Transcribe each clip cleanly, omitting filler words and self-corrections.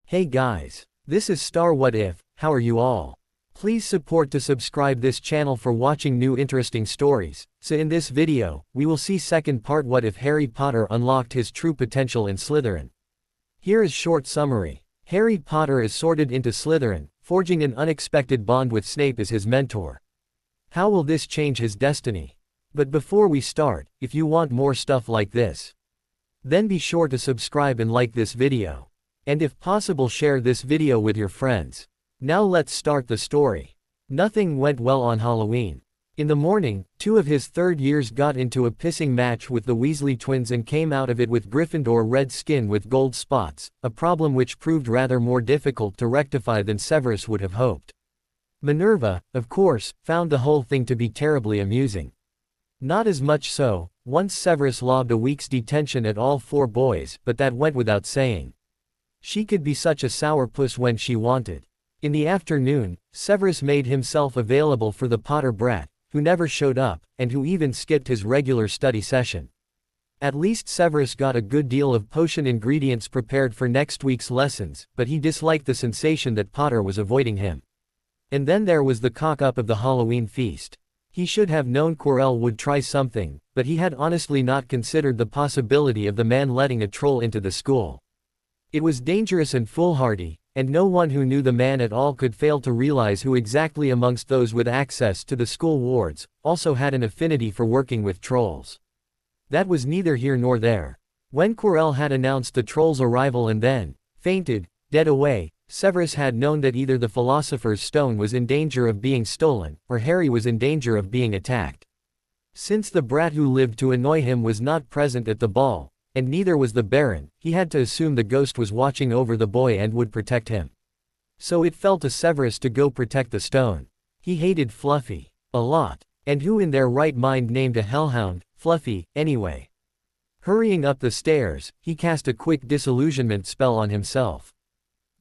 Hey guys, this is Star What If. How are you all? Please support to subscribe this channel for watching new interesting stories. So in this video, we will see second part what if Harry Potter unlocked his true potential in Slytherin. Here is short summary. Harry Potter is sorted into Slytherin, forging an unexpected bond with Snape as his mentor. How will this change his destiny? But before we start, if you want more stuff like this, then be sure to subscribe and like this video. And if possible share this video with your friends. Now let's start the story. Nothing went well on Halloween. In the morning, two of his third years got into a pissing match with the Weasley twins and came out of it with Gryffindor red skin with gold spots, a problem which proved rather more difficult to rectify than Severus would have hoped. Minerva, of course, found the whole thing to be terribly amusing. Not as much so, once Severus lobbed a week's detention at all four boys, but that went without saying. She could be such a sourpuss when she wanted. In the afternoon, Severus made himself available for the Potter brat, who never showed up, and who even skipped his regular study session. At least Severus got a good deal of potion ingredients prepared for next week's lessons, but he disliked the sensation that Potter was avoiding him. And then there was the cock-up of the Halloween feast. He should have known Quirrell would try something, but he had honestly not considered the possibility of the man letting a troll into the school. It was dangerous and foolhardy, and no one who knew the man at all could fail to realize who exactly amongst those with access to the school wards also had an affinity for working with trolls. That was neither here nor there. When Quirrell had announced the troll's arrival and then fainted, dead away, Severus had known that either the Philosopher's Stone was in danger of being stolen, or Harry was in danger of being attacked. Since the brat who lived to annoy him was not present at the ball, and neither was the Baron, he had to assume the ghost was watching over the boy and would protect him. So it fell to Severus to go protect the stone. He hated Fluffy a lot, and who in their right mind named a hellhound Fluffy, anyway? Hurrying up the stairs, he cast a quick disillusionment spell on himself.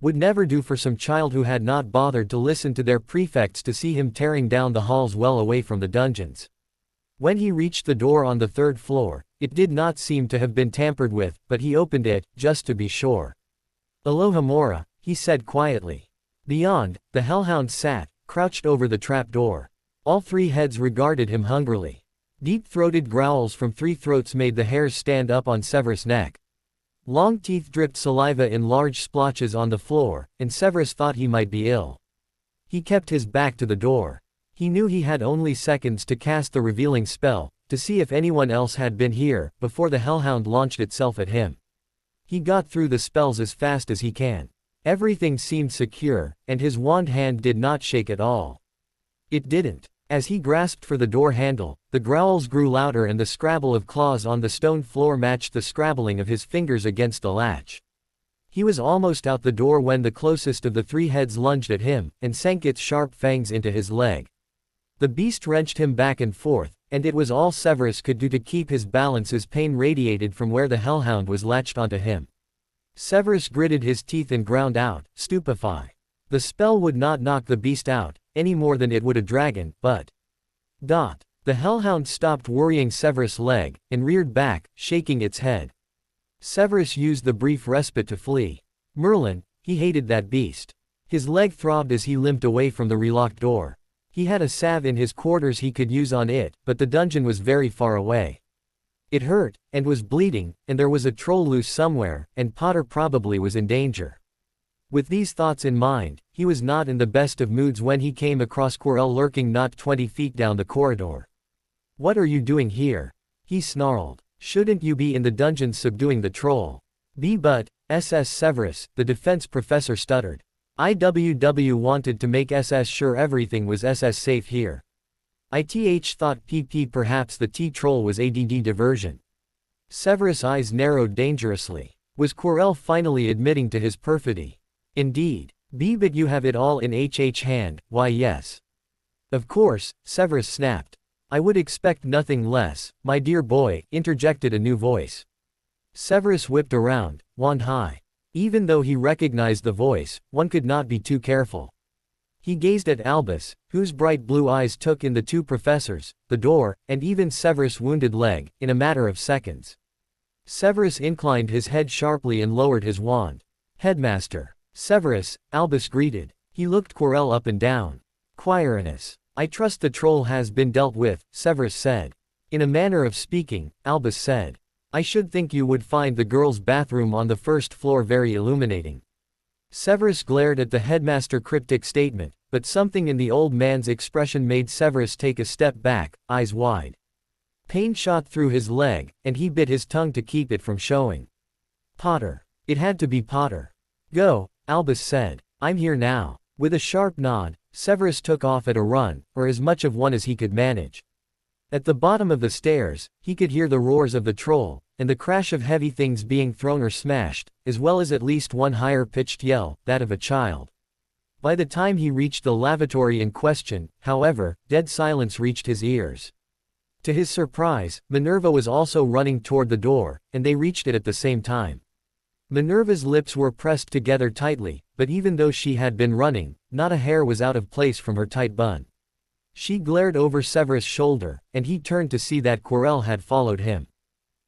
Would never do for some child who had not bothered to listen to their prefects to see him tearing down the halls well away from the dungeons. When he reached the door on the third floor, it did not seem to have been tampered with, but he opened it, just to be sure. "Alohomora," he said quietly. Beyond, the hellhound sat, crouched over the trap door. All three heads regarded him hungrily. Deep-throated growls from three throats made the hairs stand up on Severus' neck. Long teeth dripped saliva in large splotches on the floor, and Severus thought he might be ill. He kept his back to the door. He knew he had only seconds to cast the revealing spell, to see if anyone else had been here, before the hellhound launched itself at him. He got through the spells as fast as he can. Everything seemed secure, and his wand hand did not shake at all. It didn't. As he grasped for the door handle, the growls grew louder and the scrabble of claws on the stone floor matched the scrabbling of his fingers against the latch. He was almost out the door when the closest of the three heads lunged at him, and sank its sharp fangs into his leg. The beast wrenched him back and forth, and it was all Severus could do to keep his balance as pain radiated from where the hellhound was latched onto him. Severus gritted his teeth and ground out, "Stupefy." The spell would not knock the beast out, any more than it would a dragon, but... The hellhound stopped worrying Severus' leg, and reared back, shaking its head. Severus used the brief respite to flee. Merlin, he hated that beast. His leg throbbed as he limped away from the relocked door. He had a salve in his quarters he could use on it, but the dungeon was very far away. It hurt, and was bleeding, and there was a troll loose somewhere, and Potter probably was in danger. With these thoughts in mind, he was not in the best of moods when he came across Quirrell lurking not 20 feet down the corridor. "What are you doing here?" he snarled. "Shouldn't you be in the dungeon subduing the troll?" But, SS Severus, the defense professor stuttered. "IWW wanted to make SS sure everything was SS safe here. ITH thought PP perhaps the T-troll was ADD diversion." Severus' eyes narrowed dangerously. Was Quirrell finally admitting to his perfidy? Indeed. But you have it all in HH hand, why yes. Of course, Severus snapped. "I would expect nothing less, my dear boy," interjected a new voice. Severus whipped around, wand high. Even though he recognized the voice, one could not be too careful. He gazed at Albus, whose bright blue eyes took in the two professors, the door, and even Severus' wounded leg, in a matter of seconds. Severus inclined his head sharply and lowered his wand. "Headmaster." Severus, Albus greeted. He looked Quirrell up and down. Quirinus. I trust the troll has been dealt with, Severus said. In a manner of speaking, Albus said. I should think you would find the girls' bathroom on the first floor very illuminating. Severus glared at the headmaster's cryptic statement, but something in the old man's expression made Severus take a step back, eyes wide. Pain shot through his leg, and he bit his tongue to keep it from showing. Potter. It had to be Potter. Go, Albus said. I'm here now. With a sharp nod, Severus took off at a run, or as much of one as he could manage. At the bottom of the stairs, he could hear the roars of the troll, and the crash of heavy things being thrown or smashed, as well as at least one higher-pitched yell, that of a child. By the time he reached the lavatory in question, however, dead silence reached his ears. To his surprise, Minerva was also running toward the door, and they reached it at the same time. Minerva's lips were pressed together tightly, but even though she had been running, not a hair was out of place from her tight bun. She glared over Severus' shoulder, and he turned to see that Quirrell had followed him.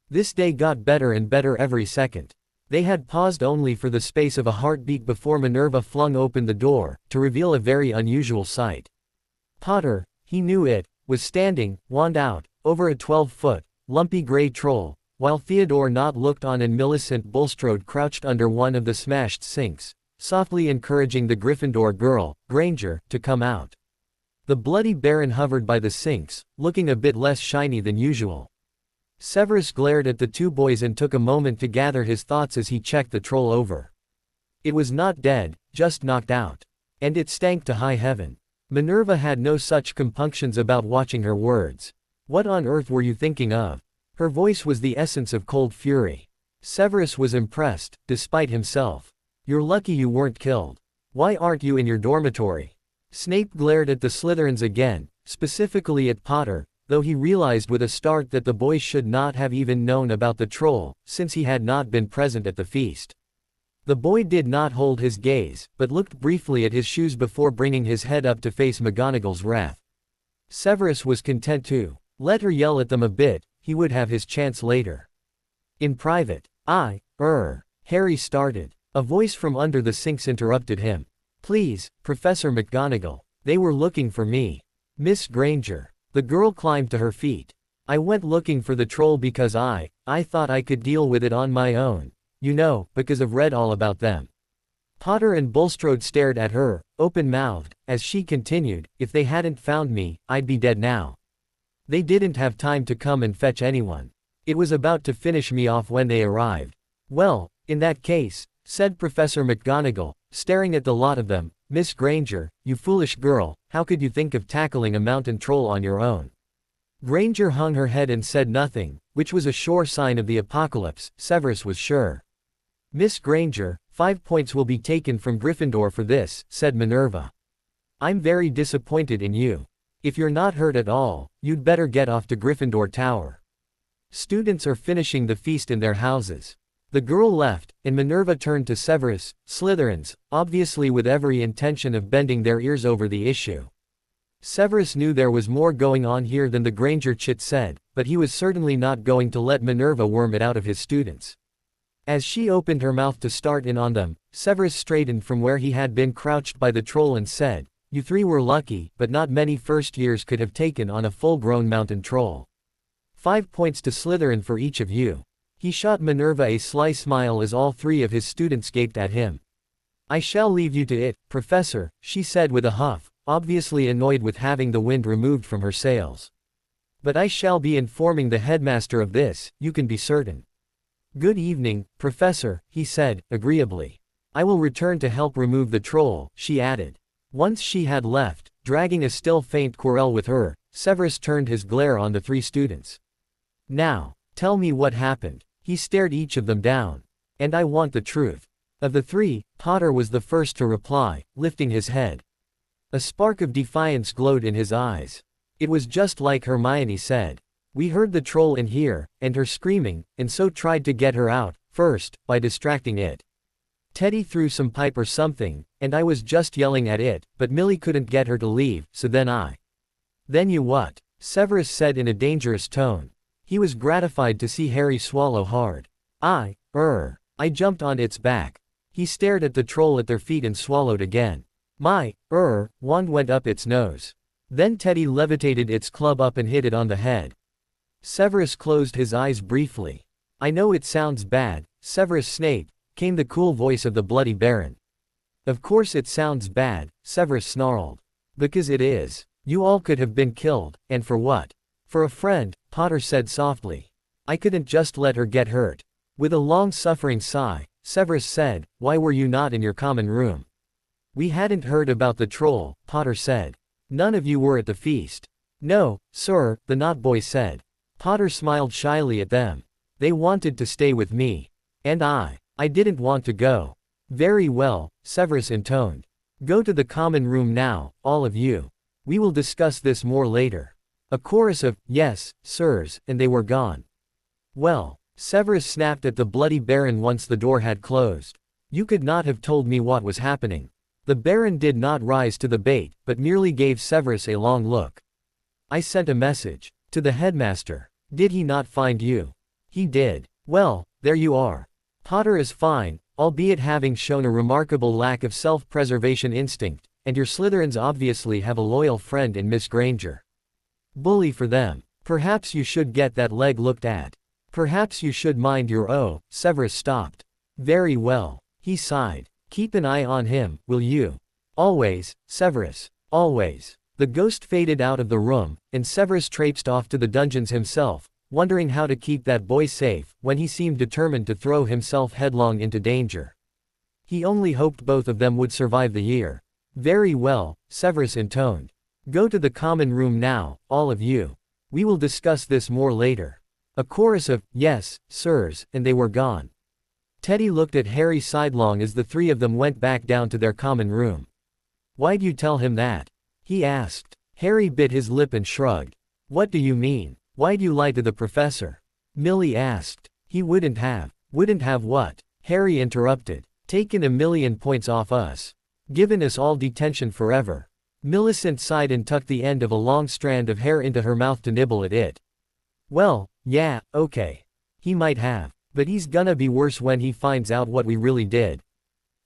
This day got better and better every second. They had paused only for the space of a heartbeat before Minerva flung open the door, to reveal a very unusual sight. Potter, he knew it, was standing, wand out, over a 12-foot, lumpy gray troll, while Theodore Nott looked on and Millicent Bulstrode crouched under one of the smashed sinks, softly encouraging the Gryffindor girl, Granger, to come out. The bloody Baron hovered by the sinks, looking a bit less shiny than usual. Severus glared at the two boys and took a moment to gather his thoughts as he checked the troll over. It was not dead, just knocked out. And it stank to high heaven. Minerva had no such compunctions about watching her words. What on earth were you thinking of? Her voice was the essence of cold fury. Severus was impressed, despite himself. You're lucky you weren't killed. Why aren't you in your dormitory? Snape glared at the Slytherins again, specifically at Potter, though he realized with a start that the boys should not have even known about the troll, since he had not been present at the feast. The boy did not hold his gaze, but looked briefly at his shoes before bringing his head up to face McGonagall's wrath. Severus was content to let her yell at them a bit, he would have his chance later. In private. Harry started. A voice from under the sinks interrupted him. Please, Professor McGonagall. They were looking for me. Miss Granger. The girl climbed to her feet. I went looking for the troll because I thought I could deal with it on my own. You know, because I've read all about them. Potter and Bulstrode stared at her, open-mouthed, as she continued, if they hadn't found me, I'd be dead now. They didn't have time to come and fetch anyone. It was about to finish me off when they arrived. Well, in that case, said Professor McGonagall, staring at the lot of them, Miss Granger, you foolish girl, how could you think of tackling a mountain troll on your own? Granger hung her head and said nothing, which was a sure sign of the apocalypse, Severus was sure. Miss Granger, 5 points will be taken from Gryffindor for this, said Minerva. I'm very disappointed in you. If you're not hurt at all, you'd better get off to Gryffindor Tower. Students are finishing the feast in their houses. The girl left, and Minerva turned to Severus, Slytherins, obviously with every intention of bending their ears over the issue. Severus knew there was more going on here than the Granger chit said, but he was certainly not going to let Minerva worm it out of his students. As she opened her mouth to start in on them, Severus straightened from where he had been crouched by the troll and said, You three were lucky, but not many first years could have taken on a full-grown mountain troll. 5 points to Slytherin for each of you. He shot Minerva a sly smile as all three of his students gaped at him. I shall leave you to it, Professor, she said with a huff, obviously annoyed with having the wind removed from her sails. But I shall be informing the headmaster of this, you can be certain. Good evening, Professor, he said, agreeably. I will return to help remove the troll, she added. Once she had left, dragging a still faint Quirrell with her, Severus turned his glare on the three students. Now, tell me what happened. He stared each of them down. And I want the truth. Of the three, Potter was the first to reply, lifting his head. A spark of defiance glowed in his eyes. It was just like Hermione said. We heard the troll in here, and her screaming, and so tried to get her out, first, by distracting it. Teddy threw some pipe or something, and I was just yelling at it, but Millie couldn't get her to leave, so Then you what? Severus said in a dangerous tone. He was gratified to see Harry swallow hard. I jumped on its back. He stared at the troll at their feet and swallowed again. Wand went up its nose. Then Teddy levitated its club up and hit it on the head. Severus closed his eyes briefly. I know it sounds bad, Severus Snape, came the cool voice of the Bloody Baron. Of course it sounds bad, Severus snarled. Because it is. You all could have been killed, and for what? For a friend, Potter said softly. I couldn't just let her get hurt. With a long-suffering sigh, Severus said, why were you not in your common room? We hadn't heard about the troll, Potter said. None of you were at the feast. No, sir, the Knot Boy said. Potter smiled shyly at them. They wanted to stay with me. And I didn't want to go. Very well, Severus intoned. Go to the common room now, all of you. We will discuss this more later. A chorus of, yes, sirs, and they were gone. Well, Severus snapped at the Bloody Baron once the door had closed. You could not have told me what was happening. The Baron did not rise to the bait, but merely gave Severus a long look. I sent a message. To the headmaster. Did he not find you? He did. Well, there you are. Potter is fine, albeit having shown a remarkable lack of self-preservation instinct, and your Slytherins obviously have a loyal friend in Miss Granger. Bully for them. Perhaps you should get that leg looked at. Perhaps you should mind your Severus stopped. Very well. He sighed. Keep an eye on him, will you? Always, Severus. Always. The ghost faded out of the room, and Severus traipsed off to the dungeons himself, wondering how to keep that boy safe, when he seemed determined to throw himself headlong into danger. He only hoped both of them would survive the year. Very well, Severus intoned. Go to the common room now, all of you. We will discuss this more later. A chorus of, yes, sirs, and they were gone. Teddy looked at Harry sidelong as the three of them went back down to their common room. Why'd you tell him that? He asked. Harry bit his lip and shrugged. What do you mean? Why'd you lie to the professor? Millie asked. He wouldn't have. Wouldn't have what? Harry interrupted. Taken 1,000,000 points off us. Given us all detention forever. Millicent sighed and tucked the end of a long strand of hair into her mouth to nibble at it. Well, yeah, okay. He might have. But he's gonna be worse when he finds out what we really did.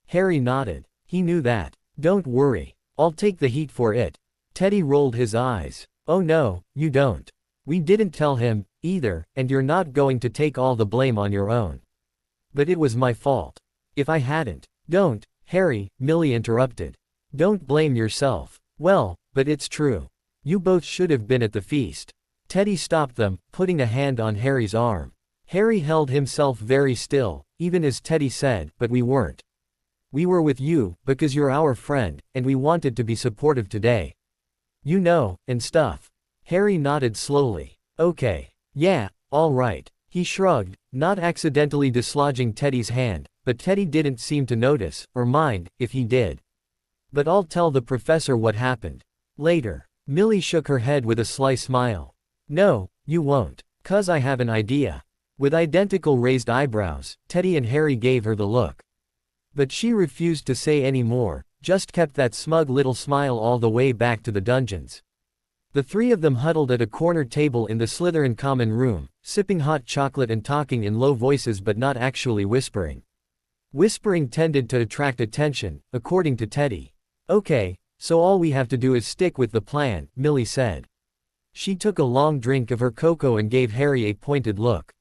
Harry nodded. He knew that. Don't worry. I'll take the heat for it. Teddy rolled his eyes. Oh no, you don't. We didn't tell him, either, and you're not going to take all the blame on your own. But it was my fault. If I hadn't. Don't, Harry, Millie interrupted. Don't blame yourself. Well, but it's true. You both should have been at the feast. Teddy stopped them, putting a hand on Harry's arm. Harry held himself very still, even as Teddy said, but we weren't. We were with you, because you're our friend, and we wanted to be supportive today. You know, and stuff. Harry nodded slowly. Okay. Yeah, all right. He shrugged, not accidentally dislodging Teddy's hand, but Teddy didn't seem to notice, or mind, if he did. But I'll tell the professor what happened. Later. Millie shook her head with a sly smile. No, you won't. 'Cause I have an idea. With identical raised eyebrows, Teddy and Harry gave her the look. But she refused to say any more, just kept that smug little smile all the way back to the dungeons. The three of them huddled at a corner table in the Slytherin common room, sipping hot chocolate and talking in low voices but not actually whispering. Whispering tended to attract attention, according to Teddy. Okay, so all we have to do is stick with the plan, Millie said. She took a long drink of her cocoa and gave Harry a pointed look.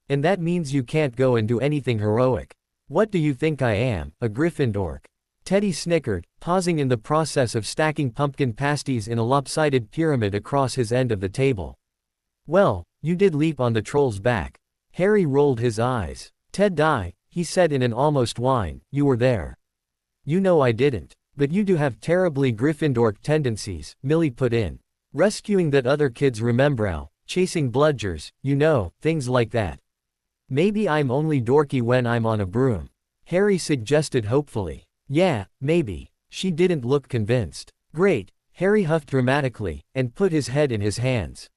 And that means you can't go and do anything heroic. What do you think I am, a Gryffindor? Teddy snickered, pausing in the process of stacking pumpkin pasties in a lopsided pyramid across his end of the table. Well, you did leap on the troll's back. Harry rolled his eyes. Ted, he said in an almost whine, you were there. You know I didn't. But you do have terribly Gryffindor tendencies, Millie put in. Rescuing that other kid's remembrall, chasing bludgers, you know, things like that. Maybe I'm only dorky when I'm on a broom. Harry suggested hopefully. Yeah, maybe. She didn't look convinced. Great. Harry huffed dramatically, and put his head in his hands.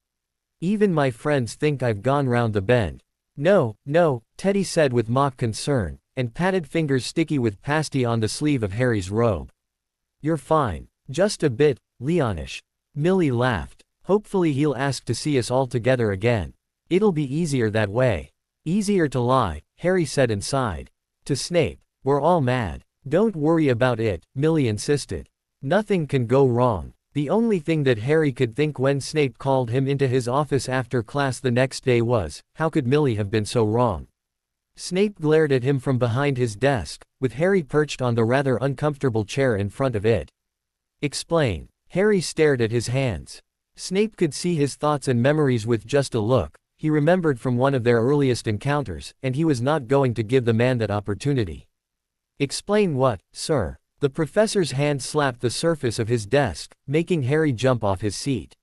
Even my friends think I've gone round the bend. No, Teddy said with mock concern, and patted fingers sticky with pasty on the sleeve of Harry's robe. You're fine. Just a bit, Leonish. Millie laughed. Hopefully he'll ask to see us all together again. It'll be easier that way. Easier to lie, Harry said and sighed. To Snape. We're all mad. Don't worry about it, Millie insisted. Nothing can go wrong. The only thing that Harry could think when Snape called him into his office after class the next day was, how could Millie have been so wrong? Snape glared at him from behind his desk, with Harry perched on the rather uncomfortable chair in front of it. Explain. Harry stared at his hands. Snape could see his thoughts and memories with just a look. He remembered from one of their earliest encounters, and he was not going to give the man that opportunity. Explain what, sir? The professor's hand slapped the surface of his desk, making Harry jump off his seat.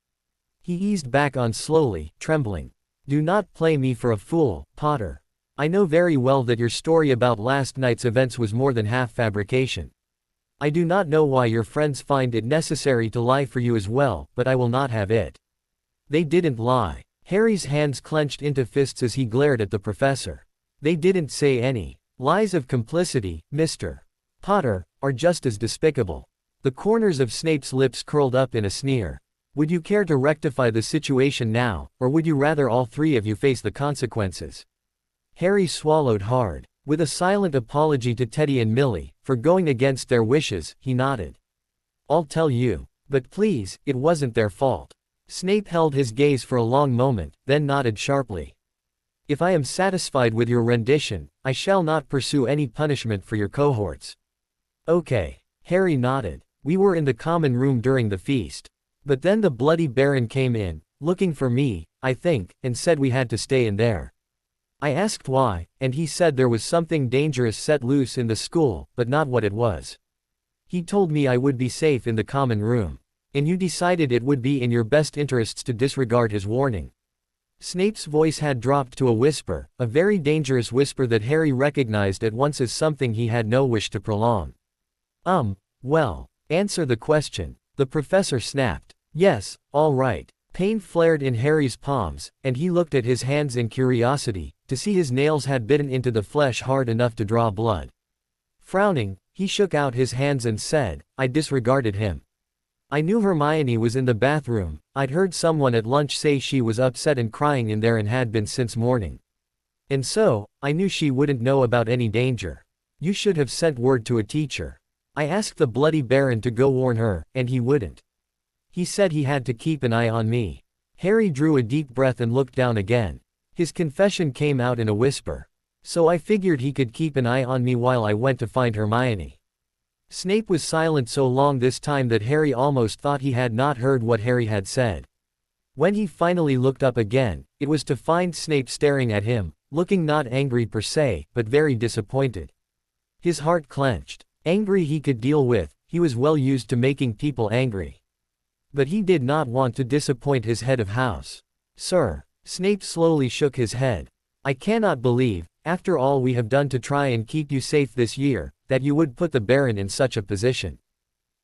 He eased back on slowly, trembling. Do not play me for a fool, Potter. I know very well that your story about last night's events was more than half fabrication. I do not know why your friends find it necessary to lie for you as well, but I will not have it. They didn't lie. Harry's hands clenched into fists as he glared at the professor. They didn't say any. Lies of complicity, Mr. Potter, are just as despicable. The corners of Snape's lips curled up in a sneer. Would you care to rectify the situation now, or would you rather all three of you face the consequences? Harry swallowed hard. With a silent apology to Teddy and Millie, for going against their wishes, he nodded. I'll tell you. But please, it wasn't their fault. Snape held his gaze for a long moment, then nodded sharply. If I am satisfied with your rendition, I shall not pursue any punishment for your cohorts. Okay. Harry nodded. We were in the common room during the feast. But then the Bloody Baron came in, looking for me, I think, and said we had to stay in there. I asked why, and he said there was something dangerous set loose in the school, but not what it was. He told me I would be safe in the common room. And you decided it would be in your best interests to disregard his warning. Snape's voice had dropped to a whisper, a very dangerous whisper that Harry recognized at once as something he had no wish to prolong. Well, answer the question, the professor snapped. Yes, all right. Pain flared in Harry's palms, and he looked at his hands in curiosity, to see his nails had bitten into the flesh hard enough to draw blood. Frowning, he shook out his hands and said, I disregarded him. I knew Hermione was in the bathroom. I'd heard someone at lunch say she was upset and crying in there and had been since morning. And so, I knew she wouldn't know about any danger. You should have sent word to a teacher. I asked the Bloody Baron to go warn her, and he wouldn't. He said he had to keep an eye on me. Harry drew a deep breath and looked down again. His confession came out in a whisper. So I figured he could keep an eye on me while I went to find Hermione. Snape was silent so long this time that Harry almost thought he had not heard what Harry had said. When he finally looked up again, it was to find Snape staring at him, looking not angry per se, but very disappointed. His heart clenched. Angry he could deal with, he was well used to making people angry. But he did not want to disappoint his head of house. Sir. Snape slowly shook his head. I cannot believe, after all we have done to try and keep you safe this year, that you would put the Baron in such a position.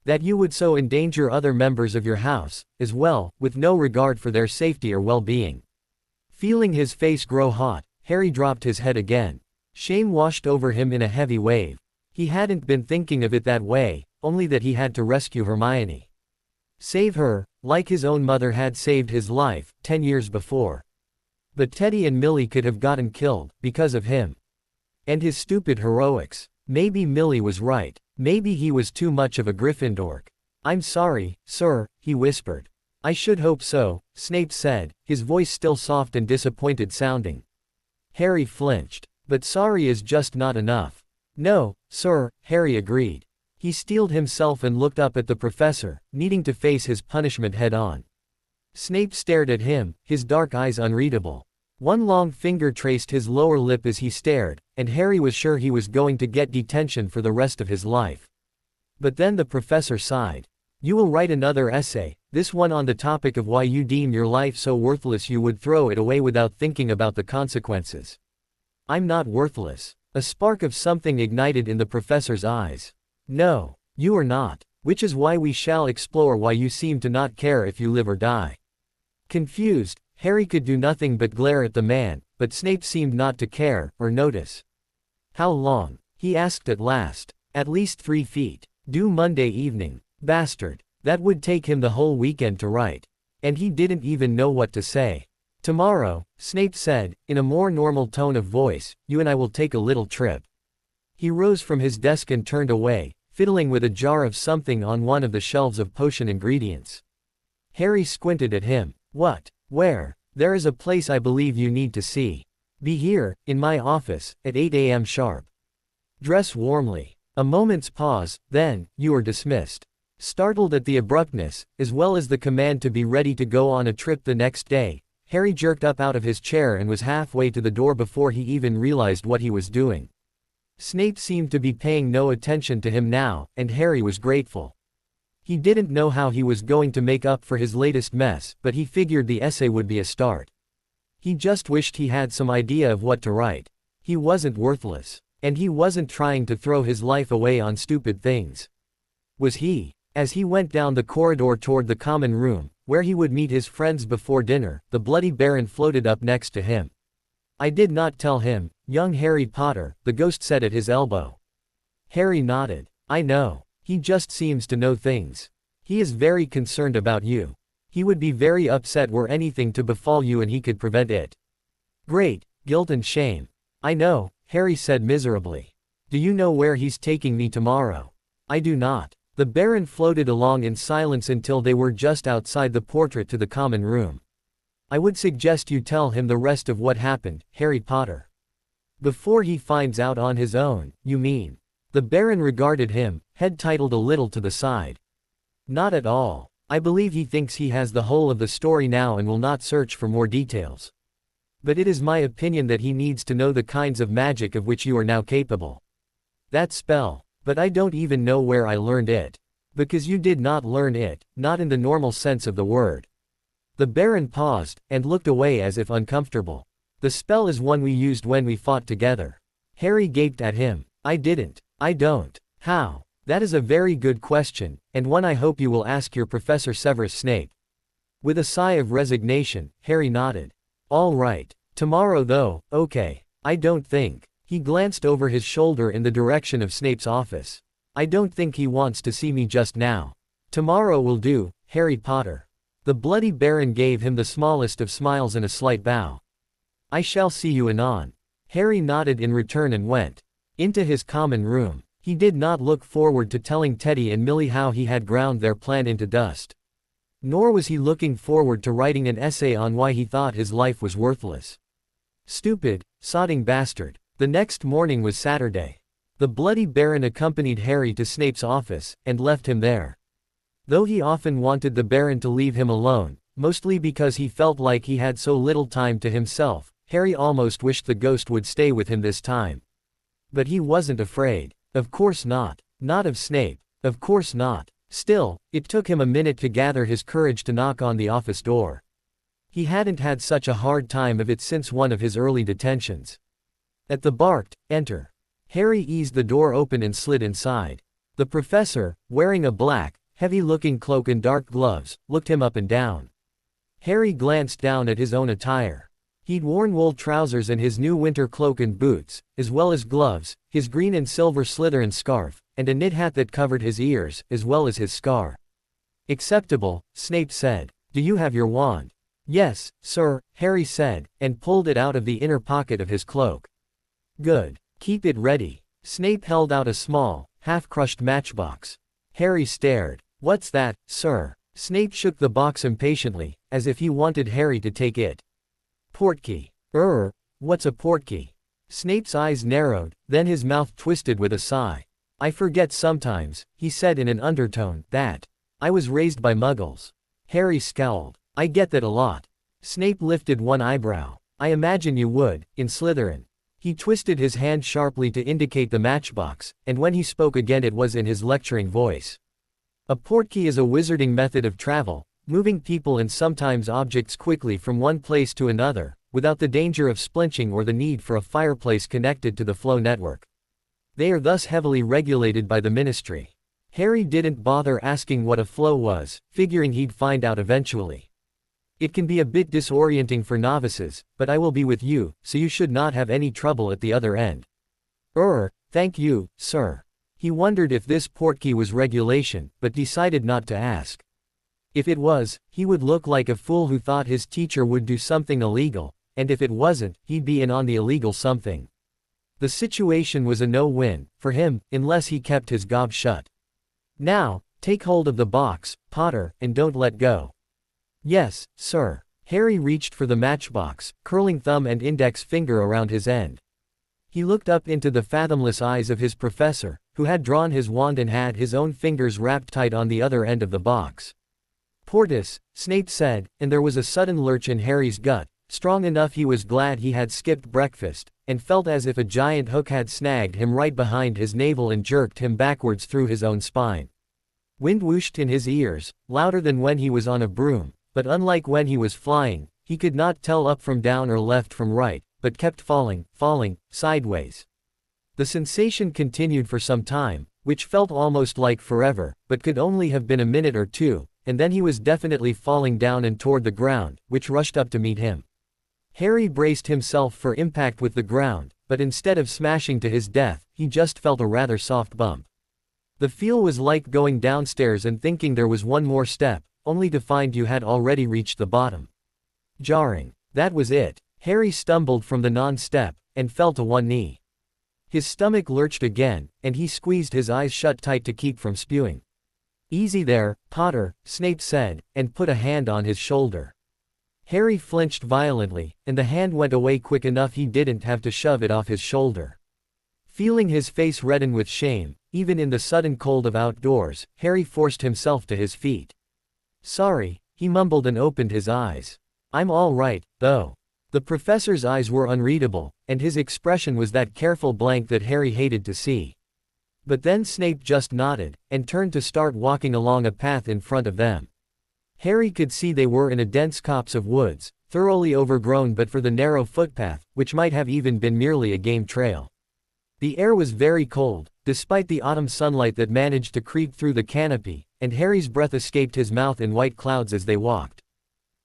That you would so endanger other members of your house, as well, with no regard for their safety or well-being. Feeling his face grow hot, Harry dropped his head again. Shame washed over him in a heavy wave. He hadn't been thinking of it that way, only that he had to rescue Hermione. Save her, like his own mother had saved his life, 10 years before. But Teddy and Millie could have gotten killed, because of him. And his stupid heroics. Maybe Millie was right. Maybe he was too much of a Gryffindor. I'm sorry, sir, he whispered. I should hope so, Snape said, his voice still soft and disappointed sounding. Harry flinched. But sorry is just not enough. No, sir, Harry agreed. He steeled himself and looked up at the professor, needing to face his punishment head-on. Snape stared at him, his dark eyes unreadable. One long finger traced his lower lip as he stared, and Harry was sure he was going to get detention for the rest of his life. But then the professor sighed. You will write another essay, this one on the topic of why you deem your life so worthless you would throw it away without thinking about the consequences. I'm not worthless. A spark of something ignited in the professor's eyes. No, you are not. Which is why we shall explore why you seem to not care if you live or die. Confused, Harry could do nothing but glare at the man, but Snape seemed not to care, or notice. How long? He asked at last. At least 3 feet. Due Monday evening. Bastard. That would take him the whole weekend to write. And he didn't even know what to say. Tomorrow, Snape said, in a more normal tone of voice, you and I will take a little trip. He rose from his desk and turned away, fiddling with a jar of something on one of the shelves of potion ingredients. Harry squinted at him. What? Where? There is a place I believe you need to see. Be here, in my office, at 8 a.m. sharp. Dress warmly. A moment's pause, then, you are dismissed. Startled at the abruptness, as well as the command to be ready to go on a trip the next day, Harry jerked up out of his chair and was halfway to the door before he even realized what he was doing. Snape seemed to be paying no attention to him now, and Harry was grateful. He didn't know how he was going to make up for his latest mess, but he figured the essay would be a start. He just wished he had some idea of what to write. He wasn't worthless. And he wasn't trying to throw his life away on stupid things. Was he? As he went down the corridor toward the common room, where he would meet his friends before dinner, the Bloody Baron floated up next to him. I did not tell him, young Harry Potter, the ghost said at his elbow. Harry nodded. I know. He just seems to know things. He is very concerned about you. He would be very upset were anything to befall you and he could prevent it. Great, guilt and shame. I know, Harry said miserably. Do you know where he's taking me tomorrow? I do not. The Baron floated along in silence until they were just outside the portrait to the common room. I would suggest you tell him the rest of what happened, Harry Potter. Before he finds out on his own, you mean? The Baron regarded him, head titled a little to the side. Not at all. I believe he thinks he has the whole of the story now and will not search for more details. But it is my opinion that he needs to know the kinds of magic of which you are now capable. That spell, but I don't even know where I learned it. Because you did not learn it, not in the normal sense of the word. The Baron paused, and looked away as if uncomfortable. The spell is one we used when we fought together. Harry gaped at him. I didn't. I don't. How? That is a very good question, and one I hope you will ask your Professor Severus Snape. With a sigh of resignation, Harry nodded. All right. Tomorrow though, okay. I don't think. He glanced over his shoulder in the direction of Snape's office. I don't think he wants to see me just now. Tomorrow will do, Harry Potter. The Bloody Baron gave him the smallest of smiles and a slight bow. I shall see you anon. Harry nodded in return and went into his common room. He did not look forward to telling Teddy and Millie how he had ground their plan into dust. Nor was he looking forward to writing an essay on why he thought his life was worthless. Stupid, sodding bastard. The next morning was Saturday. The Bloody Baron accompanied Harry to Snape's office, and left him there. Though he often wanted the Baron to leave him alone, mostly because he felt like he had so little time to himself, Harry almost wished the ghost would stay with him this time. But he wasn't afraid. Of course not. Not of Snape. Of course not. Still, it took him a minute to gather his courage to knock on the office door. He hadn't had such a hard time of it since one of his early detentions. At the barked, enter. Harry eased the door open and slid inside. The professor, wearing a black, heavy-looking cloak and dark gloves, looked him up and down. Harry glanced down at his own attire. He'd worn wool trousers and his new winter cloak and boots, as well as gloves, his green and silver Slytherin scarf, and a knit hat that covered his ears, as well as his scar. Acceptable, Snape said. Do you have your wand? Yes, sir, Harry said, and pulled it out of the inner pocket of his cloak. Good. Keep it ready. Snape held out a small, half-crushed matchbox. Harry stared. What's that, sir? Snape shook the box impatiently, as if he wanted Harry to take it. Portkey. What's a portkey? Snape's eyes narrowed, then his mouth twisted with a sigh. I forget sometimes, he said in an undertone, that I was raised by muggles. Harry scowled. I get that a lot. Snape lifted one eyebrow. I imagine you would, in Slytherin. He twisted his hand sharply to indicate the matchbox, and when he spoke again it was in his lecturing voice. A portkey is a wizarding method of travel, moving people and sometimes objects quickly from one place to another, without the danger of splinching or the need for a fireplace connected to the flow network. They are thus heavily regulated by the ministry. Harry didn't bother asking what a flow was, figuring he'd find out eventually. It can be a bit disorienting for novices, but I will be with you, so you should not have any trouble at the other end. Thank you, sir. He wondered if this portkey was regulation, but decided not to ask. If it was, he would look like a fool who thought his teacher would do something illegal, and if it wasn't, he'd be in on the illegal something. The situation was a no-win, for him, unless he kept his gob shut. Now, take hold of the box, Potter, and don't let go. Yes, sir. Harry reached for the matchbox, curling thumb and index finger around his end. He looked up into the fathomless eyes of his professor, who had drawn his wand and had his own fingers wrapped tight on the other end of the box. Portus, Snape said, and there was a sudden lurch in Harry's gut, strong enough he was glad he had skipped breakfast, and felt as if a giant hook had snagged him right behind his navel and jerked him backwards through his own spine. Wind whooshed in his ears, louder than when he was on a broom, but unlike when he was flying, he could not tell up from down or left from right, but kept falling, sideways. The sensation continued for some time, which felt almost like forever, but could only have been a minute or two, and then he was definitely falling down and toward the ground, which rushed up to meet him. Harry braced himself for impact with the ground, but instead of smashing to his death, he just felt a rather soft bump. The feel was like going downstairs and thinking there was one more step, only to find you had already reached the bottom. Jarring. That was it. Harry stumbled from the non-step, and fell to one knee. His stomach lurched again, and he squeezed his eyes shut tight to keep from spewing. "Easy there, Potter," Snape said, and put a hand on his shoulder. Harry flinched violently, and the hand went away quick enough he didn't have to shove it off his shoulder. Feeling his face redden with shame, even in the sudden cold of outdoors, Harry forced himself to his feet. "Sorry," he mumbled and opened his eyes. "I'm all right, though." The professor's eyes were unreadable, and his expression was that careful blank that Harry hated to see. But then Snape just nodded, and turned to start walking along a path in front of them. Harry could see they were in a dense copse of woods, thoroughly overgrown but for the narrow footpath, which might have even been merely a game trail. The air was very cold, despite the autumn sunlight that managed to creep through the canopy, and Harry's breath escaped his mouth in white clouds as they walked.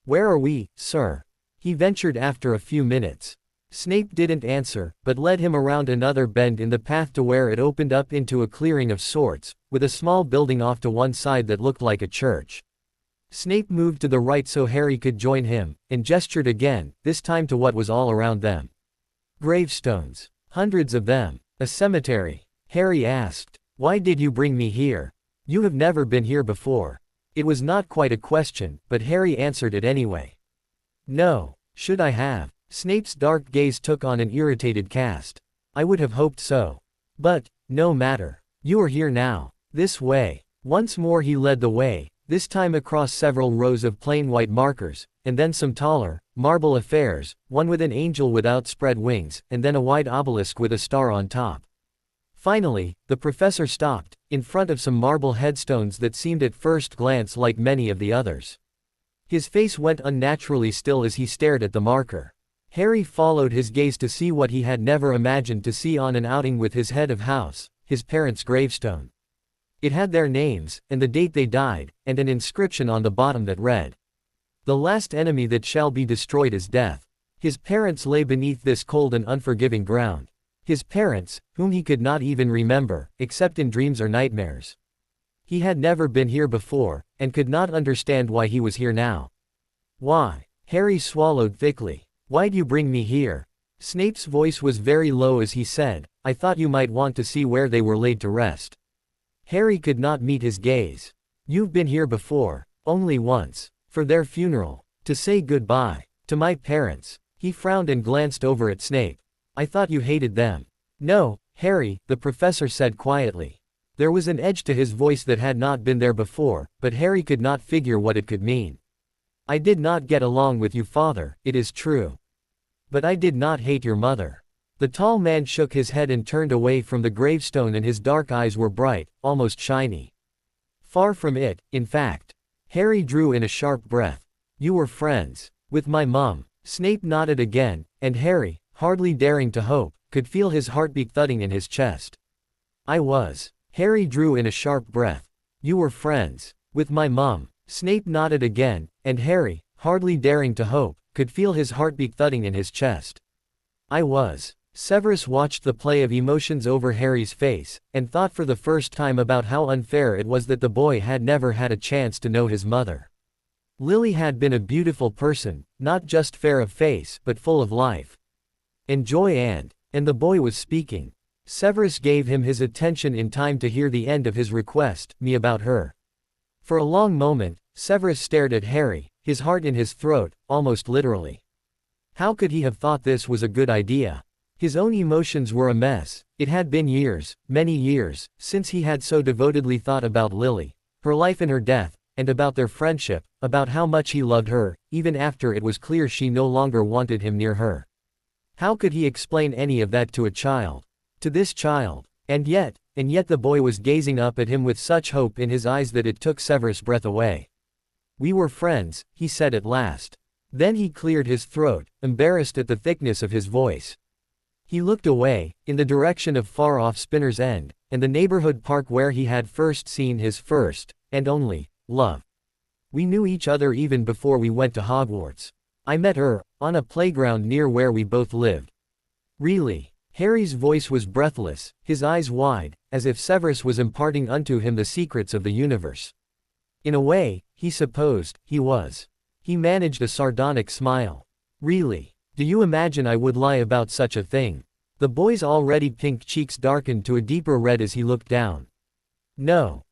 "Where are we, sir?" he ventured after a few minutes. Snape didn't answer, but led him around another bend in the path to where it opened up into a clearing of sorts, with a small building off to one side that looked like a church. Snape moved to the right so Harry could join him, and gestured again, this time to what was all around them. "Gravestones. Hundreds of them. A cemetery." Harry asked. "Why did you bring me here? You have never been here before." It was not quite a question, but Harry answered it anyway. "No. Should I have?" Snape's dark gaze took on an irritated cast. "I would have hoped so. But, no matter. You are here now. This way." Once more he led the way, this time across several rows of plain white markers, and then some taller, marble affairs, one with an angel with outspread wings, and then a wide obelisk with a star on top. Finally, the professor stopped, in front of some marble headstones that seemed at first glance like many of the others. His face went unnaturally still as he stared at the marker. Harry followed his gaze to see what he had never imagined to see on an outing with his head of house, his parents' gravestone. It had their names, and the date they died, and an inscription on the bottom that read, "The last enemy that shall be destroyed is death." His parents lay beneath this cold and unforgiving ground. His parents, whom he could not even remember, except in dreams or nightmares. He had never been here before, and could not understand why he was here now. "Why?" Harry swallowed thickly. "Why'd you bring me here?" Snape's voice was very low as he said, "I thought you might want to see where they were laid to rest." Harry could not meet his gaze. "You've been here before. Only once. For their funeral. To say goodbye. To my parents." He frowned and glanced over at Snape. "I thought you hated them." "No, Harry," the professor said quietly. There was an edge to his voice that had not been there before, but Harry could not figure what it could mean. "I did not get along with you, father, it is true. But I did not hate your mother." The tall man shook his head and turned away from the gravestone, and his dark eyes were bright, almost shiny. "Far from it, in fact." Harry drew in a sharp breath. "You were friends. With my mum." Snape nodded again, and Harry, hardly daring to hope, could feel his heartbeat thudding in his chest. "I was." Harry drew in a sharp breath. "You were friends. With my mum." Snape nodded again, and Harry, hardly daring to hope, could feel his heartbeat thudding in his chest. "I was." Severus watched the play of emotions over Harry's face, and thought for the first time about how unfair it was that the boy had never had a chance to know his mother. Lily had been a beautiful person, not just fair of face but full of life and joy and And the boy was speaking. Severus gave him his attention in time to hear the end of his request, me about her. For a long moment, Severus stared at Harry, his heart in his throat, almost literally. How could he have thought this was a good idea? His own emotions were a mess. It had been years, many years, since he had so devotedly thought about Lily, her life and her death, and about their friendship, about how much he loved her, even after it was clear she no longer wanted him near her. How could he explain any of that to a child? To this child? And yet the boy was gazing up at him with such hope in his eyes that it took Severus' breath away. "We were friends," he said at last. Then he cleared his throat, embarrassed at the thickness of his voice. He looked away, in the direction of far-off Spinner's End, and the neighborhood park where he had first seen his first, and only, love. "We knew each other even before we went to Hogwarts. I met her, on a playground near where we both lived." "Really?" Harry's voice was breathless, his eyes wide, as if Severus was imparting unto him the secrets of the universe. In a way, he supposed, he was. He managed a sardonic smile. "Really? Do you imagine I would lie about such a thing?" The boy's already pink cheeks darkened to a deeper red as he looked down. No,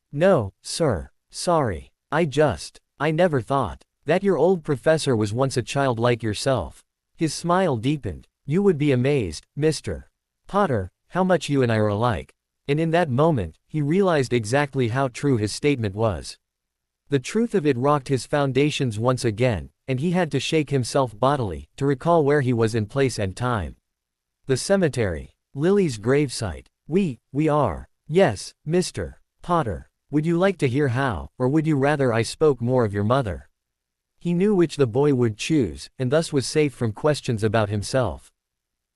sir. Sorry. I never thought that your old professor was once a child like yourself." His smile deepened. "You would be amazed, Mr. Potter, how much you and I are alike." And in that moment, he realized exactly how true his statement was. The truth of it rocked his foundations once again, and he had to shake himself bodily, to recall where he was in place and time. The cemetery. Lily's gravesite. We are. Yes, Mr. Potter. Would you like to hear how, or would you rather I spoke more of your mother? He knew which the boy would choose, and thus was safe from questions about himself.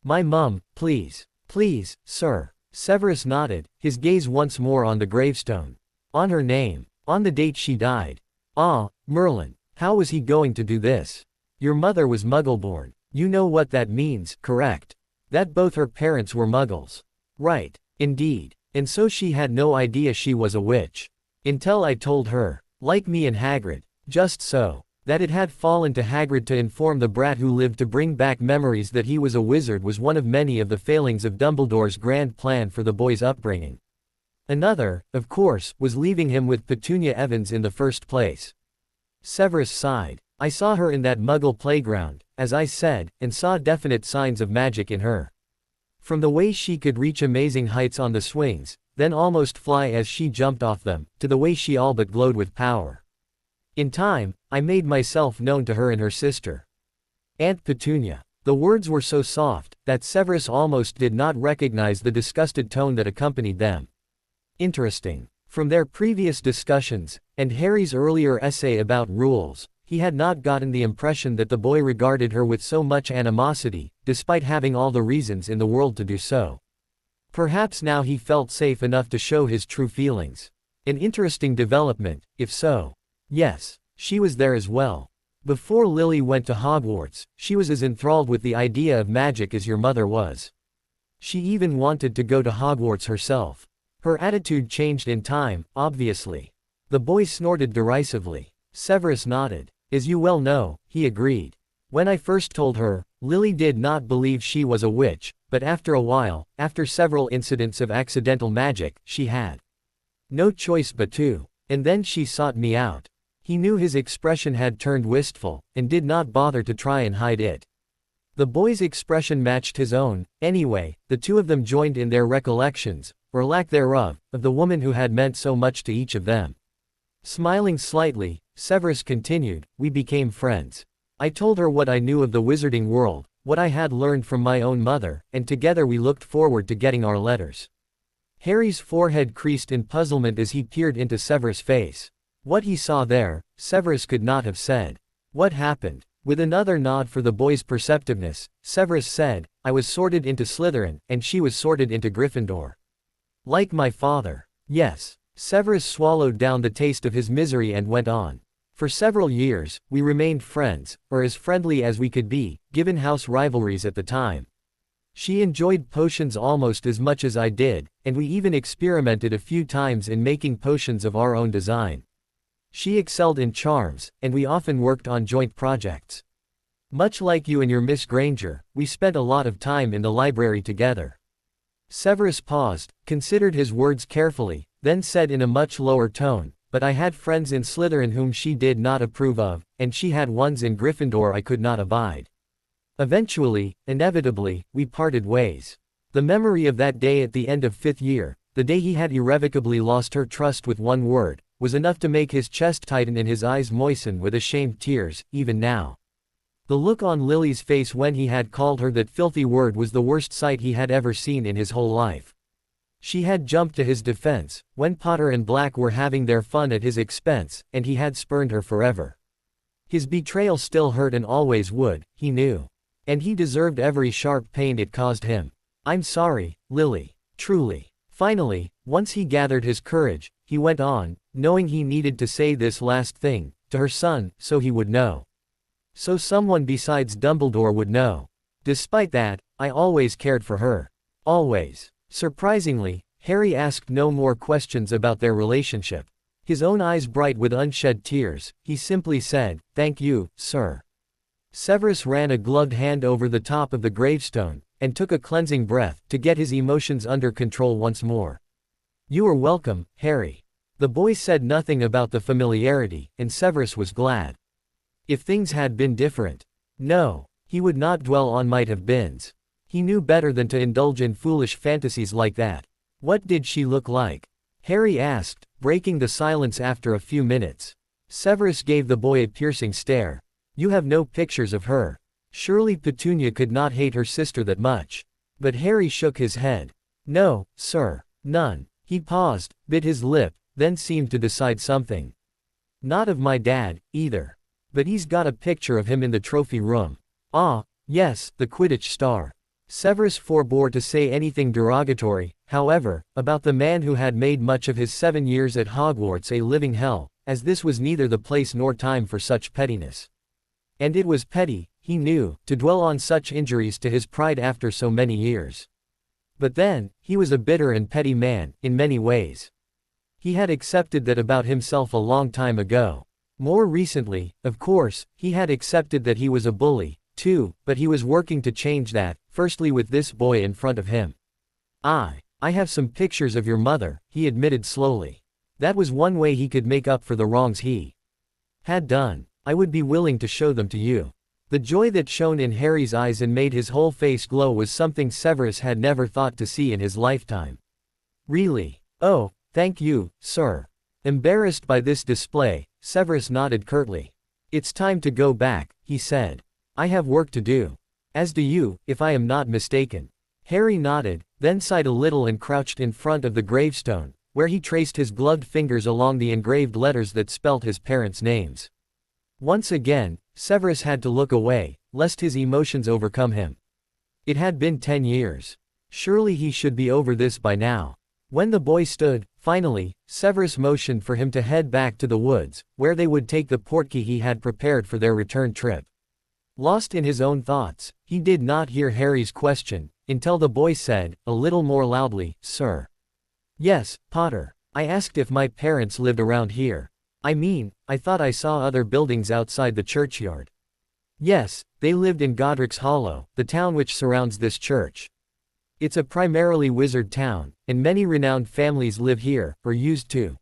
"My mum, please. Please, sir." Severus nodded, his gaze once more on the gravestone. On her name. On the date she died. Ah, Merlin. How was he going to do this? Your mother was Muggle-born. You know what that means, correct? That both her parents were Muggles. Right. Indeed. And so she had no idea she was a witch. Until I told her. Like me and Hagrid. Just so. That it had fallen to Hagrid to inform the brat who lived to bring back memories that he was a wizard was one of many of the failings of Dumbledore's grand plan for the boy's upbringing. Another, of course, was leaving him with Petunia Evans in the first place. Severus sighed. I saw her in that Muggle playground, as I said, and saw definite signs of magic in her. From the way she could reach amazing heights on the swings, then almost fly as she jumped off them, to the way she all but glowed with power. In time, I made myself known to her and her sister. Aunt Petunia. The words were so soft, that Severus almost did not recognize the disgusted tone that accompanied them. Interesting. From their previous discussions, and Harry's earlier essay about rules, he had not gotten the impression that the boy regarded her with so much animosity, despite having all the reasons in the world to do so. Perhaps now he felt safe enough to show his true feelings. An interesting development, if so. Yes, she was there as well. Before Lily went to Hogwarts, she was as enthralled with the idea of magic as your mother was. She even wanted to go to Hogwarts herself. Her attitude changed in time, obviously. The boy snorted derisively. Severus nodded. As you well know, he agreed. When I first told her, Lily did not believe she was a witch, but after a while, after several incidents of accidental magic, she had no choice but to. And then she sought me out. He knew his expression had turned wistful, and did not bother to try and hide it. The boy's expression matched his own. Anyway, the two of them joined in their recollections, or lack thereof, of the woman who had meant so much to each of them. Smiling slightly, Severus continued, we became friends. I told her what I knew of the wizarding world, what I had learned from my own mother, and together we looked forward to getting our letters. Harry's forehead creased in puzzlement as he peered into Severus' face. What he saw there, Severus could not have said. What happened? With another nod for the boy's perceptiveness, Severus said, I was sorted into Slytherin, and she was sorted into Gryffindor. Like my father. Yes. Severus swallowed down the taste of his misery and went on. For several years, we remained friends, or as friendly as we could be, given house rivalries at the time. She enjoyed potions almost as much as I did, and we even experimented a few times in making potions of our own design. She excelled in charms, and we often worked on joint projects. Much like you and your Miss Granger, we spent a lot of time in the library together. Severus paused, considered his words carefully, then said in a much lower tone, but I had friends in Slytherin whom she did not approve of, and she had ones in Gryffindor I could not abide. Eventually, inevitably, we parted ways. The memory of that day at the end of 5th year, the day he had irrevocably lost her trust with one word, was enough to make his chest tighten and his eyes moisten with ashamed tears, even now. The look on Lily's face when he had called her that filthy word was the worst sight he had ever seen in his whole life. She had jumped to his defense, when Potter and Black were having their fun at his expense, and he had spurned her forever. His betrayal still hurt and always would, he knew. And he deserved every sharp pain it caused him. I'm sorry, Lily. Truly. Finally, once he gathered his courage, he went on, knowing he needed to say this last thing, to her son, so he would know. So someone besides Dumbledore would know. Despite that, I always cared for her. Always. Surprisingly, Harry asked no more questions about their relationship. His own eyes bright with unshed tears, he simply said, "Thank you, sir." Severus ran a gloved hand over the top of the gravestone, and took a cleansing breath, to get his emotions under control once more. "You are welcome, Harry." The boy said nothing about the familiarity, and Severus was glad. If things had been different. No. He would not dwell on might-have-beens. He knew better than to indulge in foolish fantasies like that. What did she look like? Harry asked, breaking the silence after a few minutes. Severus gave the boy a piercing stare. You have no pictures of her. Surely Petunia could not hate her sister that much. But Harry shook his head. No, sir. None. He paused, bit his lip, then seemed to decide something. Not of my dad, either. But he's got a picture of him in the trophy room. Ah, yes, the Quidditch star. Severus forbore to say anything derogatory, however, about the man who had made much of his 7 years at Hogwarts a living hell, as this was neither the place nor time for such pettiness. And it was petty, he knew, to dwell on such injuries to his pride after so many years. But then, he was a bitter and petty man, in many ways. He had accepted that about himself a long time ago. More recently, of course, he had accepted that he was a bully, too, but he was working to change that, firstly with this boy in front of him. I have some pictures of your mother, he admitted slowly. That was one way he could make up for the wrongs he had done. I would be willing to show them to you. The joy that shone in Harry's eyes and made his whole face glow was something Severus had never thought to see in his lifetime. Really? Oh, thank you, sir. Embarrassed by this display, Severus nodded curtly. It's time to go back, he said. I have work to do. As do you, if I am not mistaken. Harry nodded, then sighed a little and crouched in front of the gravestone, where he traced his gloved fingers along the engraved letters that spelt his parents' names. Once again, Severus had to look away, lest his emotions overcome him. It had been 10 years. Surely he should be over this by now. When the boy stood, finally, Severus motioned for him to head back to the woods, where they would take the portkey he had prepared for their return trip. Lost in his own thoughts, he did not hear Harry's question, until the boy said, a little more loudly, Sir. Yes, Potter. I asked if my parents lived around here. I mean, I thought I saw other buildings outside the churchyard. Yes, they lived in Godric's Hollow, the town which surrounds this church. It's a primarily wizard town, and many renowned families live here, or used to.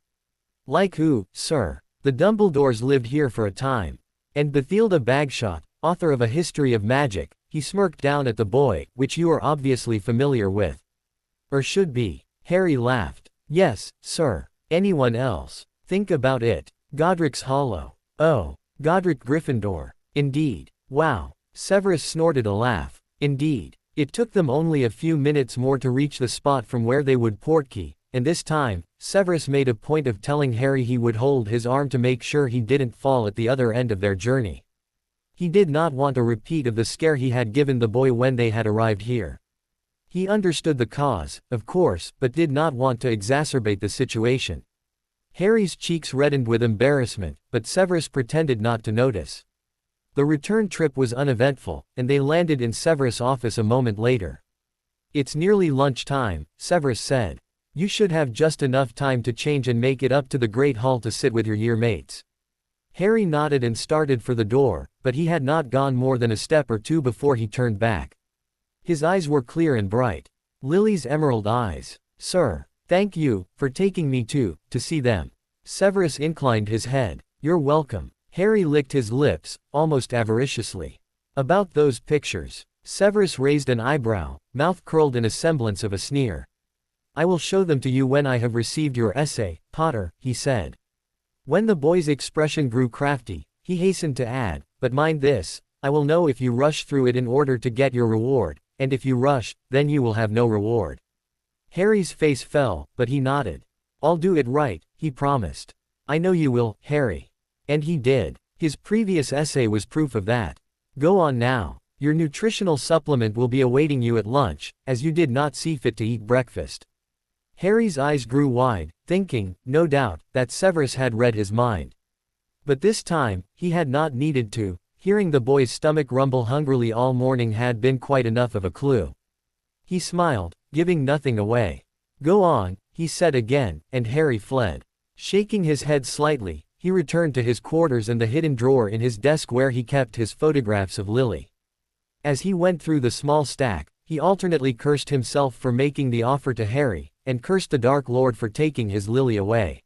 Like who, sir? The Dumbledores lived here for a time. And Bathilda Bagshot, author of A History of Magic, he smirked down at the boy, which you are obviously familiar with. Or should be. Harry laughed. Yes, sir. Anyone else? Think about it. Godric's Hollow. Oh, Godric Gryffindor. Indeed. Wow. Severus snorted a laugh. Indeed. It took them only a few minutes more to reach the spot from where they would portkey, and this time, Severus made a point of telling Harry he would hold his arm to make sure he didn't fall at the other end of their journey. He did not want a repeat of the scare he had given the boy when they had arrived here. He understood the cause, of course, but did not want to exacerbate the situation. Harry's cheeks reddened with embarrassment, but Severus pretended not to notice. The return trip was uneventful, and they landed in Severus' office a moment later. It's nearly lunchtime, Severus said. You should have just enough time to change and make it up to the Great Hall to sit with your year mates. Harry nodded and started for the door, but he had not gone more than a step or two before he turned back. His eyes were clear and bright. Lily's emerald eyes. Sir. Thank you, for taking me to see them. Severus inclined his head. You're welcome. Harry licked his lips, almost avariciously. About those pictures. Severus raised an eyebrow, mouth curled in a semblance of a sneer. I will show them to you when I have received your essay, Potter, he said. When the boy's expression grew crafty, he hastened to add, but mind this, I will know if you rush through it in order to get your reward, and if you rush, then you will have no reward. Harry's face fell, but he nodded. I'll do it right, he promised. I know you will, Harry. And he did. His previous essay was proof of that. Go on now. Your nutritional supplement will be awaiting you at lunch, as you did not see fit to eat breakfast. Harry's eyes grew wide, thinking, no doubt, that Severus had read his mind. But this time, he had not needed to. Hearing the boy's stomach rumble hungrily all morning had been quite enough of a clue. He smiled, giving nothing away. Go on, he said again, and Harry fled. Shaking his head slightly, he returned to his quarters and the hidden drawer in his desk where he kept his photographs of Lily. As he went through the small stack, he alternately cursed himself for making the offer to Harry, and cursed the Dark Lord for taking his Lily away.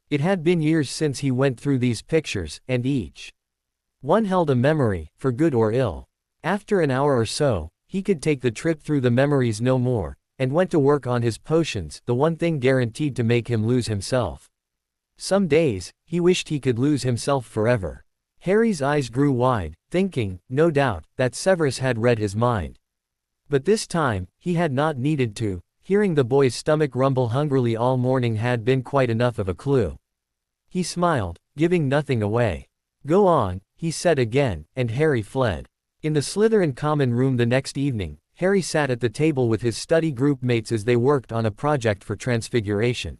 It had been years since he went through these pictures, and each one held a memory, for good or ill. After an hour or so, he could take the trip through the memories no more, and went to work on his potions, the one thing guaranteed to make him lose himself. Some days, he wished he could lose himself forever. Harry's eyes grew wide, thinking, no doubt, that Severus had read his mind. But this time, he had not needed to. Hearing the boy's stomach rumble hungrily all morning had been quite enough of a clue. He smiled, giving nothing away. Go on, he said again, and Harry fled. In the Slytherin common room the next evening, Harry sat at the table with his study group mates as they worked on a project for transfiguration.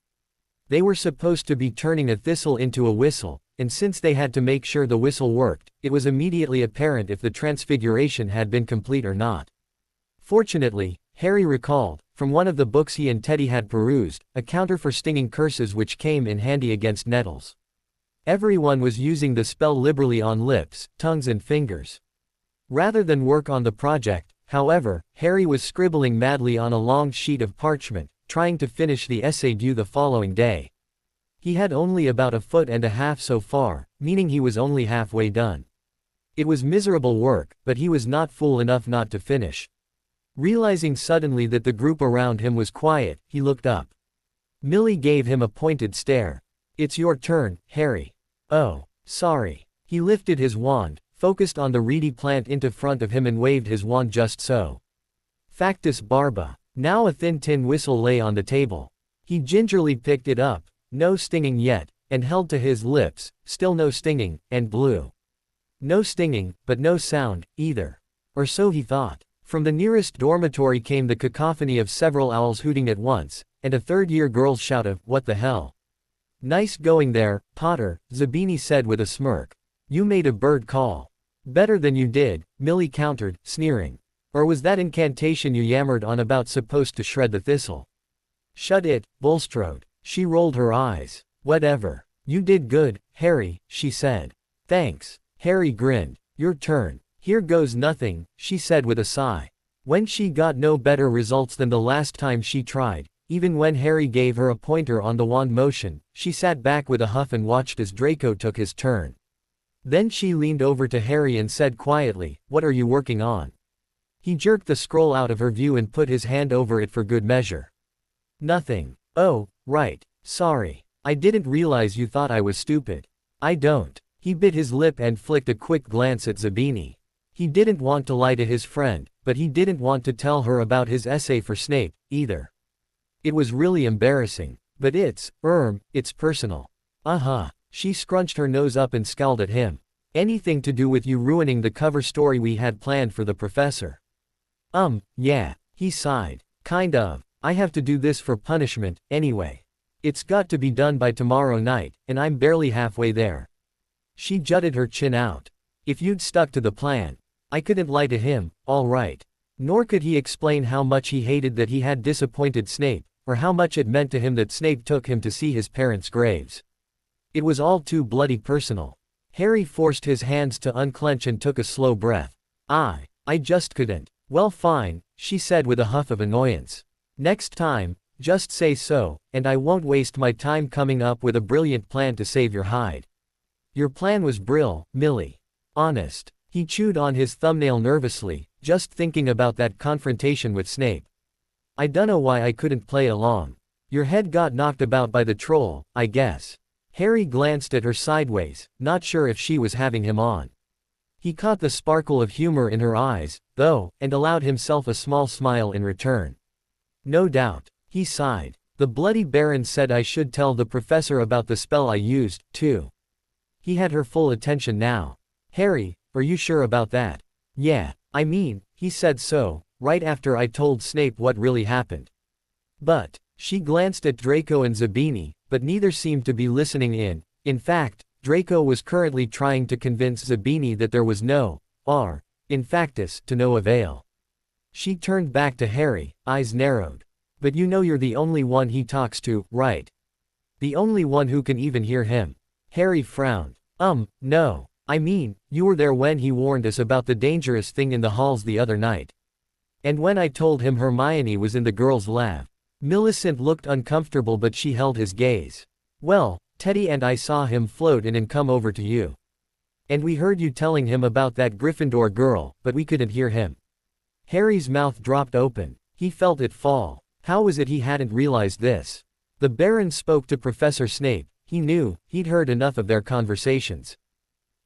They were supposed to be turning a thistle into a whistle, and since they had to make sure the whistle worked, it was immediately apparent if the transfiguration had been complete or not. Fortunately, Harry recalled, from one of the books he and Teddy had perused, a counter for stinging curses which came in handy against nettles. Everyone was using the spell liberally on lips, tongues and fingers. Rather than work on the project, however, Harry was scribbling madly on a long sheet of parchment, trying to finish the essay due the following day. He had only about a foot and a half so far, meaning he was only halfway done. It was miserable work, but he was not fool enough not to finish. Realizing suddenly that the group around him was quiet, he looked up. Millie gave him a pointed stare. It's your turn, Harry. Oh, sorry. He lifted his wand, focused on the reedy plant in front of him and waved his wand just so. Factus barba. Now a thin tin whistle lay on the table. He gingerly picked it up, no stinging yet, and held to his lips, still no stinging, and blew. No stinging, but no sound, either. Or so he thought. From the nearest dormitory came the cacophony of several owls hooting at once, and a third-year girl's shout of, "What the hell?" Nice going there, Potter, Zabini said with a smirk. You made a bird call. Better than you did, Millie countered, sneering. Or was that incantation you yammered on about supposed to shred the thistle? Shut it, Bulstrode. She rolled her eyes. Whatever. You did good, Harry, she said. Thanks. Harry grinned. Your turn. Here goes nothing, she said with a sigh. When she got no better results than the last time she tried, even when Harry gave her a pointer on the wand motion, she sat back with a huff and watched as Draco took his turn. Then she leaned over to Harry and said quietly, "What are you working on?" He jerked the scroll out of her view and put his hand over it for good measure. Nothing. Oh, right. Sorry. I didn't realize you thought I was stupid. I don't. He bit his lip and flicked a quick glance at Zabini. He didn't want to lie to his friend, but he didn't want to tell her about his essay for Snape, either. It was really embarrassing. But it's personal. Uh-huh. She scrunched her nose up and scowled at him. Anything to do with you ruining the cover story we had planned for the professor. Yeah. He sighed. Kind of. I have to do this for punishment, anyway. It's got to be done by tomorrow night, and I'm barely halfway there. She jutted her chin out. If you'd stuck to the plan. I couldn't lie to him, all right. Nor could he explain how much he hated that he had disappointed Snape, or how much it meant to him that Snape took him to see his parents' graves. It was all too bloody personal. Harry forced his hands to unclench and took a slow breath. I just couldn't. Well fine, she said with a huff of annoyance. Next time, just say so, and I won't waste my time coming up with a brilliant plan to save your hide. Your plan was Millie. Honest. He chewed on his thumbnail nervously, just thinking about that confrontation with Snape. I dunno why I couldn't play along. Your head got knocked about by the troll, I guess. Harry glanced at her sideways, not sure if she was having him on. He caught the sparkle of humor in her eyes, though, and allowed himself a small smile in return. No doubt. He sighed. The Bloody Baron said I should tell the professor about the spell I used, too. He had her full attention now. Harry, are you sure about that? Yeah, I mean, he said so, right after I told Snape what really happened. But, she glanced at Draco and Zabini, but neither seemed to be listening in. In fact, Draco was currently trying to convince Zabini that there was no infactus to no avail. She turned back to Harry, eyes narrowed. But you know you're the only one he talks to, right? The only one who can even hear him. Harry frowned. No. I mean, you were there when he warned us about the dangerous thing in the halls the other night. And when I told him Hermione was in the girls' lab. Millicent looked uncomfortable but she held his gaze. Well, Teddy and I saw him float in and come over to you. And we heard you telling him about that Gryffindor girl, but we couldn't hear him. Harry's mouth dropped open. He felt it fall. How was it he hadn't realized this? The Baron spoke to Professor Snape. He knew, he'd heard enough of their conversations.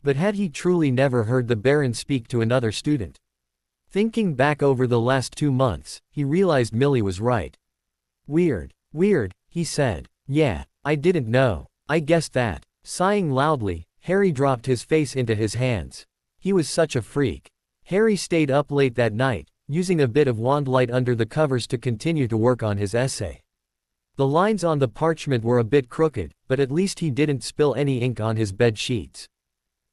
But had he truly never heard the Baron speak to another student? Thinking back over the last 2 months, he realized Millie was right. Weird, he said. Yeah, I didn't know. I guessed that. Sighing loudly, Harry dropped his face into his hands. He was such a freak. Harry stayed up late that night, using a bit of wand light under the covers to continue to work on his essay. The lines on the parchment were a bit crooked, but at least he didn't spill any ink on his bed sheets.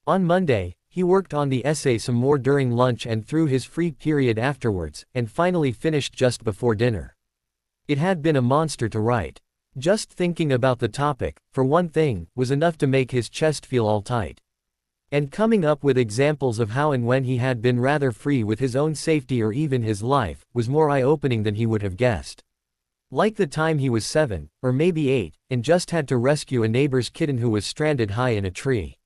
On Monday, he worked on the essay some more during lunch and through his free period afterwards, and finally finished just before dinner. It had been a monster to write. Just thinking about the topic, for one thing, was enough to make his chest feel all tight. And coming up with examples of how and when he had been rather free with his own safety or even his life, was more eye-opening than he would have guessed. Like the time he was 7, or maybe 8, and just had to rescue a neighbor's kitten who was stranded high in a tree.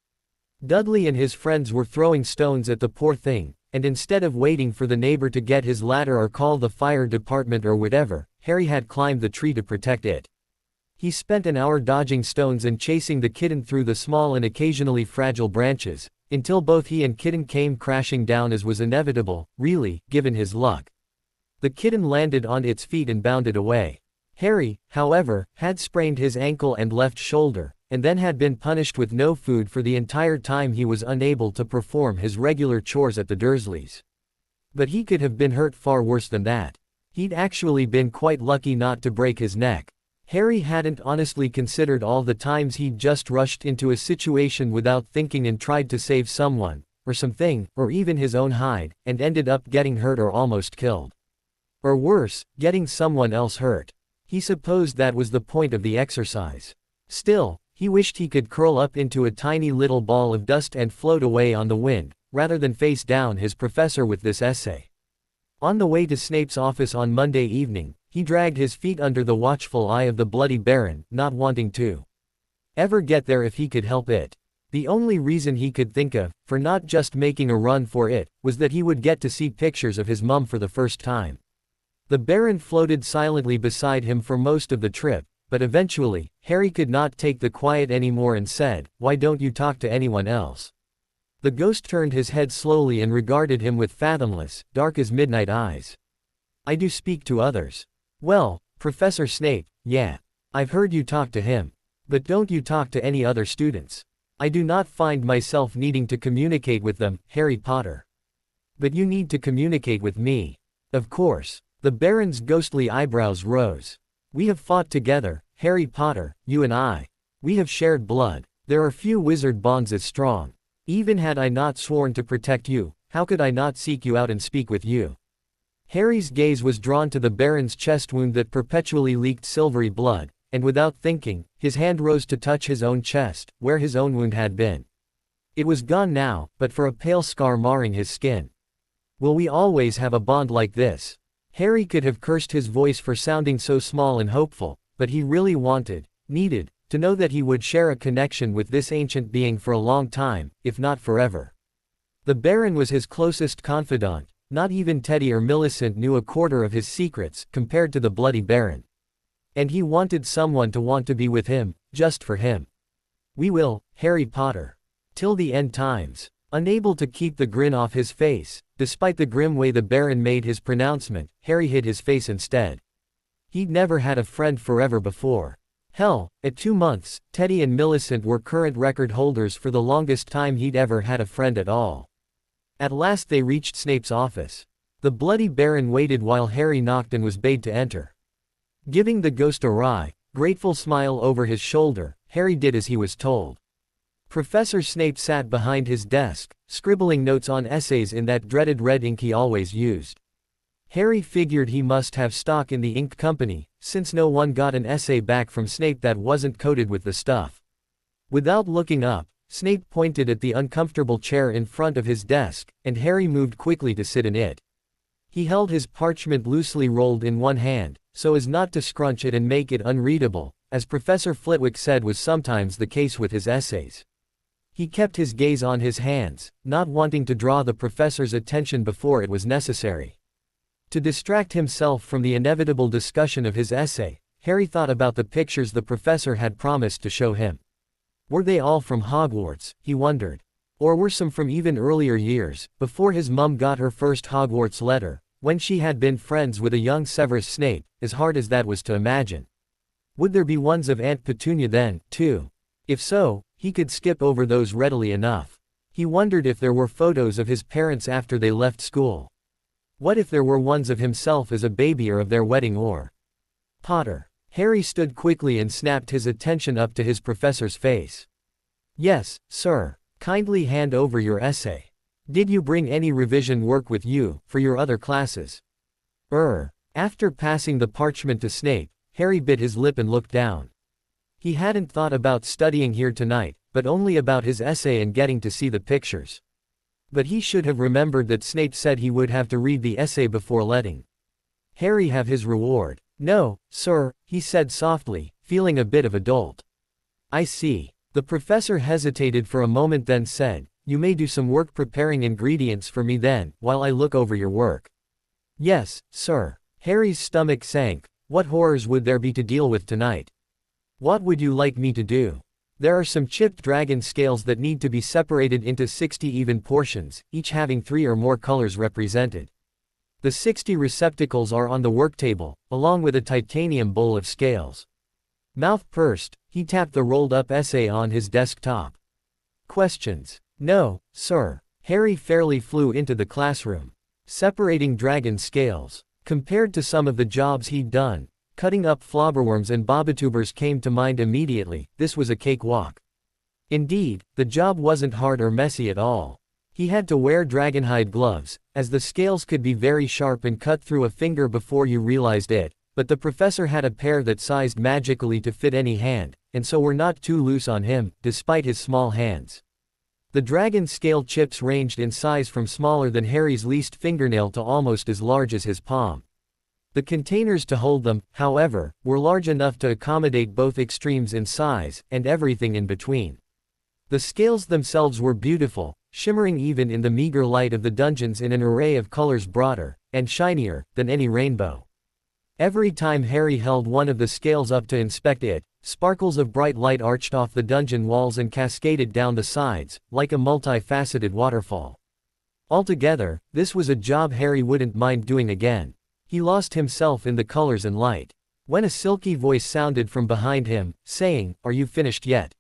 Dudley and his friends were throwing stones at the poor thing, and instead of waiting for the neighbor to get his ladder or call the fire department or whatever, Harry had climbed the tree to protect it. He spent an hour dodging stones and chasing the kitten through the small and occasionally fragile branches, until both he and kitten came crashing down as was inevitable, really, given his luck. The kitten landed on its feet and bounded away. Harry, however, had sprained his ankle and left shoulder, and then had been punished with no food for the entire time he was unable to perform his regular chores at the Dursleys. But he could have been hurt far worse than that. He'd actually been quite lucky not to break his neck. Harry hadn't honestly considered all the times he'd just rushed into a situation without thinking and tried to save someone, or something, or even his own hide, and ended up getting hurt or almost killed. Or worse, getting someone else hurt. He supposed that was the point of the exercise. Still, he wished he could curl up into a tiny little ball of dust and float away on the wind, rather than face down his professor with this essay. On the way to Snape's office on Monday evening, he dragged his feet under the watchful eye of the Bloody Baron, not wanting to ever get there if he could help it. The only reason he could think of, for not just making a run for it, was that he would get to see pictures of his mum for the first time. The Baron floated silently beside him for most of the trip, but eventually, Harry could not take the quiet anymore and said, "Why don't you talk to anyone else?" The ghost turned his head slowly and regarded him with fathomless, dark as midnight eyes. "I do speak to others." "Well, Professor Snape, yeah. I've heard you talk to him. But don't you talk to any other students?" "I do not find myself needing to communicate with them, Harry Potter." "But you need to communicate with me." "Of course." The Baron's ghostly eyebrows rose. "We have fought together, Harry Potter, you and I. We have shared blood. There are few wizard bonds as strong. Even had I not sworn to protect you, how could I not seek you out and speak with you?" Harry's gaze was drawn to the Baron's chest wound that perpetually leaked silvery blood, and without thinking, his hand rose to touch his own chest, where his own wound had been. It was gone now, but for a pale scar marring his skin. Will we always have a bond like this? Harry could have cursed his voice for sounding so small and hopeful, but he really needed, to know that he would share a connection with this ancient being for a long time, if not forever. The Baron was his closest confidant. Not even Teddy or Millicent knew a quarter of his secrets, compared to the Bloody Baron. And he wanted someone to want to be with him, just for him. We will, Harry Potter. Till the end times. Unable to keep the grin off his face, despite the grim way the Baron made his pronouncement, Harry hid his face instead. He'd never had a friend forever before. Hell, at 2 months, Teddy and Millicent were current record holders for the longest time he'd ever had a friend at all. At last they reached Snape's office. The Bloody Baron waited while Harry knocked and was bade to enter. Giving the ghost a wry, grateful smile over his shoulder, Harry did as he was told. Professor Snape sat behind his desk, scribbling notes on essays in that dreaded red ink he always used. Harry figured he must have stock in the ink company, since no one got an essay back from Snape that wasn't coated with the stuff. Without looking up, Snape pointed at the uncomfortable chair in front of his desk, and Harry moved quickly to sit in it. He held his parchment loosely rolled in one hand, so as not to scrunch it and make it unreadable, as Professor Flitwick said was sometimes the case with his essays. He kept his gaze on his hands, not wanting to draw the professor's attention before it was necessary. To distract himself from the inevitable discussion of his essay, Harry thought about the pictures the professor had promised to show him. Were they all from Hogwarts, he wondered. Or were some from even earlier years, before his mum got her first Hogwarts letter, when she had been friends with a young Severus Snape, as hard as that was to imagine. Would there be ones of Aunt Petunia then, too? If so, he could skip over those readily enough. He wondered if there were photos of his parents after they left school. What if there were ones of himself as a baby or of their wedding or Potter? Harry stood quickly and snapped his attention up to his professor's face. Yes, sir. Kindly hand over your essay. Did you bring any revision work with you, for your other classes? After passing the parchment to Snape, Harry bit his lip and looked down. He hadn't thought about studying here tonight, but only about his essay and getting to see the pictures. But he should have remembered that Snape said he would have to read the essay before letting Harry have his reward. No, sir, he said softly, feeling a bit of a dolt. I see. The professor hesitated for a moment then said, you may do some work preparing ingredients for me then, while I look over your work. Yes, sir. Harry's stomach sank. What horrors would there be to deal with tonight? What would you like me to do? There are some chipped dragon scales that need to be separated into 60 even portions, each having 3 or more colors represented. The 60 receptacles are on the work table, along with a titanium bowl of scales. Mouth pursed, he tapped the rolled-up essay on his desktop. Questions? No, sir. Harry fairly flew into the classroom. Separating dragon scales. Compared to some of the jobs he'd done, cutting up flobberworms and bobbitubers came to mind immediately. This was a cakewalk. Indeed, the job wasn't hard or messy at all. He had to wear dragonhide gloves, as the scales could be very sharp and cut through a finger before you realized it, but the professor had a pair that sized magically to fit any hand, and so were not too loose on him, despite his small hands. The dragon scale chips ranged in size from smaller than Harry's least fingernail to almost as large as his palm. The containers to hold them, however, were large enough to accommodate both extremes in size, and everything in between. The scales themselves were beautiful, shimmering even in the meager light of the dungeons in an array of colors broader, and shinier, than any rainbow. Every time Harry held one of the scales up to inspect it, sparkles of bright light arched off the dungeon walls and cascaded down the sides, like a multifaceted waterfall. Altogether, this was a job Harry wouldn't mind doing again. He lost himself in the colors and light. When a silky voice sounded from behind him, saying, "Are you finished yet?"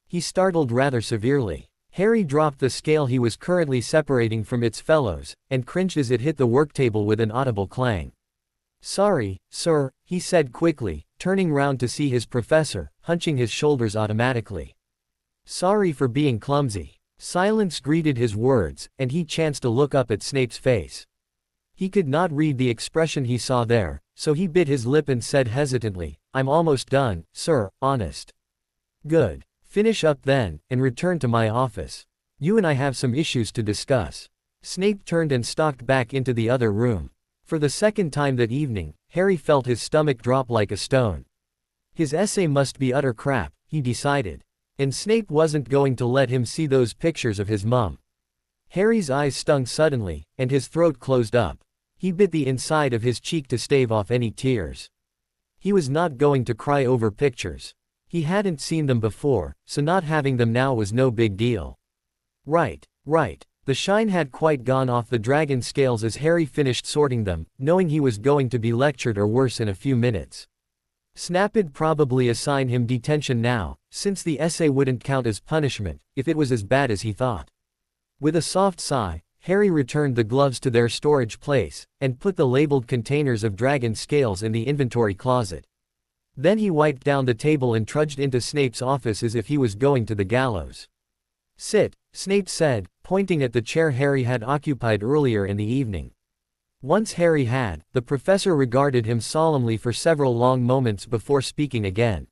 He startled rather severely. Harry dropped the scale he was currently separating from its fellows, and cringed as it hit the work table with an audible clang. "Sorry, sir," he said quickly, turning round to see his professor, hunching his shoulders automatically. "Sorry for being clumsy." Silence greeted his words, and he chanced to look up at Snape's face. He could not read the expression he saw there, so he bit his lip and said hesitantly, "I'm almost done, sir, honest." "Good. Finish up then, and return to my office." You and I have some issues to discuss." Snape turned and stalked back into the other room. For the second time that evening, Harry felt his stomach drop like a stone. His essay must be utter crap, he decided. And Snape wasn't going to let him see those pictures of his mum. Harry's eyes stung suddenly, and his throat closed up. He bit the inside of his cheek to stave off any tears. He was not going to cry over pictures. He hadn't seen them before, so not having them now was no big deal. Right. The shine had quite gone off the dragon scales as Harry finished sorting them, knowing he was going to be lectured or worse in a few minutes. Snap'd probably assign him detention now, since the essay wouldn't count as punishment, if it was as bad as he thought. With a soft sigh, Harry returned the gloves to their storage place, and put the labeled containers of dragon scales in the inventory closet. Then he wiped down the table and trudged into Snape's office as if he was going to the gallows. "Sit," Snape said, pointing at the chair Harry had occupied earlier in the evening. Once Harry had, the professor regarded him solemnly for several long moments before speaking again.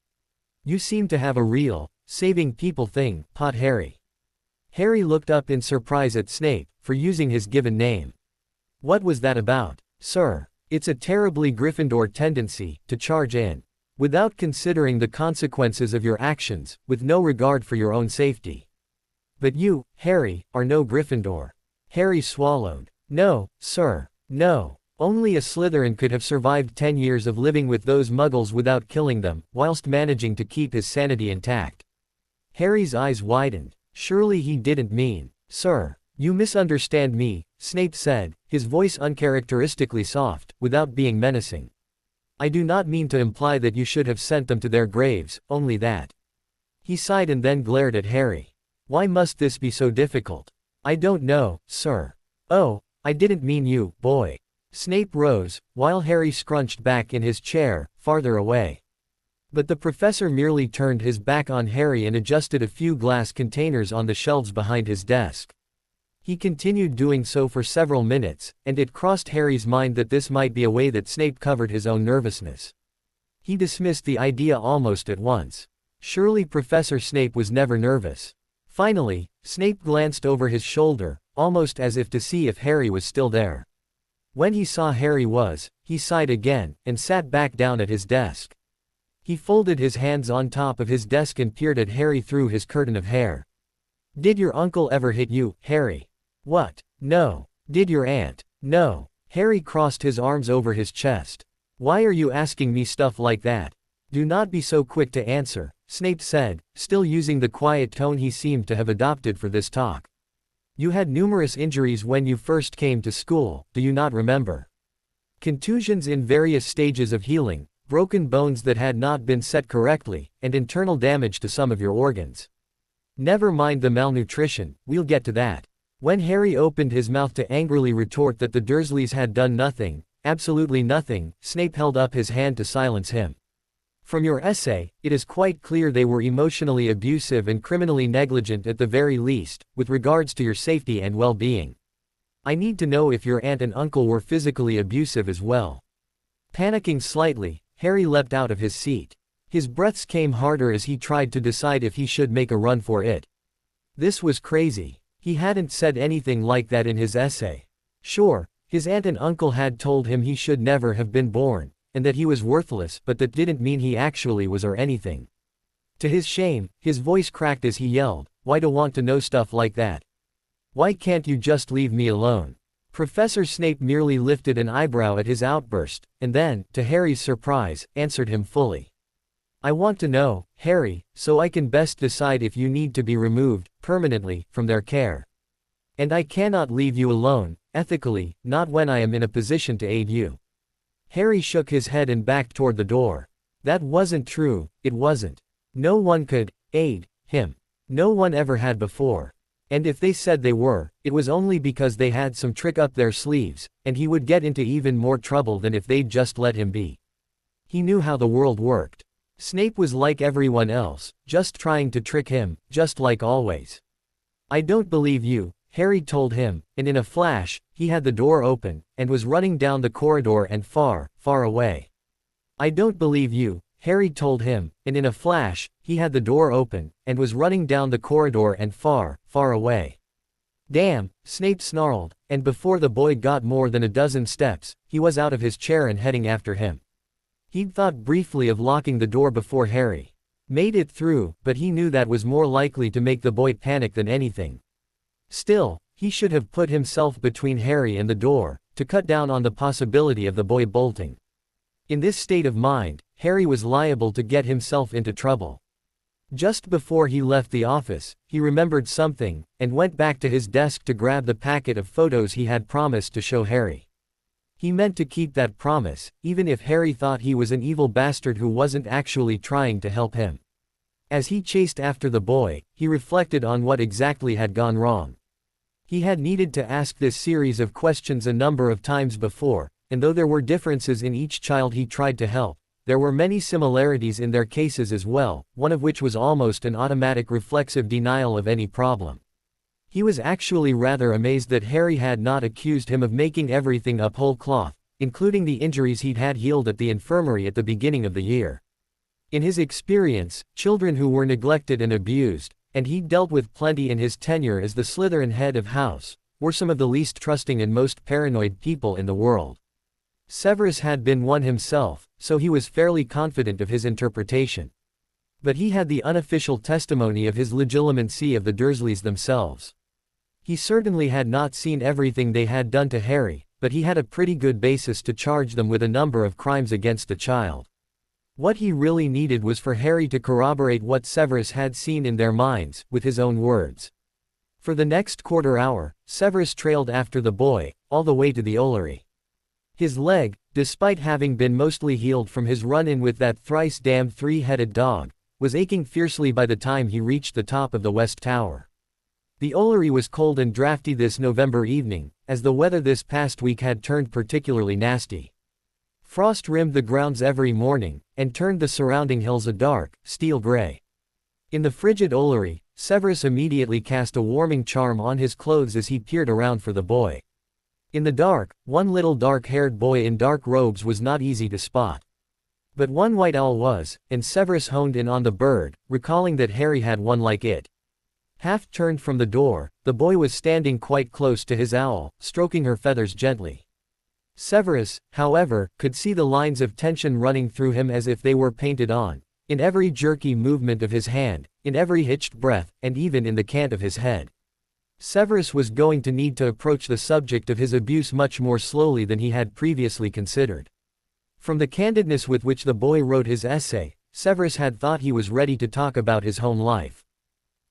"You seem to have a real, saving people thing, Pot Harry." Harry looked up in surprise at Snape, for using his given name. "What was that about, sir?" "It's a terribly Gryffindor tendency, to charge in, without considering the consequences of your actions, with no regard for your own safety. But you, Harry, are no Gryffindor." Harry swallowed. "No, sir. No. Only a Slytherin could have survived 10 years of living with those muggles without killing them, whilst managing to keep his sanity intact." Harry's eyes widened. "Surely he didn't mean, sir." "You misunderstand me," Snape said, his voice uncharacteristically soft, without being menacing. "I do not mean to imply that you should have sent them to their graves, only that." He sighed and then glared at Harry. "Why must this be so difficult?" "I don't know, sir." "Oh, I didn't mean you, boy." Snape rose, while Harry scrunched back in his chair, farther away. But the professor merely turned his back on Harry and adjusted a few glass containers on the shelves behind his desk. He continued doing so for several minutes, and it crossed Harry's mind that this might be a way that Snape covered his own nervousness. He dismissed the idea almost at once. Surely Professor Snape was never nervous. Finally, Snape glanced over his shoulder, almost as if to see if Harry was still there. When he saw Harry was, he sighed again, and sat back down at his desk. He folded his hands on top of his desk and peered at Harry through his curtain of hair. "Did your uncle ever hit you, Harry?" "What? No." "Did your aunt?" "No." Harry crossed his arms over his chest. "Why are you asking me stuff like that?" "Do not be so quick to answer," Snape said, still using the quiet tone he seemed to have adopted for this talk. "You had numerous injuries when you first came to school, do you not remember? Contusions in various stages of healing, broken bones that had not been set correctly, and internal damage to some of your organs. Never mind the malnutrition, we'll get to that." When Harry opened his mouth to angrily retort that the Dursleys had done nothing, absolutely nothing, Snape held up his hand to silence him. "From your essay, it is quite clear they were emotionally abusive and criminally negligent at the very least, with regards to your safety and well-being. I need to know if your aunt and uncle were physically abusive as well." Panicking slightly, Harry leapt out of his seat. His breaths came harder as he tried to decide if he should make a run for it. This was crazy. He hadn't said anything like that in his essay. Sure, his aunt and uncle had told him he should never have been born, and that he was worthless, but that didn't mean he actually was or anything. To his shame, his voice cracked as he yelled, "Why do want to know stuff like that? Why can't you just leave me alone?" Professor Snape merely lifted an eyebrow at his outburst, and then, to Harry's surprise, answered him fully. "I want to know, Harry, so I can best decide if you need to be removed, permanently, from their care. And I cannot leave you alone, ethically, not when I am in a position to aid you." Harry shook his head and backed toward the door. That wasn't true, it wasn't. No one could aid him. No one ever had before. And if they said they were, it was only because they had some trick up their sleeves, and he would get into even more trouble than if they'd just let him be. He knew how the world worked. Snape was like everyone else, just trying to trick him, just like always. "I don't believe you," Harry told him, and in a flash, he had the door open, and was running down the corridor and far, far away. "I don't believe you," Harry told him, and in a flash, he had the door open, and was running down the corridor and far, far away. Damn, Snape snarled, and before the boy got more than a dozen steps, he was out of his chair and heading after him. He'd thought briefly of locking the door before Harry made it through, but he knew that was more likely to make the boy panic than anything. Still, he should have put himself between Harry and the door, to cut down on the possibility of the boy bolting. In this state of mind, Harry was liable to get himself into trouble. Just before he left the office, he remembered something, and went back to his desk to grab the packet of photos he had promised to show Harry. He meant to keep that promise, even if Harry thought he was an evil bastard who wasn't actually trying to help him. As he chased after the boy, he reflected on what exactly had gone wrong. He had needed to ask this series of questions a number of times before, and though there were differences in each child he tried to help, there were many similarities in their cases as well, one of which was almost an automatic reflexive denial of any problem. He was actually rather amazed that Harry had not accused him of making everything up whole cloth, including the injuries he'd had healed at the infirmary at the beginning of the year. In his experience, children who were neglected and abused, and he'd dealt with plenty in his tenure as the Slytherin head of house, were some of the least trusting and most paranoid people in the world. Severus had been one himself, so he was fairly confident of his interpretation. But he had the unofficial testimony of his legitimacy of the Dursleys themselves. He certainly had not seen everything they had done to Harry, but he had a pretty good basis to charge them with a number of crimes against the child. What he really needed was for Harry to corroborate what Severus had seen in their minds, with his own words. For the next quarter hour, Severus trailed after the boy, all the way to the Ollery. His leg, despite having been mostly healed from his run-in with that thrice-damned three-headed dog, was aching fiercely by the time he reached the top of the West Tower. The Ollery was cold and drafty this November evening, as the weather this past week had turned particularly nasty. Frost rimmed the grounds every morning, and turned the surrounding hills a dark, steel gray. In the frigid Ollery, Severus immediately cast a warming charm on his clothes as he peered around for the boy. In the dark, one little dark-haired boy in dark robes was not easy to spot. But one white owl was, and Severus honed in on the bird, recalling that Harry had one like it. Half turned from the door, the boy was standing quite close to his owl, stroking her feathers gently. Severus, however, could see the lines of tension running through him as if they were painted on, in every jerky movement of his hand, in every hitched breath, and even in the cant of his head. Severus was going to need to approach the subject of his abuse much more slowly than he had previously considered. From the candidness with which the boy wrote his essay, Severus had thought he was ready to talk about his home life.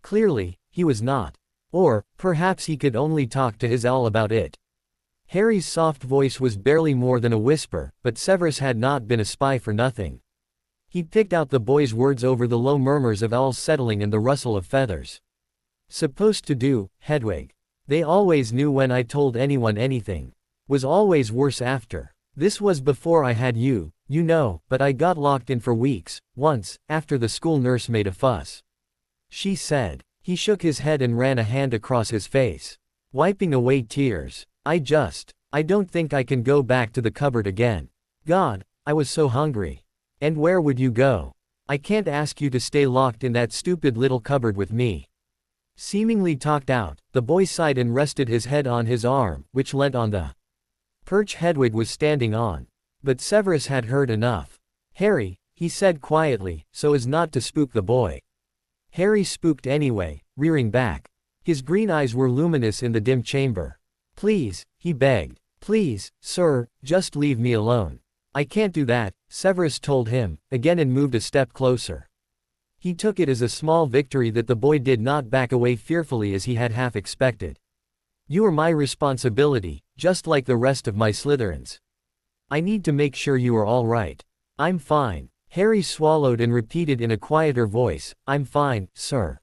Clearly, he was not. Or, perhaps he could only talk to his owl about it. Harry's soft voice was barely more than a whisper, but Severus had not been a spy for nothing. He picked out the boy's words over the low murmurs of owls settling and the rustle of feathers. Supposed to do, Hedwig. They always knew when I told anyone anything. Was always worse after. This was before I had you, you know, but I got locked in for weeks, once, after the school nurse made a fuss. She said. He shook his head and ran a hand across his face, wiping away tears. I don't think I can go back to the cupboard again. God, I was so hungry. And where would you go? I can't ask you to stay locked in that stupid little cupboard with me. Seemingly talked out, the boy sighed and rested his head on his arm, which leant on the perch Hedwig was standing on. But Severus had heard enough. Harry, he said quietly, so as not to spook the boy. Harry spooked anyway, rearing back. His green eyes were luminous in the dim chamber. Please, he begged. Please, sir, just leave me alone. I can't do that, Severus told him, again, and moved a step closer. He took it as a small victory that the boy did not back away fearfully as he had half expected. You are my responsibility, just like the rest of my Slytherins. I need to make sure you are all right. I'm fine. Harry swallowed and repeated in a quieter voice, I'm fine, sir.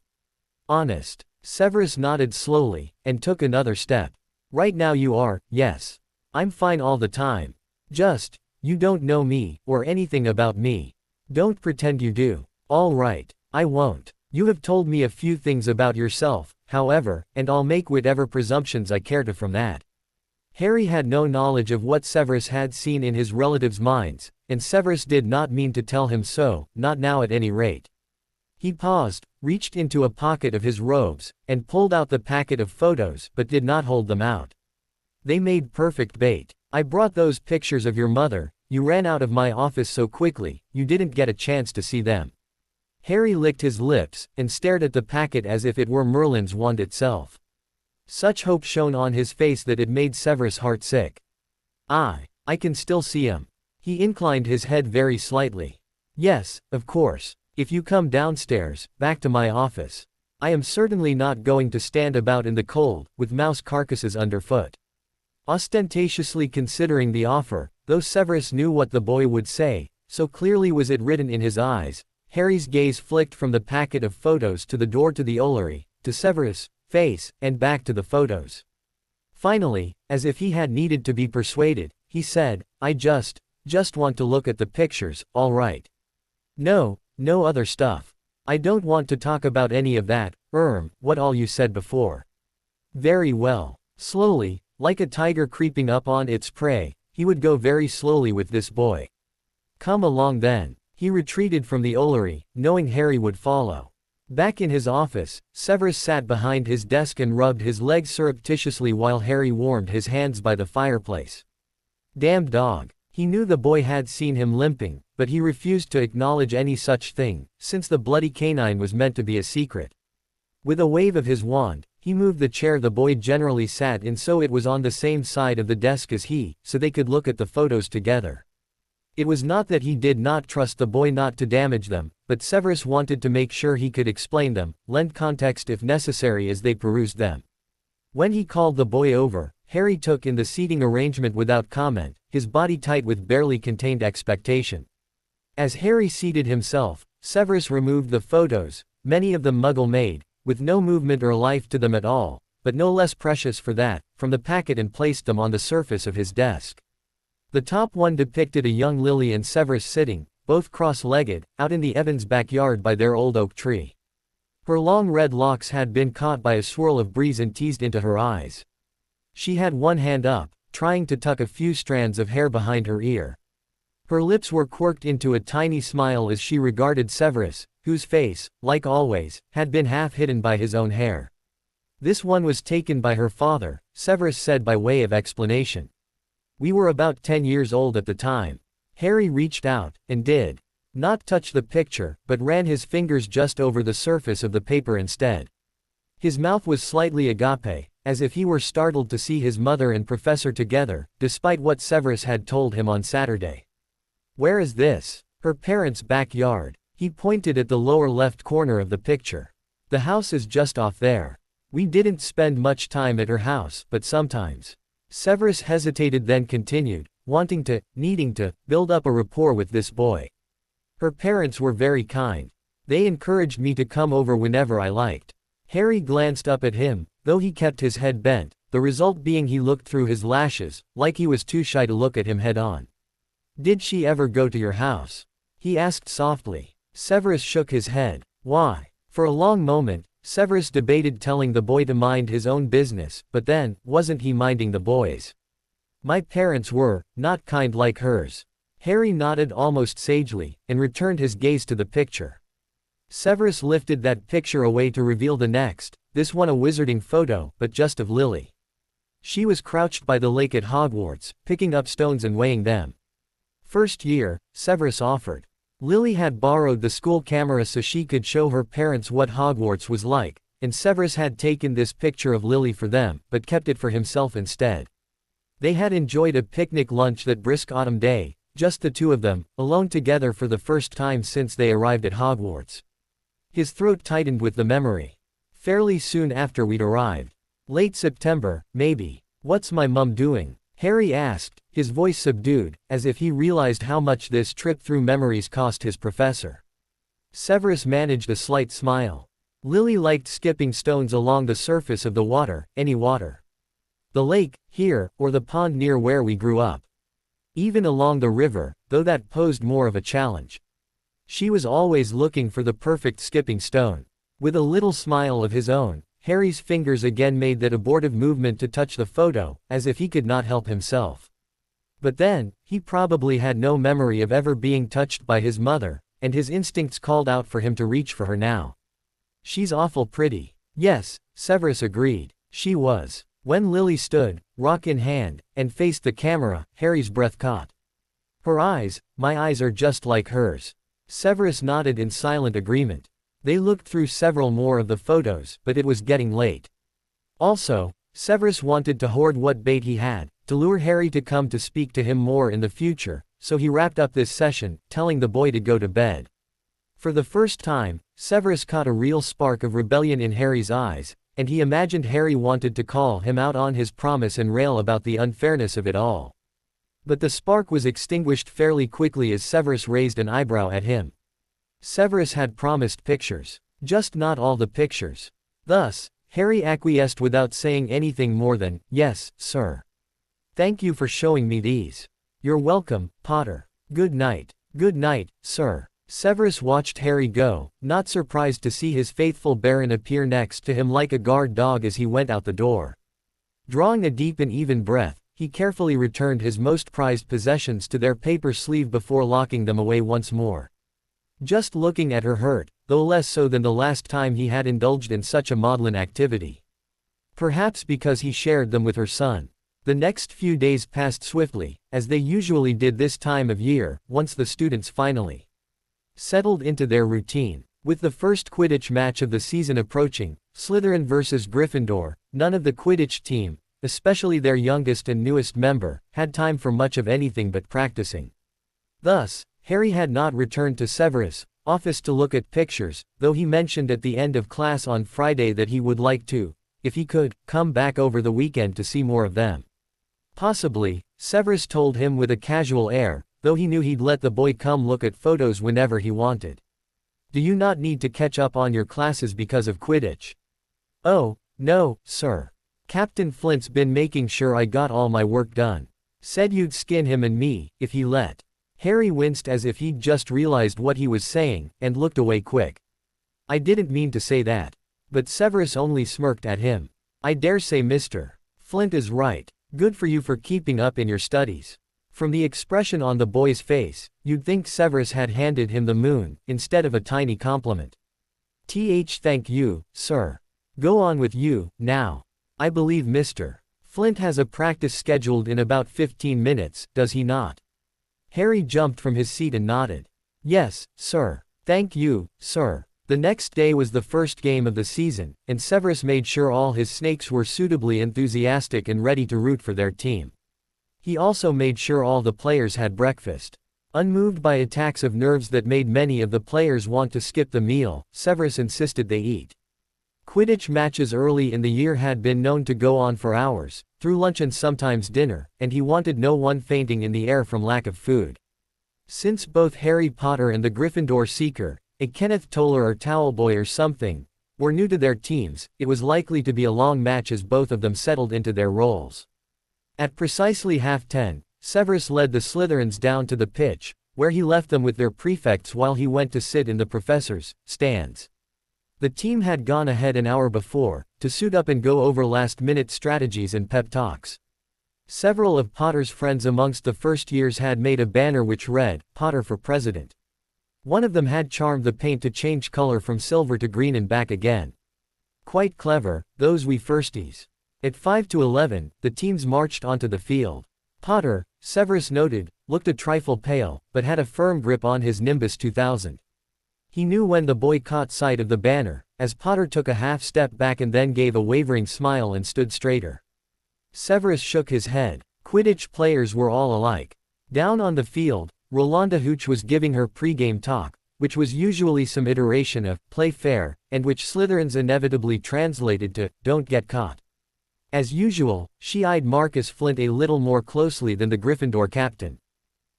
Honest. Severus nodded slowly, and took another step. Right now you are, yes. I'm fine all the time. You don't know me, or anything about me. Don't pretend you do. All right, I won't. You have told me a few things about yourself, however, and I'll make whatever presumptions I care to from that. Harry had no knowledge of what Severus had seen in his relatives' minds, and Severus did not mean to tell him so, not now at any rate. He paused, reached into a pocket of his robes, and pulled out the packet of photos but did not hold them out. They made perfect bait. I brought those pictures of your mother, you ran out of my office so quickly, you didn't get a chance to see them. Harry licked his lips, and stared at the packet as if it were Merlin's wand itself. Such hope shone on his face that it made Severus' heart sick. I can still see him. He inclined his head very slightly. Yes, of course. If you come downstairs, back to my office. I am certainly not going to stand about in the cold, with mouse carcasses underfoot. Ostentatiously considering the offer, though Severus knew what the boy would say, so clearly was it written in his eyes, Harry's gaze flicked from the packet of photos to the door to the Ollery, to Severus' face, and back to the photos. Finally, as if he had needed to be persuaded, he said, I just want to look at the pictures, all right. No other stuff. I don't want to talk about any of that, what all you said before. Very well. Slowly, like a tiger creeping up on its prey, he would go very slowly with this boy. Come along then. He retreated from the Ollery, knowing Harry would follow. Back in his office, Severus sat behind his desk and rubbed his legs surreptitiously while Harry warmed his hands by the fireplace. Damned dog. He knew the boy had seen him limping, but he refused to acknowledge any such thing, since the bloody canine was meant to be a secret. With a wave of his wand, he moved the chair the boy generally sat in so it was on the same side of the desk as he, so they could look at the photos together. It was not that he did not trust the boy not to damage them, but Severus wanted to make sure he could explain them, lend context if necessary as they perused them. When he called the boy over, Harry took in the seating arrangement without comment, his body tight with barely contained expectation. As Harry seated himself, Severus removed the photos, many of them Muggle-made, with no movement or life to them at all, but no less precious for that, from the packet and placed them on the surface of his desk. The top one depicted a young Lily and Severus sitting, both cross-legged, out in the Evans' backyard by their old oak tree. Her long red locks had been caught by a swirl of breeze and teased into her eyes. She had one hand up, trying to tuck a few strands of hair behind her ear. Her lips were quirked into a tiny smile as she regarded Severus, whose face, like always, had been half hidden by his own hair. This one was taken by her father, Severus said by way of explanation. We were about 10 years old at the time. Harry reached out, and did not touch the picture, but ran his fingers just over the surface of the paper instead. His mouth was slightly agape, as if he were startled to see his mother and professor together, despite what Severus had told him on Saturday. Where is this? Her parents' backyard. He pointed at the lower left corner of the picture. The house is just off there. We didn't spend much time at her house, but sometimes. Severus hesitated then continued, needing to, build up a rapport with this boy. Her parents were very kind. They encouraged me to come over whenever I liked. Harry glanced up at him, though he kept his head bent, the result being he looked through his lashes, like he was too shy to look at him head-on. Did she ever go to your house? He asked softly. Severus shook his head. Why? For a long moment, Severus debated telling the boy to mind his own business, but then, wasn't he minding the boy's? My parents were not kind like hers. Harry nodded almost sagely, and returned his gaze to the picture. Severus lifted that picture away to reveal the next, this one a wizarding photo, but just of Lily. She was crouched by the lake at Hogwarts, picking up stones and weighing them. First year, Severus offered. Lily had borrowed the school camera so she could show her parents what Hogwarts was like, and Severus had taken this picture of Lily for them, but kept it for himself instead. They had enjoyed a picnic lunch that brisk autumn day, just the two of them, alone together for the first time since they arrived at Hogwarts. His throat tightened with the memory. Fairly soon after we'd arrived. Late September, maybe. What's my mum doing? Harry asked, his voice subdued, as if he realized how much this trip through memories cost his professor. Severus managed a slight smile. Lily liked skipping stones along the surface of the water, any water. The lake, here, or the pond near where we grew up. Even along the river, though that posed more of a challenge. She was always looking for the perfect skipping stone. With a little smile of his own, Harry's fingers again made that abortive movement to touch the photo, as if he could not help himself. But then, he probably had no memory of ever being touched by his mother, and his instincts called out for him to reach for her now. She's awful pretty. Yes, Severus agreed. She was. When Lily stood, rock in hand, and faced the camera, Harry's breath caught. Her eyes, my eyes are just like hers. Severus nodded in silent agreement. They looked through several more of the photos, but it was getting late. Also, Severus wanted to hoard what bait he had, to lure Harry to come to speak to him more in the future, so he wrapped up this session, telling the boy to go to bed. For the first time, Severus caught a real spark of rebellion in Harry's eyes, and he imagined Harry wanted to call him out on his promise and rail about the unfairness of it all. But the spark was extinguished fairly quickly as Severus raised an eyebrow at him. Severus had promised pictures. Just not all the pictures. Thus, Harry acquiesced without saying anything more than, "Yes, sir. Thank you for showing me these." "You're welcome, Potter. Good night." "Good night, sir." Severus watched Harry go, not surprised to see his faithful Baron appear next to him like a guard dog as he went out the door. Drawing a deep and even breath, he carefully returned his most prized possessions to their paper sleeve before locking them away once more. Just looking at her hurt, though less so than the last time he had indulged in such a maudlin activity. Perhaps because he shared them with her son. The next few days passed swiftly, as they usually did this time of year, once the students finally settled into their routine. With the first Quidditch match of the season approaching, Slytherin versus Gryffindor, none of the Quidditch team, especially their youngest and newest member, had time for much of anything but practicing. Thus, Harry had not returned to Severus' office to look at pictures, though he mentioned at the end of class on Friday that he would like to, if he could, come back over the weekend to see more of them. Possibly, Severus told him with a casual air, though he knew he'd let the boy come look at photos whenever he wanted. "Do you not need to catch up on your classes because of Quidditch?" "Oh, no, sir. Captain Flint's been making sure I got all my work done. Said you'd skin him and me, if he let." Harry winced as if he'd just realized what he was saying, and looked away quick. "I didn't mean to say that." But Severus only smirked at him. "I dare say Mr. Flint is right. Good for you for keeping up in your studies." From the expression on the boy's face, you'd think Severus had handed him the moon, instead of a tiny compliment. Thank you, sir. Go on with you, now. I believe Mr. Flint has a practice scheduled in about 15 minutes, does he not?" Harry jumped from his seat and nodded. "Yes, sir. Thank you, sir." The next day was the first game of the season, and Severus made sure all his snakes were suitably enthusiastic and ready to root for their team. He also made sure all the players had breakfast. Unmoved by attacks of nerves that made many of the players want to skip the meal, Severus insisted they eat. Quidditch matches early in the year had been known to go on for hours, through lunch and sometimes dinner, and he wanted no one fainting in the air from lack of food. Since both Harry Potter and the Gryffindor Seeker, a Kenneth Toller or Towelboy or something, were new to their teams, it was likely to be a long match as both of them settled into their roles. At precisely 10:30, Severus led the Slytherins down to the pitch, where he left them with their prefects while he went to sit in the professors' stands. The team had gone ahead an hour before, to suit up and go over last-minute strategies and pep talks. Several of Potter's friends amongst the first years had made a banner which read, "Potter for President." One of them had charmed the paint to change color from silver to green and back again. Quite clever, those wee firsties. At 5:11, the teams marched onto the field. Potter, Severus noted, looked a trifle pale, but had a firm grip on his Nimbus 2000. He knew when the boy caught sight of the banner, as Potter took a half step back and then gave a wavering smile and stood straighter. Severus shook his head. Quidditch players were all alike. Down on the field, Rolanda Hooch was giving her pre-game talk, which was usually some iteration of "play fair," and which Slytherins inevitably translated to "don't get caught." As usual, she eyed Marcus Flint a little more closely than the Gryffindor captain.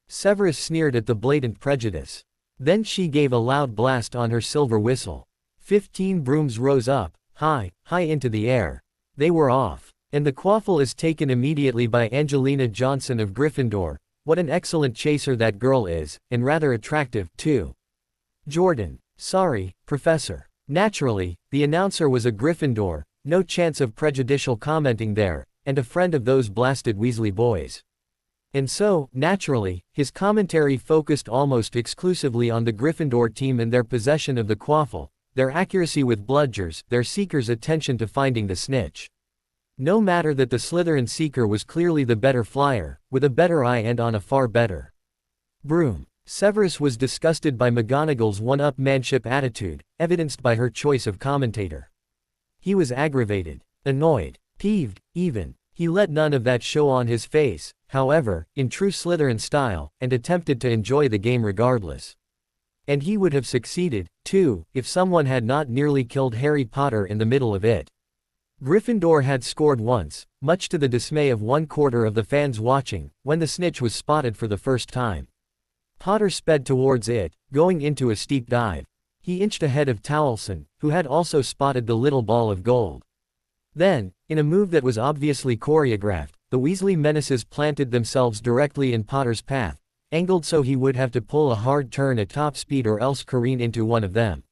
Severus sneered at the blatant prejudice. Then she gave a loud blast on her silver whistle. 15 brooms rose up, high into the air. They were off. And the quaffle is taken immediately by Angelina Johnson of Gryffindor. What an excellent chaser that girl is, and rather attractive, too. Jordan. Sorry, Professor. Naturally, the announcer was a Gryffindor. No chance of prejudicial commenting there, and a friend of those blasted Weasley boys. And so, naturally, his commentary focused almost exclusively on the Gryffindor team and their possession of the quaffle, their accuracy with bludgers, their seeker's attention to finding the snitch. No matter that the Slytherin seeker was clearly the better flyer, with a better eye and on a far better broom. Severus was disgusted by McGonagall's one-upmanship attitude, evidenced by her choice of commentator. He was aggravated, annoyed, peeved, even. He let none of that show on his face, however, in true Slytherin style, and attempted to enjoy the game regardless. And he would have succeeded, too, if someone had not nearly killed Harry Potter in the middle of it. Gryffindor had scored once, much to the dismay of 1/4 of the fans watching, when the snitch was spotted for the first time. Potter sped towards it, going into a steep dive. He inched ahead of Towelson, who had also spotted the little ball of gold. Then, in a move that was obviously choreographed, the Weasley menaces planted themselves directly in Potter's path, angled so he would have to pull a hard turn at top speed or else careen into one of them.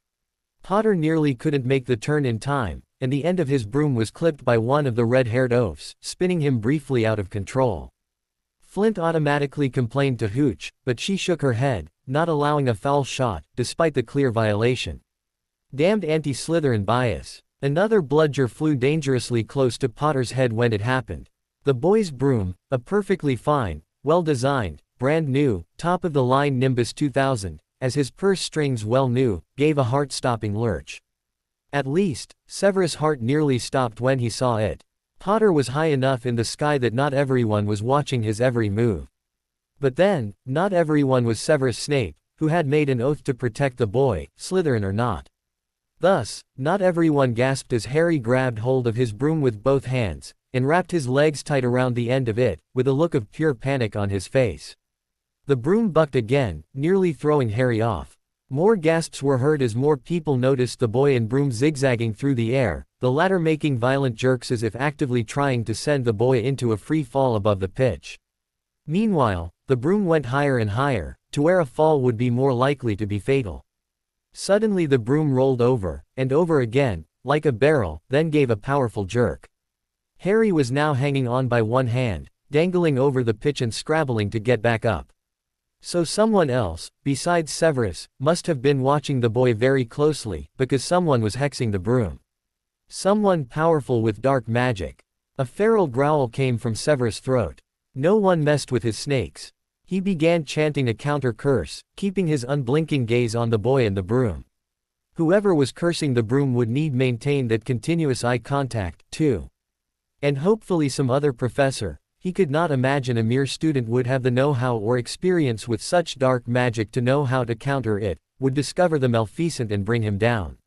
Potter nearly couldn't make the turn in time, and the end of his broom was clipped by one of the red-haired oafs, spinning him briefly out of control. Flint automatically complained to Hooch, but she shook her head, not allowing a foul shot, despite the clear violation. Damned anti-Slytherin bias. Another bludger flew dangerously close to Potter's head when it happened. The boy's broom, a perfectly fine, well-designed, brand-new, top-of-the-line Nimbus 2000, as his purse strings well knew, gave a heart-stopping lurch. At least, Severus' heart nearly stopped when he saw it. Potter was high enough in the sky that not everyone was watching his every move. But then, not everyone was Severus Snape, who had made an oath to protect the boy, Slytherin or not. Thus, not everyone gasped as Harry grabbed hold of his broom with both hands, and wrapped his legs tight around the end of it, with a look of pure panic on his face. The broom bucked again, nearly throwing Harry off. More gasps were heard as more people noticed the boy and broom zigzagging through the air, the latter making violent jerks as if actively trying to send the boy into a free fall above the pitch. Meanwhile, the broom went higher and higher, to where a fall would be more likely to be fatal. Suddenly the broom rolled over, and over again, like a barrel, then gave a powerful jerk. Harry was now hanging on by one hand, dangling over the pitch and scrabbling to get back up. So someone else, besides Severus, must have been watching the boy very closely, because someone was hexing the broom. Someone powerful with dark magic. A feral growl came from Severus' throat. No one messed with his snakes. He began chanting a counter-curse, keeping his unblinking gaze on the boy and the broom. Whoever was cursing the broom would need maintain that continuous eye contact, too. And hopefully some other professor, he could not imagine a mere student would have the know-how or experience with such dark magic to know how to counter it, would discover the malfeasant and bring him down.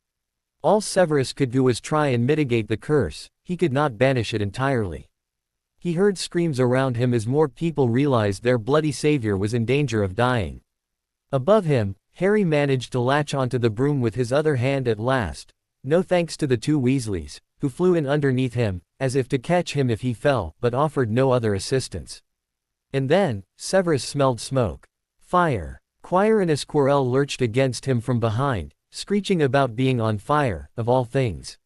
All Severus could do was try and mitigate the curse, he could not banish it entirely. He heard screams around him as more people realized their bloody savior was in danger of dying. Above him, Harry managed to latch onto the broom with his other hand at last, no thanks to the two Weasleys, who flew in underneath him, as if to catch him if he fell, but offered no other assistance. And then, Severus smelled smoke. Fire. Quirinus Quirrell lurched against him from behind, screeching about being on fire, of all things.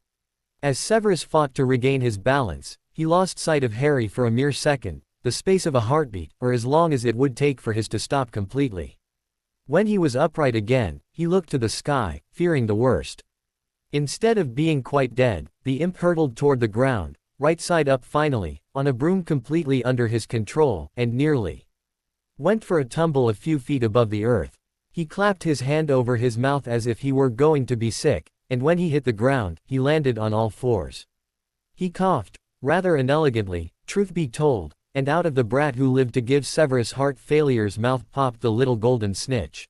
As Severus fought to regain his balance, he lost sight of Harry for a mere second, the space of a heartbeat, or as long as it would take for his to stop completely. When he was upright again, he looked to the sky, fearing the worst. Instead of being quite dead, the imp hurtled toward the ground, right side up finally, on a broom completely under his control, and nearly went for a tumble a few feet above the earth. He clapped his hand over his mouth as if he were going to be sick, and when he hit the ground, he landed on all fours. He coughed, rather inelegantly, truth be told, and out of the brat who lived to give Severus heart failure's mouth popped the little golden snitch.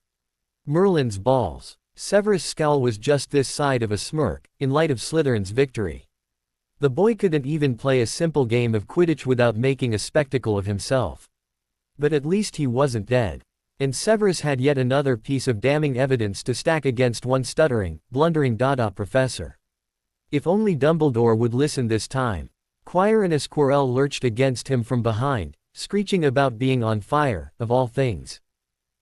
Merlin's balls. Severus' scowl was just this side of a smirk, in light of Slytherin's victory. The boy couldn't even play a simple game of Quidditch without making a spectacle of himself. But at least he wasn't dead. And Severus had yet another piece of damning evidence to stack against one stuttering, blundering Dada professor. If only Dumbledore would listen this time. Quirinus Quirrell lurched against him from behind, screeching about being on fire, of all things.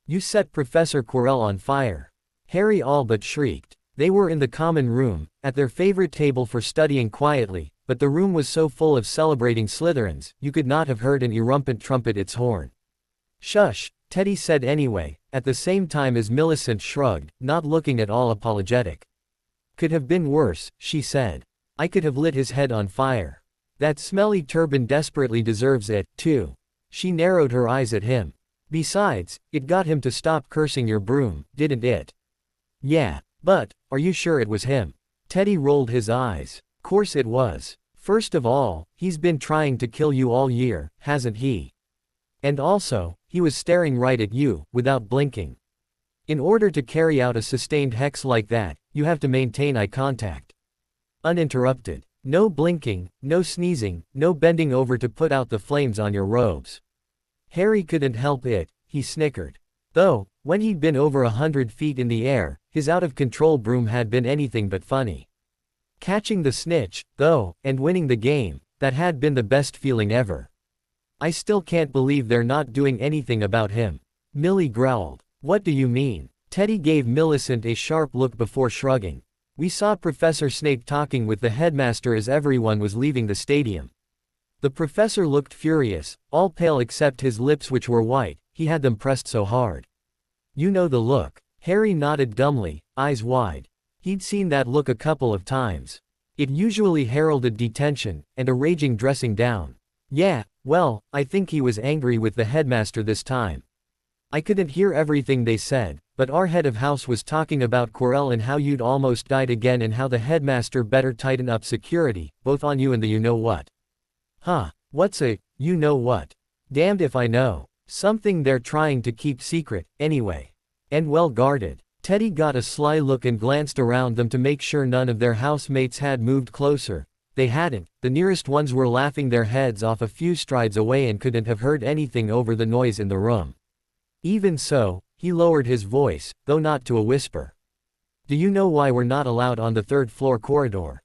You set Professor Quirrell on fire. Harry all but shrieked. They were in the common room, at their favorite table for studying quietly, but the room was so full of celebrating Slytherins, you could not have heard an irrumpent trumpet its horn. Shush, Teddy said anyway, at the same time as Millicent shrugged, not looking at all apologetic. Could have been worse, she said. I could have lit his head on fire. That smelly turban desperately deserves it, too. She narrowed her eyes at him. Besides, it got him to stop cursing your broom, didn't it? Yeah, but, are you sure it was him? Teddy rolled his eyes. Course it was. First of all, he's been trying to kill you all year, hasn't he? And also, he was staring right at you, without blinking. In order to carry out a sustained hex like that, you have to maintain eye contact. Uninterrupted. No blinking, no sneezing, no bending over to put out the flames on your robes. Harry couldn't help it, he snickered. Though, when he'd been over 100 feet in the air, his out-of-control broom had been anything but funny. Catching the snitch, though, and winning the game, that had been the best feeling ever. I still can't believe they're not doing anything about him. Millie growled. What do you mean? Teddy gave Millicent a sharp look before shrugging. We saw Professor Snape talking with the headmaster as everyone was leaving the stadium. The professor looked furious, all pale except his lips which were white, he had them pressed so hard. You know the look. Harry nodded dumbly, eyes wide. He'd seen that look a couple of times. It usually heralded detention, and a raging dressing down. Yeah, well, I think he was angry with the headmaster this time. I couldn't hear everything they said, but our head of house was talking about Quirrell and how you'd almost died again and how the headmaster better tighten up security, both on you and the you-know-what. Huh, what's a, you-know-what? Damned if I know. Something they're trying to keep secret, anyway. And well guarded. Teddy got a sly look and glanced around them to make sure none of their housemates had moved closer. They hadn't, the nearest ones were laughing their heads off a few strides away and couldn't have heard anything over the noise in the room. Even so, he lowered his voice, though not to a whisper. Do you know why we're not allowed on the third-floor corridor?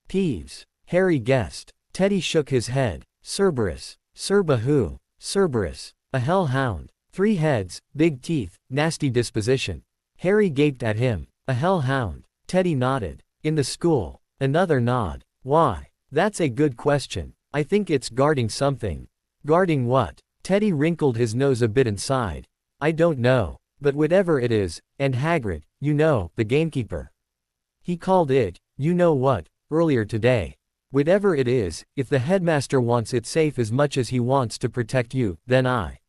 Peeves. Harry guessed. Teddy shook his head. Cerberus. Cerba who? Cerberus. A hellhound. 3 heads, big teeth, nasty disposition. Harry gaped at him. A hellhound. Teddy nodded. In the school. Another nod. Why? That's a good question. I think it's guarding something. Guarding what? Teddy wrinkled his nose a bit and sighed. I don't know. But whatever it is, and Hagrid, you know, the gamekeeper. He called it, you know what, earlier today. Whatever it is, if the headmaster wants it safe as much as he wants to protect you, then I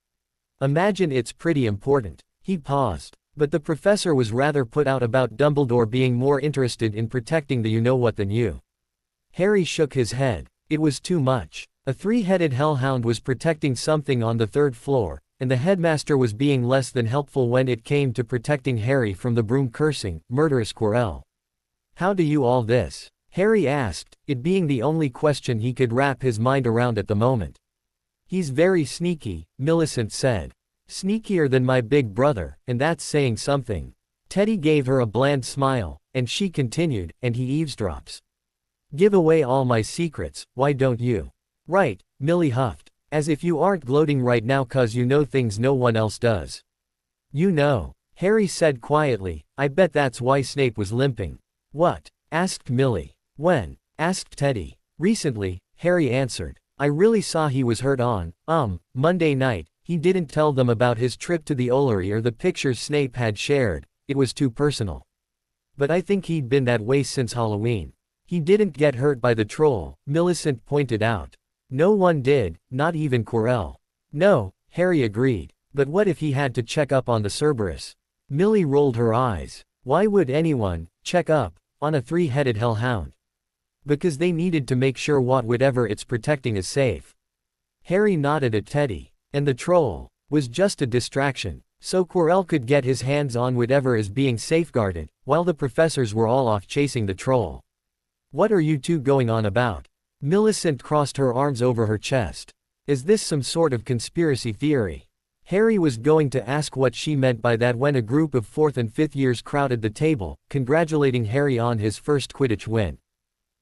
imagine it's pretty important. He paused. But the professor was rather put out about Dumbledore being more interested in protecting the you-know-what than you. Harry shook his head. It was too much. A 3-headed hellhound was protecting something on the 3rd floor, and the headmaster was being less than helpful when it came to protecting Harry from the broom-cursing, murderous Quirrell. How do you all this? Harry asked, it being the only question he could wrap his mind around at the moment. He's very sneaky, Millicent said. Sneakier than my big brother, and that's saying something. Teddy gave her a bland smile, and she continued, and he eavesdrops. Give away all my secrets, why don't you? Right, Millie huffed. As if you aren't gloating right now 'cause you know things no one else does. You know. Harry said quietly, I bet that's why Snape was limping. What? Asked Millie. When? Asked Teddy. Recently, Harry answered. I really saw he was hurt on, Monday night. He didn't tell them about his trip to the Ollery or the pictures Snape had shared, it was too personal. But I think he'd been that way since Halloween. He didn't get hurt by the troll, Millicent pointed out. No one did, not even Quirrell. No, Harry agreed. But what if he had to check up on the Cerberus? Millie rolled her eyes. Why would anyone check up on a 3-headed hellhound? Because they needed to make sure whatever it's protecting is safe. Harry nodded at Teddy. And the troll was just a distraction, so Quirrell could get his hands on whatever is being safeguarded, while the professors were all off chasing the troll. What are you two going on about? Millicent crossed her arms over her chest. Is this some sort of conspiracy theory? Harry was going to ask what she meant by that when a group of 4th and 5th years crowded the table, congratulating Harry on his first Quidditch win.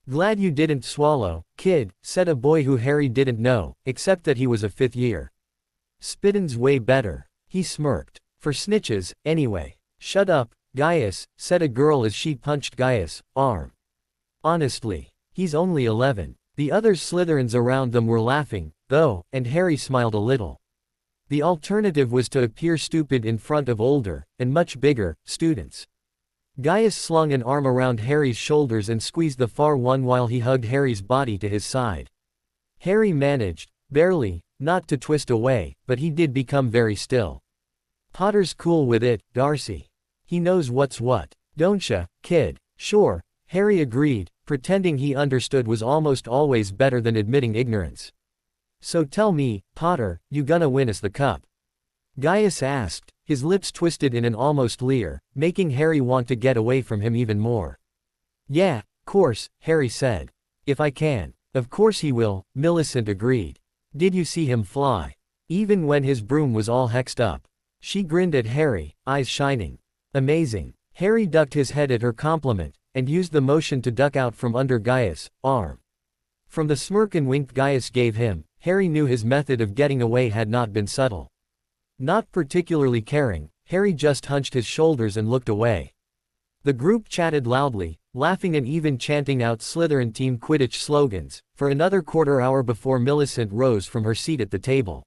Glad you didn't swallow, kid, said a boy who Harry didn't know, except that he was a 5th year. Spittin's way better. He smirked. For snitches, anyway. Shut up, Gaius, said a girl as she punched Gaius' arm. Honestly. He's only 11. The other Slytherins around them were laughing, though, and Harry smiled a little. The alternative was to appear stupid in front of older, and much bigger, students. Gaius slung an arm around Harry's shoulders and squeezed the far one while he hugged Harry's body to his side. Harry managed, barely, not to twist away, but he did become very still. Potter's cool with it, Darcy. He knows what's what, don'tcha, kid? Sure, Harry agreed, pretending he understood was almost always better than admitting ignorance. So tell me, Potter, you gonna win us the cup? Gaius asked, his lips twisted in an almost leer, making Harry want to get away from him even more. Yeah, course, Harry said. If I can. Of course he will, Millicent agreed. Did you see him fly? Even when his broom was all hexed up. She grinned at Harry, eyes shining. Amazing. Harry ducked his head at her compliment, and used the motion to duck out from under Gaius' arm. From the smirk and wink Gaius gave him, Harry knew his method of getting away had not been subtle. Not particularly caring, Harry just hunched his shoulders and looked away. The group chatted loudly, laughing and even chanting out Slytherin team Quidditch slogans, for another quarter hour before Millicent rose from her seat at the table.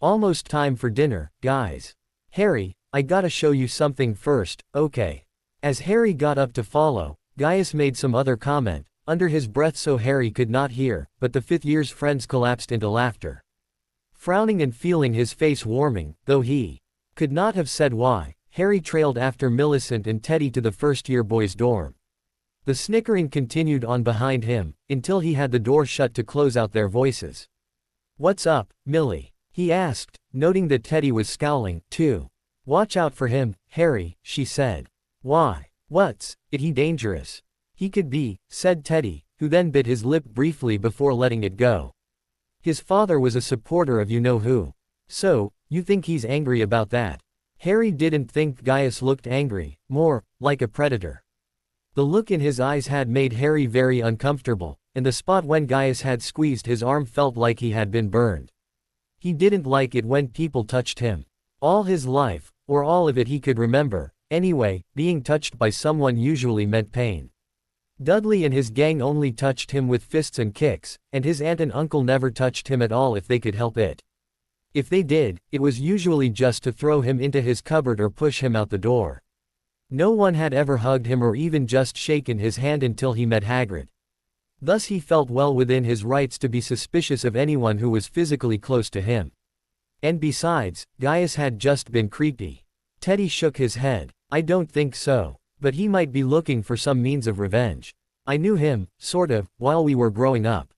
Almost time for dinner, guys. Harry, I gotta show you something first, okay? As Harry got up to follow, Gaius made some other comment, under his breath so Harry could not hear, but the fifth year's friends collapsed into laughter. Frowning and feeling his face warming, though he could not have said why, Harry trailed after Millicent and Teddy to the first-year boys' dorm. The snickering continued on behind him, until he had the door shut to close out their voices. What's up, Millie? He asked, noting that Teddy was scowling, too. Watch out for him, Harry, she said. Why? What's he dangerous? He could be, said Teddy, who then bit his lip briefly before letting it go. His father was a supporter of you-know-who. So, you think he's angry about that? Harry didn't think Gaius looked angry, more like a predator. The look in his eyes had made Harry very uncomfortable, and the spot when Gaius had squeezed his arm felt like he had been burned. He didn't like it when people touched him. All his life, or all of it he could remember, anyway, being touched by someone usually meant pain. Dudley and his gang only touched him with fists and kicks, and his aunt and uncle never touched him at all if they could help it. If they did, it was usually just to throw him into his cupboard or push him out the door. No one had ever hugged him or even just shaken his hand until he met Hagrid. Thus he felt well within his rights to be suspicious of anyone who was physically close to him. And besides, Gaius had just been creepy. Teddy shook his head. I don't think so. But he might be looking for some means of revenge. I knew him, sort of, while we were growing up.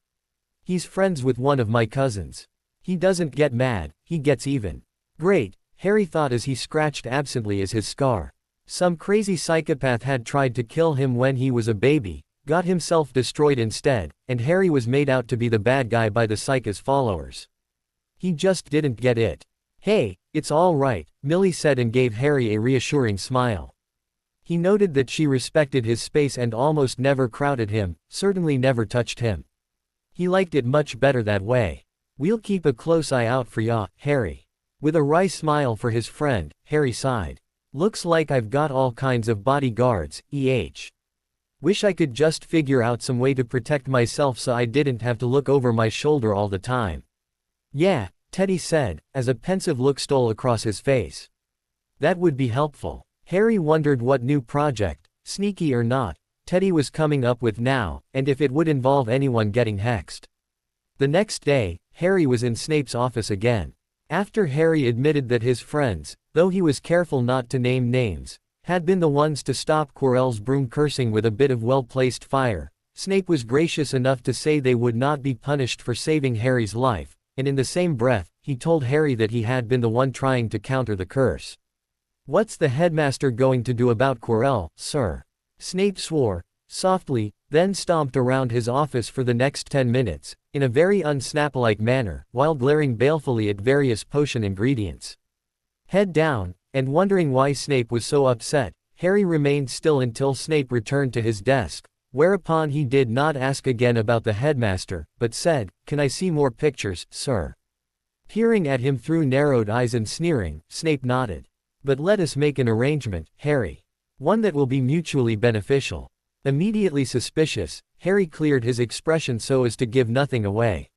He's friends with one of my cousins. He doesn't get mad, he gets even. Great, Harry thought as he scratched absently as his scar. Some crazy psychopath had tried to kill him when he was a baby, got himself destroyed instead, and Harry was made out to be the bad guy by the psycho's followers. He just didn't get it. Hey, it's all right, Millie said and gave Harry a reassuring smile. He noted that she respected his space and almost never crowded him, certainly never touched him. He liked it much better that way. We'll keep a close eye out for ya, Harry. With a wry smile for his friend, Harry sighed. Looks like I've got all kinds of bodyguards, Wish I could just figure out some way to protect myself so I didn't have to look over my shoulder all the time. Yeah, Teddy said, as a pensive look stole across his face. That would be helpful. Harry wondered what new project, sneaky or not, Teddy was coming up with now, and if it would involve anyone getting hexed. The next day, Harry was in Snape's office again. After Harry admitted that his friends, though he was careful not to name names, had been the ones to stop Quirrell's broom cursing with a bit of well-placed fire, Snape was gracious enough to say they would not be punished for saving Harry's life, and in the same breath, he told Harry that he had been the one trying to counter the curse. What's the headmaster going to do about Quirrell, sir? Snape swore, softly, then stomped around his office for the next 10 minutes, in a very un-Snap-like manner, while glaring balefully at various potion ingredients. Head down, and wondering why Snape was so upset, Harry remained still until Snape returned to his desk, whereupon he did not ask again about the headmaster, but said, "Can I see more pictures, sir?" Peering at him through narrowed eyes and sneering, Snape nodded. But let us make an arrangement, Harry. One that will be mutually beneficial. Immediately suspicious, Harry cleared his expression so as to give nothing away.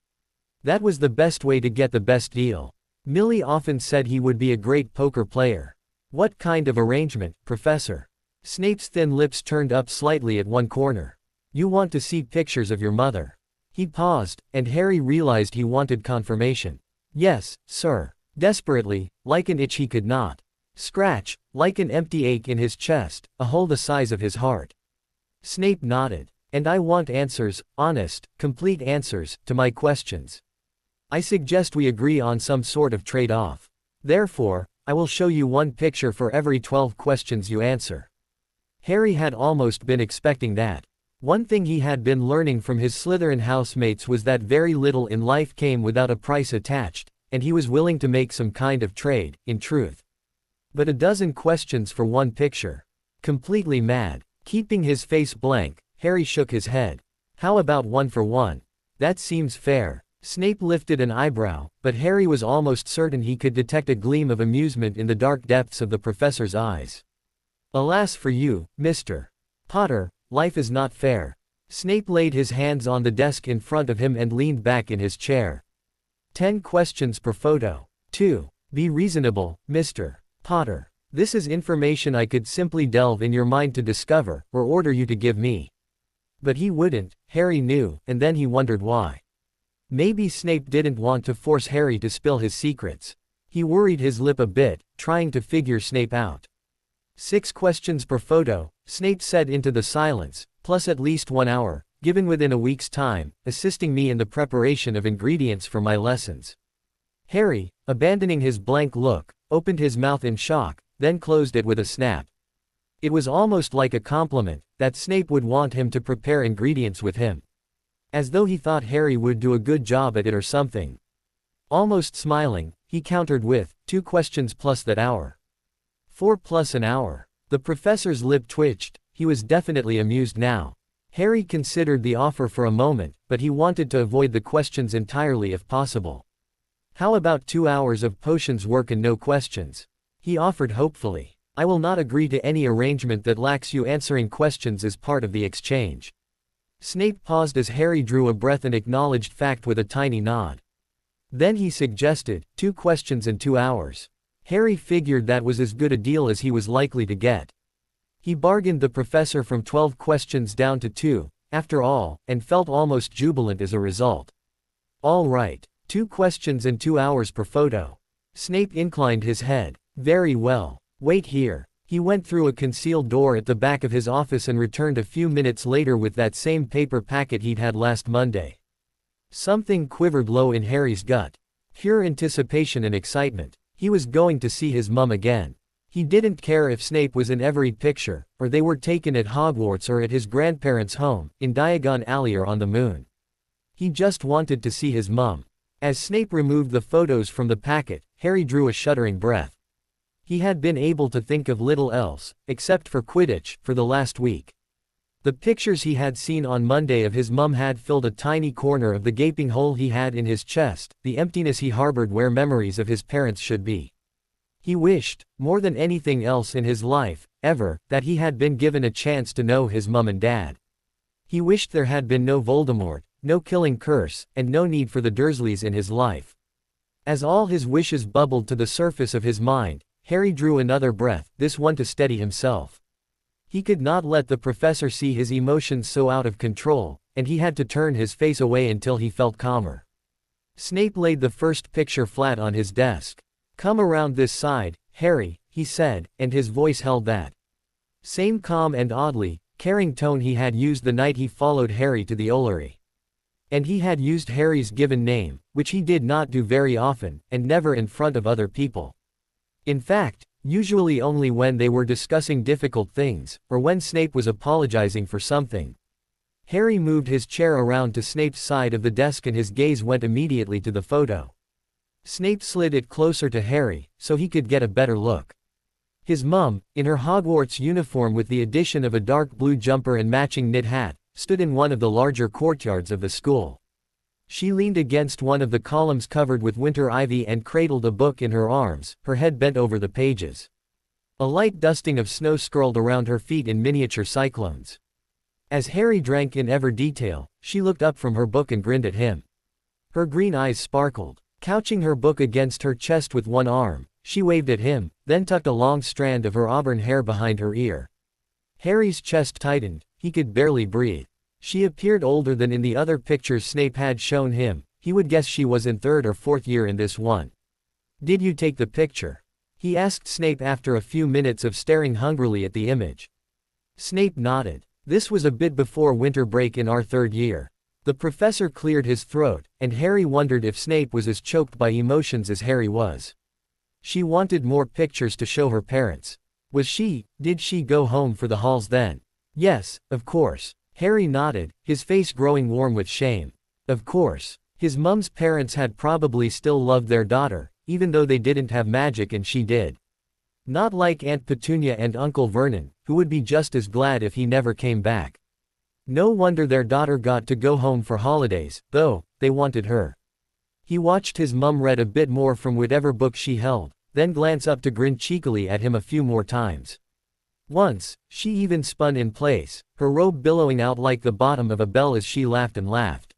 That was the best way to get the best deal. Millie often said he would be a great poker player. What kind of arrangement, Professor? Snape's thin lips turned up slightly at one corner. You want to see pictures of your mother. He paused, and Harry realized he wanted confirmation. Yes, sir. Desperately, like an itch he could not scratch, like an empty ache in his chest, a hole the size of his heart. Snape nodded. And I want answers, honest, complete answers, to my questions. I suggest we agree on some sort of trade-off. Therefore, I will show you one picture for every 12 questions you answer. Harry had almost been expecting that. One thing he had been learning from his Slytherin housemates was that very little in life came without a price attached, and he was willing to make some kind of trade, in truth. But a dozen questions for one picture. Completely mad. Keeping his face blank, Harry shook his head. How about 1 for 1? That seems fair. Snape lifted an eyebrow, but Harry was almost certain he could detect a gleam of amusement in the dark depths of the professor's eyes. Alas for you, Mr. Potter, life is not fair. Snape laid his hands on the desk in front of him and leaned back in his chair. 10 questions per photo. 2. Be reasonable, Mr. Potter. This is information I could simply delve in your mind to discover, or order you to give me. But he wouldn't, Harry knew, and then he wondered why. Maybe Snape didn't want to force Harry to spill his secrets. He worried his lip a bit, trying to figure Snape out. 6 questions per photo, Snape said into the silence, plus at least 1 hour, given within a week's time, assisting me in the preparation of ingredients for my lessons. Harry, abandoning his blank look, opened his mouth in shock, then closed it with a snap. It was almost like a compliment, that Snape would want him to prepare ingredients with him. As though he thought Harry would do a good job at it or something. Almost smiling, he countered with, 2 questions plus that hour. 4 plus an hour. The professor's lip twitched, he was definitely amused now. Harry considered the offer for a moment, but he wanted to avoid the questions entirely if possible. How about 2 hours of potions work and no questions? He offered hopefully. I will not agree to any arrangement that lacks you answering questions as part of the exchange. Snape paused as Harry drew a breath and acknowledged fact with a tiny nod. Then he suggested, 2 questions and 2 hours. Harry figured that was as good a deal as he was likely to get. He bargained the professor from 12 questions down to 2, after all, and felt almost jubilant as a result. All right. 2 questions and 2 hours per photo. Snape inclined his head. Very well. Wait here. He went through a concealed door at the back of his office and returned a few minutes later with that same paper packet he'd had last Monday. Something quivered low in Harry's gut. Pure anticipation and excitement. He was going to see his mum again. He didn't care if Snape was in every picture, or they were taken at Hogwarts or at his grandparents' home, in Diagon Alley or on the moon. He just wanted to see his mum. As Snape removed the photos from the packet, Harry drew a shuddering breath. He had been able to think of little else, except for Quidditch, for the last week. The pictures he had seen on Monday of his mum had filled a tiny corner of the gaping hole he had in his chest, the emptiness he harbored where memories of his parents should be. He wished, more than anything else in his life, ever, that he had been given a chance to know his mum and dad. He wished there had been no Voldemort, no killing curse, and no need for the Dursleys in his life. As all his wishes bubbled to the surface of his mind, Harry drew another breath, this one to steady himself. He could not let the professor see his emotions so out of control, and he had to turn his face away until he felt calmer. Snape laid the first picture flat on his desk. Come around this side, Harry, he said, and his voice held that same calm and oddly caring tone he had used the night he followed Harry to the Ollery. And he had used Harry's given name, which he did not do very often, and never in front of other people. In fact, usually only when they were discussing difficult things, or when Snape was apologizing for something. Harry moved his chair around to Snape's side of the desk and his gaze went immediately to the photo. Snape slid it closer to Harry, so he could get a better look. His mum, in her Hogwarts uniform with the addition of a dark blue jumper and matching knit hat, stood in one of the larger courtyards of the school. She leaned against one of the columns covered with winter ivy and cradled a book in her arms, her head bent over the pages. A light dusting of snow scurled around her feet in miniature cyclones. As Harry drank in every detail, she looked up from her book and grinned at him. Her green eyes sparkled. Couching her book against her chest with one arm, she waved at him, then tucked a long strand of her auburn hair behind her ear. Harry's chest tightened, he could barely breathe. She appeared older than in the other pictures Snape had shown him. He would guess she was in 3rd or 4th year in this one. "Did you take the picture?" he asked Snape after a few minutes of staring hungrily at the image. Snape nodded. "This was a bit before winter break in our 3rd year." The professor cleared his throat, and Harry wondered if Snape was as choked by emotions as Harry was. She wanted more pictures to show her parents. Did she go home for the halls then? Yes, of course. Harry nodded, his face growing warm with shame. Of course. His mum's parents had probably still loved their daughter, even though they didn't have magic and she did. Not like Aunt Petunia and Uncle Vernon, who would be just as glad if he never came back. No wonder their daughter got to go home for holidays, though. They wanted her. He watched his mum read a bit more from whatever book she held, then glance up to grin cheekily at him a few more times. Once, she even spun in place, her robe billowing out like the bottom of a bell as she laughed and laughed.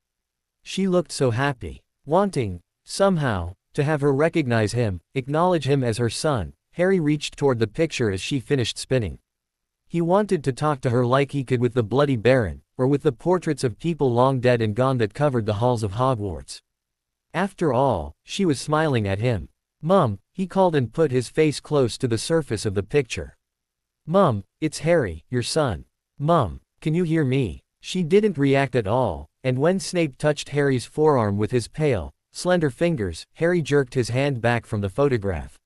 She looked so happy. Wanting, somehow, to have her recognize him, acknowledge him as her son, Harry reached toward the picture as she finished spinning. He wanted to talk to her like he could with the Bloody Baron, or with the portraits of people long dead and gone that covered the halls of Hogwarts. After all, she was smiling at him. "Mum," he called and put his face close to the surface of the picture. "Mum, it's Harry, your son. Mum, can you hear me?" She didn't react at all, and when Snape touched Harry's forearm with his pale, slender fingers, Harry jerked his hand back from the photograph.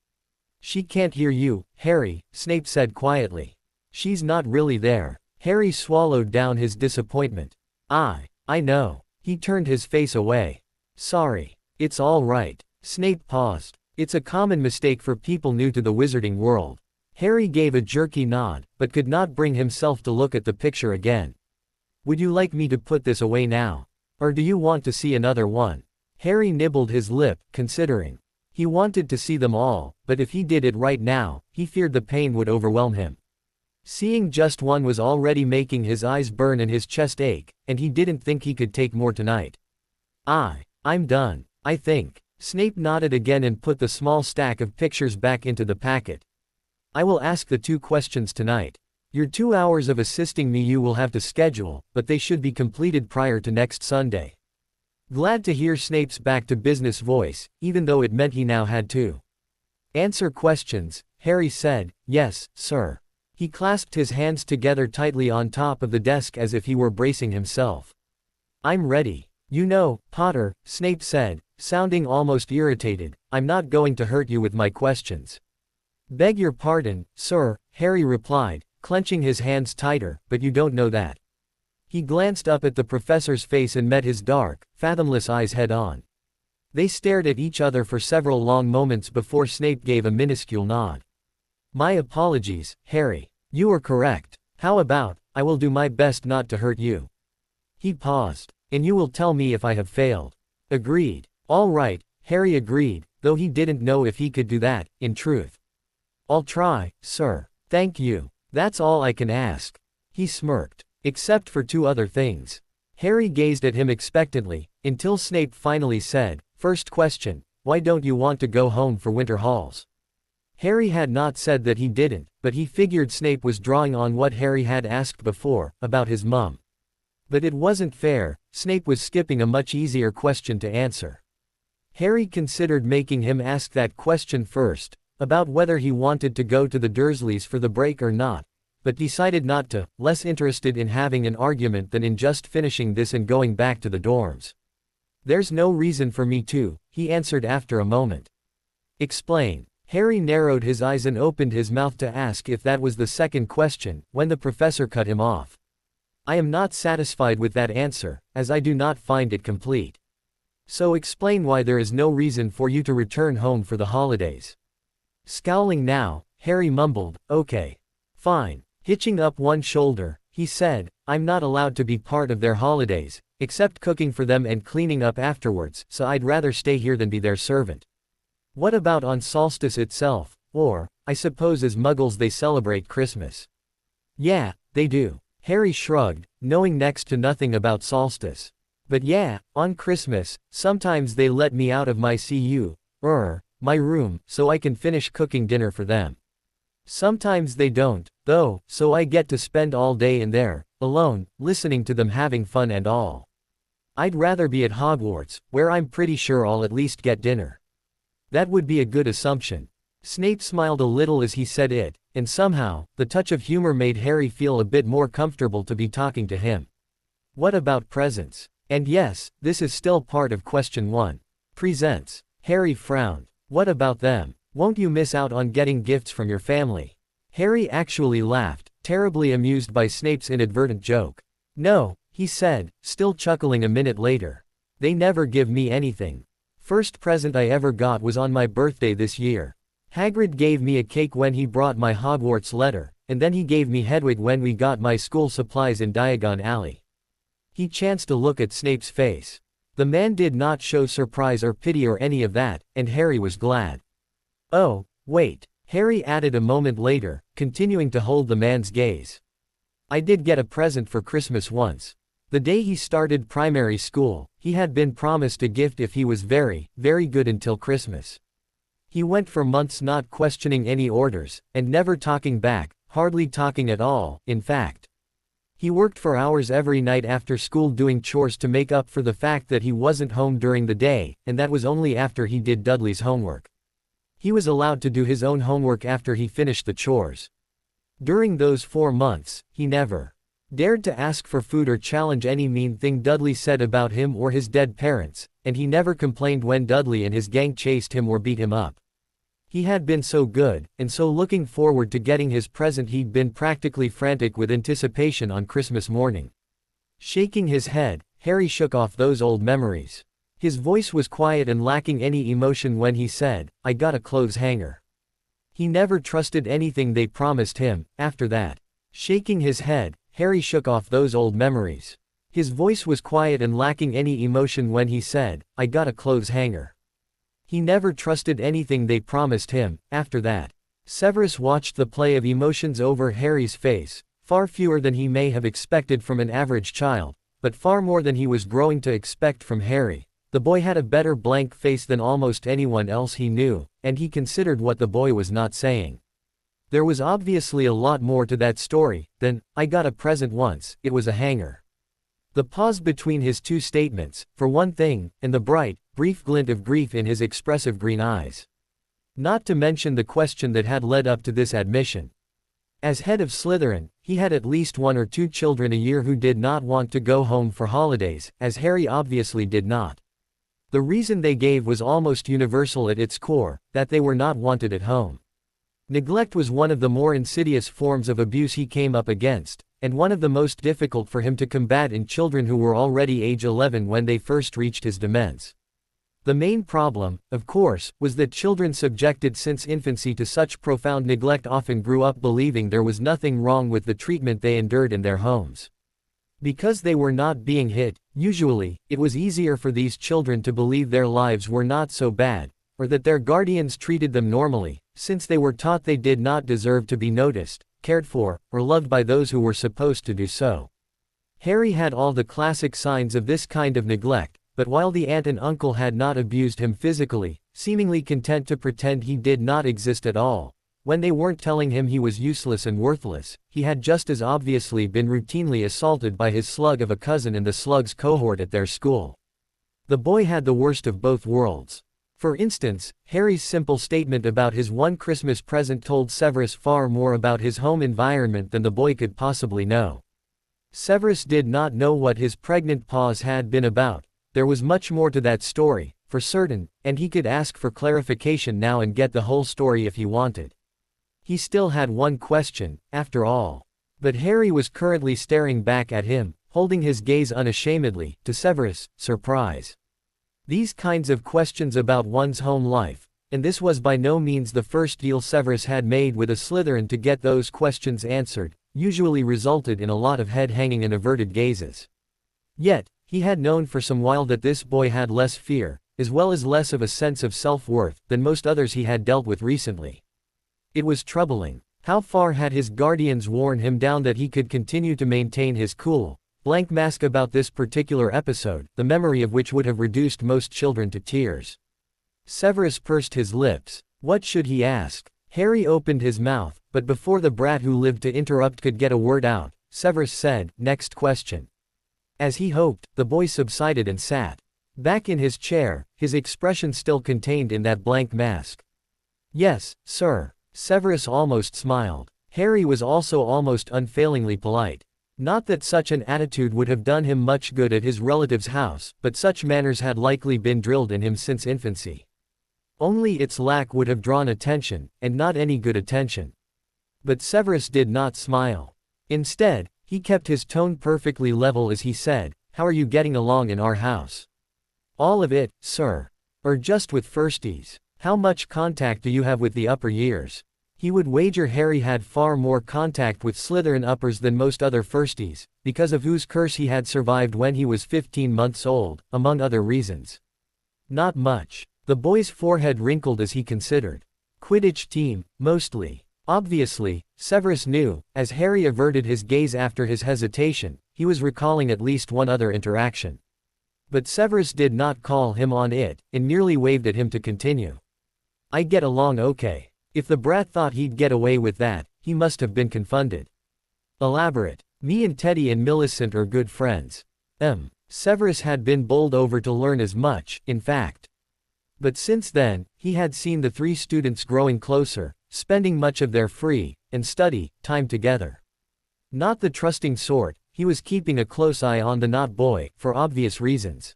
"She can't hear you, Harry," Snape said quietly. "She's not really there." Harry swallowed down his disappointment. I know." He turned his face away. "Sorry. It's all right." Snape paused. "It's a common mistake for people new to the wizarding world." Harry gave a jerky nod, but could not bring himself to look at the picture again. "Would you like me to put this away now? Or do you want to see another one?" Harry nibbled his lip, considering. He wanted to see them all, but if he did it right now, he feared the pain would overwhelm him. Seeing just one was already making his eyes burn and his chest ache, and he didn't think he could take more tonight. I'm done, I think." Snape nodded again and put the small stack of pictures back into the packet. "I will ask the 2 questions tonight. Your 2 hours of assisting me you will have to schedule, but they should be completed prior to next Sunday." Glad to hear Snape's back-to-business voice, even though it meant he now had to answer questions, Harry said, "Yes, sir." He clasped his hands together tightly on top of the desk as if he were bracing himself. "I'm ready. You know, Potter," Snape said, sounding almost irritated, "I'm not going to hurt you with my questions." "Beg your pardon, sir," Harry replied, clenching his hands tighter, "but you don't know that." He glanced up at the professor's face and met his dark, fathomless eyes head-on. They stared at each other for several long moments before Snape gave a minuscule nod. "My apologies, Harry. You are correct. How about, I will do my best not to hurt you." He paused. "And you will tell me if I have failed." "Agreed." "All right," Harry agreed, though he didn't know if he could do that, in truth. "I'll try, sir." "Thank you. That's all I can ask." He smirked. "Except for 2 other things." Harry gazed at him expectantly, until Snape finally said, "First question, why don't you want to go home for winter halls?" Harry had not said that he didn't, but he figured Snape was drawing on what Harry had asked before, about his mum. But it wasn't fair, Snape was skipping a much easier question to answer. Harry considered making him ask that question first, about whether he wanted to go to the Dursleys for the break or not, but decided not to, less interested in having an argument than in just finishing this and going back to the dorms. "There's no reason for me to," he answered after a moment. "Explain." Harry narrowed his eyes and opened his mouth to ask if that was the second question, when the professor cut him off. "I am not satisfied with that answer, as I do not find it complete. So explain why there is no reason for you to return home for the holidays." Scowling now, Harry mumbled, "Okay. Fine." Hitching up one shoulder, he said, "I'm not allowed to be part of their holidays, except cooking for them and cleaning up afterwards, so I'd rather stay here than be their servant." "What about on solstice itself, or, I suppose as Muggles they celebrate Christmas?" "Yeah, they do." Harry shrugged, knowing next to nothing about solstice. But yeah, on Christmas, sometimes they let me out of my my room, so I can finish cooking dinner for them. Sometimes they don't, though, so I get to spend all day in there, alone, listening to them having fun and all. I'd rather be at Hogwarts, where I'm pretty sure I'll at least get dinner. That would be a good assumption. Snape smiled a little as he said it, and somehow, the touch of humor made Harry feel a bit more comfortable to be talking to him. What about presents? And yes, this is still part of question 1. Presents. Harry frowned. What about them? Won't you miss out on getting gifts from your family? Harry actually laughed, terribly amused by Snape's inadvertent joke. No, he said, still chuckling a minute later. They never give me anything. First present I ever got was on my birthday this year. Hagrid gave me a cake when he brought my Hogwarts letter, and then he gave me Hedwig when we got my school supplies in Diagon Alley. He chanced to look at Snape's face. The man did not show surprise or pity or any of that, and Harry was glad. Oh, wait, Harry added a moment later, continuing to hold the man's gaze. I did get a present for Christmas once. The day he started primary school, he had been promised a gift if he was very, very good until Christmas. He went for months not questioning any orders, and never talking back, hardly talking at all, in fact. He worked for hours every night after school doing chores to make up for the fact that he wasn't home during the day, and that was only after he did Dudley's homework. He was allowed to do his own homework after he finished the chores. During those 4 months, he never dared to ask for food or challenge any mean thing Dudley said about him or his dead parents, and he never complained when Dudley and his gang chased him or beat him up. He had been so good, and so looking forward to getting his present he'd been practically frantic with anticipation on Christmas morning. Shaking his head, Harry shook off those old memories. His voice was quiet and lacking any emotion when he said, I got a clothes hanger. He never trusted anything they promised him, after that. Shaking his head, Harry shook off those old memories. His voice was quiet and lacking any emotion when he said, I got a clothes hanger. He never trusted anything they promised him, after that. Severus watched the play of emotions over Harry's face, far fewer than he may have expected from an average child, but far more than he was growing to expect from Harry. The boy had a better blank face than almost anyone else he knew, and he considered what the boy was not saying. There was obviously a lot more to that story than, I got a present once, it was a hanger. The pause between his two statements, for one thing, and the bright, brief glint of grief in his expressive green eyes. Not to mention the question that had led up to this admission. As head of Slytherin, he had at least 1 or 2 children a year who did not want to go home for holidays, as Harry obviously did not. The reason they gave was almost universal at its core, that they were not wanted at home. Neglect was one of the more insidious forms of abuse he came up against, and one of the most difficult for him to combat in children who were already age 11 when they first reached his demesne. The main problem, of course, was that children subjected since infancy to such profound neglect often grew up believing there was nothing wrong with the treatment they endured in their homes. Because they were not being hit, usually, it was easier for these children to believe their lives were not so bad, or that their guardians treated them normally, since they were taught they did not deserve to be noticed, cared for, or loved by those who were supposed to do so. Harry had all the classic signs of this kind of neglect, but while the aunt and uncle had not abused him physically, seemingly content to pretend he did not exist at all, when they weren't telling him he was useless and worthless, he had just as obviously been routinely assaulted by his slug of a cousin in the slugs cohort at their school. The boy had the worst of both worlds. For instance, Harry's simple statement about his one Christmas present told Severus far more about his home environment than the boy could possibly know. Severus did not know what his pregnant pause had been about. There was much more to that story, for certain, and he could ask for clarification now and get the whole story if he wanted. He still had one question, after all. But Harry was currently staring back at him, holding his gaze unashamedly, to Severus' surprise. These kinds of questions about one's home life, and this was by no means the first deal Severus had made with a Slytherin to get those questions answered, usually resulted in a lot of head hanging and averted gazes. Yet, he had known for some while that this boy had less fear, as well as less of a sense of self-worth, than most others he had dealt with recently. It was troubling. How far had his guardians worn him down that he could continue to maintain his cool, blank mask about this particular episode, the memory of which would have reduced most children to tears. Severus pursed his lips. What should he ask? Harry opened his mouth, but before the brat who lived to interrupt could get a word out, Severus said, "Next question." As he hoped, the boy subsided and sat back in his chair, his expression still contained in that blank mask. "Yes, sir." Severus almost smiled. Harry was also almost unfailingly polite. Not that such an attitude would have done him much good at his relative's house, but such manners had likely been drilled in him since infancy. Only its lack would have drawn attention, and not any good attention. But Severus did not smile. Instead, he kept his tone perfectly level as he said, "How are you getting along in our house?" "All of it, sir." "Or just with firsties? How much contact do you have with the upper years?" He would wager Harry had far more contact with Slytherin uppers than most other firsties, because of whose curse he had survived when he was 15 months old, among other reasons. Not much. The boy's forehead wrinkled as he considered. Quidditch team, mostly. Obviously, Severus knew, as Harry averted his gaze after his hesitation, he was recalling at least one other interaction. But Severus did not call him on it, and merely waved at him to continue. "I get along okay." If the brat thought he'd get away with that, he must have been confounded. "Elaborate." "Me and Teddy and Millicent are good friends." Severus had been bowled over to learn as much, in fact. But since then, he had seen the three students growing closer, spending much of their free and study time together. Not the trusting sort, he was keeping a close eye on the Knot boy, for obvious reasons.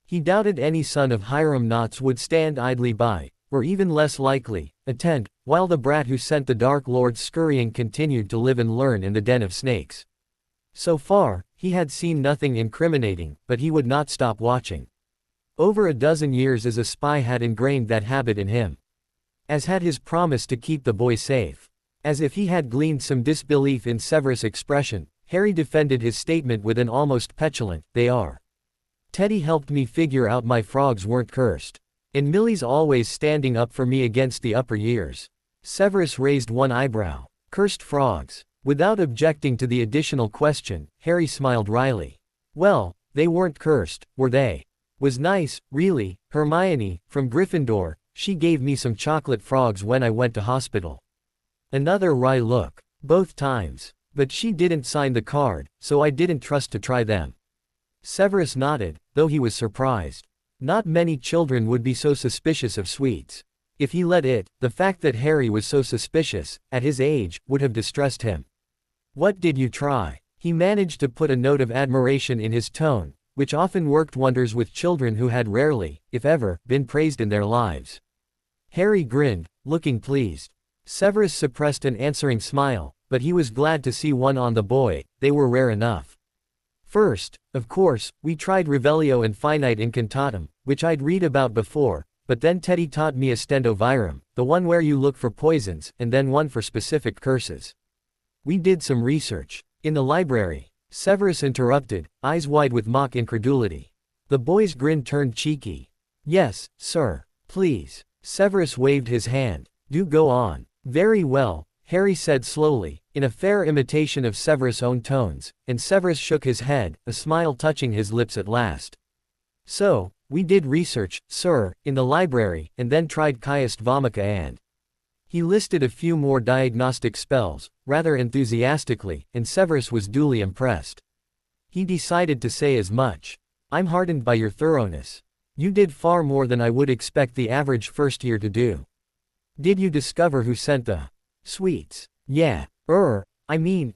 He doubted any son of Hiram Knots would stand idly by, or even less likely, attend, while the brat who sent the Dark Lord scurrying continued to live and learn in the den of snakes. So far, he had seen nothing incriminating, but he would not stop watching. Over a dozen years as a spy had ingrained that habit in him. As had his promise to keep the boy safe. As if he had gleaned some disbelief in Severus' expression, Harry defended his statement with an almost petulant, "They are. Teddy helped me figure out my frogs weren't cursed. And Millie's always standing up for me against the upper years." Severus raised one eyebrow. "Cursed frogs." Without objecting to the additional question, Harry smiled wryly. "Well, they weren't cursed, were they? Was nice, really. Hermione, from Gryffindor, she gave me some chocolate frogs when I went to hospital." Another wry look. "Both times. But she didn't sign the card, so I didn't trust to try them." Severus nodded, though he was surprised. Not many children would be so suspicious of sweets. If he let it, the fact that Harry was so suspicious, at his age, would have distressed him. "What did you try?" He managed to put a note of admiration in his tone, which often worked wonders with children who had rarely, if ever, been praised in their lives. Harry grinned, looking pleased. Severus suppressed an answering smile, but he was glad to see one on the boy. They were rare enough. "First, of course, we tried Revelio and Finite Incantatem, which I'd read about before, but then Teddy taught me Estendo Virum, the one where you look for poisons, and then one for specific curses. We did some research. In the library." Severus interrupted, eyes wide with mock incredulity. The boy's grin turned cheeky. "Yes, sir. Please." Severus waved his hand. "Do go on." "Very well," Harry said slowly, in a fair imitation of Severus' own tones, and Severus shook his head, a smile touching his lips at last. "So, we did research, sir, in the library, and then tried Chiast Vomica and—" He listed a few more diagnostic spells, rather enthusiastically, and Severus was duly impressed. He decided to say as much. "I'm heartened by your thoroughness. You did far more than I would expect the average first year to do. Did you discover who sent the sweets?" "Yeah.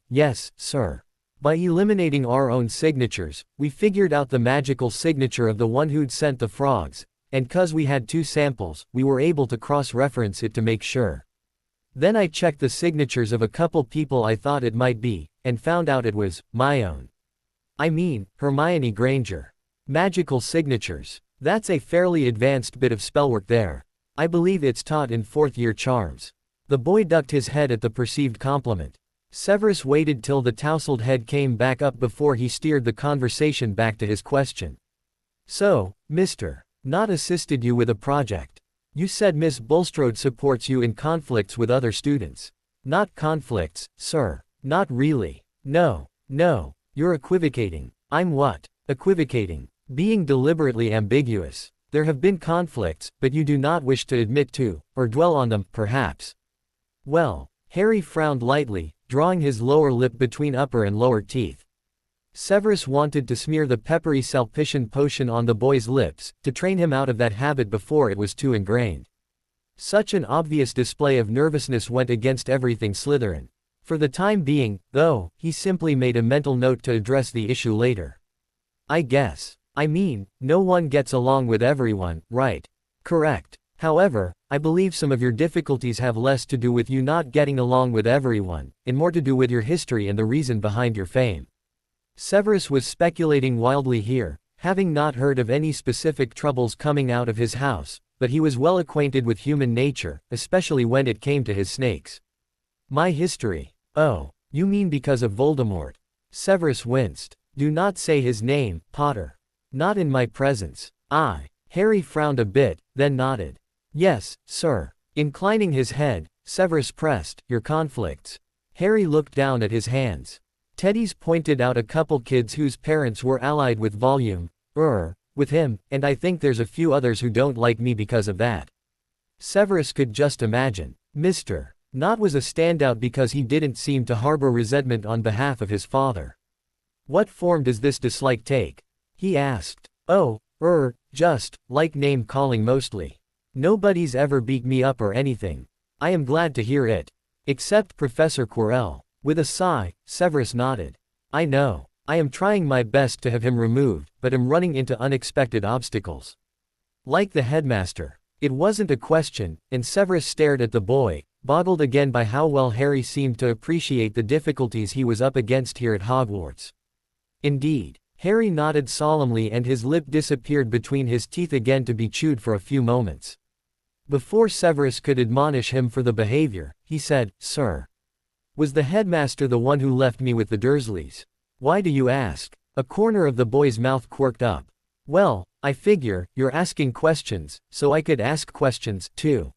Yes, sir. By eliminating our own signatures, we figured out the magical signature of the one who'd sent the frogs, and 'cause we had two samples, we were able to cross-reference it to make sure. Then I checked the signatures of a couple people I thought it might be, and found out it was my own. Hermione Granger. Magical signatures. That's a fairly advanced bit of spellwork there. I believe it's taught in fourth-year charms." The boy ducked his head at the perceived compliment. Severus waited till the tousled head came back up before he steered the conversation back to his question. "So, Mr. Knot assisted you with a project. You said Miss Bulstrode supports you in conflicts with other students." "Not conflicts, sir. Not really. No. You're equivocating. I'm what? Equivocating. Being deliberately ambiguous. There have been conflicts, but you do not wish to admit to, or dwell on them, perhaps. Well, Harry frowned lightly, drawing his lower lip between upper and lower teeth. Severus wanted to smear the peppery Salpician potion on the boy's lips, to train him out of that habit before it was too ingrained. Such an obvious display of nervousness went against everything Slytherin. For the time being, though, he simply made a mental note to address the issue later. I guess. I mean, no one gets along with everyone, right? Correct. However, I believe some of your difficulties have less to do with you not getting along with everyone, and more to do with your history and the reason behind your fame. Severus was speculating wildly here, having not heard of any specific troubles coming out of his house, but he was well acquainted with human nature, especially when it came to his snakes. My history. Oh, you mean because of Voldemort? Severus winced. Do not say his name, Potter. Not in my presence. Harry frowned a bit, then nodded. Yes, sir. Inclining his head, Severus pressed, your conflicts. Harry looked down at his hands. Teddy's pointed out a couple kids whose parents were allied with with him, and I think there's a few others who don't like me because of that. Severus could just imagine. Mr. Knott was a standout because he didn't seem to harbor resentment on behalf of his father. What form does this dislike take? He asked. Oh, just, like name-calling mostly. Nobody's ever beat me up or anything. I am glad to hear it. Except Professor Quirrell. With a sigh, Severus nodded. I know. I am trying my best to have him removed, but am running into unexpected obstacles. Like the headmaster. It wasn't a question, and Severus stared at the boy, boggled again by how well Harry seemed to appreciate the difficulties he was up against here at Hogwarts. Indeed. Harry nodded solemnly and his lip disappeared between his teeth again to be chewed for a few moments. Before Severus could admonish him for the behavior, he said, Sir. Was the headmaster the one who left me with the Dursleys? Why do you ask? A corner of the boy's mouth quirked up. Well, I figure, you're asking questions, so I could ask questions, too.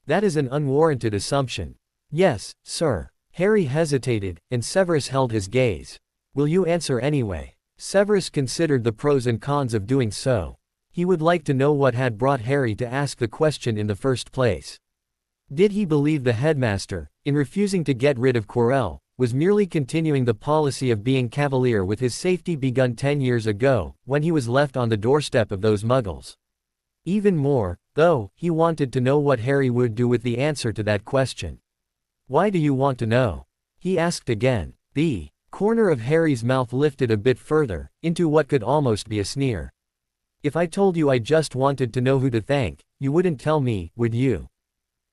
That is an unwarranted assumption. Yes, sir. Harry hesitated, and Severus held his gaze. Will you answer anyway? Severus considered the pros and cons of doing so. He would like to know what had brought Harry to ask the question in the first place. Did he believe the headmaster, in refusing to get rid of Quirrell, was merely continuing the policy of being cavalier with his safety begun 10 years ago, when he was left on the doorstep of those muggles? Even more, though, he wanted to know what Harry would do with the answer to that question. Why do you want to know? He asked again. The corner of Harry's mouth lifted a bit further, into what could almost be a sneer. If I told you I just wanted to know who to thank, you wouldn't tell me, would you?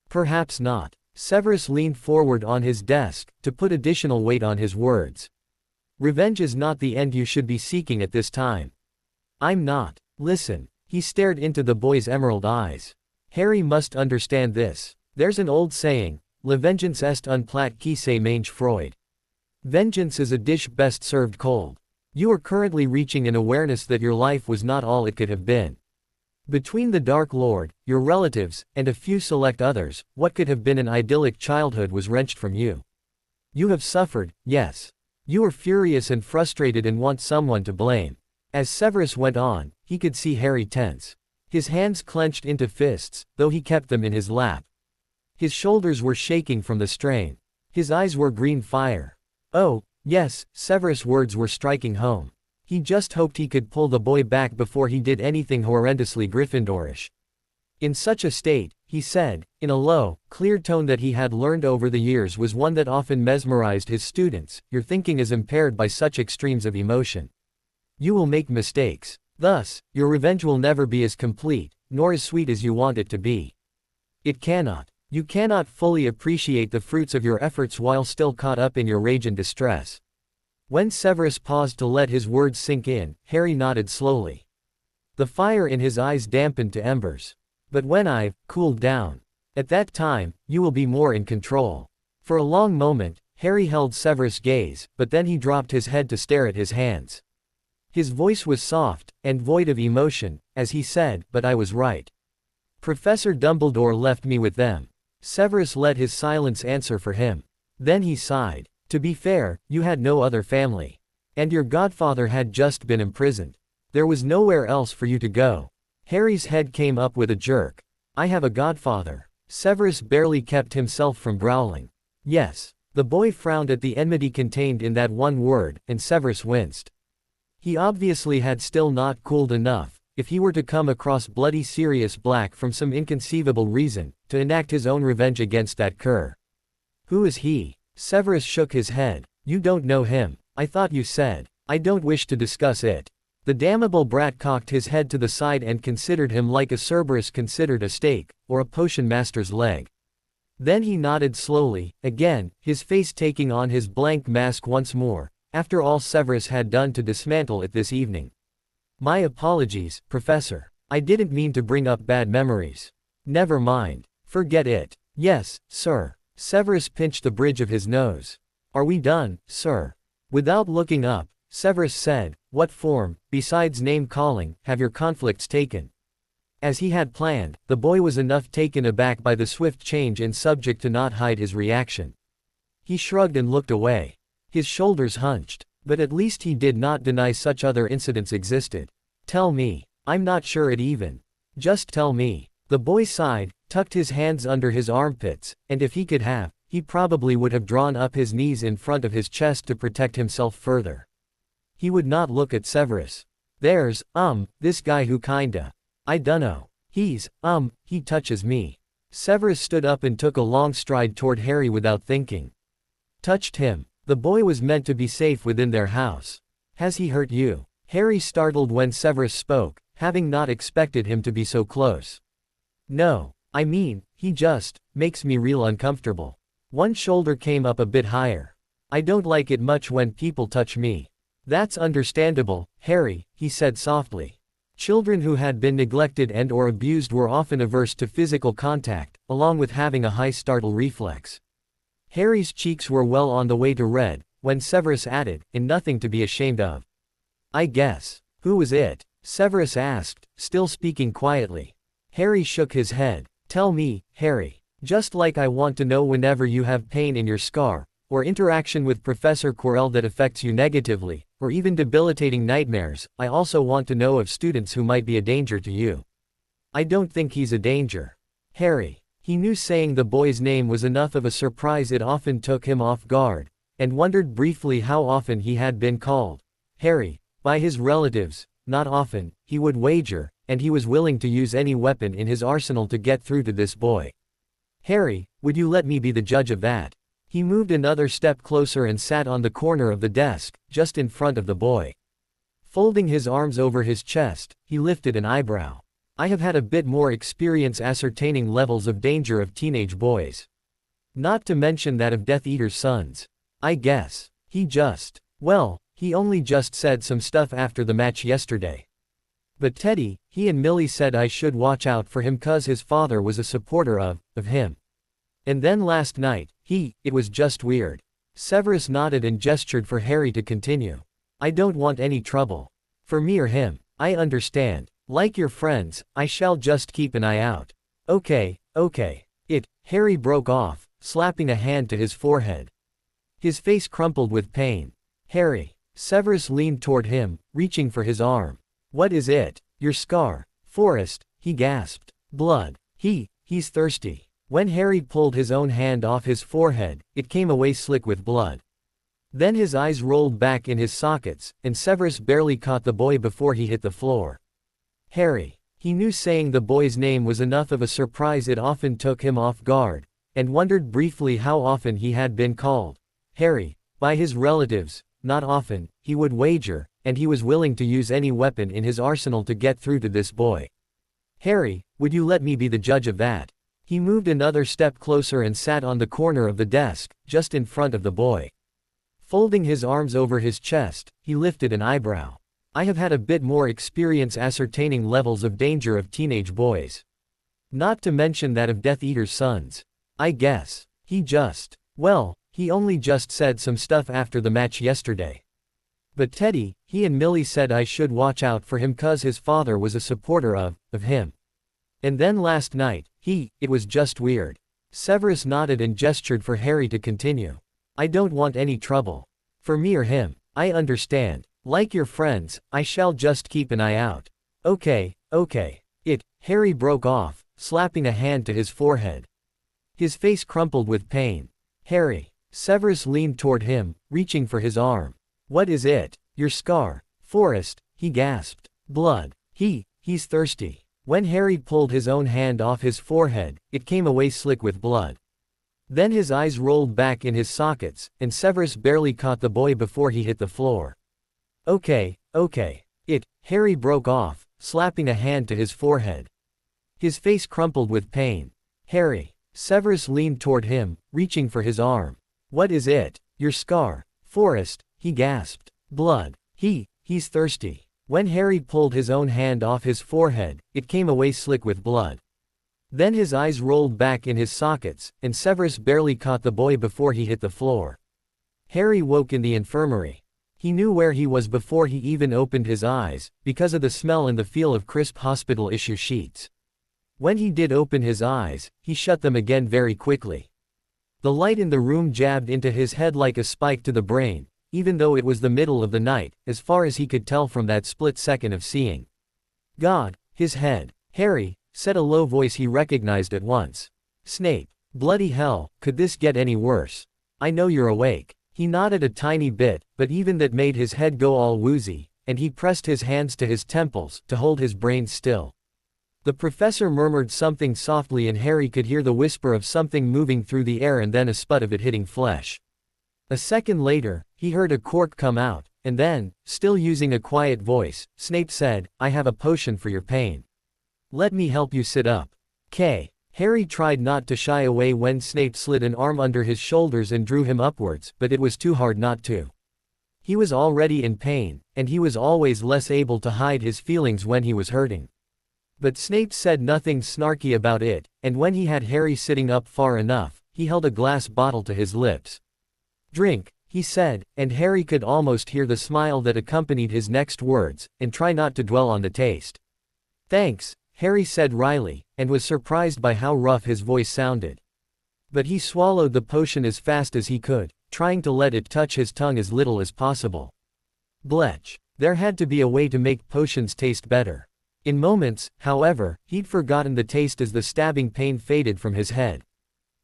Perhaps not. Severus leaned forward on his desk, to put additional weight on his words. Revenge is not the end you should be seeking at this time. I'm not. Listen. He stared into the boy's emerald eyes. Harry must understand this. There's an old saying, La vengeance est un plat qui se mange froid. Vengeance is a dish best served cold. You are currently reaching an awareness that your life was not all it could have been. Between the Dark Lord, your relatives, and a few select others, what could have been an idyllic childhood was wrenched from you. You have suffered, yes. You are furious and frustrated and want someone to blame. As Severus went on, he could see Harry tense. His hands clenched into fists, though he kept them in his lap. His shoulders were shaking from the strain. His eyes were green fire. Oh, yes, Severus' words were striking home. He just hoped he could pull the boy back before he did anything horrendously Gryffindorish. In such a state, he said, in a low, clear tone that he had learned over the years was one that often mesmerized his students, your thinking is impaired by such extremes of emotion. You will make mistakes. Thus, your revenge will never be as complete, nor as sweet as you want it to be. It cannot. You cannot fully appreciate the fruits of your efforts while still caught up in your rage and distress. When Severus paused to let his words sink in, Harry nodded slowly. The fire in his eyes dampened to embers. But when I've cooled down, at that time, you will be more in control. For a long moment, Harry held Severus' gaze, but then he dropped his head to stare at his hands. His voice was soft, and void of emotion, as he said, but I was right. Professor Dumbledore left me with them. Severus let his silence answer for him. Then he sighed. To be fair, you had no other family. And your godfather had just been imprisoned. There was nowhere else for you to go. Harry's head came up with a jerk. I have a godfather. Severus barely kept himself from growling. Yes. The boy frowned at the enmity contained in that one word, and Severus winced. He obviously had still not cooled enough, if he were to come across bloody Sirius Black from some inconceivable reason, to enact his own revenge against that cur. Who is he? Severus shook his head. You don't know him. I thought you said. I don't wish to discuss it. The damnable brat cocked his head to the side and considered him like a Cerberus considered a steak, or a potion master's leg. Then he nodded slowly, again, his face taking on his blank mask once more, after all Severus had done to dismantle it this evening. My apologies, Professor. I didn't mean to bring up bad memories. Never mind. Forget it. Yes, sir. Severus pinched the bridge of his nose. Are we done, sir? Without looking up, Severus said, what form, besides name-calling, have your conflicts taken? As he had planned, the boy was enough taken aback by the swift change in subject to not hide his reaction. He shrugged and looked away. His shoulders hunched, but at least he did not deny such other incidents existed. Tell me. I'm not sure it even. Just tell me. The boy sighed, tucked his hands under his armpits, and if he could have, he probably would have drawn up his knees in front of his chest to protect himself further. He would not look at Severus. There's, this guy who kinda. I dunno. He touches me. Severus stood up and took a long stride toward Harry without thinking. Touched him. The boy was meant to be safe within their house. Has he hurt you? Harry startled when Severus spoke, having not expected him to be so close. No. I mean, he just makes me real uncomfortable. One shoulder came up a bit higher. I don't like it much when people touch me. That's understandable, Harry, he said softly. Children who had been neglected and or abused were often averse to physical contact, along with having a high startle reflex. Harry's cheeks were well on the way to red, when Severus added, and nothing to be ashamed of. I guess. Who was it? Severus asked, still speaking quietly. Harry shook his head. Tell me, Harry. Just like I want to know whenever you have pain in your scar, or interaction with Professor Quirrell that affects you negatively, or even debilitating nightmares, I also want to know of students who might be a danger to you. I don't think he's a danger. Harry. He knew saying the boy's name was enough of a surprise it often took him off guard, and wondered briefly how often he had been called Harry by his relatives. Not often, he would wager, and he was willing to use any weapon in his arsenal to get through to this boy. Harry, would you let me be the judge of that? He moved another step closer and sat on the corner of the desk, just in front of the boy. Folding his arms over his chest, he lifted an eyebrow. I have had a bit more experience ascertaining levels of danger of teenage boys. Not to mention that of Death Eater's sons. I guess. He only just said some stuff after the match yesterday. But Teddy, he and Millie said I should watch out for him 'cause his father was a supporter of him. And then last night, it was just weird. Severus nodded and gestured for Harry to continue. I don't want any trouble. For me or him. I understand. Like your friends, I shall just keep an eye out. Okay. Harry broke off, slapping a hand to his forehead. His face crumpled with pain. Harry. Severus leaned toward him, reaching for his arm. What is it? Your scar. Forrest, he gasped. Blood. He's thirsty. When Harry pulled his own hand off his forehead, it came away slick with blood. Then his eyes rolled back in his sockets, and Severus barely caught the boy before he hit the floor. Harry. He knew saying the boy's name was enough of a surprise it often took him off guard, and wondered briefly how often he had been called Harry by his relatives. Not often, he would wager, and he was willing to use any weapon in his arsenal to get through to this boy. Harry, would you let me be the judge of that? He moved another step closer and sat on the corner of the desk, just in front of the boy. Folding his arms over his chest, he lifted an eyebrow. I have had a bit more experience ascertaining levels of danger of teenage boys. Not to mention that of Death Eater's sons. I guess. He only just said some stuff after the match yesterday. But Teddy, he and Millie said I should watch out for him 'cause his father was a supporter of him. And then last night, it was just weird. Severus nodded and gestured for Harry to continue. I don't want any trouble. For me or him. I understand. Like your friends, I shall just keep an eye out. Okay, okay. Harry broke off, slapping a hand to his forehead. His face crumpled with pain. Harry. Severus leaned toward him, reaching for his arm. What is it? Your scar. Forrest, he gasped. Blood. He's thirsty. When Harry pulled his own hand off his forehead, it came away slick with blood. Then his eyes rolled back in his sockets, and Severus barely caught the boy before he hit the floor. Okay. Harry broke off, slapping a hand to his forehead. His face crumpled with pain. Harry. Severus leaned toward him, reaching for his arm. What is it? Your scar. Forrest, he gasped. Blood. He's thirsty. When Harry pulled his own hand off his forehead, it came away slick with blood. Then his eyes rolled back in his sockets, and Severus barely caught the boy before he hit the floor. Harry woke in the infirmary. He knew where he was before he even opened his eyes, because of the smell and the feel of crisp hospital-issue sheets. When he did open his eyes, he shut them again very quickly. The light in the room jabbed into his head like a spike to the brain, even though it was the middle of the night, as far as he could tell from that split second of seeing. God, his head. Harry, said a low voice he recognized at once. Snape. Bloody hell, could this get any worse? I know you're awake. He nodded a tiny bit, but even that made his head go all woozy, and he pressed his hands to his temples, to hold his brain still. The professor murmured something softly and Harry could hear the whisper of something moving through the air and then a spud of it hitting flesh. A second later, he heard a cork come out, and then, still using a quiet voice, Snape said, I have a potion for your pain. Let me help you sit up. Harry tried not to shy away when Snape slid an arm under his shoulders and drew him upwards, but it was too hard not to. He was already in pain, and he was always less able to hide his feelings when he was hurting. But Snape said nothing snarky about it, and when he had Harry sitting up far enough, he held a glass bottle to his lips. Drink, he said, and Harry could almost hear the smile that accompanied his next words, and try not to dwell on the taste. Thanks, Harry said wryly, and was surprised by how rough his voice sounded. But he swallowed the potion as fast as he could, trying to let it touch his tongue as little as possible. Bletch. There had to be a way to make potions taste better. In moments, however, he'd forgotten the taste as the stabbing pain faded from his head.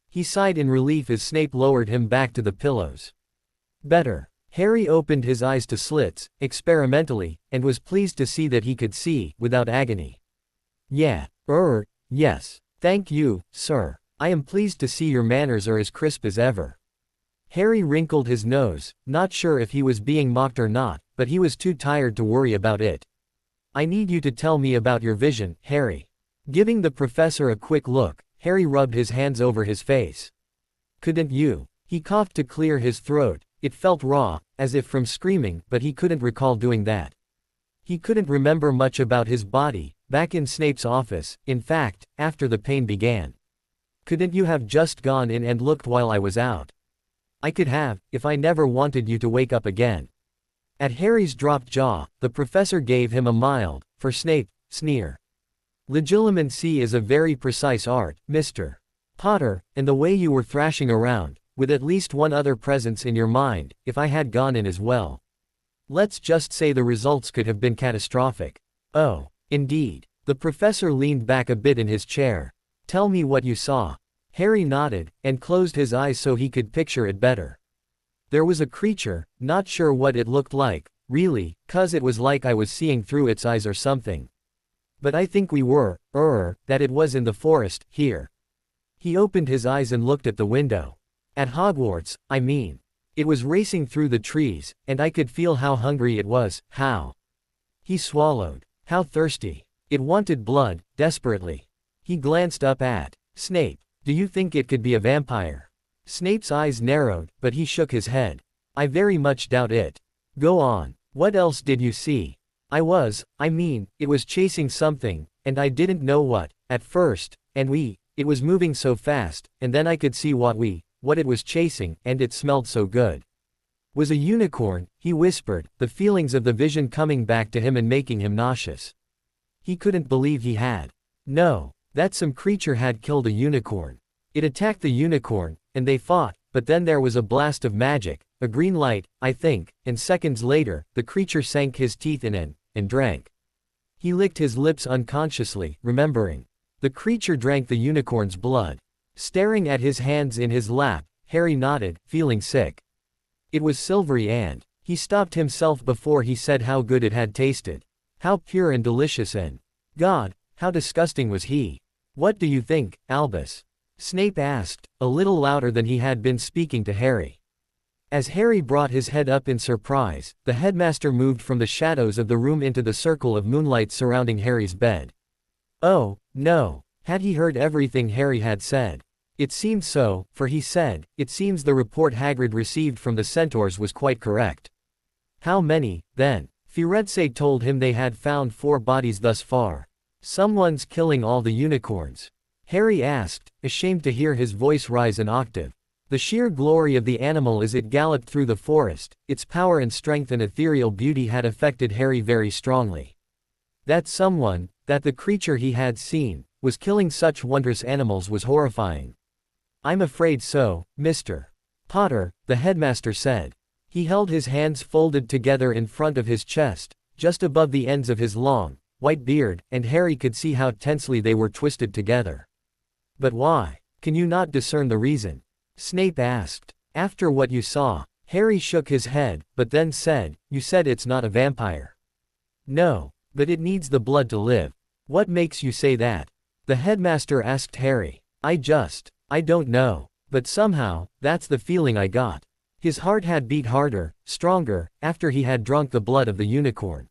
He sighed in relief as Snape lowered him back to the pillows. Better. Harry opened his eyes to slits, experimentally, and was pleased to see that he could see, without agony. Yes. Thank you, sir. I am pleased to see your manners are as crisp as ever. Harry wrinkled his nose, not sure if he was being mocked or not, but he was too tired to worry about it. I need you to tell me about your vision, Harry. Giving the professor a quick look, Harry rubbed his hands over his face. Couldn't you? He coughed to clear his throat. It felt raw, as if from screaming, but he couldn't recall doing that. He couldn't remember much about his body, back in Snape's office, in fact, after the pain began. Couldn't you have just gone in and looked while I was out? I could have, if I never wanted you to wake up again. At Harry's dropped jaw, the professor gave him a mild, for Snape, sneer. Legilimency is a very precise art, Mr. Potter, and the way you were thrashing around, with at least one other presence in your mind, if I had gone in as well. Let's just say the results could have been catastrophic. Oh, indeed. The professor leaned back a bit in his chair. Tell me what you saw. Harry nodded, and closed his eyes so he could picture it better. There was a creature, not sure what it looked like, really, 'cause it was like I was seeing through its eyes or something. But I think we were, that it was in the forest, here. He opened his eyes and looked at the window. At Hogwarts, I mean. It was racing through the trees, and I could feel how hungry it was, how. He swallowed. How thirsty. It wanted blood, desperately. He glanced up at Snape. Do you think it could be a vampire? Snape's eyes narrowed, but he shook his head. I very much doubt it. Go on. What else did you see? It was chasing something, and I didn't know what, at first, and it was moving so fast, and then I could see what it was chasing, and it smelled so good. Was a unicorn, he whispered, the feelings of the vision coming back to him and making him nauseous. He couldn't believe he had. No, that some creature had killed a unicorn. It attacked the unicorn, and they fought, but then there was a blast of magic, a green light, I think, and seconds later, the creature sank his teeth in and drank. He licked his lips unconsciously, remembering. The creature drank the unicorn's blood. Staring at his hands in his lap, Harry nodded, feeling sick. It was silvery and he stopped himself before he said how good it had tasted. How pure and delicious and God, how disgusting was he. What do you think, Albus? Snape asked, a little louder than he had been speaking to Harry. As Harry brought his head up in surprise, the headmaster moved from the shadows of the room into the circle of moonlight surrounding Harry's bed. Oh, no. Had he heard everything Harry had said? It seemed so, for he said, it seems the report Hagrid received from the centaurs was quite correct. How many, then? Firenze told him they had found 4 bodies thus far. Someone's killing all the unicorns. Harry asked, ashamed to hear his voice rise an octave. The sheer glory of the animal as it galloped through the forest, its power and strength and ethereal beauty had affected Harry very strongly. That someone, that the creature he had seen, was killing such wondrous animals was horrifying. I'm afraid so, Mr. Potter, the headmaster said. He held his hands folded together in front of his chest, just above the ends of his long, white beard, and Harry could see how tensely they were twisted together. But why? Can you not discern the reason? Snape asked. After what you saw, Harry shook his head, but then said, you said it's not a vampire. No, but it needs the blood to live. What makes you say that? The headmaster asked Harry. I don't know. But somehow, that's the feeling I got. His heart had beat harder, stronger, after he had drunk the blood of the unicorn.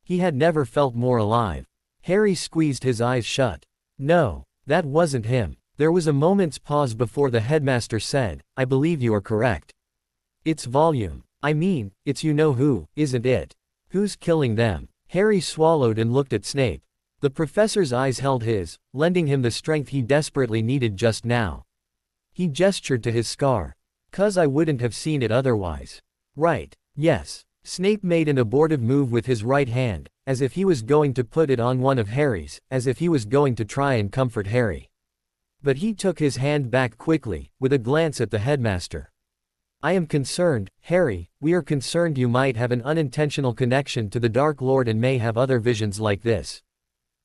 He had never felt more alive. Harry squeezed his eyes shut. No, that wasn't him. There was a moment's pause before the headmaster said, I believe you are correct. It's volume. I mean, it's you know who, isn't it? Who's killing them? Harry swallowed and looked at Snape. The professor's eyes held his, lending him the strength he desperately needed just now. He gestured to his scar. 'Cause I wouldn't have seen it otherwise. Right, yes. Snape made an abortive move with his right hand, as if he was going to put it on one of Harry's, as if he was going to try and comfort Harry. But he took his hand back quickly, with a glance at the headmaster. I am concerned, Harry, we are concerned you might have an unintentional connection to the Dark Lord and may have other visions like this.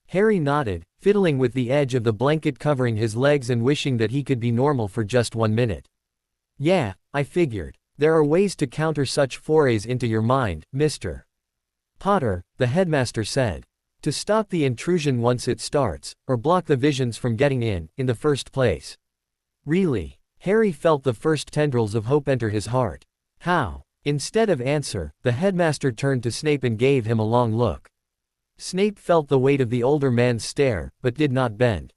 Harry nodded, fiddling with the edge of the blanket covering his legs and wishing that he could be normal for just 1 minute. Yeah, I figured. There are ways to counter such forays into your mind, Mr. Potter, the headmaster said. To stop the intrusion once it starts, or block the visions from getting in the first place. Really? Harry felt the first tendrils of hope enter his heart. How? Instead of answer, the headmaster turned to Snape and gave him a long look. Snape felt the weight of the older man's stare, but did not bend.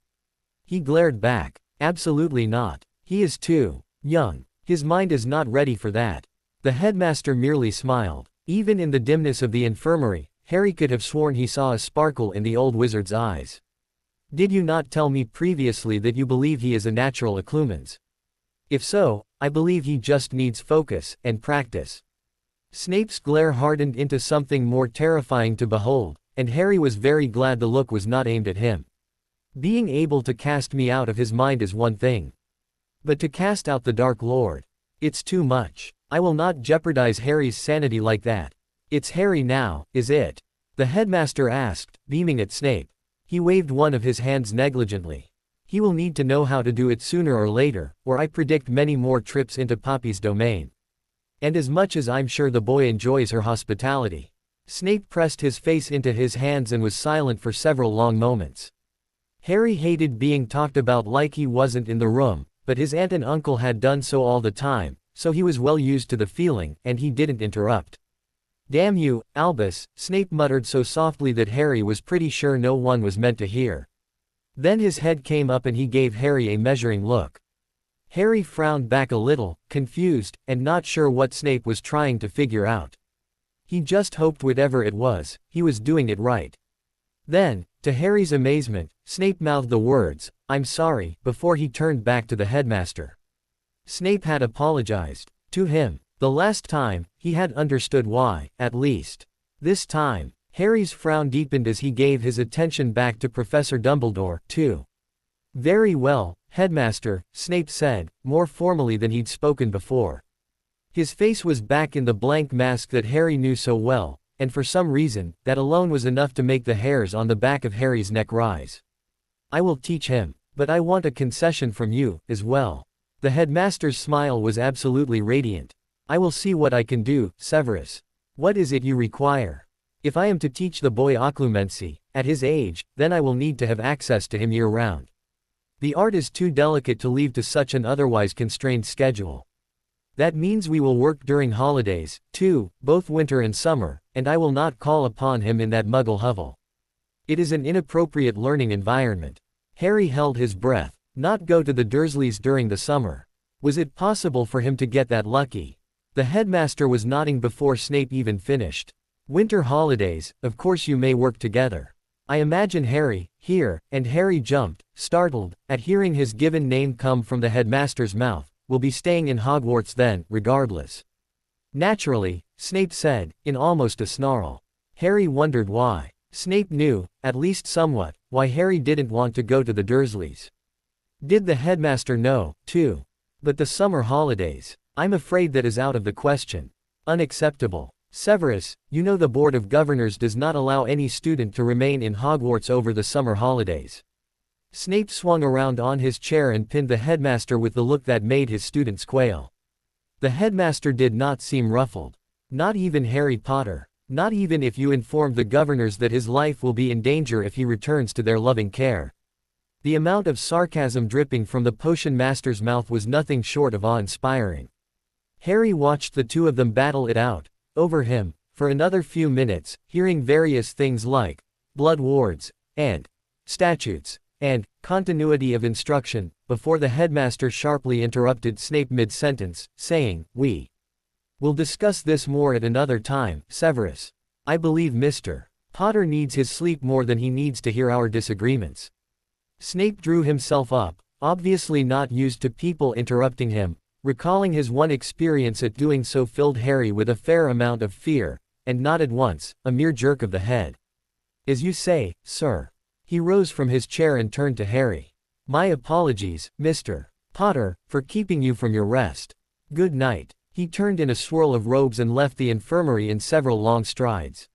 He glared back. Absolutely not. He is too young. His mind is not ready for that. The headmaster merely smiled. Even in the dimness of the infirmary, Harry could have sworn he saw a sparkle in the old wizard's eyes. Did you not tell me previously that you believe he is a natural occlumens? If so, I believe he just needs focus and practice. Snape's glare hardened into something more terrifying to behold, and Harry was very glad the look was not aimed at him. Being able to cast me out of his mind is one thing. But to cast out the Dark Lord, it's too much. I will not jeopardize Harry's sanity like that. It's Harry now, is it? The headmaster asked, beaming at Snape. He waved one of his hands negligently. He will need to know how to do it sooner or later, or I predict many more trips into Poppy's domain. And as much as I'm sure the boy enjoys her hospitality. Snape pressed his face into his hands and was silent for several long moments. Harry hated being talked about like he wasn't in the room, but his aunt and uncle had done so all the time, so he was well used to the feeling, and he didn't interrupt. Damn you, Albus, Snape muttered so softly that Harry was pretty sure no one was meant to hear. Then his head came up and he gave Harry a measuring look. Harry frowned back a little, confused, and not sure what Snape was trying to figure out. He just hoped whatever it was, he was doing it right. Then, to Harry's amazement, Snape mouthed the words, I'm sorry, before he turned back to the headmaster. Snape had apologized to him. The last time, he had understood why, at least. This time, Harry's frown deepened as he gave his attention back to Professor Dumbledore, too. Very well, Headmaster, Snape said, more formally than he'd spoken before. His face was back in the blank mask that Harry knew so well, and for some reason, that alone was enough to make the hairs on the back of Harry's neck rise. I will teach him, but I want a concession from you, as well. The headmaster's smile was absolutely radiant. I will see what I can do, Severus. What is it you require? If I am to teach the boy occlumency, at his age, then I will need to have access to him year-round. The art is too delicate to leave to such an otherwise constrained schedule. That means we will work during holidays, too, both winter and summer, and I will not call upon him in that muggle hovel. It is an inappropriate learning environment. Harry held his breath. Not go to the Dursleys during the summer. Was it possible for him to get that lucky? The headmaster was nodding before Snape even finished. Winter holidays, of course you may work together. I imagine Harry, here, and Harry jumped, startled, at hearing his given name come from the headmaster's mouth, will be staying in Hogwarts then, regardless. Naturally, Snape said, in almost a snarl. Harry wondered why. Snape knew, at least somewhat, why Harry didn't want to go to the Dursleys. Did the headmaster know, too? But the summer holidays. I'm afraid that is out of the question. Unacceptable. Severus, you know the Board of Governors does not allow any student to remain in Hogwarts over the summer holidays. Snape swung around on his chair and pinned the headmaster with the look that made his students quail. The headmaster did not seem ruffled. Not even Harry Potter. Not even if you informed the governors that his life will be in danger if he returns to their loving care. The amount of sarcasm dripping from the potion master's mouth was nothing short of awe-inspiring. Harry watched the two of them battle it out, over him, for another few minutes, hearing various things like blood wards, and statutes, and continuity of instruction, before the headmaster sharply interrupted Snape mid-sentence, saying, "We will discuss this more at another time, Severus. I believe Mr. Potter needs his sleep more than he needs to hear our disagreements." Snape drew himself up, obviously not used to people interrupting him. Recalling his one experience at doing so filled Harry with a fair amount of fear, and nodded once, a mere jerk of the head. "As you say, sir." He rose from his chair and turned to Harry. "My apologies, Mr. Potter, for keeping you from your rest. Good night." He turned in a swirl of robes and left the infirmary in several long strides.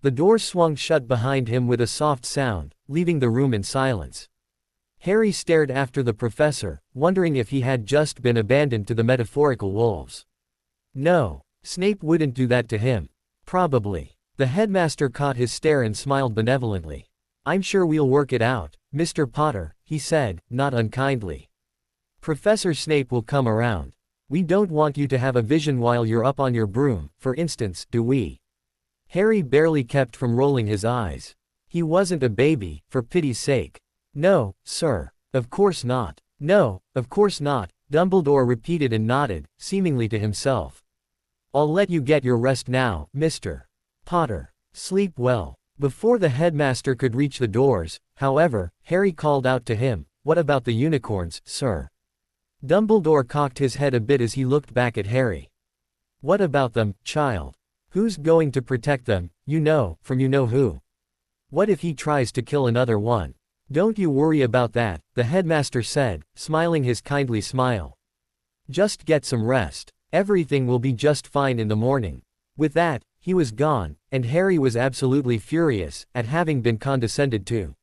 The door swung shut behind him with a soft sound, leaving the room in silence. Harry stared after the professor, wondering if he had just been abandoned to the metaphorical wolves. No, Snape wouldn't do that to him. Probably. The headmaster caught his stare and smiled benevolently. "I'm sure we'll work it out, Mr. Potter," he said, not unkindly. "Professor Snape will come around. We don't want you to have a vision while you're up on your broom, for instance, do we?" Harry barely kept from rolling his eyes. He wasn't a baby, for pity's sake. "No, sir. Of course not." "No, of course not," Dumbledore repeated and nodded, seemingly to himself. "I'll let you get your rest now, Mr. Potter. Sleep well." Before the headmaster could reach the doors, however, Harry called out to him, "What about the unicorns, sir?" Dumbledore cocked his head a bit as he looked back at Harry. "What about them, child? Who's going to protect them, from you know who? What if he tries to kill another one?" "Don't you worry about that," the headmaster said, smiling his kindly smile. "Just get some rest. Everything will be just fine in the morning." With that, he was gone, and Harry was absolutely furious at having been condescended to.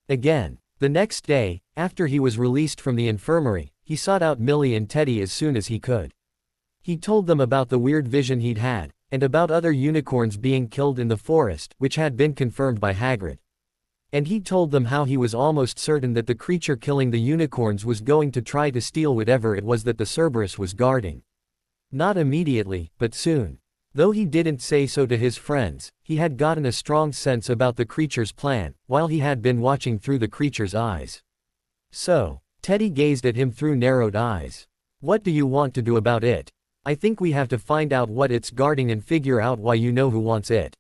Again. The next day, after he was released from the infirmary, he sought out Millie and Teddy as soon as he could. He told them about the weird vision he'd had, and about other unicorns being killed in the forest, which had been confirmed by Hagrid. And he told them how he was almost certain that the creature killing the unicorns was going to try to steal whatever it was that the Cerberus was guarding. Not immediately, but soon. Though he didn't say so to his friends, he had gotten a strong sense about the creature's plan, while he had been watching through the creature's eyes. "So," Teddy gazed at him through narrowed eyes. "What do you want to do about it?" "I think we have to find out what it's guarding and figure out why you know who wants it.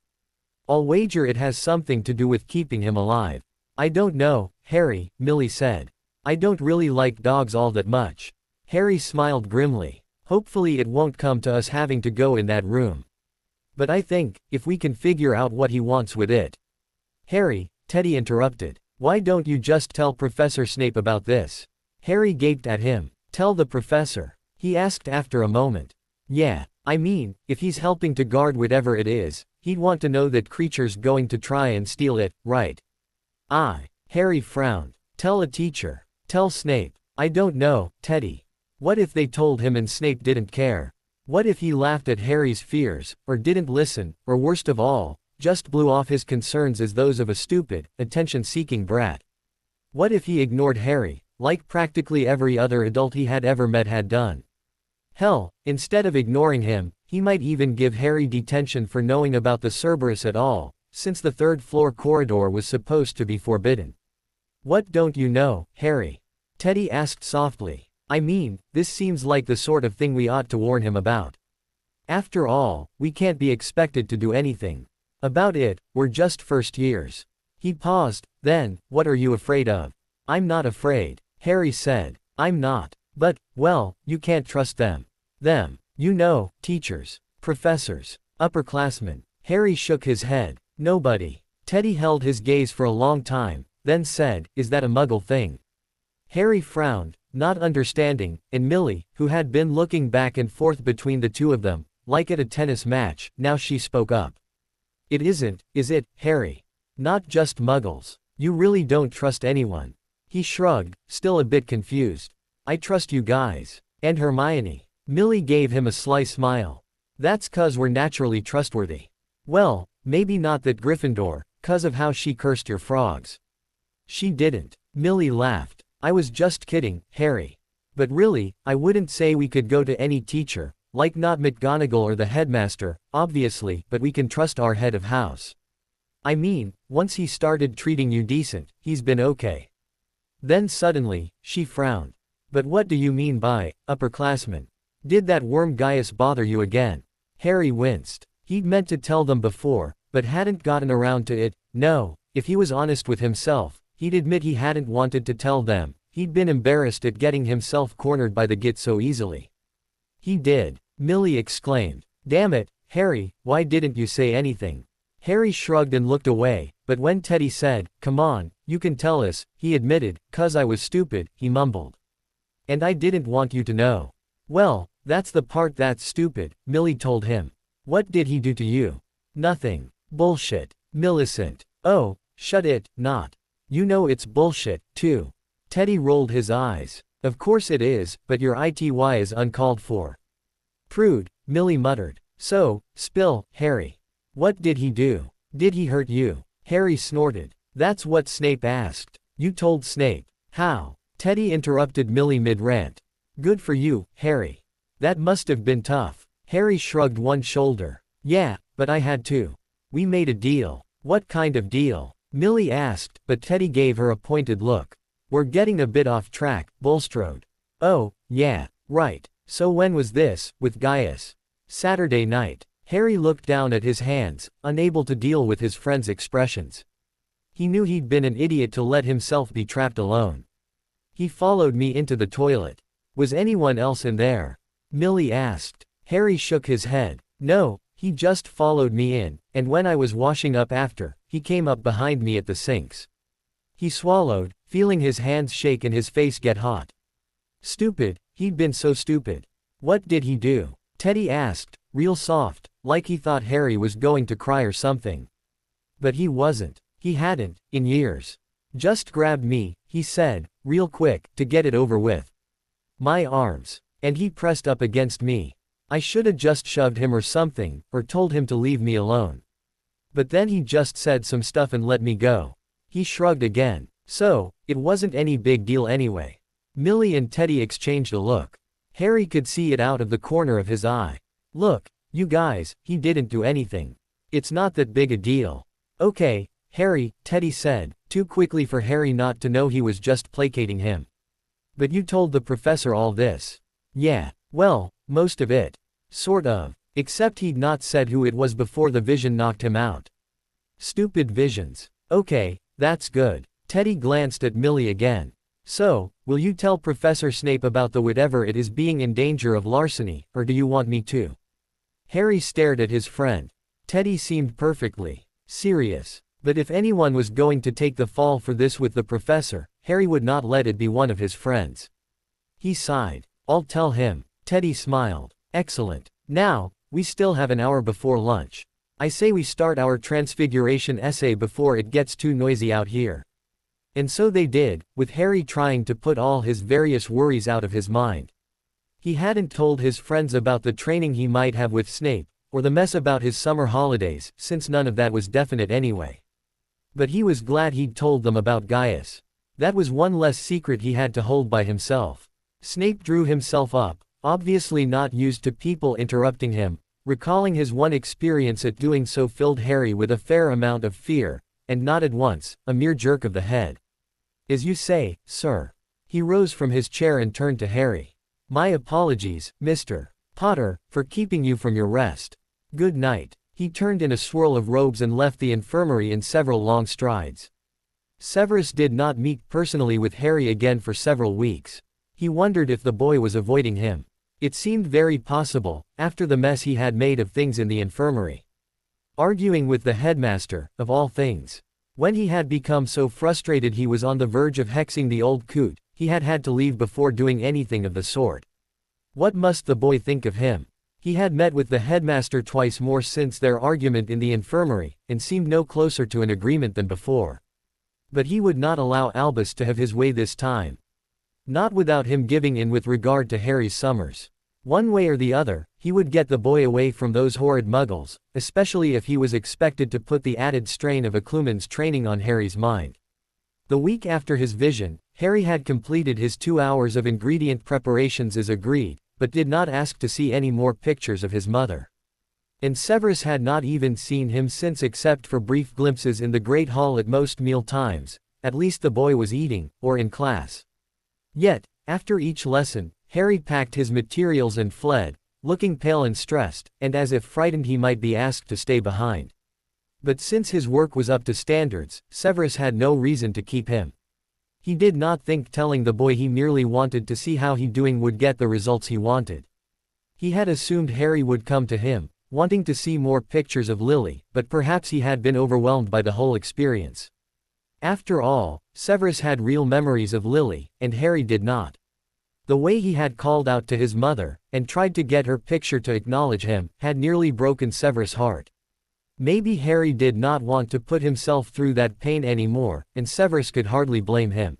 I'll wager it has something to do with keeping him alive." "I don't know, Harry," Millie said. "I don't really like dogs all that much." Harry smiled grimly. "Hopefully it won't come to us having to go in that room. But I think, if we can figure out what he wants with it." "Harry," Teddy interrupted. "Why don't you just tell Professor Snape about this?" Harry gaped at him. "Tell the professor?" he asked after a moment. Yeah, I mean, if he's helping to guard whatever it is, he'd want to know that creature's going to try and steal it, right? Harry frowned. Tell a teacher. Tell Snape. I don't know, Teddy. What if they told him and Snape didn't care? What if he laughed at Harry's fears, or didn't listen, or worst of all, just blew off his concerns as those of a stupid, attention-seeking brat? What if he ignored Harry, like practically every other adult he had ever met had done? Hell, instead of ignoring him, he might even give Harry detention for knowing about the Cerberus at all, since the third-floor corridor was supposed to be forbidden. What don't you know, Harry? Teddy asked softly. I mean, this seems like the sort of thing we ought to warn him about. After all, we can't be expected to do anything about it, we're just first years. He paused, then, what are you afraid of? I'm not afraid, Harry said. I'm not. But, well, you can't trust them. Them. You know, teachers, professors, upperclassmen. Harry shook his head. Nobody. Teddy held his gaze for a long time, then said, is that a Muggle thing? Harry frowned, not understanding, and Millie, who had been looking back and forth between the two of them, like at a tennis match, now she spoke up. It isn't, is it, Harry? Not just Muggles. You really don't trust anyone. He shrugged, still a bit confused. I trust you guys. And Hermione. Millie gave him a sly smile. That's 'cause we're naturally trustworthy. Well, maybe not that Gryffindor, 'cause of how she cursed your frogs. She didn't. Millie laughed. I was just kidding, Harry. But really, I wouldn't say we could go to any teacher, like not McGonagall or the headmaster, obviously, but we can trust our head of house. I mean, once he started treating you decent, he's been okay. Then suddenly, she frowned. But what do you mean by, upperclassmen? Did that worm Gaius bother you again? Harry winced. He'd meant to tell them before, but hadn't gotten around to it. No, if he was honest with himself, he'd admit he hadn't wanted to tell them. He'd been embarrassed at getting himself cornered by the Git so easily. He did. Millie exclaimed. Damn it, Harry, why didn't you say anything? Harry shrugged and looked away, but when Teddy said, come on, you can tell us, he admitted, 'cause I was stupid, he mumbled. And I didn't want you to know. Well, that's the part that's stupid, Millie told him. What did he do to you? Nothing. Bullshit. Millicent. Oh, shut it, not. You know it's bullshit, too. Teddy rolled his eyes. Of course it is, but your ITY is uncalled for. Prude, Millie muttered. So, spill, Harry. What did he do? Did he hurt you? Harry snorted. That's what Snape asked. You told Snape. How? Teddy interrupted Millie mid-rant. Good for you, Harry. That must have been tough. Harry shrugged one shoulder. Yeah, but I had to. We made a deal. What kind of deal? Millie asked, but Teddy gave her a pointed look. We're getting a bit off track, Bulstrode. Oh, yeah, right. So when was this, with Gaius? Saturday night. Harry looked down at his hands, unable to deal with his friend's expressions. He knew he'd been an idiot to let himself be trapped alone. He followed me into the toilet. Was anyone else in there? Millie asked. Harry shook his head. No, he just followed me in, and when I was washing up after, he came up behind me at the sinks. He swallowed, feeling his hands shake and his face get hot. Stupid, he'd been so stupid. What did he do? Teddy asked, real soft, like he thought Harry was going to cry or something. But he wasn't. He hadn't, in years. Just grabbed me, he said, real quick, to get it over with. My arms. And he pressed up against me. I shoulda just shoved him or something, or told him to leave me alone. But then he just said some stuff and let me go. He shrugged again. So, it wasn't any big deal anyway. Millie and Teddy exchanged a look. Harry could see it out of the corner of his eye. Look, you guys, he didn't do anything. It's not that big a deal. Okay, Harry, Teddy said, too quickly for Harry not to know he was just placating him. But you told the professor all this. Yeah, well, most of it. Sort of. Except he'd not said who it was before the vision knocked him out. Stupid visions. Okay, that's good. Teddy glanced at Millie again. So, will you tell Professor Snape about the whatever it is being in danger of larceny, or do you want me to? Harry stared at his friend. Teddy seemed perfectly serious. But if anyone was going to take the fall for this with the professor, Harry would not let it be one of his friends. He sighed. I'll tell him. Teddy smiled. Excellent. Now, we still have an hour before lunch. I say we start our transfiguration essay before it gets too noisy out here." And so they did, with Harry trying to put all his various worries out of his mind. He hadn't told his friends about the training he might have with Snape, or the mess about his summer holidays, since none of that was definite anyway. But he was glad he'd told them about Gaius. That was one less secret he had to hold by himself. Snape drew himself up, obviously not used to people interrupting him. Recalling his one experience at doing so filled Harry with a fair amount of fear, and nodded once, a mere jerk of the head. "As you say, sir." He rose from his chair and turned to Harry. "My apologies, Mr. Potter, for keeping you from your rest. Good night." He turned in a swirl of robes and left the infirmary in several long strides. Severus did not meet personally with Harry again for several weeks. He wondered if the boy was avoiding him. It seemed very possible, after the mess he had made of things in the infirmary. Arguing with the headmaster, of all things. When he had become so frustrated he was on the verge of hexing the old coot, he had had to leave before doing anything of the sort. What must the boy think of him? He had met with the headmaster twice more since their argument in the infirmary, and seemed no closer to an agreement than before. But he would not allow Albus to have his way this time. Not without him giving in with regard to Harry's summers. One way or the other, he would get the boy away from those horrid muggles, especially if he was expected to put the added strain of Occlumen's training on Harry's mind. The week after his vision, Harry had completed his 2 hours of ingredient preparations as agreed, but did not ask to see any more pictures of his mother. And Severus had not even seen him since except for brief glimpses in the great hall at most meal times. At least the boy was eating, or in class. Yet, after each lesson, Harry packed his materials and fled, looking pale and stressed, and as if frightened he might be asked to stay behind. But since his work was up to standards, Severus had no reason to keep him. He did not think telling the boy he merely wanted to see how he doing would get the results he wanted. He had assumed Harry would come to him, wanting to see more pictures of Lily, but perhaps he had been overwhelmed by the whole experience. After all, Severus had real memories of Lily, and Harry did not. The way he had called out to his mother, and tried to get her picture to acknowledge him, had nearly broken Severus' heart. Maybe Harry did not want to put himself through that pain anymore, and Severus could hardly blame him.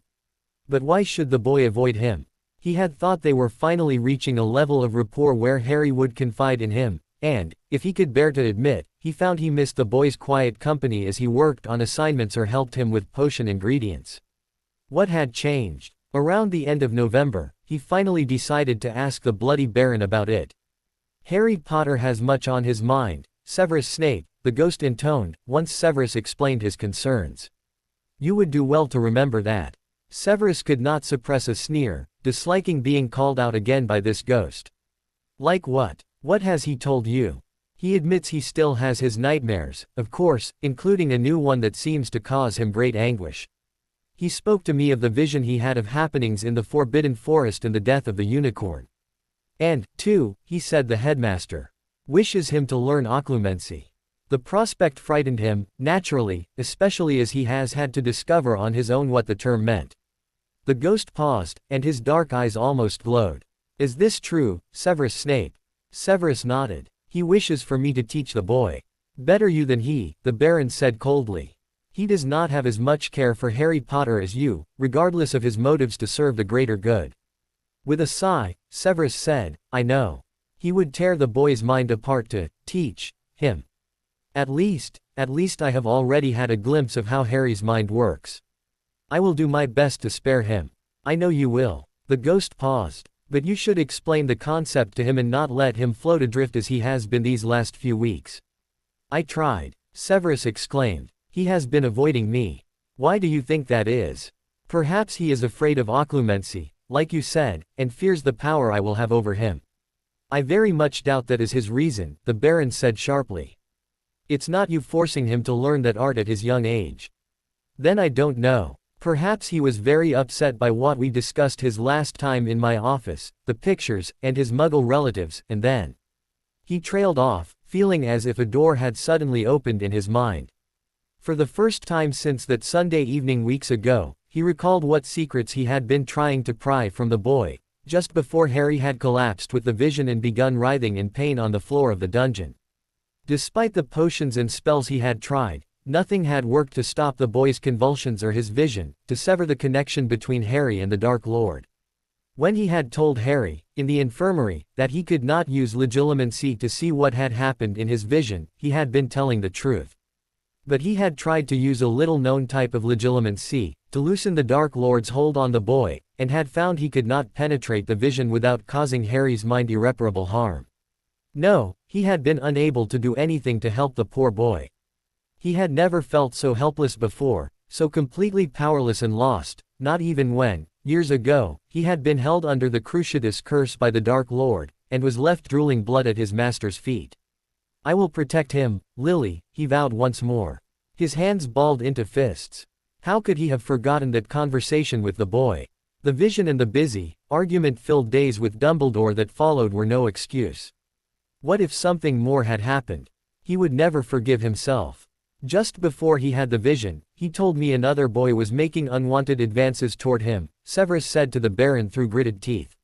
But why should the boy avoid him? He had thought they were finally reaching a level of rapport where Harry would confide in him, and, if he could bear to admit, he found he missed the boy's quiet company as he worked on assignments or helped him with potion ingredients. What had changed? Around the end of November, he finally decided to ask the Bloody Baron about it. "Harry Potter has much on his mind," Severus Snape, the ghost intoned, once Severus explained his concerns. "You would do well to remember that." Severus could not suppress a sneer, disliking being called out again by this ghost. "Like what? What has he told you?" He admits he still has his nightmares, of course, including a new one that seems to cause him great anguish. "He spoke to me of the vision he had of happenings in the Forbidden Forest and the death of the unicorn. And, too, he said the headmaster wishes him to learn occlumency." The prospect frightened him, naturally, especially as he has had to discover on his own what the term meant. The ghost paused, and his dark eyes almost glowed. "Is this true, Severus Snape?" Severus nodded. "He wishes for me to teach the boy. Better you than he," the Baron said coldly. "He does not have as much care for Harry Potter as you, regardless of his motives to serve the greater good." With a sigh, Severus said, "I know. He would tear the boy's mind apart to teach him. At least I have already had a glimpse of how Harry's mind works. I will do my best to spare him." "I know you will." The ghost paused. "But you should explain the concept to him and not let him float adrift as he has been these last few weeks." "I tried," Severus exclaimed. "He has been avoiding me." "Why do you think that is?" "Perhaps he is afraid of occlumency, like you said, and fears the power I will have over him." "I very much doubt that is his reason," the Baron said sharply. "It's not you forcing him to learn that art at his young age." "Then I don't know. Perhaps he was very upset by what we discussed his last time in my office, the pictures, and his muggle relatives, and then." He trailed off, feeling as if a door had suddenly opened in his mind. For the first time since that Sunday evening weeks ago, he recalled what secrets he had been trying to pry from the boy, just before Harry had collapsed with the vision and begun writhing in pain on the floor of the dungeon. Despite the potions and spells he had tried, nothing had worked to stop the boy's convulsions or his vision, to sever the connection between Harry and the Dark Lord. When he had told Harry, in the infirmary, that he could not use legilimency to see what had happened in his vision, he had been telling the truth. But he had tried to use a little-known type of legilimency, to loosen the Dark Lord's hold on the boy, and had found he could not penetrate the vision without causing Harry's mind irreparable harm. No, he had been unable to do anything to help the poor boy. He had never felt so helpless before, so completely powerless and lost, not even when, years ago, he had been held under the Cruciatus curse by the Dark Lord, and was left drooling blood at his master's feet. "I will protect him, Lily," he vowed once more. His hands balled into fists. How could he have forgotten that conversation with the boy? The vision and the busy, argument-filled days with Dumbledore that followed were no excuse. What if something more had happened? He would never forgive himself. "Just before he had the vision, he told me another boy was making unwanted advances toward him," Severus said to the Baron through gritted teeth.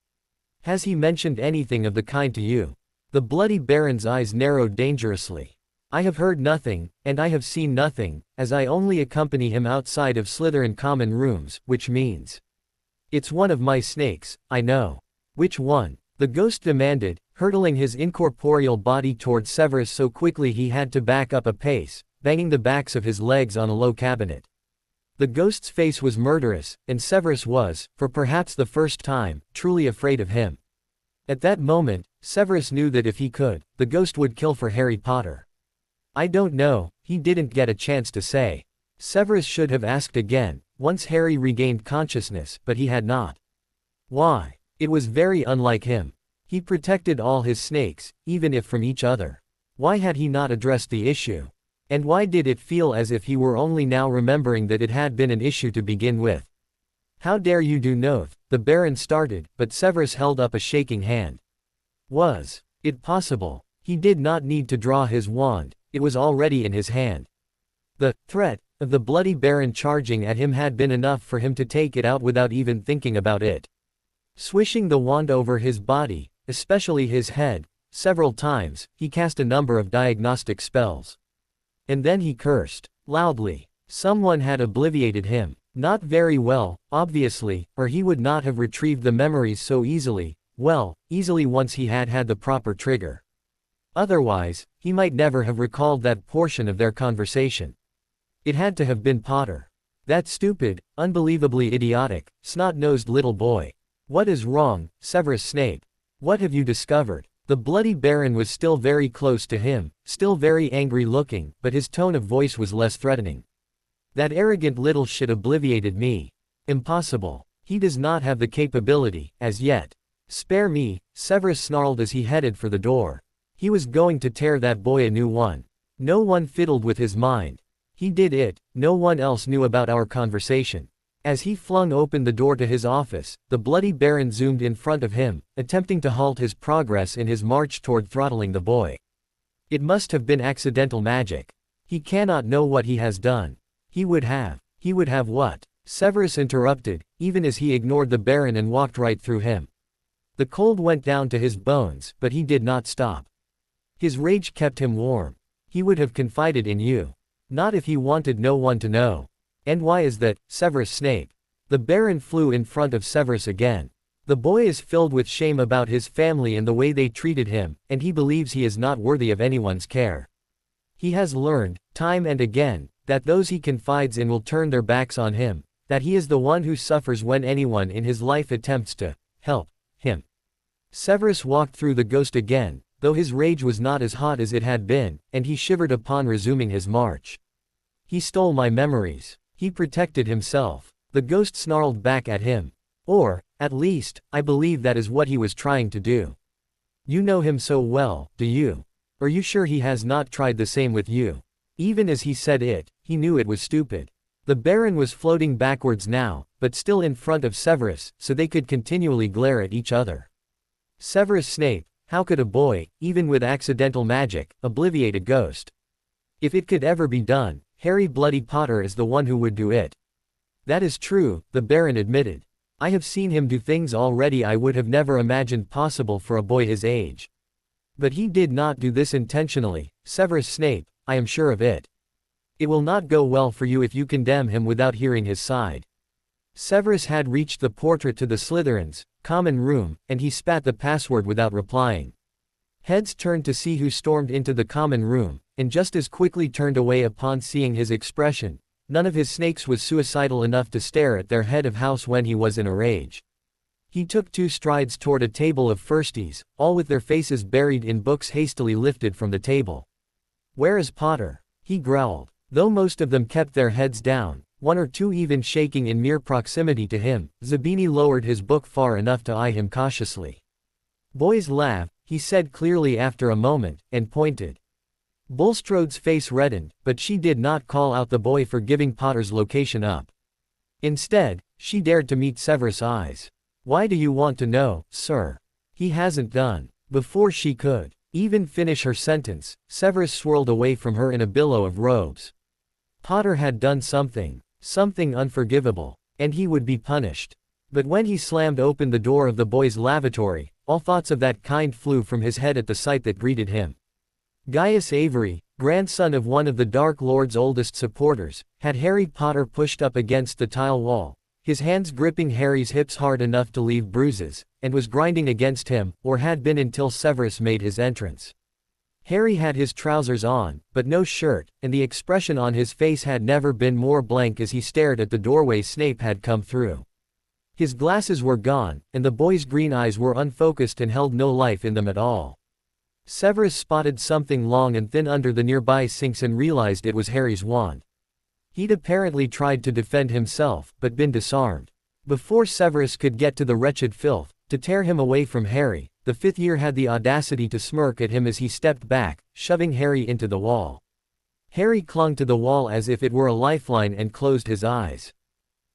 "Has he mentioned anything of the kind to you?" The bloody Baron's eyes narrowed dangerously. "I have heard nothing, and I have seen nothing, as I only accompany him outside of Slytherin common rooms, which means. It's one of my snakes, I know." "Which one?" the ghost demanded, hurtling his incorporeal body toward Severus so quickly he had to back up a pace, banging the backs of his legs on a low cabinet. The ghost's face was murderous, and Severus was, for perhaps the first time, truly afraid of him. At that moment, Severus knew that if he could, the ghost would kill for Harry Potter. "I don't know," he didn't get a chance to say. Severus should have asked again, once Harry regained consciousness, but he had not. Why? It was very unlike him. He protected all his snakes, even if from each other. Why had he not addressed the issue? And why did it feel as if he were only now remembering that it had been an issue to begin with? "How dare you do noth?" the Baron started, but Severus held up a shaking hand. Was it possible? He did not need to draw his wand, it was already in his hand. The threat of the bloody Baron charging at him had been enough for him to take it out without even thinking about it. Swishing the wand over his body, especially his head, several times, he cast a number of diagnostic spells. And then he cursed loudly. Someone had obliviated him. Not very well, obviously, or he would not have retrieved the memories so easily, easily once he had had the proper trigger. Otherwise, he might never have recalled that portion of their conversation. It had to have been Potter. That stupid, unbelievably idiotic, snot-nosed little boy. "What is wrong, Severus Snape? What have you discovered?" The bloody Baron was still very close to him, still very angry looking, but his tone of voice was less threatening. "That arrogant little shit obliviated me. Impossible. He does not have the capability, as yet." "Spare me," Severus snarled as he headed for the door. He was going to tear that boy a new one. No one fiddled with his mind. He did it, no one else knew about our conversation. As he flung open the door to his office, the bloody Baron zoomed in front of him, attempting to halt his progress in his march toward throttling the boy. It must have been accidental magic. He cannot know what he has done. He would have what? Severus interrupted, even as he ignored the Baron and walked right through him. The cold went down to his bones, but he did not stop. His rage kept him warm. He would have confided in you. Not if he wanted no one to know. "And why is that, Severus Snape?" The Baron flew in front of Severus again. "The boy is filled with shame about his family and the way they treated him, and he believes he is not worthy of anyone's care. He has learned, time and again, that those he confides in will turn their backs on him, that he is the one who suffers when anyone in his life attempts to help him." Severus walked through the ghost again, though his rage was not as hot as it had been, and he shivered upon resuming his march. "He stole my memories." He protected himself. The ghost snarled back at him. "Or, at least, I believe that is what he was trying to do." "You know him so well, do you? Are you sure he has not tried the same with you?" Even as he said it, he knew it was stupid. The Baron was floating backwards now, but still in front of Severus, so they could continually glare at each other. Severus Snape, how could a boy, even with accidental magic, obliviate a ghost? If it could ever be done, Harry Bloody Potter is the one who would do it. "That is true," the Baron admitted. I have seen him do things already I would have never imagined possible for a boy his age. But he did not do this intentionally, Severus Snape, I am sure of it. It will not go well for you if you condemn him without hearing his side. Severus had reached the portrait to the Slytherins' common room, and he spat the password without replying. Heads turned to see who stormed into the common room, and just as quickly turned away upon seeing his expression. None of his snakes was suicidal enough to stare at their head of house when he was in a rage. He took 2 strides toward a table of firsties, all with their faces buried in books hastily lifted from the table. "Where is Potter?" he growled. Though most of them kept their heads down, 1 or 2 even shaking in mere proximity to him, Zabini lowered his book far enough to eye him cautiously. "Boys laugh," he said clearly after a moment, and pointed. Bulstrode's face reddened, but she did not call out the boy for giving Potter's location up. Instead, she dared to meet Severus' eyes. "Why do you want to know, sir?" He hasn't done. Before she could even finish her sentence, Severus swirled away from her in a billow of robes. Potter had done something unforgivable, and he would be punished. But when he slammed open the door of the boys' lavatory, all thoughts of that kind flew from his head at the sight that greeted him. Gaius Avery, grandson of one of the Dark Lord's oldest supporters, had Harry Potter pushed up against the tile wall, his hands gripping Harry's hips hard enough to leave bruises, and was grinding against him, or had been until Severus made his entrance. Harry had his trousers on, but no shirt, and the expression on his face had never been more blank as he stared at the doorway Snape had come through. His glasses were gone, and the boy's green eyes were unfocused and held no life in them at all. Severus spotted something long and thin under the nearby sinks and realized it was Harry's wand. He'd apparently tried to defend himself, but been disarmed. Before Severus could get to the wretched filth, to tear him away from Harry, the 5th year had the audacity to smirk at him as he stepped back, shoving Harry into the wall. Harry clung to the wall as if it were a lifeline and closed his eyes.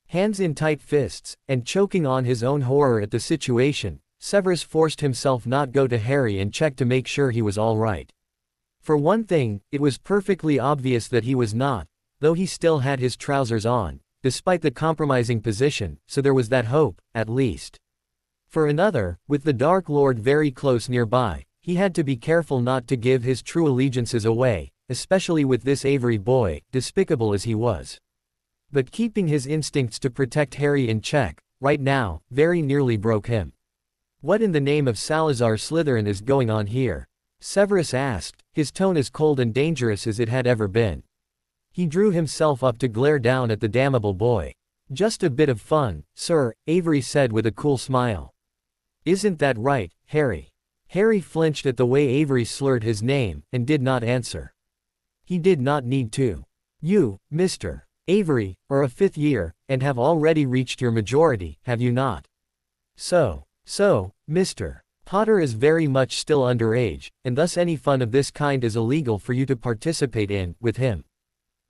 Hands in tight fists, and choking on his own horror at the situation, Severus forced himself not go to Harry and check to make sure he was all right. For one thing, it was perfectly obvious that he was not, though he still had his trousers on, despite the compromising position, so there was that hope, at least. For another, with the Dark Lord very close nearby, he had to be careful not to give his true allegiances away, especially with this Avery boy, despicable as he was. But keeping his instincts to protect Harry in check, right now, very nearly broke him. "What in the name of Salazar Slytherin is going on here?" Severus asked, his tone as cold and dangerous as it had ever been. He drew himself up to glare down at the damnable boy. "Just a bit of fun, sir," Avery said with a cool smile. "Isn't that right, Harry?" Harry flinched at the way Avery slurred his name, and did not answer. He did not need to. "You, Mr. Avery, are a 5th year, and have already reached your majority, have you not? So, Mr. Potter is very much still underage, and thus any fun of this kind is illegal for you to participate in, with him."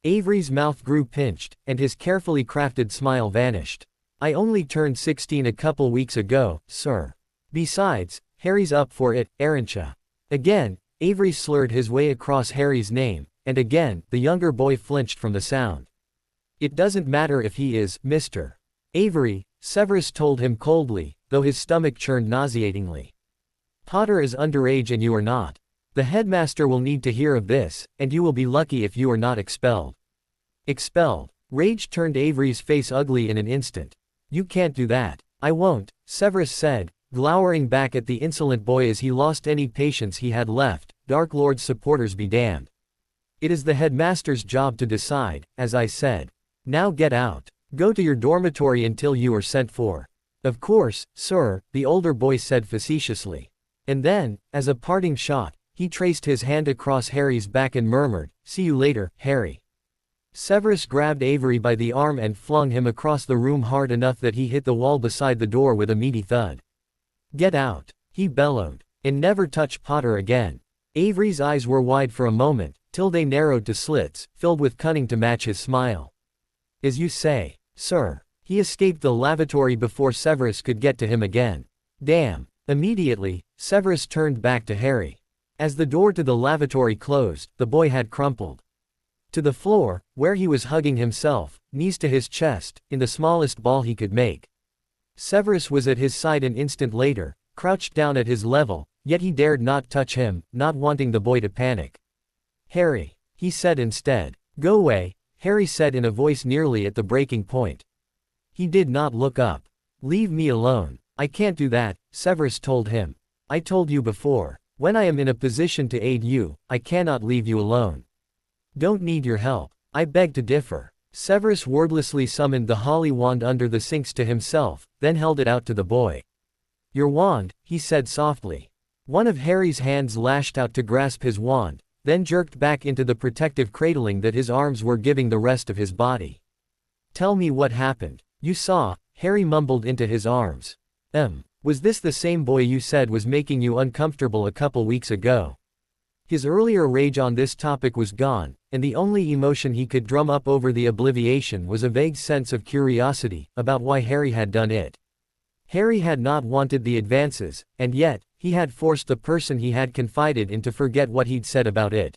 Avery's mouth grew pinched, and his carefully crafted smile vanished. "I only turned 16 a couple weeks ago, sir. Besides, Harry's up for it, aren't Again, Avery slurred his way across Harry's name, and again, the younger boy flinched from the sound. "It doesn't matter if he is, Mr. Avery," Severus told him coldly, though his stomach churned nauseatingly. "Potter is underage and you are not. The headmaster will need to hear of this, and you will be lucky if you are not expelled." "Expelled?" Rage turned Avery's face ugly in an instant. "You can't do that." "I won't," Severus said, glowering back at the insolent boy as he lost any patience he had left. "Dark Lord's supporters be damned. It is the headmaster's job to decide, as I said. Now get out. Go to your dormitory until you are sent for." "Of course, sir," the older boy said facetiously. And then, as a parting shot, he traced his hand across Harry's back and murmured, "See you later, Harry." Severus grabbed Avery by the arm and flung him across the room hard enough that he hit the wall beside the door with a meaty thud. "Get out," he bellowed, "and never touch Potter again." Avery's eyes were wide for a moment, till they narrowed to slits, filled with cunning to match his smile. "As you say, sir." He escaped the lavatory before Severus could get to him again. "Damn." Immediately, Severus turned back to Harry. As the door to the lavatory closed, the boy had crumpled to the floor, where he was hugging himself, knees to his chest, in the smallest ball he could make. Severus was at his side an instant later, crouched down at his level, yet he dared not touch him, not wanting the boy to panic. "Harry," he said instead. "Go away," Harry said in a voice nearly at the breaking point. He did not look up. "Leave me alone." "I can't do that," Severus told him. "I told you before. When I am in a position to aid you, I cannot leave you alone. Don't need your help." "I beg to differ." Severus wordlessly summoned the holly wand under the sinks to himself, then held it out to the boy. "Your wand," he said softly. One of Harry's hands lashed out to grasp his wand, then jerked back into the protective cradling that his arms were giving the rest of his body. "Tell me what happened." "You saw," Harry mumbled into his arms. Was this the same boy you said was making you uncomfortable a couple weeks ago?" His earlier rage on this topic was gone, and the only emotion he could drum up over the obliviation was a vague sense of curiosity about why Harry had done it. Harry had not wanted the advances, and yet, he had forced the person he had confided in to forget what he'd said about it.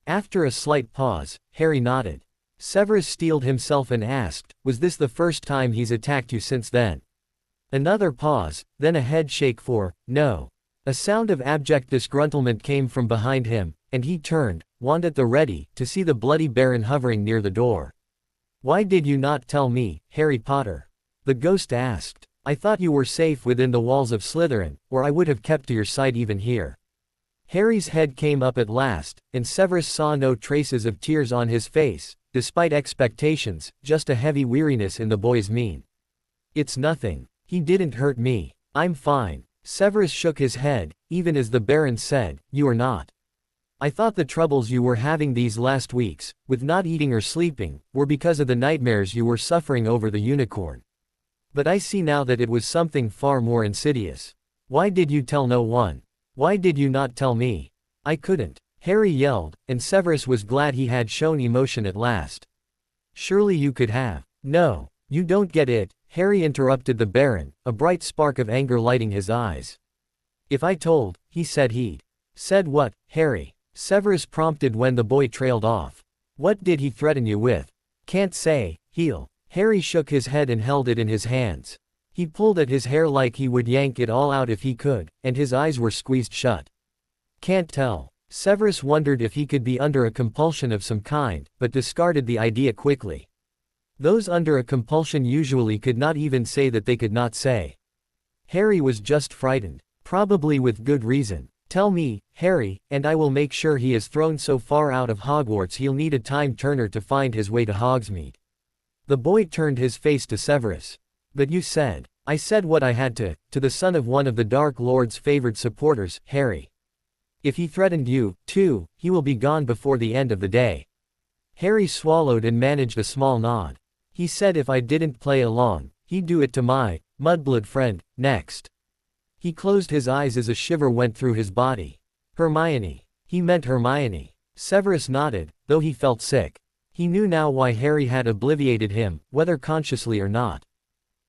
After a slight pause, Harry nodded. Severus steeled himself and asked, "Was this the first time he's attacked you since then?" Another pause, then a head shake for, "No." A sound of abject disgruntlement came from behind him, and he turned, wand at the ready, to see the bloody Baron hovering near the door. "Why did you not tell me, Harry Potter?" the ghost asked. "I thought you were safe within the walls of Slytherin, or I would have kept to your side even here." Harry's head came up at last, and Severus saw no traces of tears on his face, despite expectations, just a heavy weariness in the boy's mien. "It's nothing. He didn't hurt me. I'm fine." Severus shook his head, even as the Baron said, "You are not. I thought the troubles you were having these last weeks, with not eating or sleeping, were because of the nightmares you were suffering over the unicorn. But I see now that it was something far more insidious. Why did you tell no one? Why did you not tell me?" "I couldn't," Harry yelled, and Severus was glad he had shown emotion at last. "Surely you could have." "No, you don't get it," Harry interrupted the Baron, a bright spark of anger lighting his eyes. "If I told," he said he'd. "Said what, Harry?" Severus prompted when the boy trailed off. "What did he threaten you with?" "Can't say, he'll." Harry shook his head and held it in his hands. He pulled at his hair like he would yank it all out if he could, and his eyes were squeezed shut. "Can't tell." Severus wondered if he could be under a compulsion of some kind, but discarded the idea quickly. Those under a compulsion usually could not even say that they could not say. Harry was just frightened, probably with good reason. "Tell me, Harry, and I will make sure he is thrown so far out of Hogwarts he'll need a time-turner to find his way to Hogsmeade." The boy turned his face to Severus. "But you said." "I said what I had to the son of one of the Dark Lord's favored supporters, Harry. If he threatened you, too, he will be gone before the end of the day." Harry swallowed and managed a small nod. "He said if I didn't play along, he'd do it to my mudblood friend, next." He closed his eyes as a shiver went through his body. "Hermione." He meant Hermione. Severus nodded, though he felt sick. He knew now why Harry had obliviated him, whether consciously or not.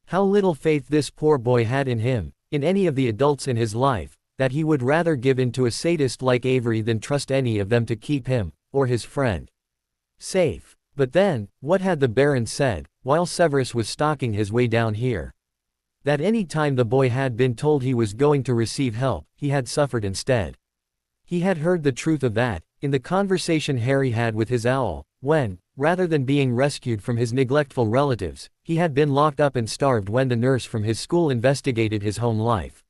How little faith this poor boy had in him, in any of the adults in his life, that he would rather give in to a sadist like Avery than trust any of them to keep him, or his friend, safe. But then, what had the Baron said, while Severus was stalking his way down here? That any time the boy had been told he was going to receive help, he had suffered instead. He had heard the truth of that, in the conversation Harry had with his owl, when, rather than being rescued from his neglectful relatives, he had been locked up and starved when the nurse from his school investigated his home life.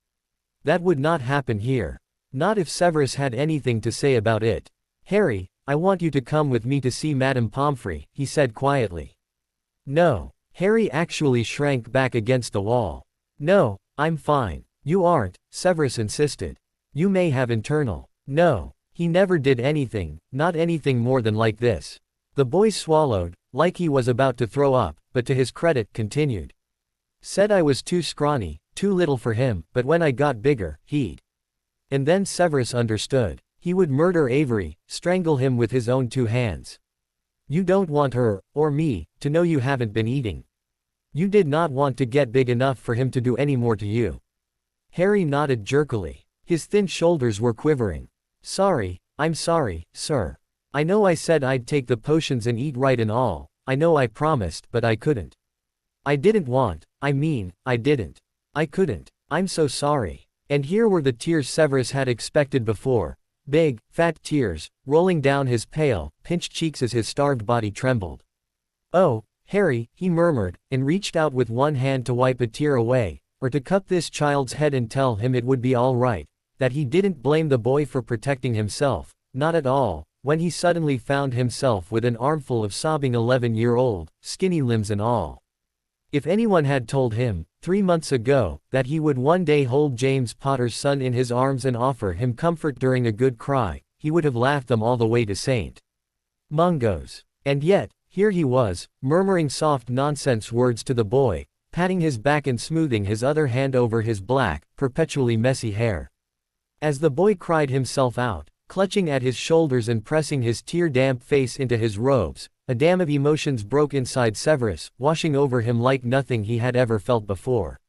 That would not happen here. Not if Severus had anything to say about it. "Harry, I want you to come with me to see Madame Pomfrey," he said quietly. "No." Harry actually shrank back against the wall. "No, I'm fine." "You aren't," Severus insisted. "You may have internal." "No. He never did anything, not anything more than like this." The boy swallowed, like he was about to throw up, but to his credit, continued. "Said I was too scrawny, too little for him, but when I got bigger, he'd." And then Severus understood. He would murder Avery, strangle him with his own 2 hands. "You don't want her, or me, to know you haven't been eating. You did not want to get big enough for him to do any more to you." Harry nodded jerkily. His thin shoulders were quivering. I'm sorry, sir. I know I said I'd take the potions and eat right and all, I know I promised, but I couldn't. I didn't want, I mean, I didn't. I couldn't. I'm so sorry. And here were the tears Severus had expected before. Big, fat tears, rolling down his pale, pinched cheeks as his starved body trembled. "Oh, Harry," he murmured, and reached out with one hand to wipe a tear away, or to cup this child's head and tell him it would be all right, that he didn't blame the boy for protecting himself, not at all, when he suddenly found himself with an armful of sobbing 11-year-old, skinny limbs and all. If anyone had told him, 3 months ago, that he would one day hold James Potter's son in his arms and offer him comfort during a good cry, he would have laughed them all the way to St. Mungo's. And yet, here he was, murmuring soft nonsense words to the boy, patting his back and smoothing his other hand over his black, perpetually messy hair. As the boy cried himself out, clutching at his shoulders and pressing his tear-damp face into his robes, a dam of emotions broke inside Severus, washing over him like nothing he had ever felt before.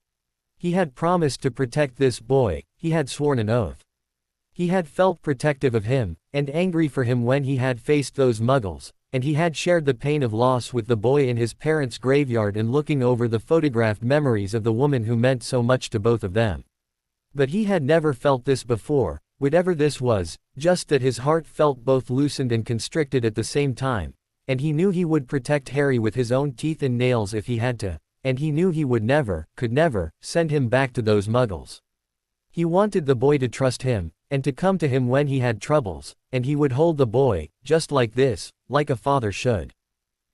He had promised to protect this boy, he had sworn an oath. He had felt protective of him, and angry for him when he had faced those muggles, and he had shared the pain of loss with the boy in his parents' graveyard and looking over the photographed memories of the woman who meant so much to both of them. But he had never felt this before, whatever this was, just that his heart felt both loosened and constricted at the same time. And he knew he would protect Harry with his own teeth and nails if he had to, and he knew he would never, could never, send him back to those muggles. He wanted the boy to trust him, and to come to him when he had troubles, and he would hold the boy, just like this, like a father should.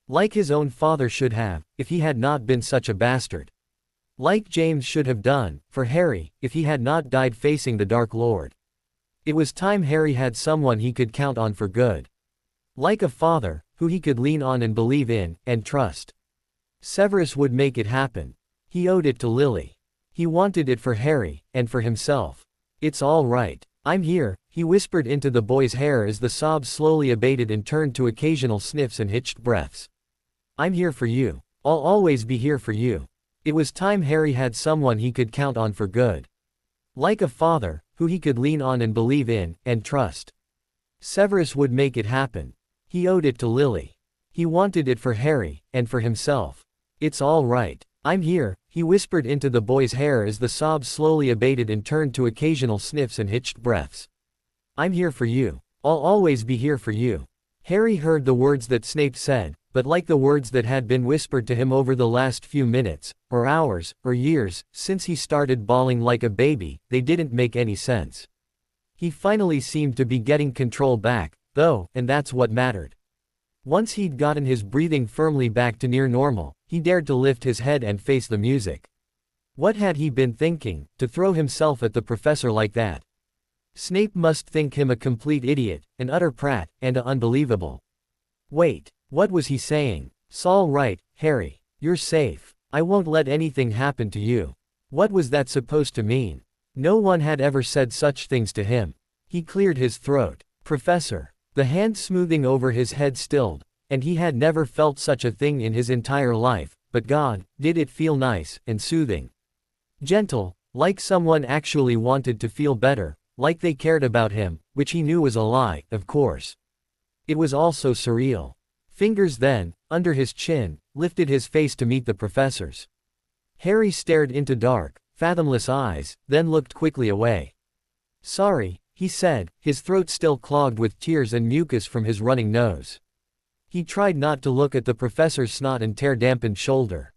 Like his own father should have, if he had not been such a bastard. Like James should have done, for Harry, if he had not died facing the Dark Lord. It was time Harry had someone he could count on for good. Like a father, who he could lean on and believe in, and trust. Severus would make it happen. He owed it to Lily. He wanted it for Harry, and for himself. "It's all right. I'm here," he whispered into the boy's hair as the sobs slowly abated and turned to occasional sniffs and hitched breaths. "I'm here for you. I'll always be here for you." It was time Harry had someone he could count on for good. Like a father, who he could lean on and believe in, and trust. Severus would make it happen. He owed it to Lily. He wanted it for Harry, and for himself. "It's all right. I'm here," he whispered into the boy's hair as the sobs slowly abated and turned to occasional sniffs and hitched breaths. "I'm here for you. I'll always be here for you." Harry heard the words that Snape said, but like the words that had been whispered to him over the last few minutes, or hours, or years, since he started bawling like a baby, they didn't make any sense. He finally seemed to be getting control back, though, and that's what mattered. Once he'd gotten his breathing firmly back to near normal, he dared to lift his head and face the music. What had he been thinking, to throw himself at the professor like that? Snape must think him a complete idiot, an utter prat, and unbelievable. Wait, what was he saying? "'S'all right, Harry. You're safe. I won't let anything happen to you." What was that supposed to mean? No one had ever said such things to him. He cleared his throat. "Professor." The hand smoothing over his head stilled, and he had never felt such a thing in his entire life, but God, did it feel nice, and soothing. Gentle, like someone actually wanted to feel better, like they cared about him, which he knew was a lie, of course. It was all so surreal. Fingers then, under his chin, lifted his face to meet the professor's. Harry stared into dark, fathomless eyes, then looked quickly away. "Sorry," he said, his throat still clogged with tears and mucus from his running nose. He tried not to look at the professor's snot and tear-dampened shoulder.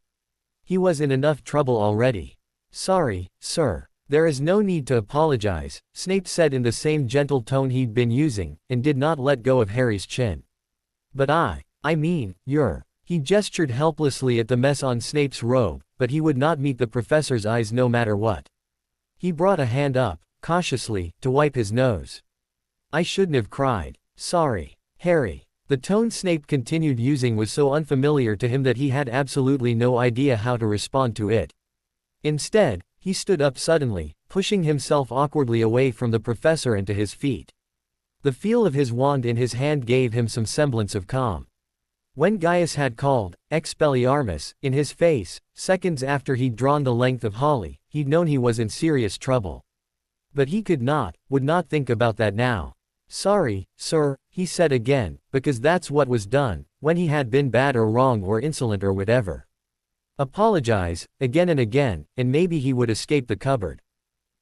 He was in enough trouble already. "Sorry, sir. There is no need to apologize," Snape said in the same gentle tone he'd been using, and did not let go of Harry's chin. "But I mean, you're..." He gestured helplessly at the mess on Snape's robe, but he would not meet the professor's eyes no matter what. He brought a hand up, cautiously, to wipe his nose. "I shouldn't have cried. Sorry, Harry." The tone Snape continued using was so unfamiliar to him that he had absolutely no idea how to respond to it. Instead, he stood up suddenly, pushing himself awkwardly away from the professor and to his feet. The feel of his wand in his hand gave him some semblance of calm. When Gaius had called, Expelliarmus, in his face, seconds after he'd drawn the length of holly, he'd known he was in serious trouble. But he would not think about that now. "Sorry, sir," he said again, because that's what was done, when he had been bad or wrong or insolent or whatever. Apologize, again and again, and maybe he would escape the cupboard.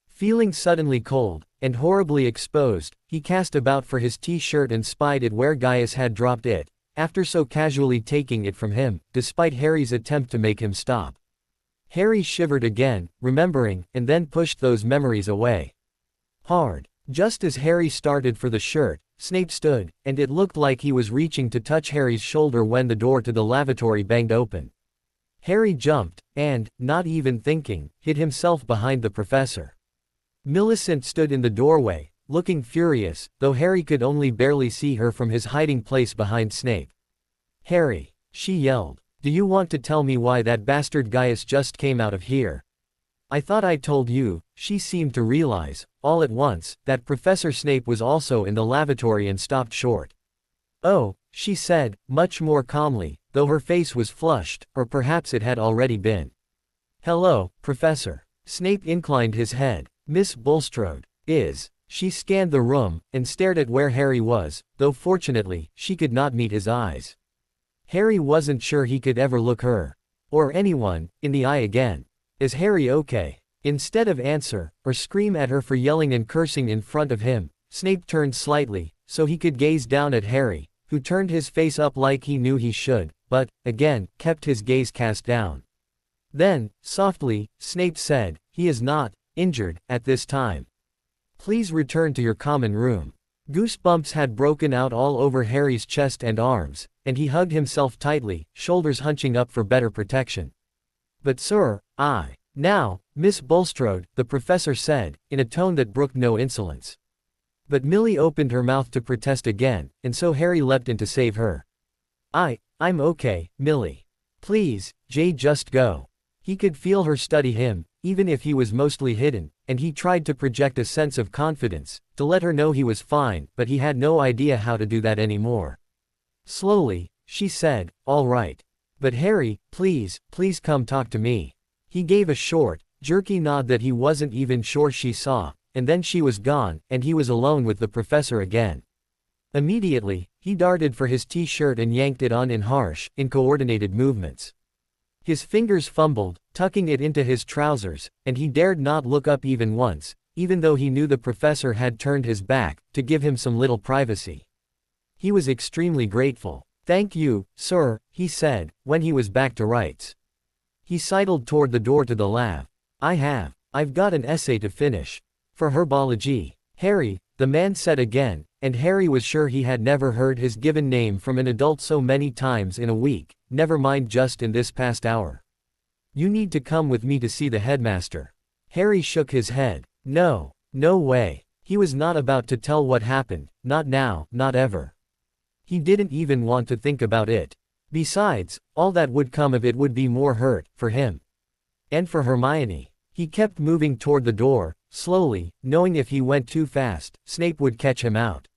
Feeling suddenly cold, and horribly exposed, he cast about for his t-shirt and spied it where Gaius had dropped it, after so casually taking it from him, despite Harry's attempt to make him stop. Harry shivered again, remembering, and then pushed those memories away. Hard. Just as Harry started for the shirt, Snape stood, and it looked like he was reaching to touch Harry's shoulder when the door to the lavatory banged open. Harry jumped, and, not even thinking, hid himself behind the professor. Millicent stood in the doorway, looking furious, though Harry could only barely see her from his hiding place behind Snape. "Harry," she yelled, "do you want to tell me why that bastard Gaius just came out of here? I thought I told you." She seemed to realize, all at once, that Professor Snape was also in the lavatory and stopped short. "Oh," she said, much more calmly, though her face was flushed, or perhaps it had already been. "Hello, Professor." Snape inclined his head. "Miss Bulstrode is." She scanned the room, and stared at where Harry was, though fortunately, she could not meet his eyes. Harry wasn't sure he could ever look her, or anyone, in the eye again. "Is Harry okay?" Instead of answer, or scream at her for yelling and cursing in front of him, Snape turned slightly, so he could gaze down at Harry, who turned his face up like he knew he should, but, again, kept his gaze cast down. Then, softly, Snape said, "He is not injured at this time. Please return to your common room." Goosebumps had broken out all over Harry's chest and arms, and he hugged himself tightly, shoulders hunching up for better protection. "But sir, Now, Miss Bulstrode," the professor said, in a tone that brooked no insolence. But Millie opened her mouth to protest again, and so Harry leapt in to save her. I'm okay, Millie. Please, Jay, just go." He could feel her study him, even if he was mostly hidden, and he tried to project a sense of confidence, to let her know he was fine, but he had no idea how to do that anymore. Slowly, she said, "All right. But Harry, please come talk to me." He gave a short, jerky nod that he wasn't even sure she saw, and then she was gone, and he was alone with the professor again. Immediately, he darted for his t-shirt and yanked it on in harsh, uncoordinated movements. His fingers fumbled, tucking it into his trousers, and he dared not look up even once, even though he knew the professor had turned his back, to give him some little privacy. He was extremely grateful. "Thank you, sir," he said, when he was back to rights. He sidled toward the door to the lab. I've got an essay to finish. For herbology." "Harry," the man said again, and Harry was sure he had never heard his given name from an adult so many times in a week, never mind just in this past hour. "You need to come with me to see the headmaster." Harry shook his head. No way. He was not about to tell what happened, not now, not ever. He didn't even want to think about it. Besides, all that would come of it would be more hurt, for him. And for Hermione. He kept moving toward the door, slowly, knowing if he went too fast, Snape would catch him out.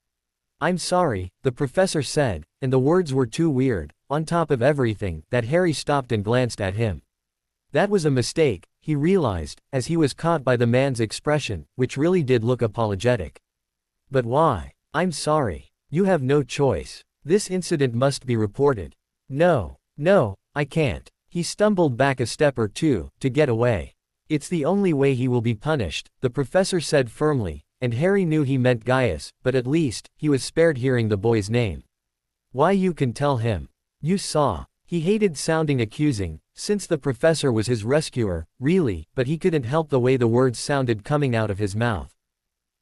"I'm sorry," the professor said, and the words were too weird, on top of everything, that Harry stopped and glanced at him. That was a mistake, he realized, as he was caught by the man's expression, which really did look apologetic. "But why?" "I'm sorry. You have no choice. This incident must be reported." No, I can't." He stumbled back a step or two, to get away. "It's the only way he will be punished," the professor said firmly, and Harry knew he meant Gaius, but at least, he was spared hearing the boy's name. "Why, you can tell him. You saw." He hated sounding accusing, since the professor was his rescuer, really, but he couldn't help the way the words sounded coming out of his mouth.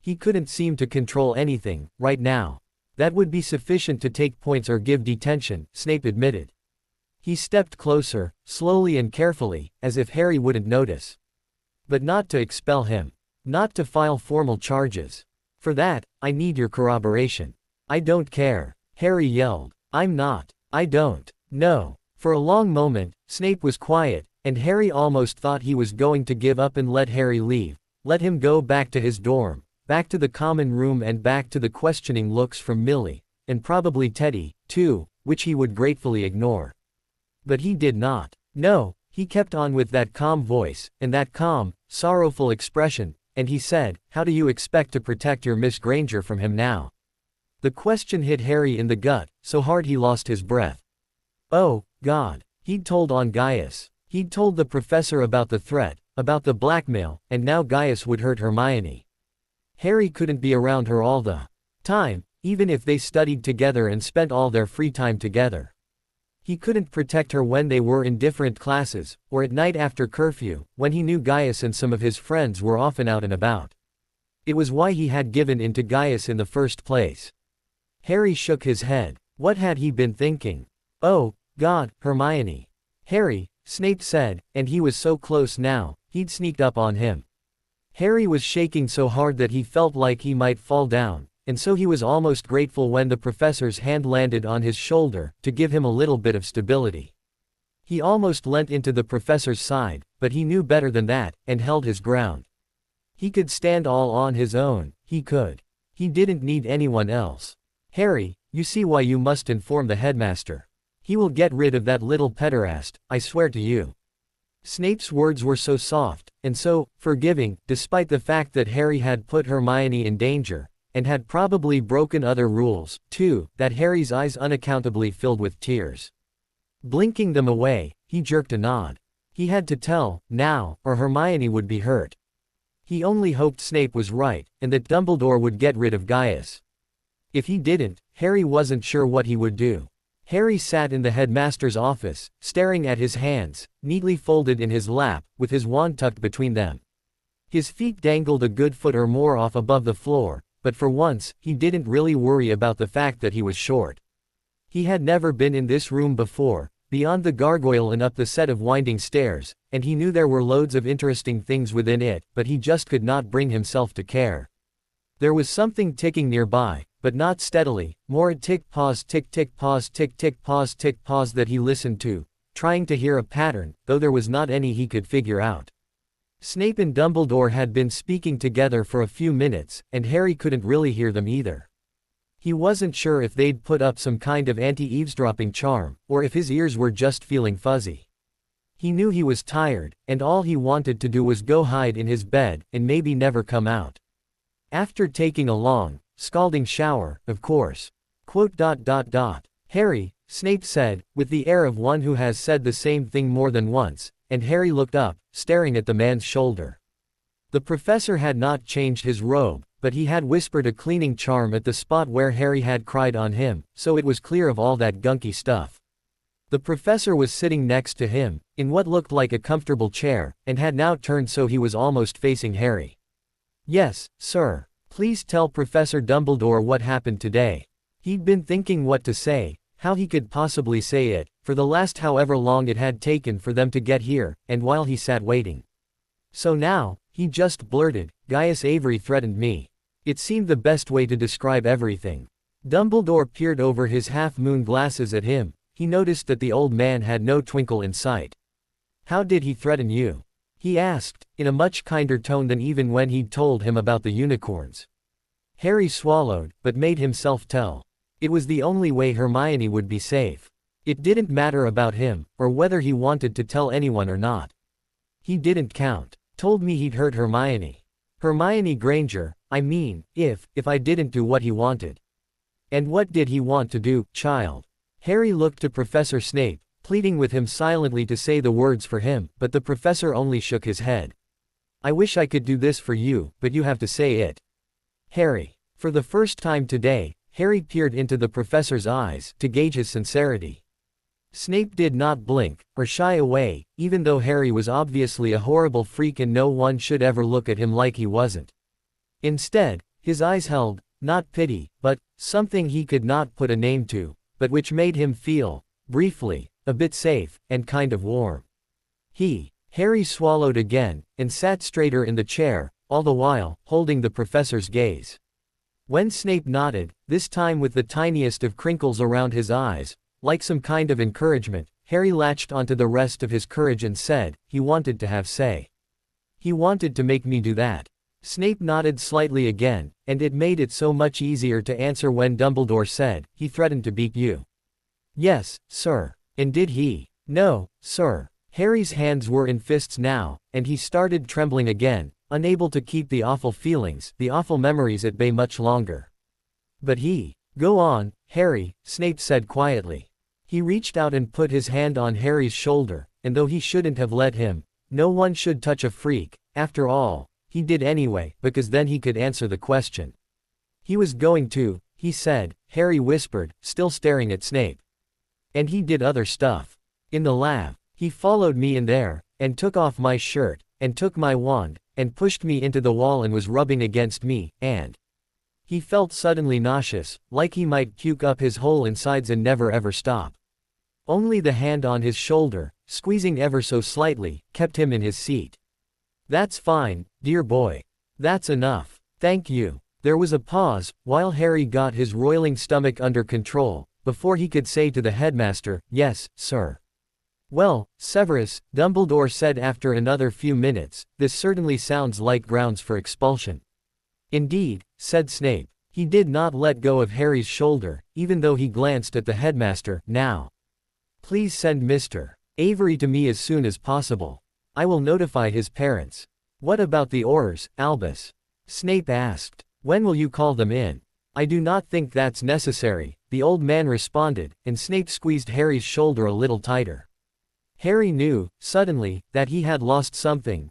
He couldn't seem to control anything, right now. That would be sufficient to take points or give detention, Snape admitted. He stepped closer, slowly and carefully, as if Harry wouldn't notice. "But not to expel him. Not to file formal charges. For that, I need your corroboration." "I don't care," Harry yelled. I don't. No." For a long moment, Snape was quiet, and Harry almost thought he was going to give up and let Harry leave, let him go back to his dorm, back to the common room and back to the questioning looks from Millie, and probably Teddy, too, which he would gratefully ignore. But he did not. No, he kept on with that calm voice, and that calm, sorrowful expression, and he said, "How do you expect to protect your Miss Granger from him now?" The question hit Harry in the gut, so hard he lost his breath. Oh, God. He'd told on Gaius. He'd told the professor about the threat, about the blackmail, and now Gaius would hurt Hermione. Harry couldn't be around her all the time, even if they studied together and spent all their free time together. He couldn't protect her when they were in different classes, or at night after curfew, when he knew Gaius and some of his friends were often out and about. It was why he had given in to Gaius in the first place. Harry shook his head. What had he been thinking? Oh, God, Hermione. Harry, Snape said, and he was so close now, he'd sneaked up on him. Harry was shaking so hard that he felt like he might fall down, and so he was almost grateful when the professor's hand landed on his shoulder, to give him a little bit of stability. He almost leant into the professor's side, but he knew better than that, and held his ground. He could stand all on his own, he could. He didn't need anyone else. Harry, you see why you must inform the headmaster. He will get rid of that little pederast, I swear to you. Snape's words were so soft, and so forgiving, despite the fact that Harry had put Hermione in danger, and had probably broken other rules, too, that Harry's eyes unaccountably filled with tears. Blinking them away, he jerked a nod. He had to tell, now, or Hermione would be hurt. He only hoped Snape was right, and that Dumbledore would get rid of Gaius. If he didn't, Harry wasn't sure what he would do. Harry sat in the headmaster's office, staring at his hands, neatly folded in his lap, with his wand tucked between them. His feet dangled a good foot or more off above the floor, but for once, he didn't really worry about the fact that he was short. He had never been in this room before, beyond the gargoyle and up the set of winding stairs, and he knew there were loads of interesting things within it, but he just could not bring himself to care. There was something ticking nearby, but not steadily, more a tick pause tick pause tick pause that he listened to, trying to hear a pattern, though there was not any he could figure out. Snape and Dumbledore had been speaking together for a few minutes, and Harry couldn't really hear them either. He wasn't sure if they'd put up some kind of anti-eavesdropping charm, or if his ears were just feeling fuzzy. He knew he was tired, and all he wanted to do was go hide in his bed, and maybe never come out. After taking a long, scalding shower, of course. Harry, Snape said, with the air of one who has said the same thing more than once, and Harry looked up, staring at the man's shoulder. The professor had not changed his robe, but he had whispered a cleaning charm at the spot where Harry had cried on him, so it was clear of all that gunky stuff. The professor was sitting next to him, in what looked like a comfortable chair, and had now turned so he was almost facing Harry. Yes, sir. Please tell Professor Dumbledore what happened today. He'd been thinking what to say, how he could possibly say it, for the last however long it had taken for them to get here, and while he sat waiting. So now, he just blurted, Gaius Avery threatened me. It seemed the best way to describe everything. Dumbledore peered over his half-moon glasses at him. He noticed that the old man had no twinkle in sight. How did he threaten you? He asked, in a much kinder tone than even when he'd told him about the unicorns. Harry swallowed, but made himself tell. It was the only way Hermione would be safe. It didn't matter about him, or whether he wanted to tell anyone or not. He didn't count. Told me he'd hurt Hermione. Hermione Granger, I mean, if I didn't do what he wanted. And what did he want to do, child? Harry looked to Professor Snape, pleading with him silently to say the words for him, but the professor only shook his head. I wish I could do this for you, but you have to say it. Harry. For the first time today, Harry peered into the professor's eyes, to gauge his sincerity. Snape did not blink, or shy away, even though Harry was obviously a horrible freak and no one should ever look at him like he wasn't. Instead, his eyes held, not pity, but, something he could not put a name to, but which made him feel, briefly, a bit safe, and kind of warm. Harry swallowed again, and sat straighter in the chair, all the while, holding the professor's gaze. When Snape nodded, this time with the tiniest of crinkles around his eyes, like some kind of encouragement, Harry latched onto the rest of his courage and said, he wanted to have say. He wanted to make me do that. Snape nodded slightly again, and it made it so much easier to answer when Dumbledore said, he threatened to beat you. Yes, sir. And did he? No, sir. Harry's hands were in fists now, and he started trembling again, unable to keep the awful feelings, the awful memories at bay much longer. But go on, Harry, Snape said quietly. He reached out and put his hand on Harry's shoulder, and though he shouldn't have let him, no one should touch a freak, after all, he did anyway, because then he could answer the question. He was going to, he said, Harry whispered, still staring at Snape. And he did other stuff. In the lab, he followed me in there, and took off my shirt, and took my wand, and pushed me into the wall and was rubbing against me, and he felt suddenly nauseous, like he might puke up his whole insides and never ever stop. Only the hand on his shoulder, squeezing ever so slightly, kept him in his seat. That's fine, dear boy. That's enough. Thank you. There was a pause, while Harry got his roiling stomach under control, before he could say to the headmaster, yes, sir. Well, Severus, Dumbledore said after another few minutes, this certainly sounds like grounds for expulsion. Indeed, said Snape. He did not let go of Harry's shoulder, even though he glanced at the headmaster. Now, please send Mr. Avery to me as soon as possible. I will notify his parents. What about the Aurors, Albus? Snape asked. When will you call them in? I do not think that's necessary, the old man responded, and Snape squeezed Harry's shoulder a little tighter. Harry knew, suddenly, that he had lost something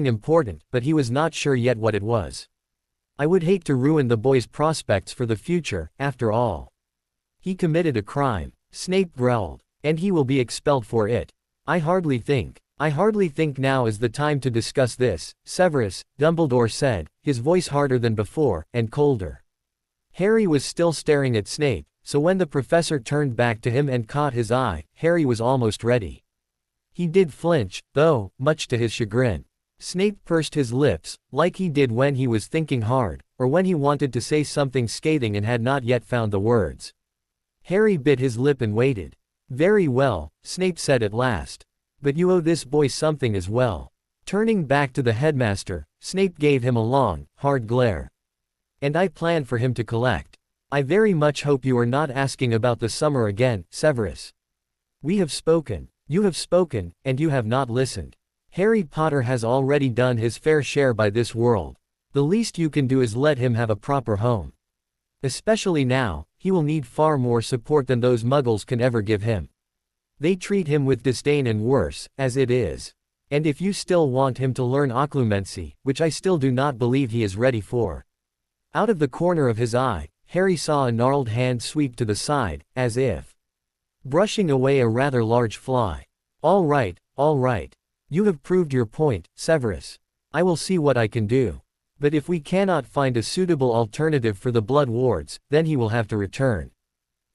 important, but he was not sure yet what it was. I would hate to ruin the boy's prospects for the future, after all. He committed a crime, Snape growled, and he will be expelled for it. I hardly think now is the time to discuss this, Severus, Dumbledore said, his voice harder than before, and colder. Harry was still staring at Snape, so when the professor turned back to him and caught his eye, Harry was almost ready. He did flinch, though, much to his chagrin. Snape pursed his lips, like he did when he was thinking hard, or when he wanted to say something scathing and had not yet found the words. Harry bit his lip and waited. Very well, Snape said at last. But you owe this boy something as well. Turning back to the headmaster, Snape gave him a long, hard glare. And I plan for him to collect. I very much hope you are not asking about the summer again, Severus. We have spoken. You have spoken, and you have not listened. Harry Potter has already done his fair share by this world. The least you can do is let him have a proper home. Especially now, he will need far more support than those muggles can ever give him. They treat him with disdain and worse, as it is. And if you still want him to learn occlumency, which I still do not believe he is ready for. Out of the corner of his eye, Harry saw a gnarled hand sweep to the side, as if brushing away a rather large fly. All right. You have proved your point, Severus. I will see what I can do. But if we cannot find a suitable alternative for the Blood Wards, then he will have to return.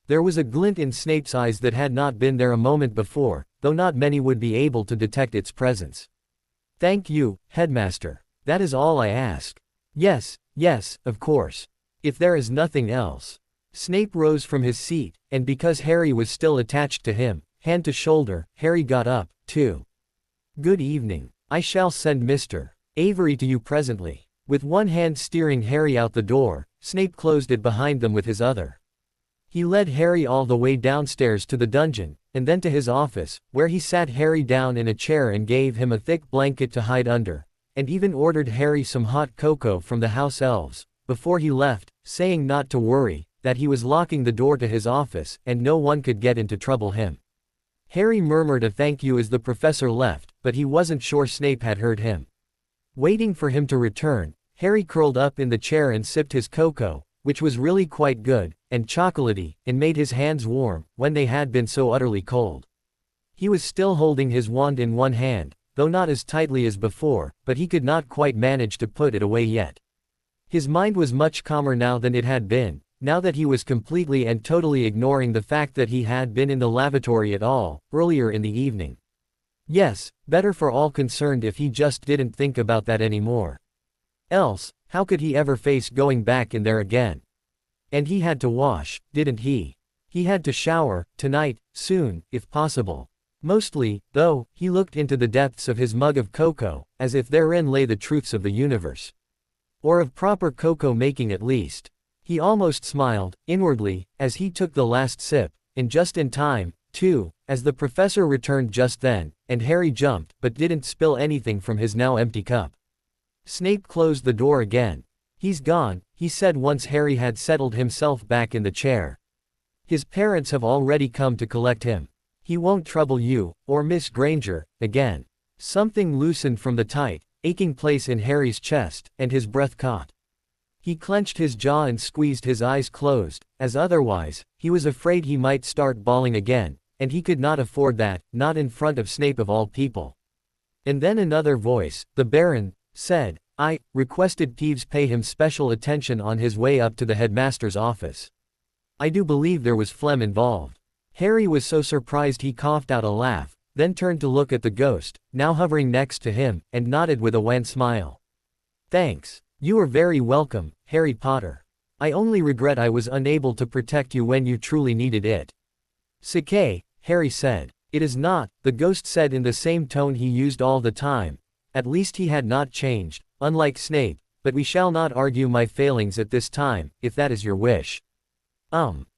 There was a glint in Snape's eyes that had not been there a moment before, though not many would be able to detect its presence. Thank you, Headmaster. That is all I ask. Yes, of course. If there is nothing else. Snape rose from his seat, and because Harry was still attached to him, hand to shoulder, Harry got up, too. Good evening. I shall send Mr. Avery to you presently. With one hand steering Harry out the door, Snape closed it behind them with his other. He led Harry all the way downstairs to the dungeon, and then to his office, where he sat Harry down in a chair and gave him a thick blanket to hide under, and even ordered Harry some hot cocoa from the house elves, before he left, saying not to worry, that he was locking the door to his office, and no one could get in to trouble him. Harry murmured a thank you as the professor left, but he wasn't sure Snape had heard him. Waiting for him to return, Harry curled up in the chair and sipped his cocoa, which was really quite good, and chocolatey, and made his hands warm, when they had been so utterly cold. He was still holding his wand in one hand, though not as tightly as before, but he could not quite manage to put it away yet. His mind was much calmer now than it had been, now that he was completely and totally ignoring the fact that he had been in the lavatory at all, earlier in the evening. Yes, better for all concerned if he just didn't think about that anymore. Else, how could he ever face going back in there again? And he had to wash, didn't he? He had to shower, tonight, soon, if possible. Mostly, though, he looked into the depths of his mug of cocoa, as if therein lay the truths of the universe. Or of proper cocoa making at least. He almost smiled, inwardly, as he took the last sip, and just in time, too, as the professor returned just then, and Harry jumped, but didn't spill anything from his now empty cup. Snape closed the door again. He's gone, he said once Harry had settled himself back in the chair. His parents have already come to collect him. He won't trouble you, or Miss Granger, again. Something loosened from the tight, aching place in Harry's chest, and his breath caught. He clenched his jaw and squeezed his eyes closed, as otherwise, he was afraid he might start bawling again, and he could not afford that, not in front of Snape of all people. And then another voice, the Baron, said, "I requested Peeves pay him special attention on his way up to the headmaster's office. I do believe there was phlegm involved." Harry was so surprised he coughed out a laugh, then turned to look at the ghost, now hovering next to him, and nodded with a wan smile. "Thanks. You are very welcome, Harry Potter. I only regret I was unable to protect you when you truly needed it." "Sakay," Harry said. "It is not," the ghost said in the same tone he used all the time. At least he had not changed, unlike Snape, "but we shall not argue my failings at this time, if that is your wish."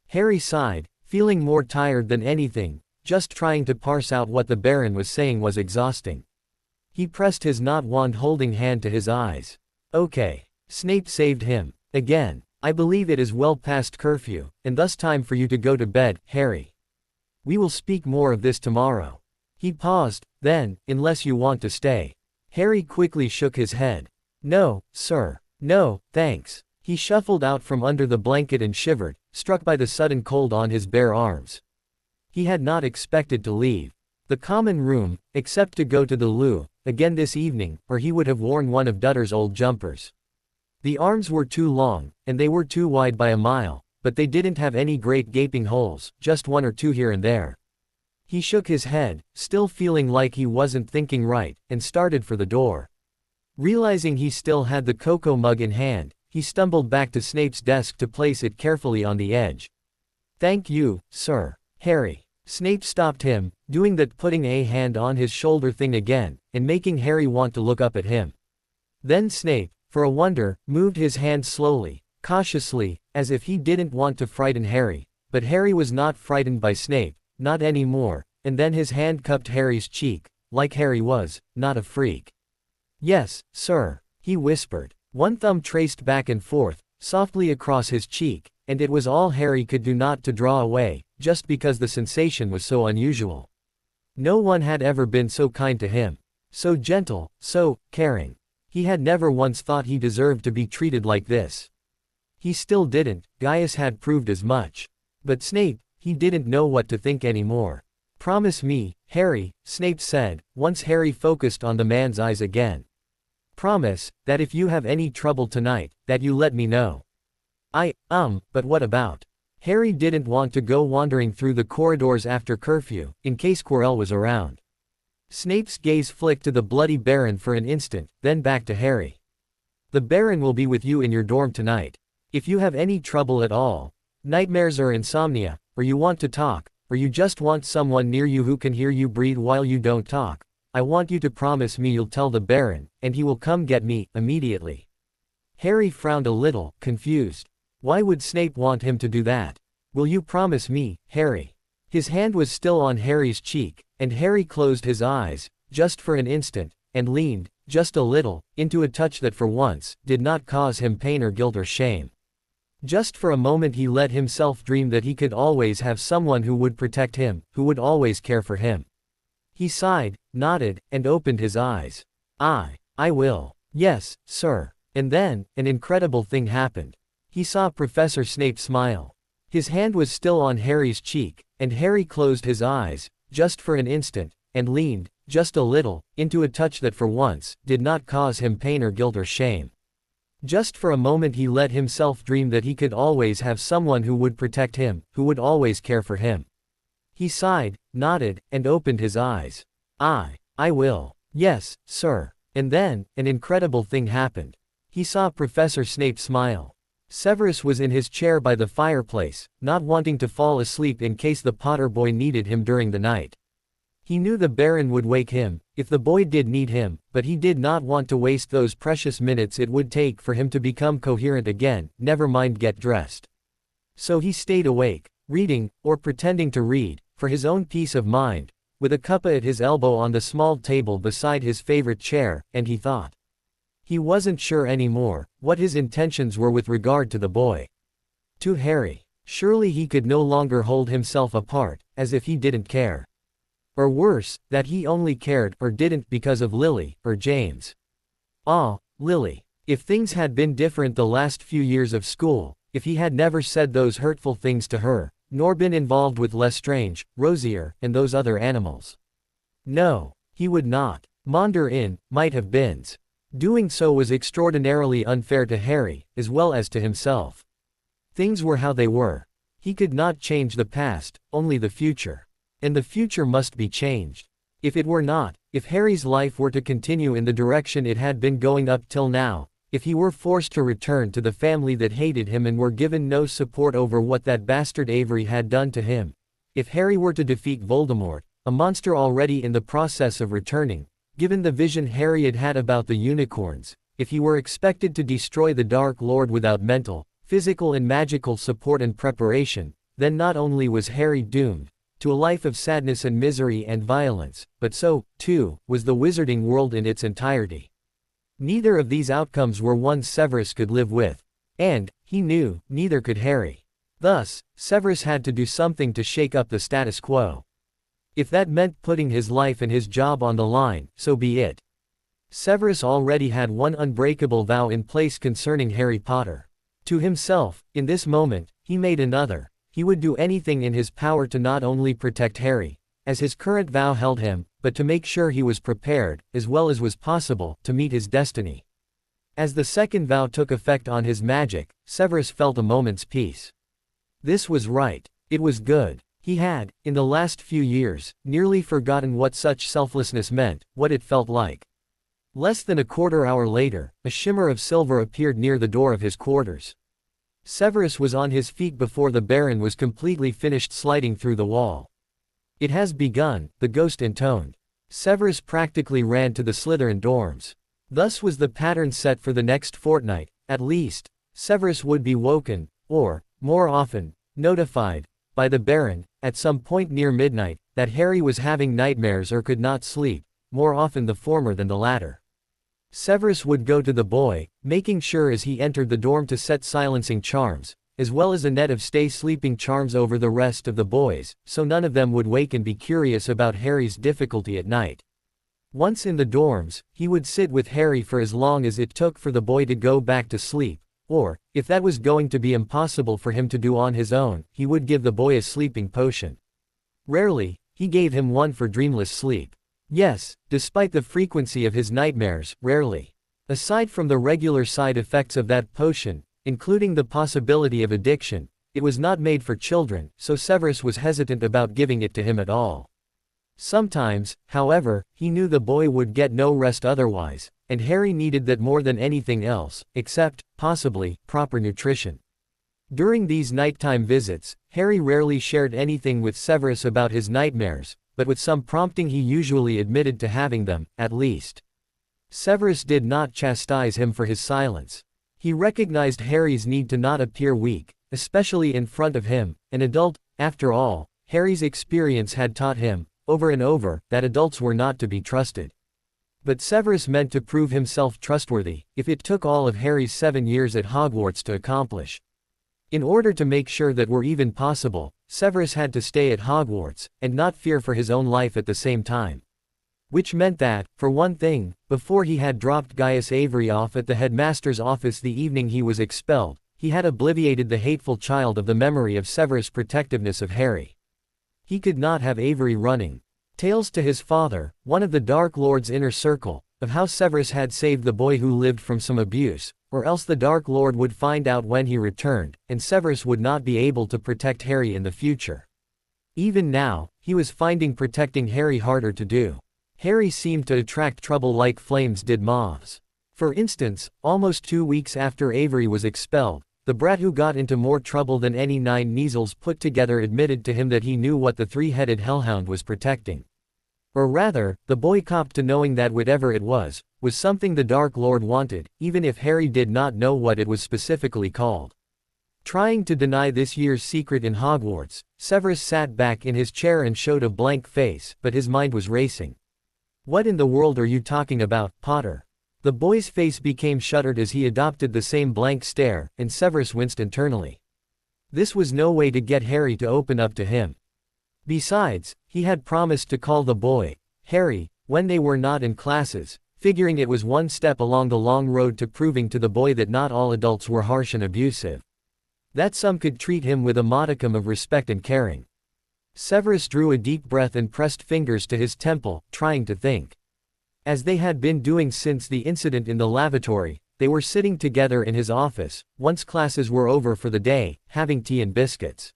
Harry sighed, feeling more tired than anything. Just trying to parse out what the Baron was saying was exhausting. He pressed his not wand-holding hand to his eyes. "Okay." Snape saved him. "Again. I believe it is well past curfew, and thus time for you to go to bed, Harry. We will speak more of this tomorrow." He paused, then, "Unless you want to stay." Harry quickly shook his head. "No, sir. No, thanks." He shuffled out from under the blanket and shivered, struck by the sudden cold on his bare arms. He had not expected to leave the common room, except to go to the loo, again this evening, or he would have worn one of Dutter's old jumpers. The arms were too long, and they were too wide by a mile, but they didn't have any great gaping holes, just one or two here and there. He shook his head, still feeling like he wasn't thinking right, and started for the door. Realizing he still had the cocoa mug in hand, he stumbled back to Snape's desk to place it carefully on the edge. "Thank you, sir." "Harry." Snape stopped him, doing that putting a hand on his shoulder thing again, and making Harry want to look up at him. Then Snape, for a wonder, moved his hand slowly, cautiously, as if he didn't want to frighten Harry, but Harry was not frightened by Snape, not anymore, and then his hand cupped Harry's cheek, like Harry was, not a freak. "Yes, sir," he whispered. One thumb traced back and forth, softly across his cheek, and it was all Harry could do not to draw away, just because the sensation was so unusual. No one had ever been so kind to him. So gentle, so caring. He had never once thought he deserved to be treated like this. He still didn't, Gaius had proved as much. But Snape, he didn't know what to think anymore. "Promise me, Harry," Snape said, once Harry focused on the man's eyes again. "Promise, that if you have any trouble tonight, that you let me know." But what about?" Harry didn't want to go wandering through the corridors after curfew, in case Quirrell was around. Snape's gaze flicked to the bloody Baron for an instant, then back to Harry. "The Baron will be with you in your dorm tonight. If you have any trouble at all, nightmares or insomnia, or you want to talk, or you just want someone near you who can hear you breathe while you don't talk, I want you to promise me you'll tell the Baron, and he will come get me, immediately." Harry frowned a little, confused. Why would Snape want him to do that? "Will you promise me, Harry?" His hand was still on Harry's cheek, and Harry closed his eyes, just for an instant, and leaned, just a little, into a touch that for once, did not cause him pain or guilt or shame. Just for a moment he let himself dream that he could always have someone who would protect him, who would always care for him. He sighed, nodded, and opened his eyes. I will. Yes, sir." And then, an incredible thing happened. He saw Professor Snape smile. His hand was still on Harry's cheek, and Harry closed his eyes, just for an instant, and leaned, just a little, into a touch that for once, did not cause him pain or guilt or shame. Just for a moment he let himself dream that he could always have someone who would protect him, who would always care for him. He sighed, nodded, and opened his eyes. I will. Yes, sir." And then, an incredible thing happened. He saw Professor Snape smile. Severus was in his chair by the fireplace, not wanting to fall asleep in case the Potter boy needed him during the night. He knew the Baron would wake him, if the boy did need him, but he did not want to waste those precious minutes it would take for him to become coherent again, never mind get dressed. So he stayed awake, reading, or pretending to read, for his own peace of mind, with a cuppa at his elbow on the small table beside his favorite chair, and he thought. He wasn't sure anymore, what his intentions were with regard to the boy. To Harry. Surely he could no longer hold himself apart, as if he didn't care. Or worse, that he only cared or didn't because of Lily, or James. Ah, Lily. If things had been different the last few years of school, if he had never said those hurtful things to her, nor been involved with Lestrange, Rosier, and those other animals. No, he would not. Maunder in, might have beens. Doing so was extraordinarily unfair to Harry, as well as to himself. Things were how they were. He could not change the past, only the future. And the future must be changed. If it were not, if Harry's life were to continue in the direction it had been going up till now, if he were forced to return to the family that hated him and were given no support over what that bastard Avery had done to him, if Harry were to defeat Voldemort, a monster already in the process of returning, given the vision Harry had had about the unicorns, if he were expected to destroy the Dark Lord without mental, physical and magical support and preparation, then not only was Harry doomed to a life of sadness and misery and violence, but so, too, was the wizarding world in its entirety. Neither of these outcomes were one Severus could live with. And, he knew, neither could Harry. Thus, Severus had to do something to shake up the status quo. If that meant putting his life and his job on the line, so be it. Severus already had one unbreakable vow in place concerning Harry Potter. To himself, in this moment, he made another. He would do anything in his power to not only protect Harry, as his current vow held him, but to make sure he was prepared, as well as was possible, to meet his destiny. As the second vow took effect on his magic, Severus felt a moment's peace. This was right. It was good. He had, in the last few years, nearly forgotten what such selflessness meant, what it felt like. Less than a quarter-hour later, a shimmer of silver appeared near the door of his quarters. Severus was on his feet before the Baron was completely finished sliding through the wall. "It has begun," the ghost intoned. Severus practically ran to the Slytherin dorms. Thus was the pattern set for the next fortnight, at least. Severus would be woken, or, more often, notified, by the Baron, at some point near midnight, that Harry was having nightmares or could not sleep, more often the former than the latter. Severus would go to the boy, making sure as he entered the dorm to set silencing charms, as well as a net of stay-sleeping charms over the rest of the boys, so none of them would wake and be curious about Harry's difficulty at night. Once in the dorms, he would sit with Harry for as long as it took for the boy to go back to sleep, or, if that was going to be impossible for him to do on his own, he would give the boy a sleeping potion. Rarely, he gave him one for dreamless sleep. Yes, despite the frequency of his nightmares, rarely. Aside from the regular side effects of that potion, including the possibility of addiction, it was not made for children, so Severus was hesitant about giving it to him at all. Sometimes, however, he knew the boy would get no rest otherwise, and Harry needed that more than anything else, except, possibly, proper nutrition. During these nighttime visits, Harry rarely shared anything with Severus about his nightmares, but with some prompting he usually admitted to having them, at least. Severus did not chastise him for his silence. He recognized Harry's need to not appear weak, especially in front of him, an adult. After all, Harry's experience had taught him, over and over, that adults were not to be trusted. But Severus meant to prove himself trustworthy, if it took all of Harry's 7 years at Hogwarts to accomplish. In order to make sure that were even possible, Severus had to stay at Hogwarts, and not fear for his own life at the same time. Which meant that, for one thing, before he had dropped Gaius Avery off at the headmaster's office the evening he was expelled, he had obliterated the hateful child of the memory of Severus' protectiveness of Harry. He could not have Avery running tales to his father, one of the Dark Lord's inner circle, of how Severus had saved the boy who lived from some abuse, or else the Dark Lord would find out when he returned, and Severus would not be able to protect Harry in the future. Even now, he was finding protecting Harry harder to do. Harry seemed to attract trouble like flames did moths. For instance, almost 2 weeks after Avery was expelled, the brat who got into more trouble than any 9 measles put together admitted to him that he knew what the 3-headed hellhound was protecting. Or rather, the boy copped to knowing that whatever it was something the Dark Lord wanted, even if Harry did not know what it was specifically called. Trying to deny this year's secret in Hogwarts, Severus sat back in his chair and showed a blank face, but his mind was racing. "What in the world are you talking about, Potter?" The boy's face became shuttered as he adopted the same blank stare, and Severus winced internally. This was no way to get Harry to open up to him. Besides, He had promised to call the boy, Harry, when they were not in classes, figuring it was one step along the long road to proving to the boy that not all adults were harsh and abusive. That some could treat him with a modicum of respect and caring. Severus drew a deep breath and pressed fingers to his temple, trying to think. As they had been doing since the incident in the lavatory, they were sitting together in his office, once classes were over for the day, having tea and biscuits.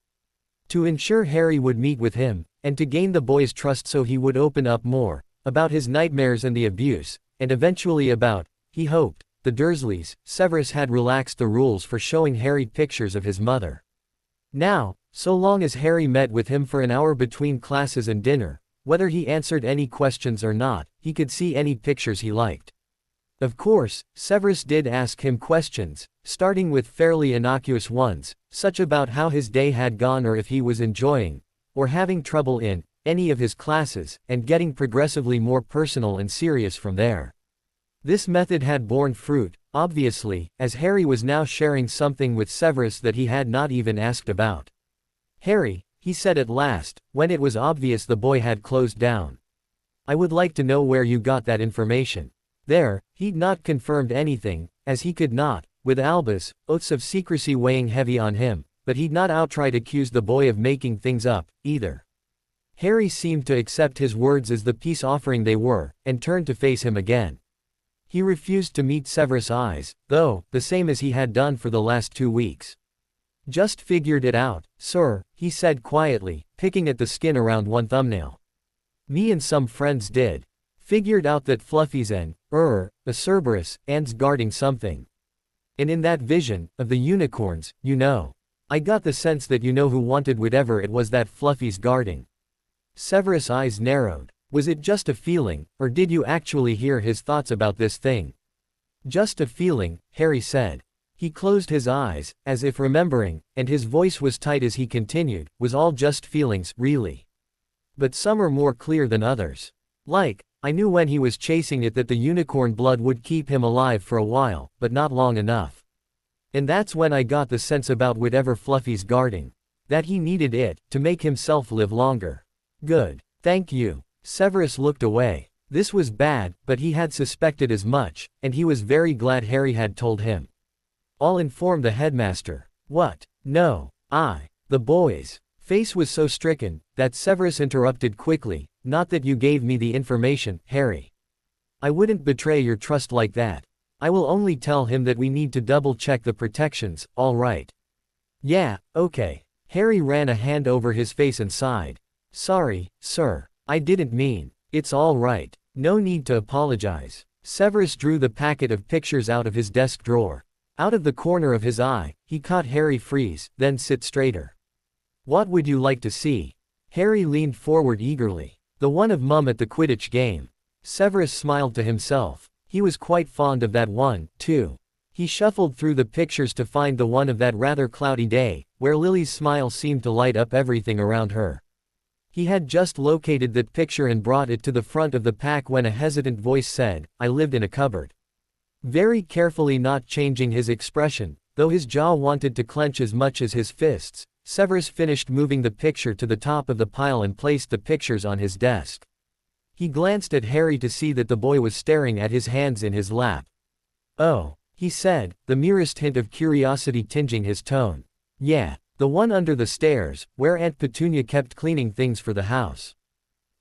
To ensure Harry would meet with him, and to gain the boy's trust so he would open up more, about his nightmares and the abuse, and eventually about, he hoped, the Dursleys, Severus had relaxed the rules for showing Harry pictures of his mother. Now, so long as Harry met with him for an hour between classes and dinner, whether he answered any questions or not, he could see any pictures he liked. Of course, Severus did ask him questions, starting with fairly innocuous ones, such about how his day had gone or if he was enjoying, or having trouble in, any of his classes, and getting progressively more personal and serious from there. This method had borne fruit, obviously, as Harry was now sharing something with Severus that he had not even asked about. Harry, he said at last, when it was obvious the boy had closed down. I would like to know where you got that information. There, he'd not confirmed anything, as he could not, with Albus, oaths of secrecy weighing heavy on him, but he'd not outright accused the boy of making things up, either. Harry seemed to accept his words as the peace offering they were, and turned to face him again. He refused to meet Severus' eyes, though, the same as he had done for the last 2 weeks. Just figured it out, sir, he said quietly, picking at the skin around one thumbnail. Me and some friends did. Figured out that Fluffy's a Cerberus, and's guarding something. And in that vision, of the unicorns, you know. I got the sense that you know who wanted whatever it was that Fluffy's guarding. Severus' eyes narrowed. Was it just a feeling, or did you actually hear his thoughts about this thing? Just a feeling, Harry said. He closed his eyes, as if remembering, and his voice was tight as he continued, was all just feelings, really. But some are more clear than others. Like, I knew when he was chasing it that the unicorn blood would keep him alive for a while, but not long enough. And that's when I got the sense about whatever Fluffy's guarding. That he needed it, to make himself live longer. Good. Thank you. Severus looked away. This was bad, but he had suspected as much, and he was very glad Harry had told him. I'll inform the headmaster. What? No. The boy's face was so stricken, that Severus interrupted quickly, not that you gave me the information, Harry. I wouldn't betray your trust like that. I will only tell him that we need to double-check the protections, all right. Yeah, okay. Harry ran a hand over his face and sighed. Sorry, sir. I didn't mean. It's all right. No need to apologize. Severus drew the packet of pictures out of his desk drawer. Out of the corner of his eye, he caught Harry freeze, then sit straighter. What would you like to see? Harry leaned forward eagerly. The one of Mum at the Quidditch game. Severus smiled to himself. He was quite fond of that one, too. He shuffled through the pictures to find the one of that rather cloudy day, where Lily's smile seemed to light up everything around her. He had just located that picture and brought it to the front of the pack when a hesitant voice said, I lived in a cupboard. Very carefully not changing his expression, though his jaw wanted to clench as much as his fists, Severus finished moving the picture to the top of the pile and placed the pictures on his desk. He glanced at Harry to see that the boy was staring at his hands in his lap. Oh, he said, the merest hint of curiosity tinging his tone. Yeah, the one under the stairs, where Aunt Petunia kept cleaning things for the house.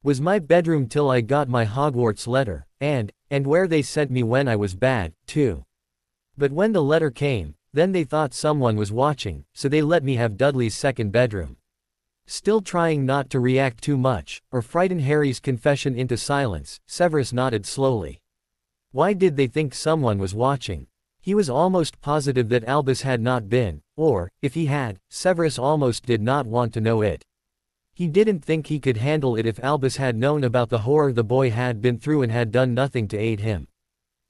Was my bedroom till I got my Hogwarts letter, and where they sent me when I was bad, too. But when the letter came, then they thought someone was watching, so they let me have Dudley's second bedroom. Still trying not to react too much, or frighten Harry's confession into silence, Severus nodded slowly. Why did they think someone was watching? He was almost positive that Albus had not been, or, if he had, Severus almost did not want to know it. He didn't think he could handle it if Albus had known about the horror the boy had been through and had done nothing to aid him.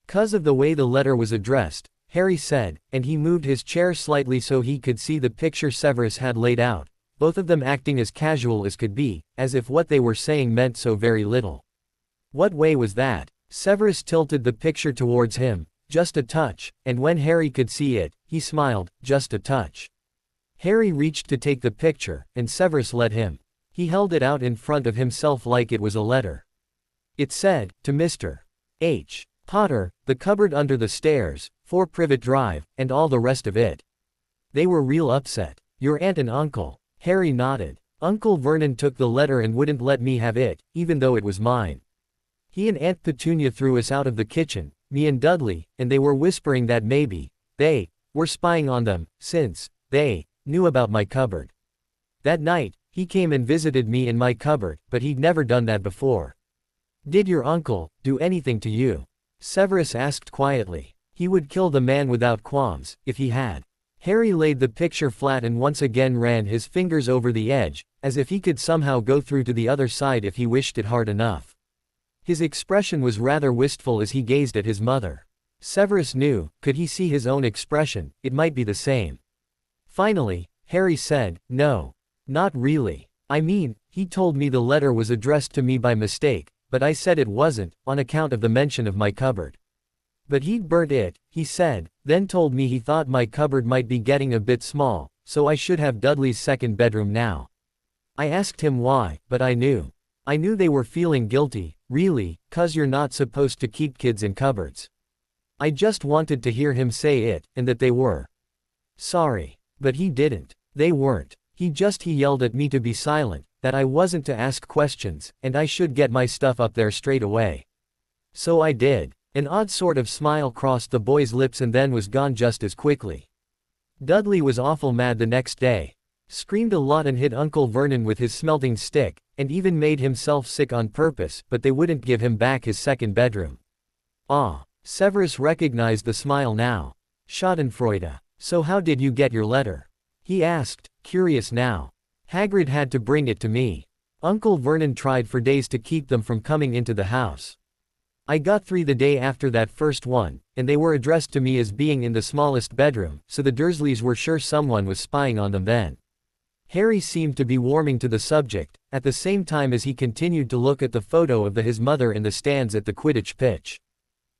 'Cause of the way the letter was addressed, Harry said, and he moved his chair slightly so he could see the picture Severus had laid out, both of them acting as casual as could be, as if what they were saying meant so very little. What way was that? Severus tilted the picture towards him, just a touch, and when Harry could see it, he smiled, just a touch. Harry reached to take the picture, and Severus let him. He held it out in front of himself like it was a letter. It said, to Mr. H. Potter, the cupboard under the stairs, 4 Privet Drive, and all the rest of it. They were real upset. Your aunt and uncle. Harry nodded. Uncle Vernon took the letter and wouldn't let me have it, even though it was mine. He and Aunt Petunia threw us out of the kitchen, me and Dudley, and they were whispering that maybe they were spying on them, since they knew about my cupboard. That night, he came and visited me in my cupboard, but he'd never done that before. Did your uncle do anything to you? Severus asked quietly. He would kill the man without qualms, if he had. Harry laid the picture flat and once again ran his fingers over the edge, as if he could somehow go through to the other side if he wished it hard enough. His expression was rather wistful as he gazed at his mother. Severus knew, could he see his own expression, it might be the same. Finally, Harry said, no. Not really. I mean, he told me the letter was addressed to me by mistake, but I said it wasn't, on account of the mention of my cupboard. But he'd burnt it, he said, then told me he thought my cupboard might be getting a bit small, so I should have Dudley's second bedroom now. I asked him why, but I knew. I knew they were feeling guilty, really, 'cause you're not supposed to keep kids in cupboards. I just wanted to hear him say it, and that they were sorry. But he didn't. They weren't. He yelled at me to be silent, that I wasn't to ask questions, and I should get my stuff up there straight away. So I did. An odd sort of smile crossed the boy's lips and then was gone just as quickly. Dudley was awful mad the next day. Screamed a lot and hit Uncle Vernon with his smelting stick, and even made himself sick on purpose, but they wouldn't give him back his second bedroom. Ah, Severus recognized the smile now. Schadenfreude. So how did you get your letter? He asked, curious now. Hagrid had to bring it to me. Uncle Vernon tried for days to keep them from coming into the house. I got 3 the day after that first one, and they were addressed to me as being in the smallest bedroom, so the Dursleys were sure someone was spying on them then. Harry seemed to be warming to the subject, at the same time as he continued to look at the photo of his mother in the stands at the Quidditch pitch.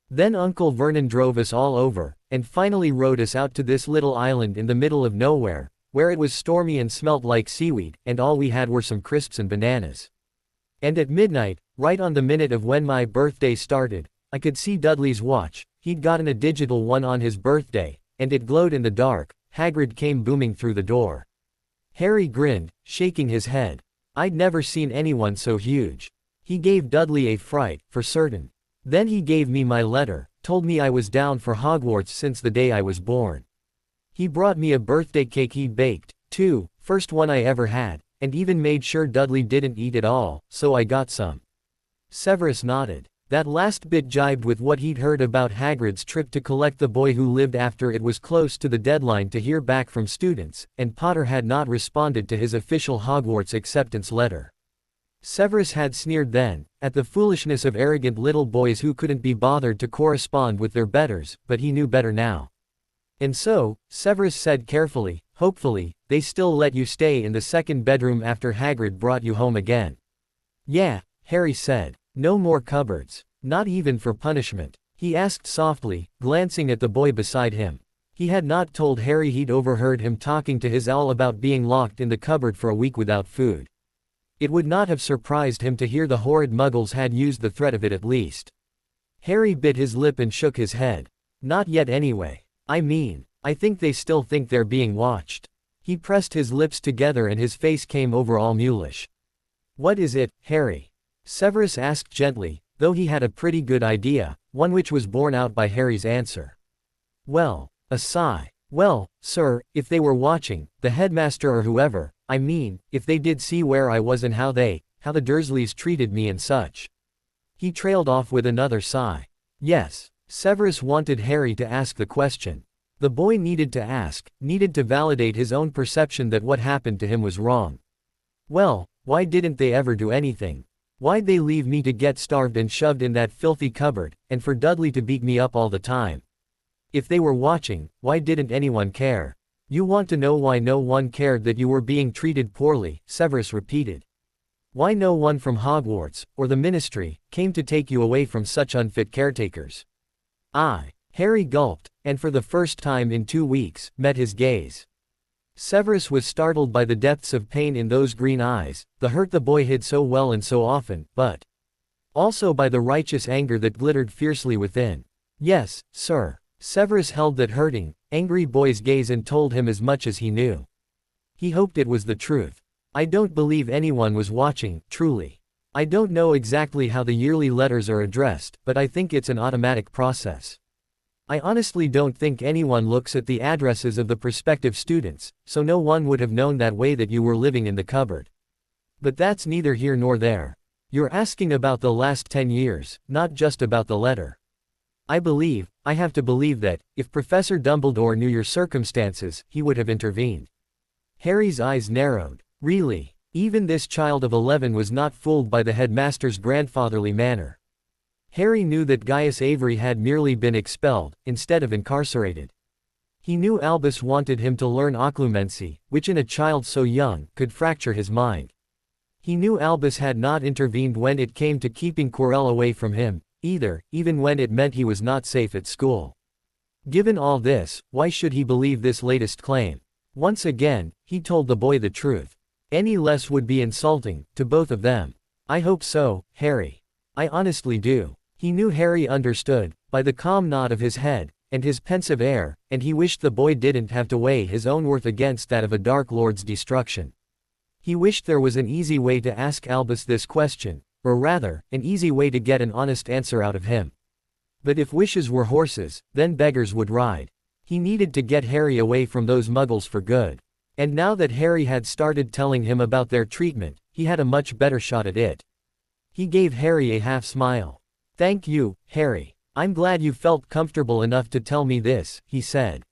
Then Uncle Vernon drove us all over, and finally rowed us out to this little island in the middle of nowhere, where it was stormy and smelt like seaweed, and all we had were some crisps and bananas. And at midnight, right on the minute of when my birthday started, I could see Dudley's watch. He'd gotten a digital one on his birthday, and it glowed in the dark. Hagrid came booming through the door. Harry grinned, shaking his head. I'd never seen anyone so huge. He gave Dudley a fright, for certain. Then he gave me my letter, told me I was down for Hogwarts since the day I was born. He brought me a birthday cake he'd baked, too, first one I ever had, and even made sure Dudley didn't eat it all, so I got some. Severus nodded. That last bit jibed with what he'd heard about Hagrid's trip to collect the boy who lived after it was close to the deadline to hear back from students, and Potter had not responded to his official Hogwarts acceptance letter. Severus had sneered then, at the foolishness of arrogant little boys who couldn't be bothered to correspond with their betters, but he knew better now. And so, Severus said carefully, hopefully, they still let you stay in the second bedroom after Hagrid brought you home again. Yeah, Harry said. No more cupboards. Not even for punishment? He asked softly, glancing at the boy beside him. He had not told Harry he'd overheard him talking to his owl about being locked in the cupboard for a week without food. It would not have surprised him to hear the horrid muggles had used the threat of it at least. Harry bit his lip and shook his head. Not yet anyway. I mean, I think they still think they're being watched. He pressed his lips together and his face came over all mulish. What is it, Harry? Severus asked gently, though he had a pretty good idea, one which was borne out by Harry's answer. Well, a sigh. Well, sir, if they were watching, the headmaster or whoever, I mean, if they did see where I was and how the Dursleys treated me and such. He trailed off with another sigh. Yes. Severus wanted Harry to ask the question. The boy needed to ask, needed to validate his own perception that what happened to him was wrong. Well, why didn't they ever do anything? Why'd they leave me to get starved and shoved in that filthy cupboard, and for Dudley to beat me up all the time? If they were watching, why didn't anyone care? You want to know why no one cared that you were being treated poorly, Severus repeated. Why no one from Hogwarts, or the Ministry, came to take you away from such unfit caretakers? Harry gulped, and for the first time in 2 weeks, met his gaze. Severus was startled by the depths of pain in those green eyes, the hurt the boy hid so well and so often, but also by the righteous anger that glittered fiercely within. Yes, sir. Severus held that hurting, angry boy's gaze and told him as much as he knew. He hoped it was the truth. I don't believe anyone was watching, truly. I don't know exactly how the yearly letters are addressed, but I think it's an automatic process. I honestly don't think anyone looks at the addresses of the prospective students, so no one would have known that way that you were living in the cupboard. But that's neither here nor there. You're asking about the last 10 years, not just about the letter. I have to believe that, if Professor Dumbledore knew your circumstances, he would have intervened. Harry's eyes narrowed. Really? Even this child of 11 was not fooled by the headmaster's grandfatherly manner. Harry knew that Gaius Avery had merely been expelled, instead of incarcerated. He knew Albus wanted him to learn occlumency, which in a child so young, could fracture his mind. He knew Albus had not intervened when it came to keeping Quirrell away from him, either, even when it meant he was not safe at school. Given all this, why should he believe this latest claim? Once again, he told the boy the truth. Any less would be insulting, to both of them. I hope so, Harry. I honestly do. He knew Harry understood, by the calm nod of his head, and his pensive air, and he wished the boy didn't have to weigh his own worth against that of a Dark Lord's destruction. He wished there was an easy way to ask Albus this question, or rather, an easy way to get an honest answer out of him. But if wishes were horses, then beggars would ride. He needed to get Harry away from those muggles for good. And now that Harry had started telling him about their treatment, he had a much better shot at it. He gave Harry a half smile. Thank you, Harry. I'm glad you felt comfortable enough to tell me this, he said.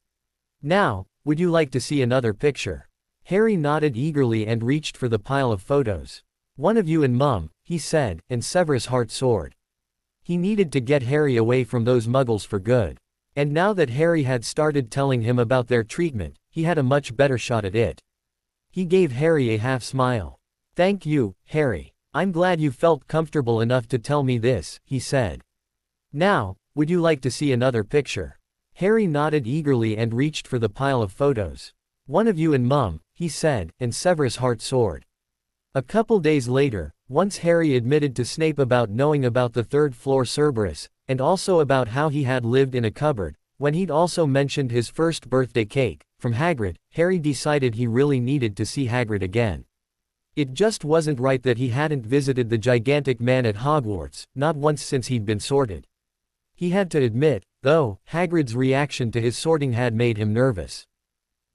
Now, would you like to see another picture? Harry nodded eagerly and reached for the pile of photos. One of you and Mum, he said, and Severus' heart soared. He needed to get Harry away from those muggles for good. And now that Harry had started telling him about their treatment, he had a much better shot at it. He gave Harry a half smile. Thank you, Harry. I'm glad you felt comfortable enough to tell me this, he said. Now, would you like to see another picture? Harry nodded eagerly and reached for the pile of photos. One of you and Mum, he said, and Severus' heart soared. A couple days later, once Harry admitted to Snape about knowing about the third-floor Cerberus, and also about how he had lived in a cupboard, when he'd also mentioned his first birthday cake, from Hagrid, Harry decided he really needed to see Hagrid again. It just wasn't right that he hadn't visited the gigantic man at Hogwarts, not once since he'd been sorted. He had to admit, though, Hagrid's reaction to his sorting had made him nervous.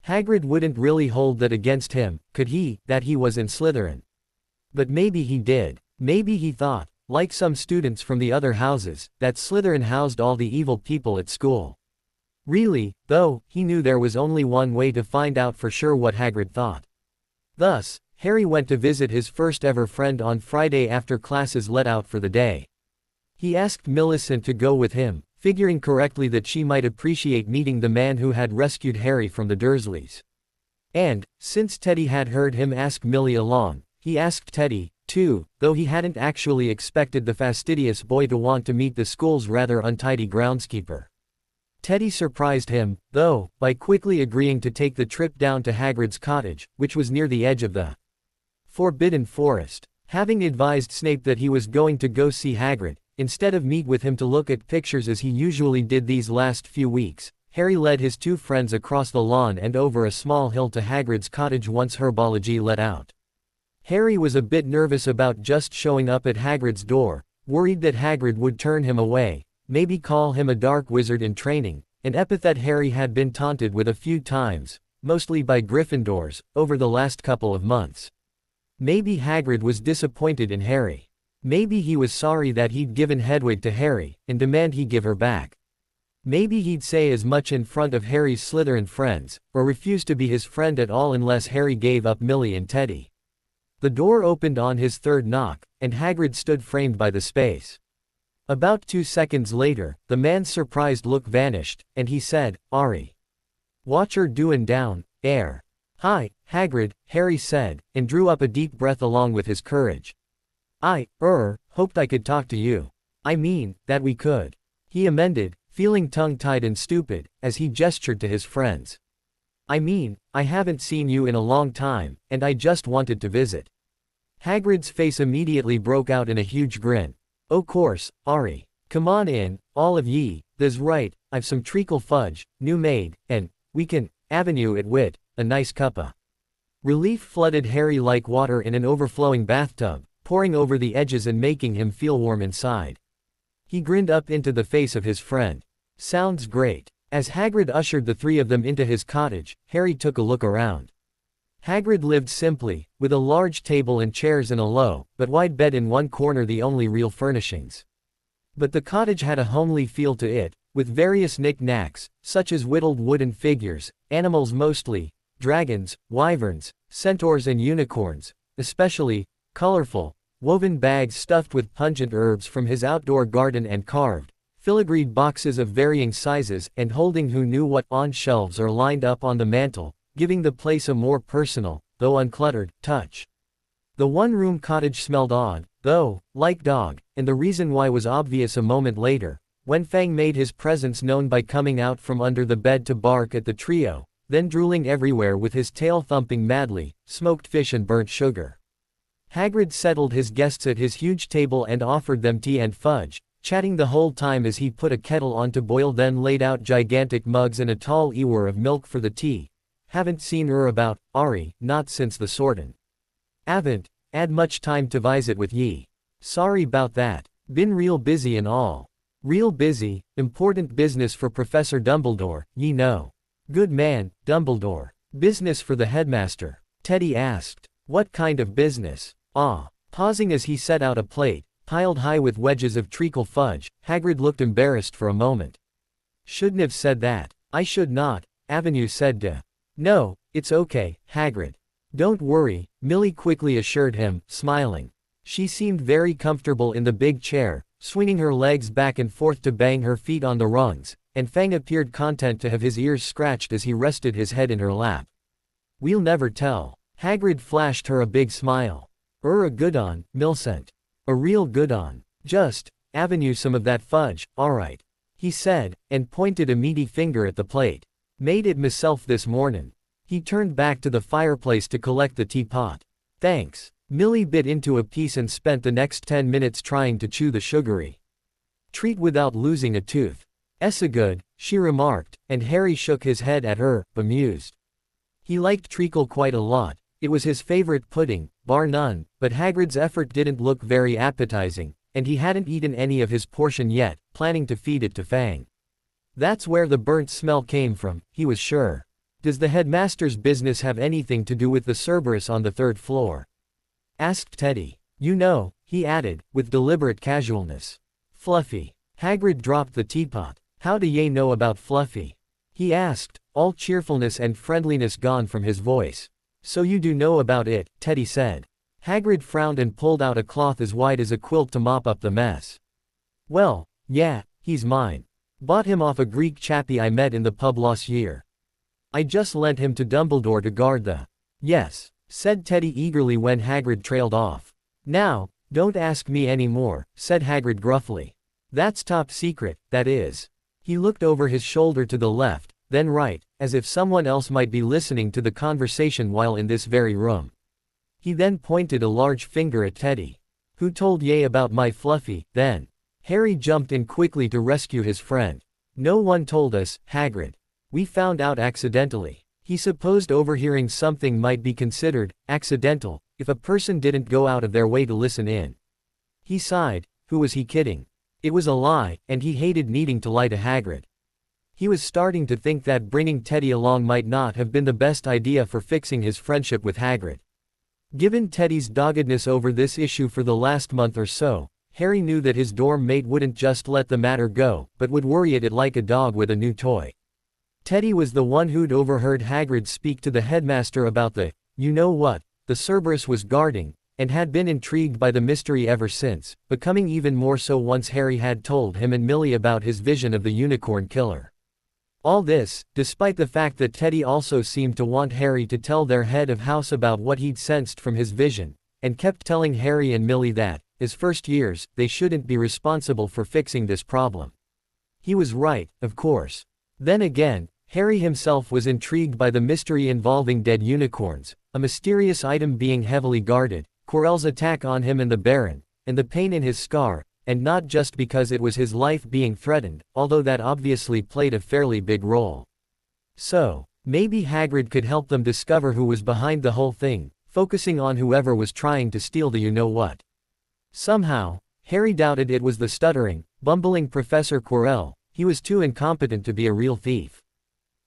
Hagrid wouldn't really hold that against him, could he, that he was in Slytherin. But maybe he did. Maybe he thought, like some students from the other houses, that Slytherin housed all the evil people at school. Really, though, he knew there was only one way to find out for sure what Hagrid thought. Thus, Harry went to visit his first ever friend on Friday after classes let out for the day. He asked Millicent to go with him, figuring correctly that she might appreciate meeting the man who had rescued Harry from the Dursleys. And, since Teddy had heard him ask Millie along, he asked Teddy, too, though he hadn't actually expected the fastidious boy to want to meet the school's rather untidy groundskeeper. Teddy surprised him, though, by quickly agreeing to take the trip down to Hagrid's cottage, which was near the edge of the Forbidden Forest. Having advised Snape that he was going to go see Hagrid, instead of meet with him to look at pictures as he usually did these last few weeks, Harry led his two friends across the lawn and over a small hill to Hagrid's cottage once herbology let out. Harry was a bit nervous about just showing up at Hagrid's door, worried that Hagrid would turn him away, maybe call him a dark wizard in training, an epithet Harry had been taunted with a few times, mostly by Gryffindors, over the last couple of months. Maybe Hagrid was disappointed in Harry. Maybe he was sorry that he'd given Hedwig to Harry, and demand he give her back. Maybe he'd say as much in front of Harry's Slytherin friends, or refuse to be his friend at all unless Harry gave up Millie and Teddy. The door opened on his third knock, and Hagrid stood framed by the space. About 2 seconds later, the man's surprised look vanished, and he said, "Ari. Watch her doin' down, air." "Hi, Hagrid," Harry said, and drew up a deep breath along with his courage. "I hoped I could talk to you. I mean, that we could," he amended, feeling tongue-tied and stupid, as he gestured to his friends. I mean, I haven't seen you in a long time, and I just wanted to visit. Hagrid's face immediately broke out in a huge grin. O' course, Ari. Come on in, all of ye, tha's right, I've some treacle fudge, new made, and, we can, avenue it wit, a nice cuppa. Relief flooded Harry like water in an overflowing bathtub, pouring over the edges and making him feel warm inside. He grinned up into the face of his friend. Sounds great. As Hagrid ushered the three of them into his cottage, Harry took a look around. Hagrid lived simply, with a large table and chairs and a low, but wide bed in one corner the only real furnishings. But the cottage had a homely feel to it, with various knick-knacks, such as whittled wooden figures, animals mostly, dragons, wyverns, centaurs and unicorns, especially, colorful, woven bags stuffed with pungent herbs from his outdoor garden and carved, filigreed boxes of varying sizes and holding who knew what on shelves or lined up on the mantel, giving the place a more personal, though uncluttered, touch. The one-room cottage smelled odd, though, like dog, and the reason why was obvious a moment later, when Fang made his presence known by coming out from under the bed to bark at the trio, then drooling everywhere with his tail thumping madly, smoked fish and burnt sugar. Hagrid settled his guests at his huge table and offered them tea and fudge, chatting the whole time as he put a kettle on to boil, then laid out gigantic mugs and a tall ewer of milk for the tea. Haven't seen her about, Ari, not since the sortin'. 'Aven't 'ad much time to visit with ye. Sorry 'bout that. Been real busy and all. Real busy, important business for Professor Dumbledore, ye know. Good man, Dumbledore. Business for the headmaster? Teddy asked. What kind of business? Pausing as he set out a plate, piled high with wedges of treacle fudge, Hagrid looked embarrassed for a moment. Shouldn't have said that. I should not, Avenue said No, it's okay, Hagrid. Don't worry, Millie quickly assured him, smiling. She seemed very comfortable in the big chair, swinging her legs back and forth to bang her feet on the rungs, and Fang appeared content to have his ears scratched as he rested his head in her lap. We'll never tell. Hagrid flashed her a big smile. A good on, Millicent. A real good on. Just, Avenue some of that fudge, alright. He said, and pointed a meaty finger at the plate. Made it myself this mornin'. He turned back to the fireplace to collect the teapot. Thanks. Millie bit into a piece and spent the next 10 minutes trying to chew the sugary treat without losing a tooth. Essa good, she remarked, and Harry shook his head at her, bemused. He liked treacle quite a lot. It was his favorite pudding, bar none, but Hagrid's effort didn't look very appetizing, and he hadn't eaten any of his portion yet, planning to feed it to Fang. That's where the burnt smell came from, he was sure. Does the headmaster's business have anything to do with the Cerberus on the 3rd floor? Asked Teddy. You know, he added, with deliberate casualness. Fluffy. Hagrid dropped the teapot. How do ye know about Fluffy? He asked, all cheerfulness and friendliness gone from his voice. So you do know about it, Teddy said. Hagrid frowned and pulled out a cloth as wide as a quilt to mop up the mess. Well, yeah, he's mine. Bought him off a Greek chappie I met in the pub last year. I just lent him to Dumbledore to guard the. Yes, said Teddy eagerly when Hagrid trailed off. Now, don't ask me any more, said Hagrid gruffly. That's top secret, that is. He looked over his shoulder to the left, then right, as if someone else might be listening to the conversation while in this very room. He then pointed a large finger at Teddy. Who told ye about my Fluffy, then? Harry jumped in quickly to rescue his friend. No one told us, Hagrid. We found out accidentally. He supposed overhearing something might be considered accidental if a person didn't go out of their way to listen in. He sighed. Who was he kidding? It was a lie, and he hated needing to lie to Hagrid. He was starting to think that bringing Teddy along might not have been the best idea for fixing his friendship with Hagrid. Given Teddy's doggedness over this issue for the last month or so, Harry knew that his dorm mate wouldn't just let the matter go, but would worry it like a dog with a new toy. Teddy was the one who'd overheard Hagrid speak to the headmaster about the, you-know-what, the Cerberus was guarding, and had been intrigued by the mystery ever since, becoming even more so once Harry had told him and Millie about his vision of the unicorn killer. All this, despite the fact that Teddy also seemed to want Harry to tell their head of house about what he'd sensed from his vision, and kept telling Harry and Millie that, as first years, they shouldn't be responsible for fixing this problem. He was right, of course. Then again, Harry himself was intrigued by the mystery involving dead unicorns, a mysterious item being heavily guarded, Quirrell's attack on him and the Baron, and the pain in his scar, and not just because it was his life being threatened, although that obviously played a fairly big role. So, maybe Hagrid could help them discover who was behind the whole thing, focusing on whoever was trying to steal the you-know-what. Somehow, Harry doubted it was the stuttering, bumbling Professor Quirrell. He was too incompetent to be a real thief.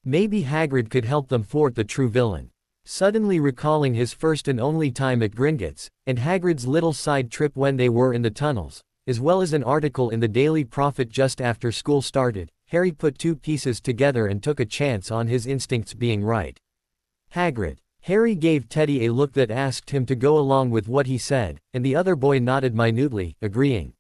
Maybe Hagrid could help them thwart the true villain. Suddenly recalling his first and only time at Gringotts, and Hagrid's little side trip when they were in the tunnels, as well as an article in the Daily Prophet just after school started, Harry put two pieces together and took a chance on his instincts being right. Hagrid. Harry gave Teddy a look that asked him to go along with what he said, and the other boy nodded minutely, agreeing.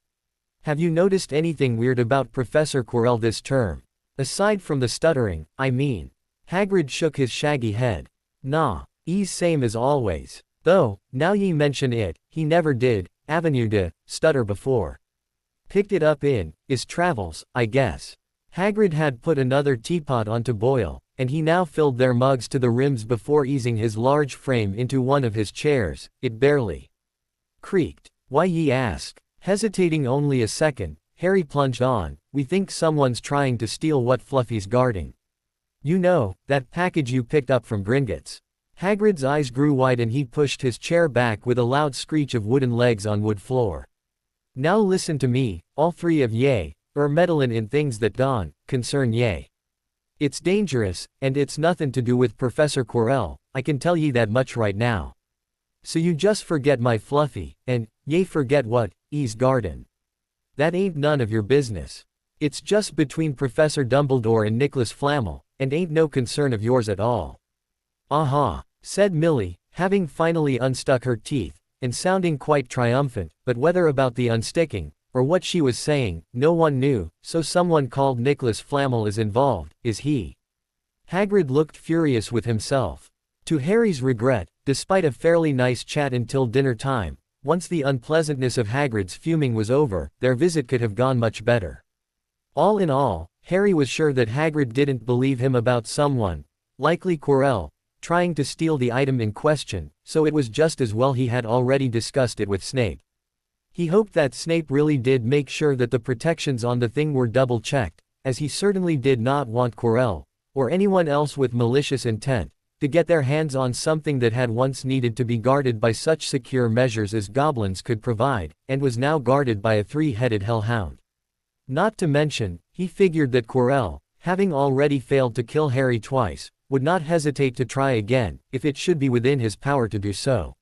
Have you noticed anything weird about Professor Quirrell this term? Aside from the stuttering, I mean. Hagrid shook his shaggy head. Nah, he's same as always. Though, now ye mention it, he never did, avenue de, stutter before. Picked it up in, his travels, I guess. Hagrid had put another teapot on to boil, and he now filled their mugs to the rims before easing his large frame into one of his chairs. It barely creaked. Why ye ask? Hesitating only a second, Harry plunged on. We think someone's trying to steal what Fluffy's guarding. You know, that package you picked up from Gringotts. Hagrid's eyes grew wide and he pushed his chair back with a loud screech of wooden legs on wood floor. Now listen to me, all three of ye, meddlin' in things that don't concern ye. It's dangerous, and it's nothing to do with Professor Quirrell, I can tell ye that much right now. So you just forget my Fluffy, and ye forget what he's guardin'. That ain't none of your business. It's just between Professor Dumbledore and Nicholas Flamel, and ain't no concern of yours at all. Aha, said Millie, having finally unstuck her teeth, and sounding quite triumphant, but whether about the unsticking, or what she was saying, no one knew. So someone called Nicholas Flamel is involved, is he? Hagrid looked furious with himself. To Harry's regret, despite a fairly nice chat until dinner time, once the unpleasantness of Hagrid's fuming was over, their visit could have gone much better. All in all, Harry was sure that Hagrid didn't believe him about someone, likely Quirrell, trying to steal the item in question, so it was just as well he had already discussed it with Snape. He hoped that Snape really did make sure that the protections on the thing were double-checked, as he certainly did not want Quirrell, or anyone else with malicious intent, to get their hands on something that had once needed to be guarded by such secure measures as goblins could provide, and was now guarded by a three-headed hellhound. Not to mention, he figured that Quirrell, having already failed to kill Harry twice, would not hesitate to try again, if it should be within his power to do so.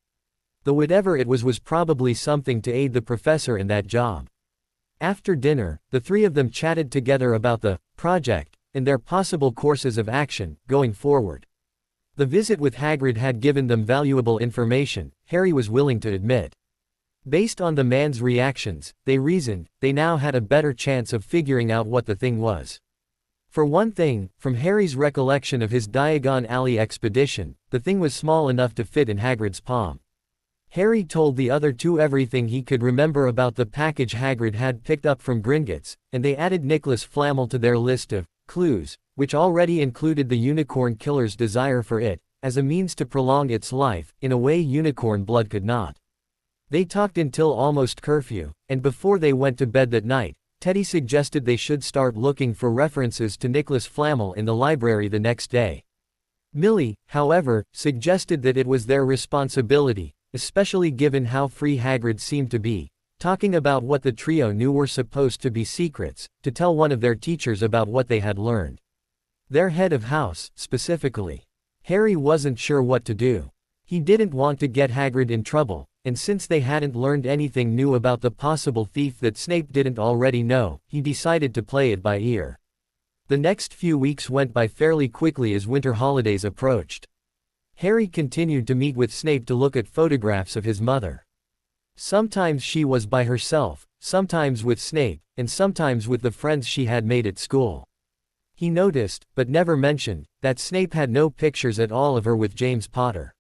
Though whatever it was probably something to aid the professor in that job. After dinner, the three of them chatted together about the project, and their possible courses of action, going forward. The visit with Hagrid had given them valuable information, Harry was willing to admit. Based on the man's reactions, they reasoned, they now had a better chance of figuring out what the thing was. For one thing, from Harry's recollection of his Diagon Alley expedition, the thing was small enough to fit in Hagrid's palm. Harry told the other two everything he could remember about the package Hagrid had picked up from Gringotts, and they added Nicholas Flamel to their list of clues, which already included the unicorn killer's desire for it, as a means to prolong its life, in a way unicorn blood could not. They talked until almost curfew, and before they went to bed that night, Teddy suggested they should start looking for references to Nicholas Flamel in the library the next day. Millie, however, suggested that it was their responsibility, especially given how free Hagrid seemed to be, talking about what the trio knew were supposed to be secrets, to tell one of their teachers about what they had learned. Their head of house, specifically. Harry wasn't sure what to do. He didn't want to get Hagrid in trouble, and since they hadn't learned anything new about the possible thief that Snape didn't already know, he decided to play it by ear. The next few weeks went by fairly quickly as winter holidays approached. Harry continued to meet with Snape to look at photographs of his mother. Sometimes she was by herself, sometimes with Snape, and sometimes with the friends she had made at school. He noticed, but never mentioned, that Snape had no pictures at all of her with James Potter.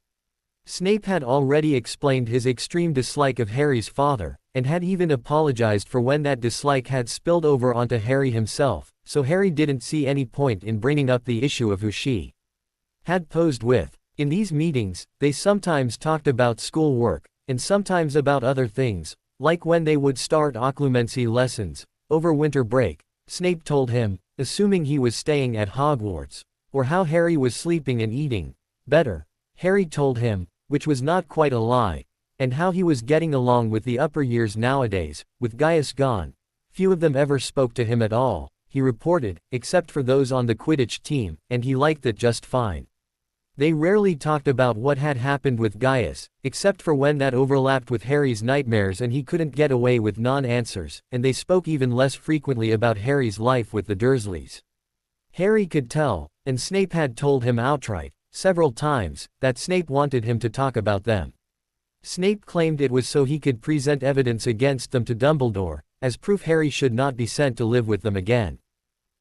Snape had already explained his extreme dislike of Harry's father, and had even apologized for when that dislike had spilled over onto Harry himself, so Harry didn't see any point in bringing up the issue of who she had posed with. In these meetings, they sometimes talked about school work, and sometimes about other things, like when they would start occlumency lessons. Over winter break, Snape told him, assuming he was staying at Hogwarts, or how Harry was sleeping and eating better. Harry told him, which was not quite a lie, and how he was getting along with the upper years nowadays. With Gaius gone, few of them ever spoke to him at all, he reported, except for those on the Quidditch team, and he liked that just fine. They rarely talked about what had happened with Gaius, except for when that overlapped with Harry's nightmares and he couldn't get away with non-answers, and they spoke even less frequently about Harry's life with the Dursleys. Harry could tell, and Snape had told him outright, several times, that Snape wanted him to talk about them. Snape claimed it was so he could present evidence against them to Dumbledore, as proof Harry should not be sent to live with them again.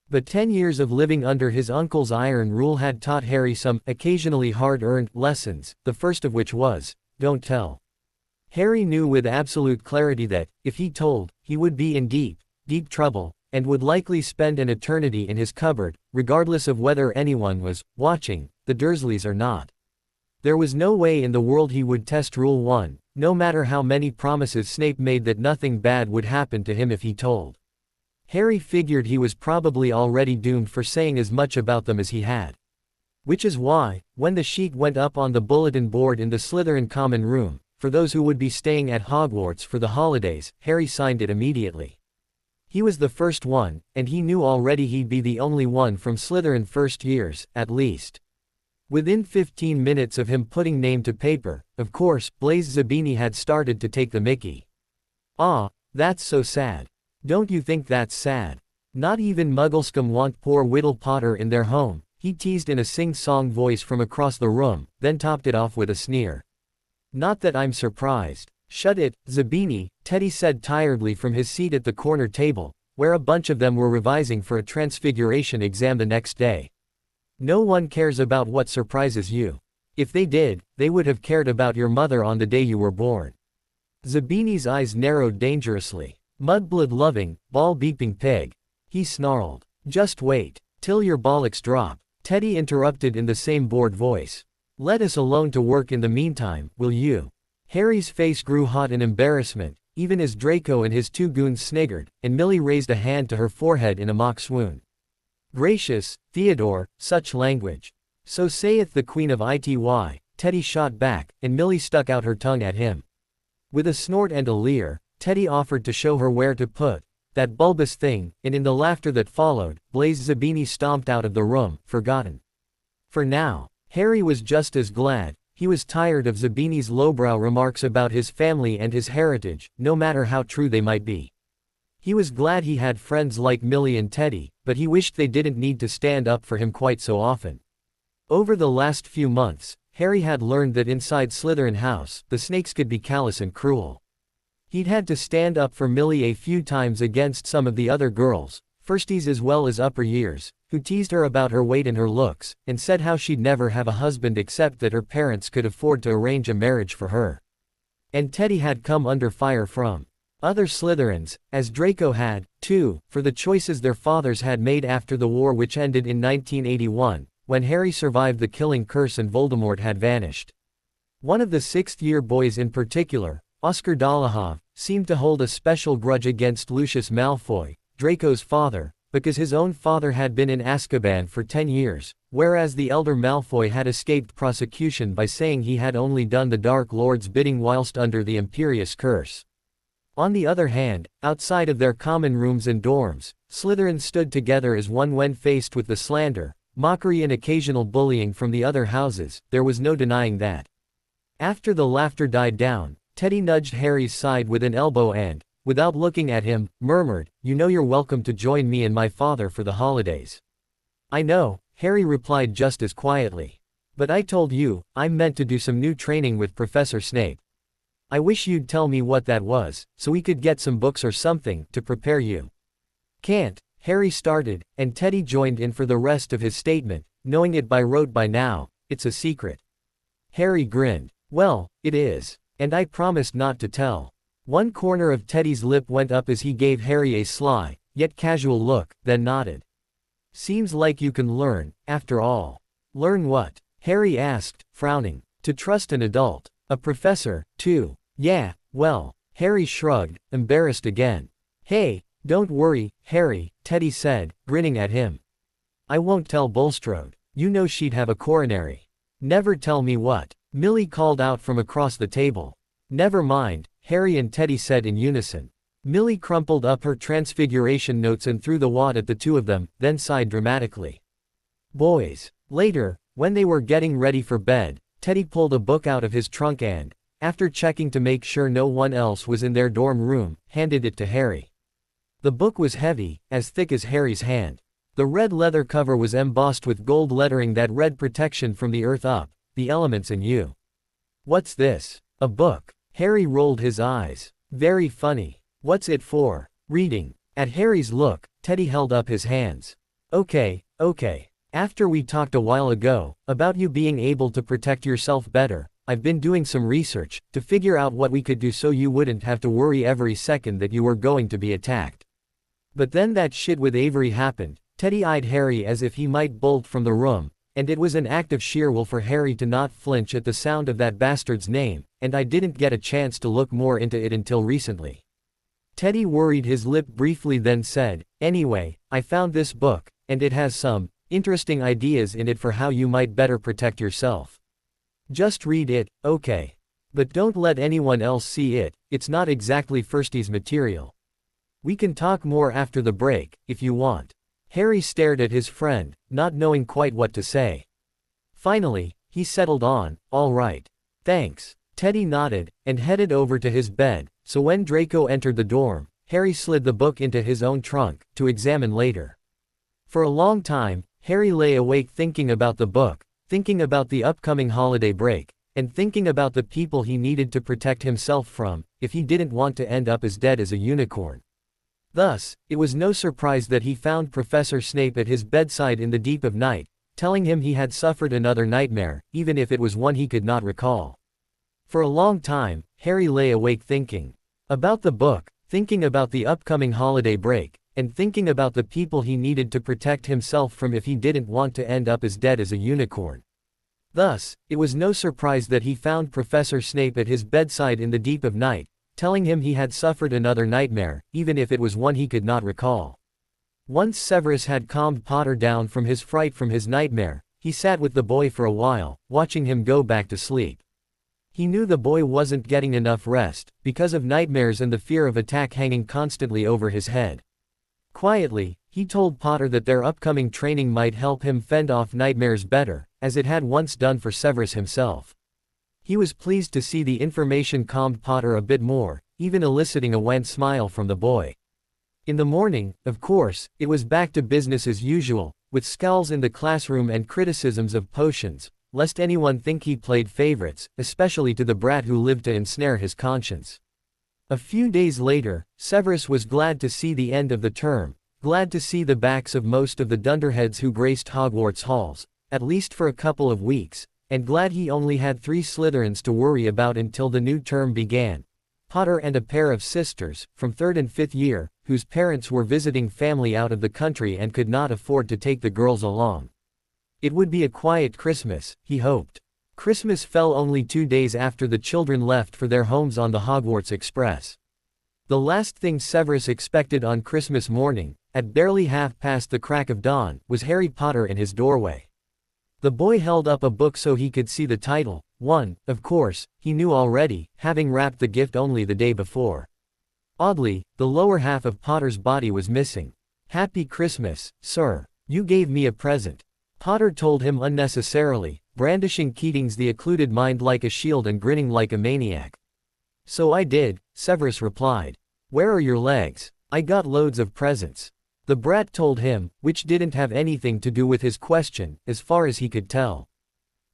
But 10 years of living under his uncle's iron rule had taught Harry some, occasionally hard-earned, lessons, the first of which was, don't tell. Harry knew with absolute clarity that, if he told, he would be in deep, deep trouble, and would likely spend an eternity in his cupboard, regardless of whether anyone was watching, the Dursleys or not. There was no way in the world he would test Rule 1, no matter how many promises Snape made that nothing bad would happen to him if he told. Harry figured he was probably already doomed for saying as much about them as he had. Which is why, when the sheet went up on the bulletin board in the Slytherin common room, for those who would be staying at Hogwarts for the holidays, Harry signed it immediately. He was the first one, and he knew already he'd be the only one from Slytherin first years, at least. Within 15 minutes of him putting name to paper, of course, Blaise Zabini had started to take the mickey. "Ah, that's so sad. Don't you think that's sad? Not even Mugglescum want poor Whittle Potter in their home," he teased in a sing-song voice from across the room, then topped it off with a sneer. "Not that I'm surprised. Shut it, Zabini," Teddy said tiredly from his seat at the corner table, where a bunch of them were revising for a transfiguration exam the next day. "No one cares about what surprises you. If they did, they would have cared about your mother on the day you were born." Zabini's eyes narrowed dangerously. "Mudblood-loving, ball-beeping pig," he snarled. "Just wait till your bollocks drop," Teddy interrupted in the same bored voice. "Let us alone to work in the meantime, will you?" Harry's face grew hot in embarrassment, even as Draco and his two goons sniggered, and Millie raised a hand to her forehead in a mock swoon. "Gracious, Theodore, such language. So saith the Queen of Ity," Teddy shot back, and Millie stuck out her tongue at him. With a snort and a leer, Teddy offered to show her where to put that bulbous thing, and in the laughter that followed, Blaise Zabini stomped out of the room, forgotten. For now, Harry was just as glad. He was tired of Zabini's lowbrow remarks about his family and his heritage, no matter how true they might be. He was glad he had friends like Millie and Teddy, but he wished they didn't need to stand up for him quite so often. Over the last few months, Harry had learned that inside Slytherin House, the snakes could be callous and cruel. He'd had to stand up for Millie a few times against some of the other girls, firsties as well as upper years, who teased her about her weight and her looks, and said how she'd never have a husband except that her parents could afford to arrange a marriage for her. And Teddy had come under fire from other Slytherins, as Draco had, too, for the choices their fathers had made after the war which ended in 1981, when Harry survived the killing curse and Voldemort had vanished. One of the sixth-year boys in particular, Oscar Dolohov, seemed to hold a special grudge against Lucius Malfoy, Draco's father, because his own father had been in Azkaban for 10 years, whereas the elder Malfoy had escaped prosecution by saying he had only done the Dark Lord's bidding whilst under the Imperious Curse. On the other hand, outside of their common rooms and dorms, Slytherin stood together as one when faced with the slander, mockery and occasional bullying from the other houses. There was no denying that. After the laughter died down, Teddy nudged Harry's side with an elbow and, without looking at him, murmured, "You know you're welcome to join me and my father for the holidays." "I know," Harry replied just as quietly. "But I told you, I'm meant to do some new training with Professor Snape. I wish you'd tell me what that was, so we could get some books or something to prepare you." "Can't," Harry started, and Teddy joined in for the rest of his statement, knowing it by rote by now. "It's a secret." Harry grinned. "Well, it is. And I promised not to tell." One corner of Teddy's lip went up as he gave Harry a sly, yet casual look, then nodded. Seems like you can learn, after all. Learn what? Harry asked, frowning. To trust an adult. A professor, too. Yeah, well. Harry shrugged, embarrassed again. Hey, don't worry, Harry, Teddy said, grinning at him. I won't tell Bulstrode. You know she'd have a coronary. Never tell me what. Millie called out from across the table. Never mind, Harry and Teddy said in unison. Millie crumpled up her transfiguration notes and threw the wad at the two of them, then sighed dramatically. Boys. Later, when they were getting ready for bed, Teddy pulled a book out of his trunk and, after checking to make sure no one else was in their dorm room, handed it to Harry. The book was heavy, as thick as Harry's hand. The red leather cover was embossed with gold lettering that read protection from the earth up, the elements in you. What's this? A book. Harry rolled his eyes. Very funny. What's it for? Reading. At Harry's look, Teddy held up his hands. Okay. After we talked a while ago, about you being able to protect yourself better, I've been doing some research, to figure out what we could do so you wouldn't have to worry every second that you were going to be attacked. But then that shit with Avery happened. Teddy eyed Harry as if he might bolt from the room, and it was an act of sheer will for Harry to not flinch at the sound of that bastard's name, and I didn't get a chance to look more into it until recently. Teddy worried his lip briefly then said, anyway, I found this book, and it has some interesting ideas in it for how you might better protect yourself. Just read it, okay? But don't let anyone else see it, it's not exactly firsties material. We can talk more after the break, if you want. Harry stared at his friend, not knowing quite what to say. Finally, he settled on, all right. Thanks. Teddy nodded, and headed over to his bed, so when Draco entered the dorm, Harry slid the book into his own trunk, to examine later. For a long time, Harry lay awake thinking about the book, thinking about the upcoming holiday break, and thinking about the people he needed to protect himself from, if he didn't want to end up as dead as a unicorn. Thus, it was no surprise that he found Professor Snape at his bedside in the deep of night, telling him he had suffered another nightmare, even if it was one he could not recall. For a long time, Harry lay awake thinking about the book, thinking about the upcoming holiday break, and thinking about the people he needed to protect himself from if he didn't want to end up as dead as a unicorn. Thus, it was no surprise that he found Professor Snape at his bedside in the deep of night, telling him he had suffered another nightmare, even if it was one he could not recall. Once Severus had calmed Potter down from his fright from his nightmare, he sat with the boy for a while, watching him go back to sleep. He knew the boy wasn't getting enough rest, because of nightmares and the fear of attack hanging constantly over his head. Quietly, he told Potter that their upcoming training might help him fend off nightmares better, as it had once done for Severus himself. He was pleased to see the information calmed Potter a bit more, even eliciting a wan smile from the boy. In the morning, of course, it was back to business as usual, with scowls in the classroom and criticisms of potions, lest anyone think he played favorites, especially to the brat who lived to ensnare his conscience. A few days later, Severus was glad to see the end of the term, glad to see the backs of most of the dunderheads who graced Hogwarts halls, at least for a couple of weeks, and glad he only had 3 Slytherins to worry about until the new term began. Potter and a pair of sisters, from 3rd and 5th year, whose parents were visiting family out of the country and could not afford to take the girls along. It would be a quiet Christmas, he hoped. Christmas fell only 2 days after the children left for their homes on the Hogwarts Express. The last thing Severus expected on Christmas morning, at barely half past the crack of dawn, was Harry Potter in his doorway. The boy held up a book so he could see the title. One, of course, he knew already, having wrapped the gift only the day before. Oddly, the lower half of Potter's body was missing. Happy Christmas, sir. You gave me a present. Potter told him unnecessarily, brandishing Keating's The Occluded Mind like a shield and grinning like a maniac. So I did, Severus replied. Where are your legs? I got loads of presents. The brat told him, which didn't have anything to do with his question, as far as he could tell.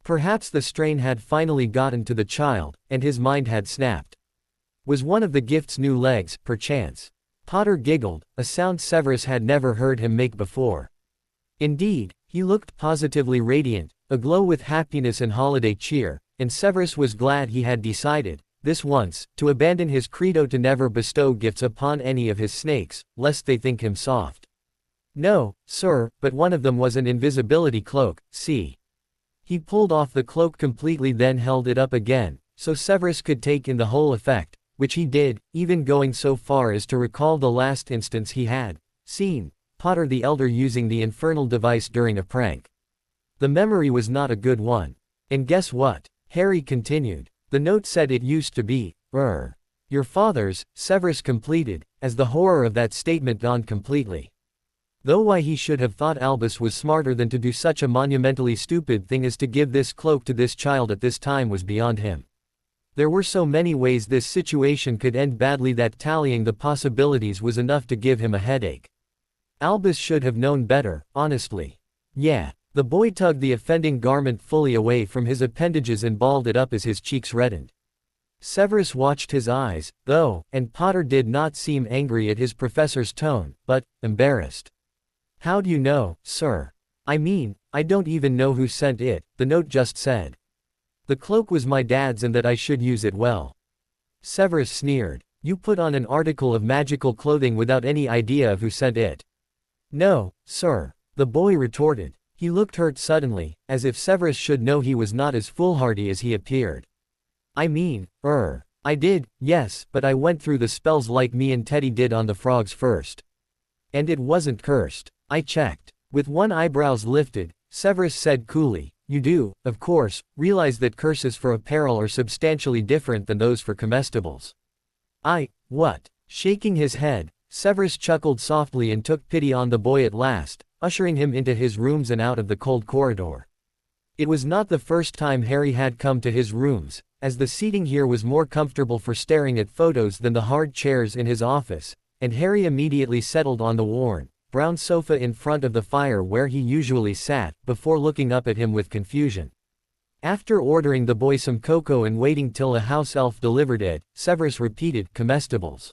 Perhaps the strain had finally gotten to the child, and his mind had snapped. Was one of the gifts new legs, perchance? Potter giggled, a sound Severus had never heard him make before. Indeed, he looked positively radiant, aglow with happiness and holiday cheer, and Severus was glad he had decided, this once, to abandon his credo to never bestow gifts upon any of his snakes, lest they think him soft. No, sir, but one of them was an invisibility cloak, see. He pulled off the cloak completely, then held it up again, so Severus could take in the whole effect, which he did, even going so far as to recall the last instance he had seen Potter the Elder using the infernal device during a prank. The memory was not a good one. And guess what? Harry continued. The note said it used to be, your father's, Severus completed, as the horror of that statement dawned completely. Though why he should have thought Albus was smarter than to do such a monumentally stupid thing as to give this cloak to this child at this time was beyond him. There were so many ways this situation could end badly that tallying the possibilities was enough to give him a headache. Albus should have known better, honestly. Yeah. The boy tugged the offending garment fully away from his appendages and balled it up as his cheeks reddened. Severus watched his eyes, though, and Potter did not seem angry at his professor's tone, but embarrassed. How do you know, sir? I mean, I don't even know who sent it, the note just said. The cloak was my dad's and that I should use it well. Severus sneered. You put on an article of magical clothing without any idea of who sent it. No, sir, the boy retorted. He looked hurt suddenly, as if Severus should know he was not as foolhardy as he appeared. I mean, I did, yes, but I went through the spells like me and Teddy did on the frogs first. And it wasn't cursed. I checked. With one eyebrows lifted, Severus said coolly, you do, of course, realize that curses for apparel are substantially different than those for comestibles. What? Shaking his head, Severus chuckled softly and took pity on the boy at last, ushering him into his rooms and out of the cold corridor. It was not the first time Harry had come to his rooms, as the seating here was more comfortable for staring at photos than the hard chairs in his office, and Harry immediately settled on the worn, brown sofa in front of the fire where he usually sat, before looking up at him with confusion. After ordering the boy some cocoa and waiting till a house elf delivered it, Severus repeated, comestibles.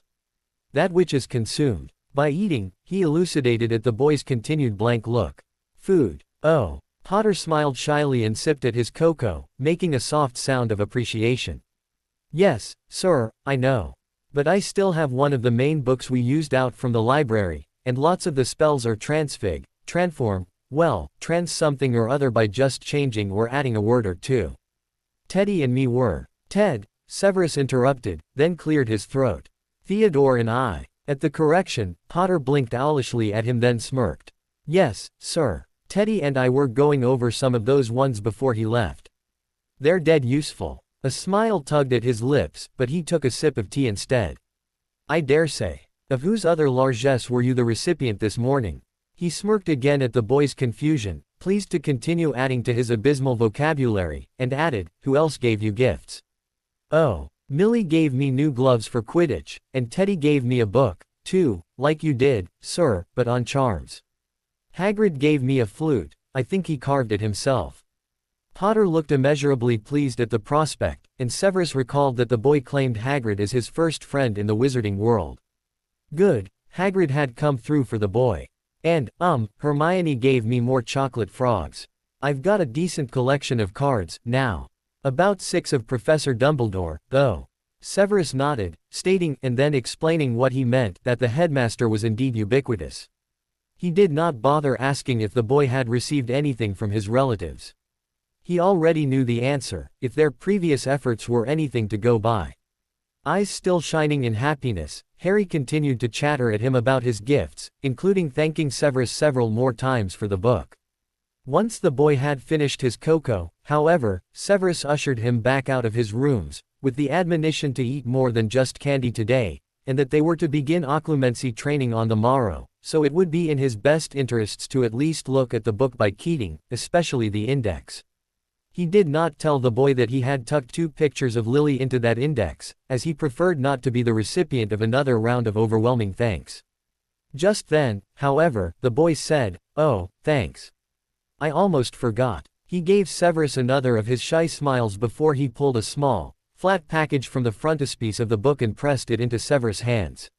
That which is consumed. By eating, he elucidated at the boy's continued blank look. Food. Oh. Potter smiled shyly and sipped at his cocoa, making a soft sound of appreciation. Yes, sir, I know. But I still have one of the main books we used out from the library, and lots of the spells are transfig, transform, well, trans something or other by just changing or adding a word or two. Teddy and me were. Ted, Severus interrupted, then cleared his throat. Theodore and I. At the correction, Potter blinked owlishly at him then smirked. Yes, sir. Teddy and I were going over some of those ones before he left. They're dead useful. A smile tugged at his lips, but he took a sip of tea instead. I dare say. Of whose other largesse were you the recipient this morning? He smirked again at the boy's confusion, pleased to continue adding to his abysmal vocabulary, and added, who else gave you gifts? Oh. Millie gave me new gloves for Quidditch, and Teddy gave me a book, too, like you did, sir, but on charms. Hagrid gave me a flute, I think he carved it himself. Potter looked immeasurably pleased at the prospect, and Severus recalled that the boy claimed Hagrid as his first friend in the wizarding world. Good, Hagrid had come through for the boy. And, Hermione gave me more chocolate frogs. I've got a decent collection of cards, now. About 6 of Professor Dumbledore, though. Severus nodded, stating and then explaining what he meant, that the headmaster was indeed ubiquitous. He did not bother asking if the boy had received anything from his relatives. He already knew the answer, if their previous efforts were anything to go by. Eyes still shining in happiness, Harry continued to chatter at him about his gifts, including thanking Severus several more times for the book. Once the boy had finished his cocoa, however, Severus ushered him back out of his rooms, with the admonition to eat more than just candy today, and that they were to begin occlumency training on the morrow, so it would be in his best interests to at least look at the book by Keating, especially the index. He did not tell the boy that he had tucked 2 pictures of Lily into that index, as he preferred not to be the recipient of another round of overwhelming thanks. Just then, however, the boy said, "Oh, thanks. I almost forgot." He gave Severus another of his shy smiles before he pulled a small, flat package from the frontispiece of the book and pressed it into Severus' hands.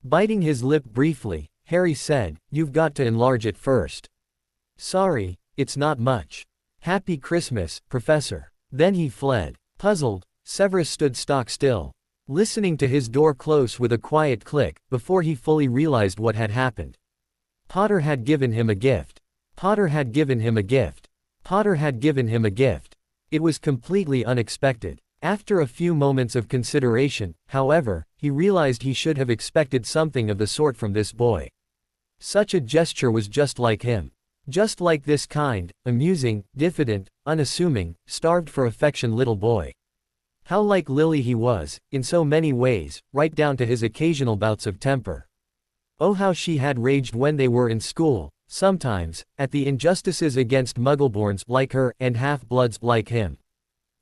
Biting his lip briefly, Harry said, "You've got to enlarge it first." "Sorry, it's not much. Happy Christmas, Professor." Then he fled. Puzzled, Severus stood stock still, listening to his door close with a quiet click, before he fully realized what had happened. Potter had given him a gift. Potter had given him a gift. Potter had given him a gift. It was completely unexpected. After a few moments of consideration, however, he realized he should have expected something of the sort from this boy. Such a gesture was just like him. Just like this kind, amusing, diffident, unassuming, starved for affection little boy. How like Lily he was, in so many ways, right down to his occasional bouts of temper. Oh, how she had raged when they were in school, sometimes, at the injustices against muggleborns like her and half-bloods like him.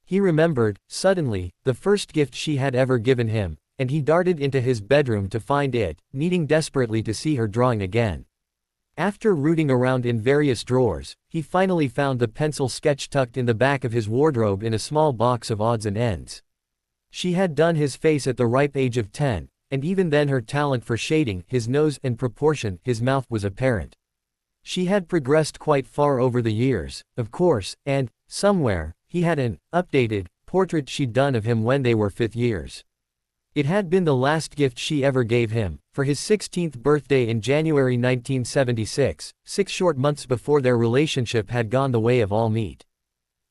He remembered, suddenly, the first gift she had ever given him, and he darted into his bedroom to find it, needing desperately to see her drawing again. After rooting around in various drawers, he finally found the pencil sketch tucked in the back of his wardrobe in a small box of odds and ends. She had done his face at the ripe age of 10, and even then her talent for shading his nose and proportion his mouth was apparent. She had progressed quite far over the years, of course, and, somewhere, he had an updated portrait she'd done of him when they were 5th years. It had been the last gift she ever gave him, for his 16th birthday in January 1976, 6 short months before their relationship had gone the way of all meat.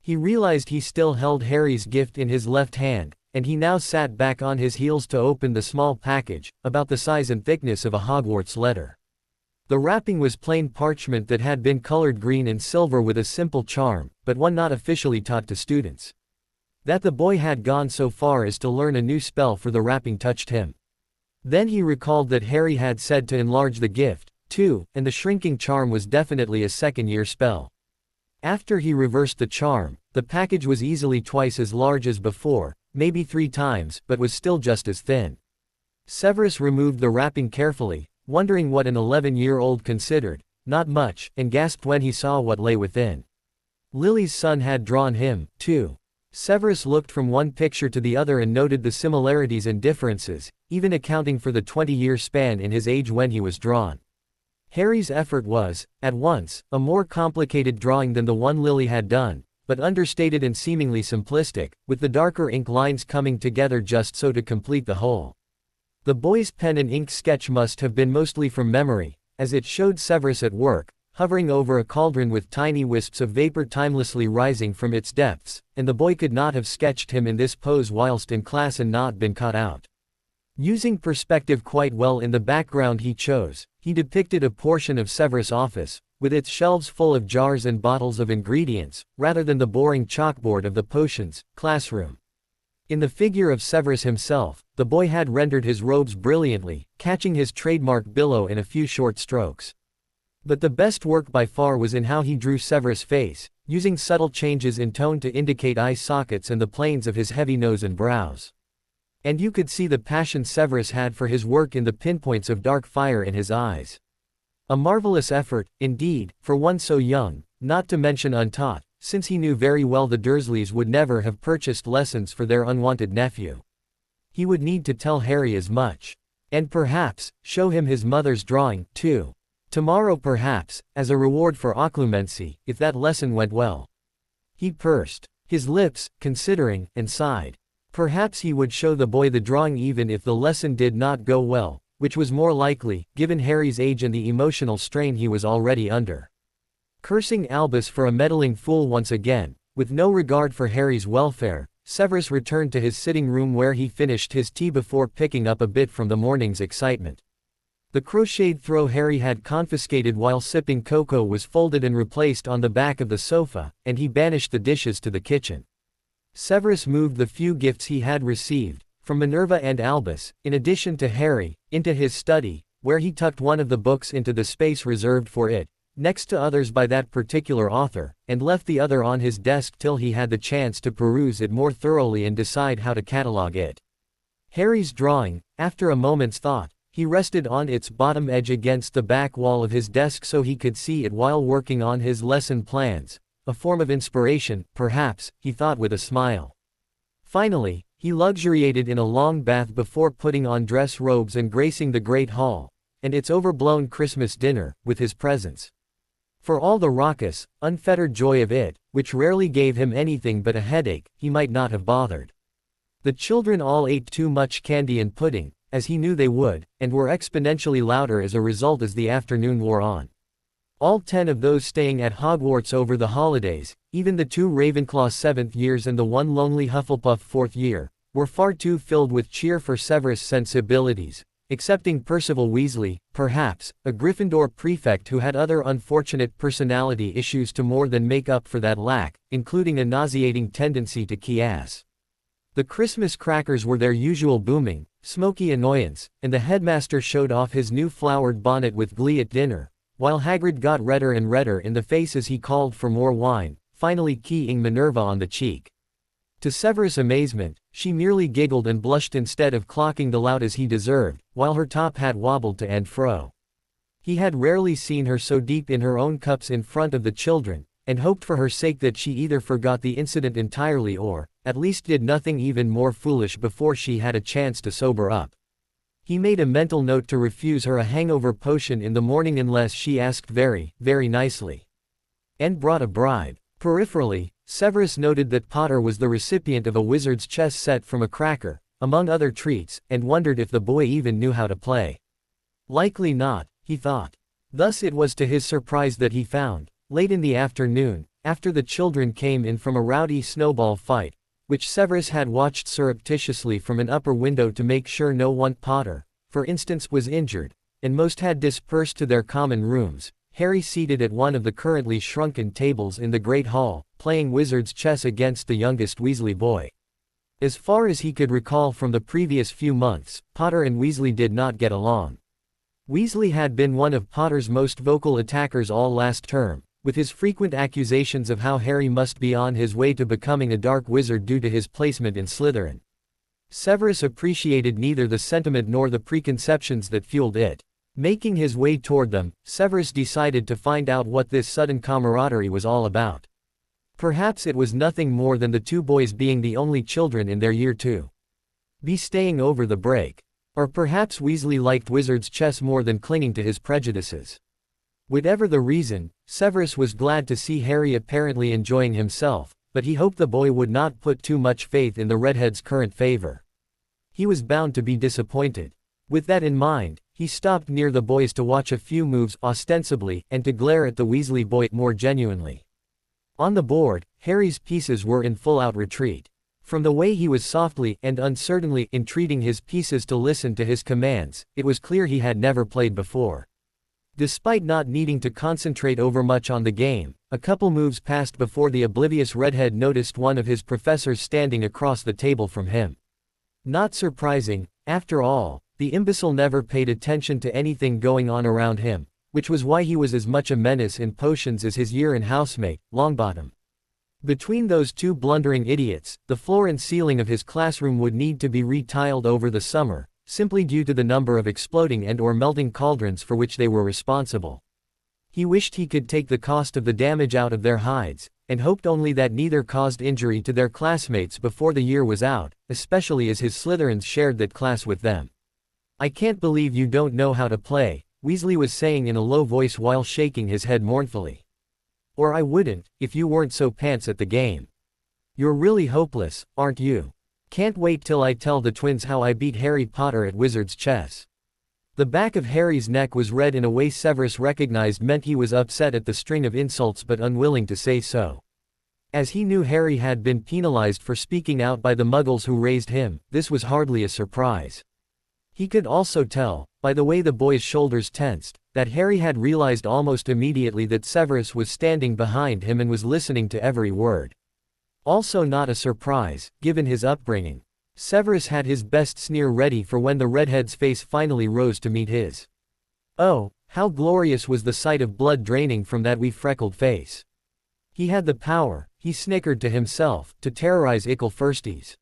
He realized he still held Harry's gift in his left hand, and he now sat back on his heels to open the small package, about the size and thickness of a Hogwarts letter. The wrapping was plain parchment that had been colored green and silver with a simple charm, but one not officially taught to students. That the boy had gone so far as to learn a new spell for the wrapping touched him. Then he recalled that Harry had said to enlarge the gift, too, and the shrinking charm was definitely a second-year spell. After he reversed the charm, the package was easily twice as large as before, maybe 3 times, but was still just as thin. Severus removed the wrapping carefully, wondering what an 11-year-old considered, not much, and gasped when he saw what lay within. Lily's son had drawn him, too. Severus looked from one picture to the other and noted the similarities and differences, even accounting for the 20-year span in his age when he was drawn. Harry's effort was, at once, a more complicated drawing than the one Lily had done, but understated and seemingly simplistic, with the darker ink lines coming together just so to complete the whole. The boy's pen and ink sketch must have been mostly from memory, as it showed Severus at work, hovering over a cauldron with tiny wisps of vapor timelessly rising from its depths, and the boy could not have sketched him in this pose whilst in class and not been caught out. Using perspective quite well in the background he chose, he depicted a portion of Severus' office, with its shelves full of jars and bottles of ingredients, rather than the boring chalkboard of the potions classroom. In the figure of Severus himself, the boy had rendered his robes brilliantly, catching his trademark billow in a few short strokes. But the best work by far was in how he drew Severus' face, using subtle changes in tone to indicate eye sockets and the planes of his heavy nose and brows. And you could see the passion Severus had for his work in the pinpoints of dark fire in his eyes. A marvelous effort, indeed, for one so young, not to mention untaught, since he knew very well the Dursleys would never have purchased lessons for their unwanted nephew. He would need to tell Harry as much. And perhaps, show him his mother's drawing, too. Tomorrow perhaps, as a reward for occlumency, if that lesson went well. He pursed his lips, considering, and sighed. Perhaps he would show the boy the drawing even if the lesson did not go well, which was more likely, given Harry's age and the emotional strain he was already under. Cursing Albus for a meddling fool once again, with no regard for Harry's welfare, Severus returned to his sitting room where he finished his tea before picking up a bit from the morning's excitement. The crocheted throw Harry had confiscated while sipping cocoa was folded and replaced on the back of the sofa, and he banished the dishes to the kitchen. Severus moved the few gifts he had received, from Minerva and Albus, in addition to Harry, into his study, where he tucked one of the books into the space reserved for it, next to others by that particular author, and left the other on his desk till he had the chance to peruse it more thoroughly and decide how to catalogue it. Harry's drawing, after a moment's thought, he rested on its bottom edge against the back wall of his desk so he could see it while working on his lesson plans, a form of inspiration, perhaps, he thought with a smile. Finally, he luxuriated in a long bath before putting on dress robes and gracing the Great Hall, and its overblown Christmas dinner, with his presence. For all the raucous, unfettered joy of it, which rarely gave him anything but a headache, he might not have bothered. The children all ate too much candy and pudding, as he knew they would, and were exponentially louder as a result as the afternoon wore on. All 10 of those staying at Hogwarts over the holidays, even the 2 Ravenclaw 7th years and the 1 lonely Hufflepuff 4th year, were far too filled with cheer for Severus' sensibilities, excepting Percival Weasley, perhaps, a Gryffindor prefect who had other unfortunate personality issues to more than make up for that lack, including a nauseating tendency to kiass. The Christmas crackers were their usual booming, smoky annoyance, and the headmaster showed off his new flowered bonnet with glee at dinner, while Hagrid got redder and redder in the face as he called for more wine, finally keying Minerva on the cheek. To Severus' amazement, she merely giggled and blushed instead of clocking the lout as he deserved, while her top hat wobbled to and fro. He had rarely seen her so deep in her own cups in front of the children, and hoped for her sake that she either forgot the incident entirely or, at least did nothing even more foolish before she had a chance to sober up. He made a mental note to refuse her a hangover potion in the morning unless she asked very, very nicely. And brought a bribe. Peripherally, Severus noted that Potter was the recipient of a wizard's chess set from a cracker, among other treats, and wondered if the boy even knew how to play. Likely not, he thought. Thus it was to his surprise that he found, late in the afternoon, after the children came in from a rowdy snowball fight, which Severus had watched surreptitiously from an upper window to make sure no one Potter, for instance, was injured, and most had dispersed to their common rooms, Harry seated at one of the currently shrunken tables in the Great Hall, playing wizard's chess against the youngest Weasley boy. As far as he could recall from the previous few months, Potter and Weasley did not get along. Weasley had been one of Potter's most vocal attackers all last term, with his frequent accusations of how Harry must be on his way to becoming a dark wizard due to his placement in Slytherin. Severus appreciated neither the sentiment nor the preconceptions that fueled it. Making his way toward them, Severus decided to find out what this sudden camaraderie was all about. Perhaps it was nothing more than the 2 boys being the only children in their year 2. Be staying over the break. Or perhaps Weasley liked wizard's chess more than clinging to his prejudices. Whatever the reason, Severus was glad to see Harry apparently enjoying himself, but he hoped the boy would not put too much faith in the redhead's current favor. He was bound to be disappointed. With that in mind, he stopped near the boys to watch a few moves ostensibly and to glare at the Weasley boy more genuinely. On the board, Harry's pieces were in full-out retreat. From the way he was softly and uncertainly entreating his pieces to listen to his commands, it was clear he had never played before. Despite not needing to concentrate over much on the game, a couple moves passed before the oblivious redhead noticed one of his professors standing across the table from him. Not surprising, after all, the imbecile never paid attention to anything going on around him, which was why he was as much a menace in potions as his year-in housemate, Longbottom. Between those 2 blundering idiots, the floor and ceiling of his classroom would need to be re-tiled over the summer, simply due to the number of exploding and/or melting cauldrons for which they were responsible. He wished he could take the cost of the damage out of their hides, and hoped only that neither caused injury to their classmates before the year was out, especially as his Slytherins shared that class with them. "I can't believe you don't know how to play," Weasley was saying in a low voice while shaking his head mournfully. "Or I wouldn't, if you weren't so pants at the game. You're really hopeless, aren't you? Can't wait till I tell the twins how I beat Harry Potter at wizard's chess." The back of Harry's neck was red in a way Severus recognized meant he was upset at the string of insults but unwilling to say so. As he knew Harry had been penalized for speaking out by the muggles who raised him, this was hardly a surprise. He could also tell, by the way the boy's shoulders tensed, that Harry had realized almost immediately that Severus was standing behind him and was listening to every word. Also not a surprise, given his upbringing. Severus had his best sneer ready for when the redhead's face finally rose to meet his. Oh, how glorious was the sight of blood draining from that wee freckled face. He had the power, he snickered to himself, to terrorize ickle firsties.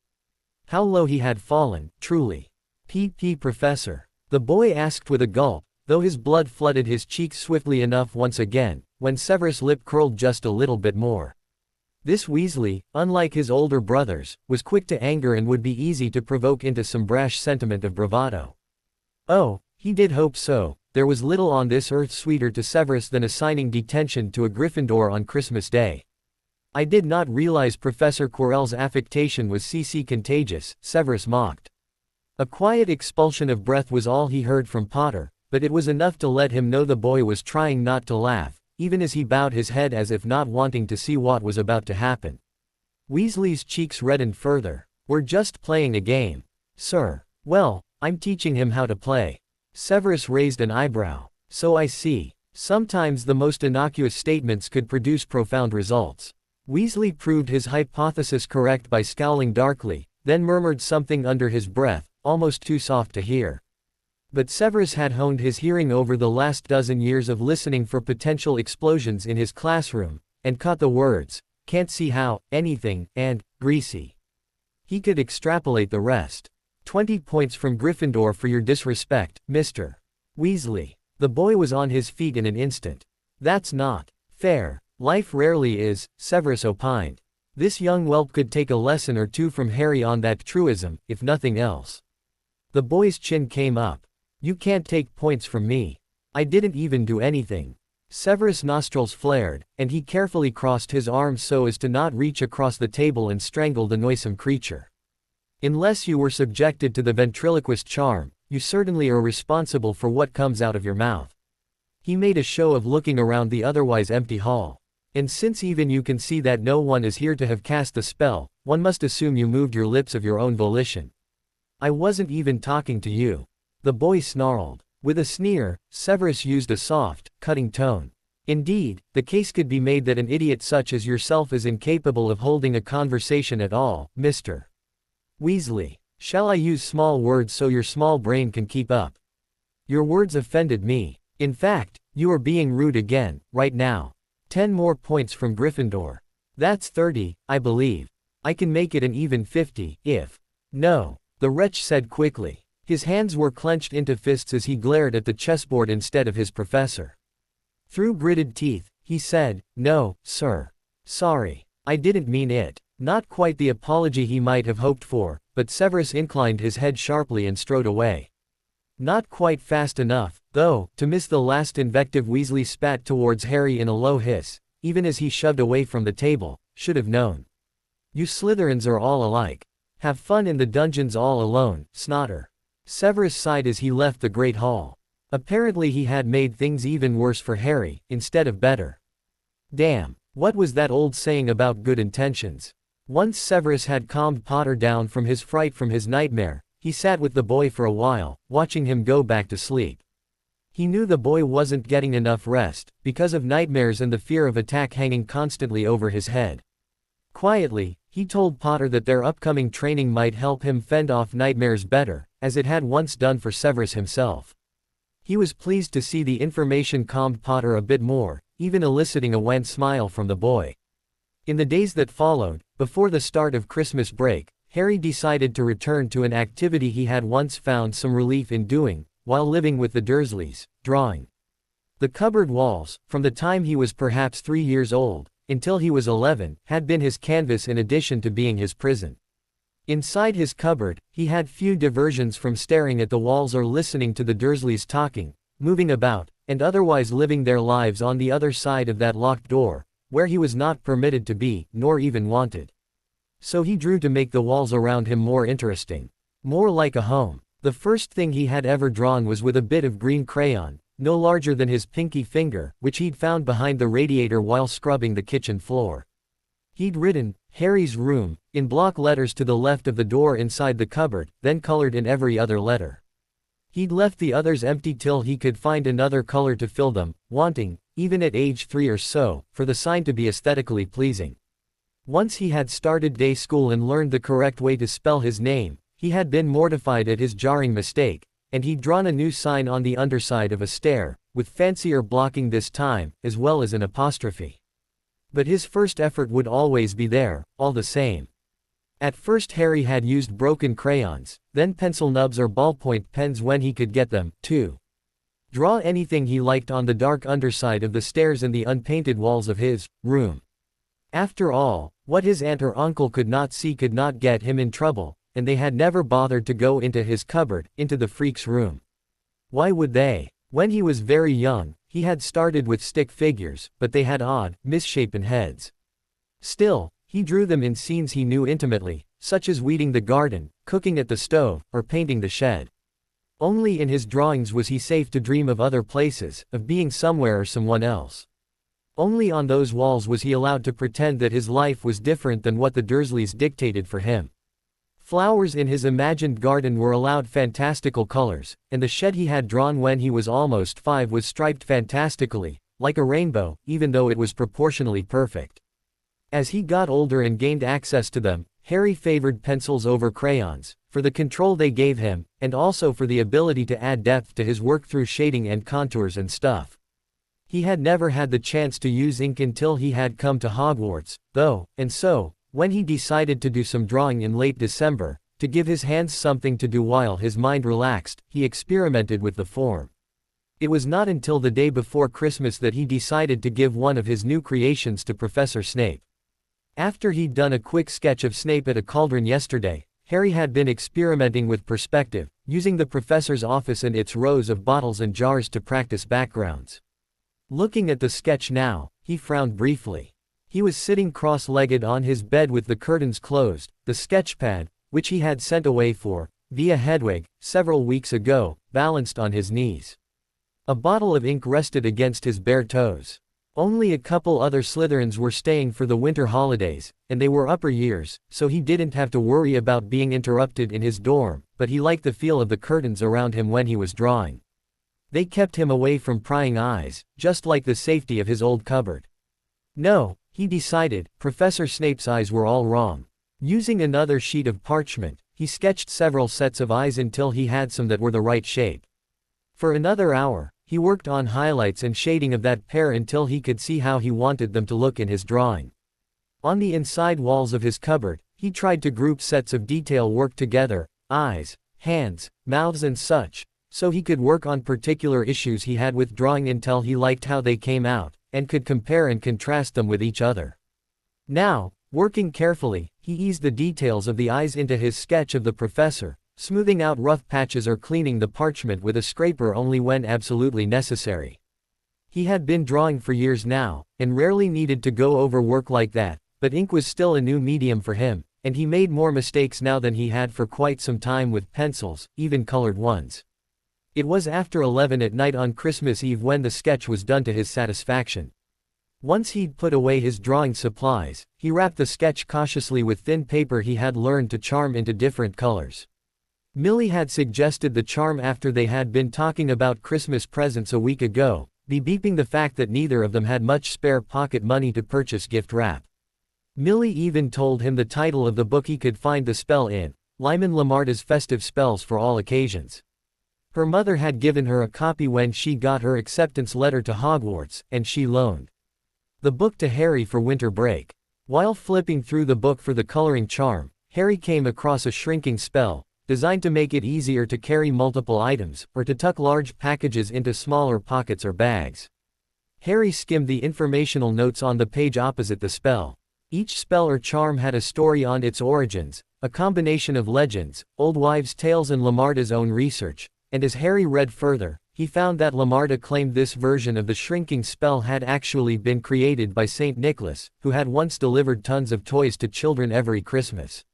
How low he had fallen, truly. "P.P. Professor?" the boy asked with a gulp, though his blood flooded his cheeks swiftly enough once again, when Severus' lip curled just a little bit more. This Weasley, unlike his older brothers, was quick to anger and would be easy to provoke into some brash sentiment of bravado. Oh, he did hope so. There was little on this earth sweeter to Severus than assigning detention to a Gryffindor on Christmas Day. "I did not realize Professor Quirrell's affectation was CC contagious," Severus mocked. A quiet expulsion of breath was all he heard from Potter, but it was enough to let him know the boy was trying not to laugh, even as he bowed his head as if not wanting to see what was about to happen. Weasley's cheeks reddened further. "We're just playing a game, sir." "Well, I'm teaching him how to play." Severus raised an eyebrow. "So I see. Sometimes the most innocuous statements could produce profound results." Weasley proved his hypothesis correct by scowling darkly, then murmured something under his breath, almost too soft to hear. But Severus had honed his hearing over the last dozen years of listening for potential explosions in his classroom, and caught the words, "can't see how," "anything," and "greasy." He could extrapolate the rest. 20 points from Gryffindor for your disrespect, Mr. Weasley. The boy was on his feet in an instant. "That's not fair. Life rarely is," Severus opined. This young whelp could take a lesson or two from Harry on that truism, if nothing else. The boy's chin came up. "You can't take points from me. I didn't even do anything." Severus' nostrils flared, and he carefully crossed his arms so as to not reach across the table and strangle the noisome creature. "Unless you were subjected to the ventriloquist charm, you certainly are responsible for what comes out of your mouth." He made a show of looking around the otherwise empty hall. "And since even you can see that no one is here to have cast the spell, one must assume you moved your lips of your own volition." "I wasn't even talking to you," the boy snarled. With a sneer, Severus used a soft, cutting tone. "Indeed, the case could be made that an idiot such as yourself is incapable of holding a conversation at all, Mr. Weasley. Shall I use small words so your small brain can keep up?" "Your words offended me. In fact, you are being rude again, right now." 10 more points from Gryffindor. "That's 30, I believe. I can make it an even 50, if—" "No," the wretch said quickly. His hands were clenched into fists as he glared at the chessboard instead of his professor. Through gritted teeth, he said, "No, sir. Sorry. I didn't mean it." Not quite the apology he might have hoped for, but Severus inclined his head sharply and strode away. Not quite fast enough, though, to miss the last invective. Weasley spat towards Harry in a low hiss, even as he shoved away from the table. "Should have known. You Slytherins are all alike. Have fun in the dungeons all alone, Snotter." Severus sighed as he left the great hall. Apparently he had made things even worse for Harry, instead of better. Damn, what was that old saying about good intentions? Once Severus had calmed Potter down from his fright from his nightmare, he sat with the boy for a while, watching him go back to sleep. He knew the boy wasn't getting enough rest, because of nightmares and the fear of attack hanging constantly over his head. Quietly, he told Potter that their upcoming training might help him fend off nightmares better, as it had once done for Severus himself. He was pleased to see the information calmed Potter a bit more, even eliciting a wan smile from the boy. In the days that followed, before the start of Christmas break, Harry decided to return to an activity he had once found some relief in doing, while living with the Dursleys: drawing. The cupboard walls, from the time he was perhaps 3 years old, until he was 11, had been his canvas in addition to being his prison. Inside his cupboard, he had few diversions from staring at the walls or listening to the Dursleys talking, moving about, and otherwise living their lives on the other side of that locked door, where he was not permitted to be, nor even wanted. So he drew to make the walls around him more interesting. More like a home. The first thing he had ever drawn was with a bit of green crayon, no larger than his pinky finger, which he'd found behind the radiator while scrubbing the kitchen floor. He'd written, "Harry's room," in block letters to the left of the door inside the cupboard, then colored in every other letter. He'd left the others empty till he could find another color to fill them, wanting, even at age 3 or so, for the sign to be aesthetically pleasing. Once he had started day school and learned the correct way to spell his name, he had been mortified at his jarring mistake, and he'd drawn a new sign on the underside of a stair, with fancier blocking this time, as well as an apostrophe. But his first effort would always be there, all the same. At first Harry had used broken crayons, then pencil nubs or ballpoint pens when he could get them, to draw anything he liked on the dark underside of the stairs and the unpainted walls of his room. After all, what his aunt or uncle could not see could not get him in trouble, and they had never bothered to go into his cupboard, into the freak's room. Why would they? When he was very young, he had started with stick figures, but they had odd, misshapen heads. Still, he drew them in scenes he knew intimately, such as weeding the garden, cooking at the stove, or painting the shed. Only in his drawings was he safe to dream of other places, of being somewhere or someone else. Only on those walls was he allowed to pretend that his life was different than what the Dursleys dictated for him. Flowers in his imagined garden were allowed fantastical colors, and the shed he had drawn when he was almost 5 was striped fantastically, like a rainbow, even though it was proportionally perfect. As he got older and gained access to them, Harry favored pencils over crayons, for the control they gave him, and also for the ability to add depth to his work through shading and contours and stuff. He had never had the chance to use ink until he had come to Hogwarts, though, and so, when he decided to do some drawing in late December, to give his hands something to do while his mind relaxed, he experimented with the form. It was not until the day before Christmas that he decided to give one of his new creations to Professor Snape. After he'd done a quick sketch of Snape at a cauldron yesterday, Harry had been experimenting with perspective, using the professor's office and its rows of bottles and jars to practice backgrounds. Looking at the sketch now, he frowned briefly. He was sitting cross-legged on his bed with the curtains closed, the sketchpad, which he had sent away for, via Hedwig, several weeks ago, balanced on his knees. A bottle of ink rested against his bare toes. Only a couple other Slytherins were staying for the winter holidays, and they were upper years, so he didn't have to worry about being interrupted in his dorm, but he liked the feel of the curtains around him when he was drawing. They kept him away from prying eyes, just like the safety of his old cupboard. No, he decided, Professor Snape's eyes were all wrong. Using another sheet of parchment, he sketched several sets of eyes until he had some that were the right shape. For another hour, he worked on highlights and shading of that pair until he could see how he wanted them to look in his drawing. On the inside walls of his cupboard, he tried to group sets of detail work together, eyes, hands, mouths and such, so he could work on particular issues he had with drawing until he liked how they came out, and could compare and contrast them with each other. Now, working carefully, he eased the details of the eyes into his sketch of the professor, smoothing out rough patches or cleaning the parchment with a scraper only when absolutely necessary. He had been drawing for years now, and rarely needed to go over work like that, but ink was still a new medium for him, and he made more mistakes now than he had for quite some time with pencils, even colored ones. It was after 11 at night on Christmas Eve when the sketch was done to his satisfaction. Once he'd put away his drawing supplies, he wrapped the sketch cautiously with thin paper he had learned to charm into different colors. Millie had suggested the charm after they had been talking about Christmas presents a week ago, beeping the fact that neither of them had much spare pocket money to purchase gift wrap. Millie even told him the title of the book he could find the spell in, Lyman Lamarda's Festive Spells for All Occasions. Her mother had given her a copy when she got her acceptance letter to Hogwarts, and she loaned the book to Harry for winter break. While flipping through the book for the coloring charm, Harry came across a shrinking spell, designed to make it easier to carry multiple items, or to tuck large packages into smaller pockets or bags. Harry skimmed the informational notes on the page opposite the spell. Each spell or charm had a story on its origins, a combination of legends, old wives' tales and Lamarda's own research, and as Harry read further, he found that Lamarda claimed this version of the shrinking spell had actually been created by St. Nicholas, who had once delivered tons of toys to children every Christmas.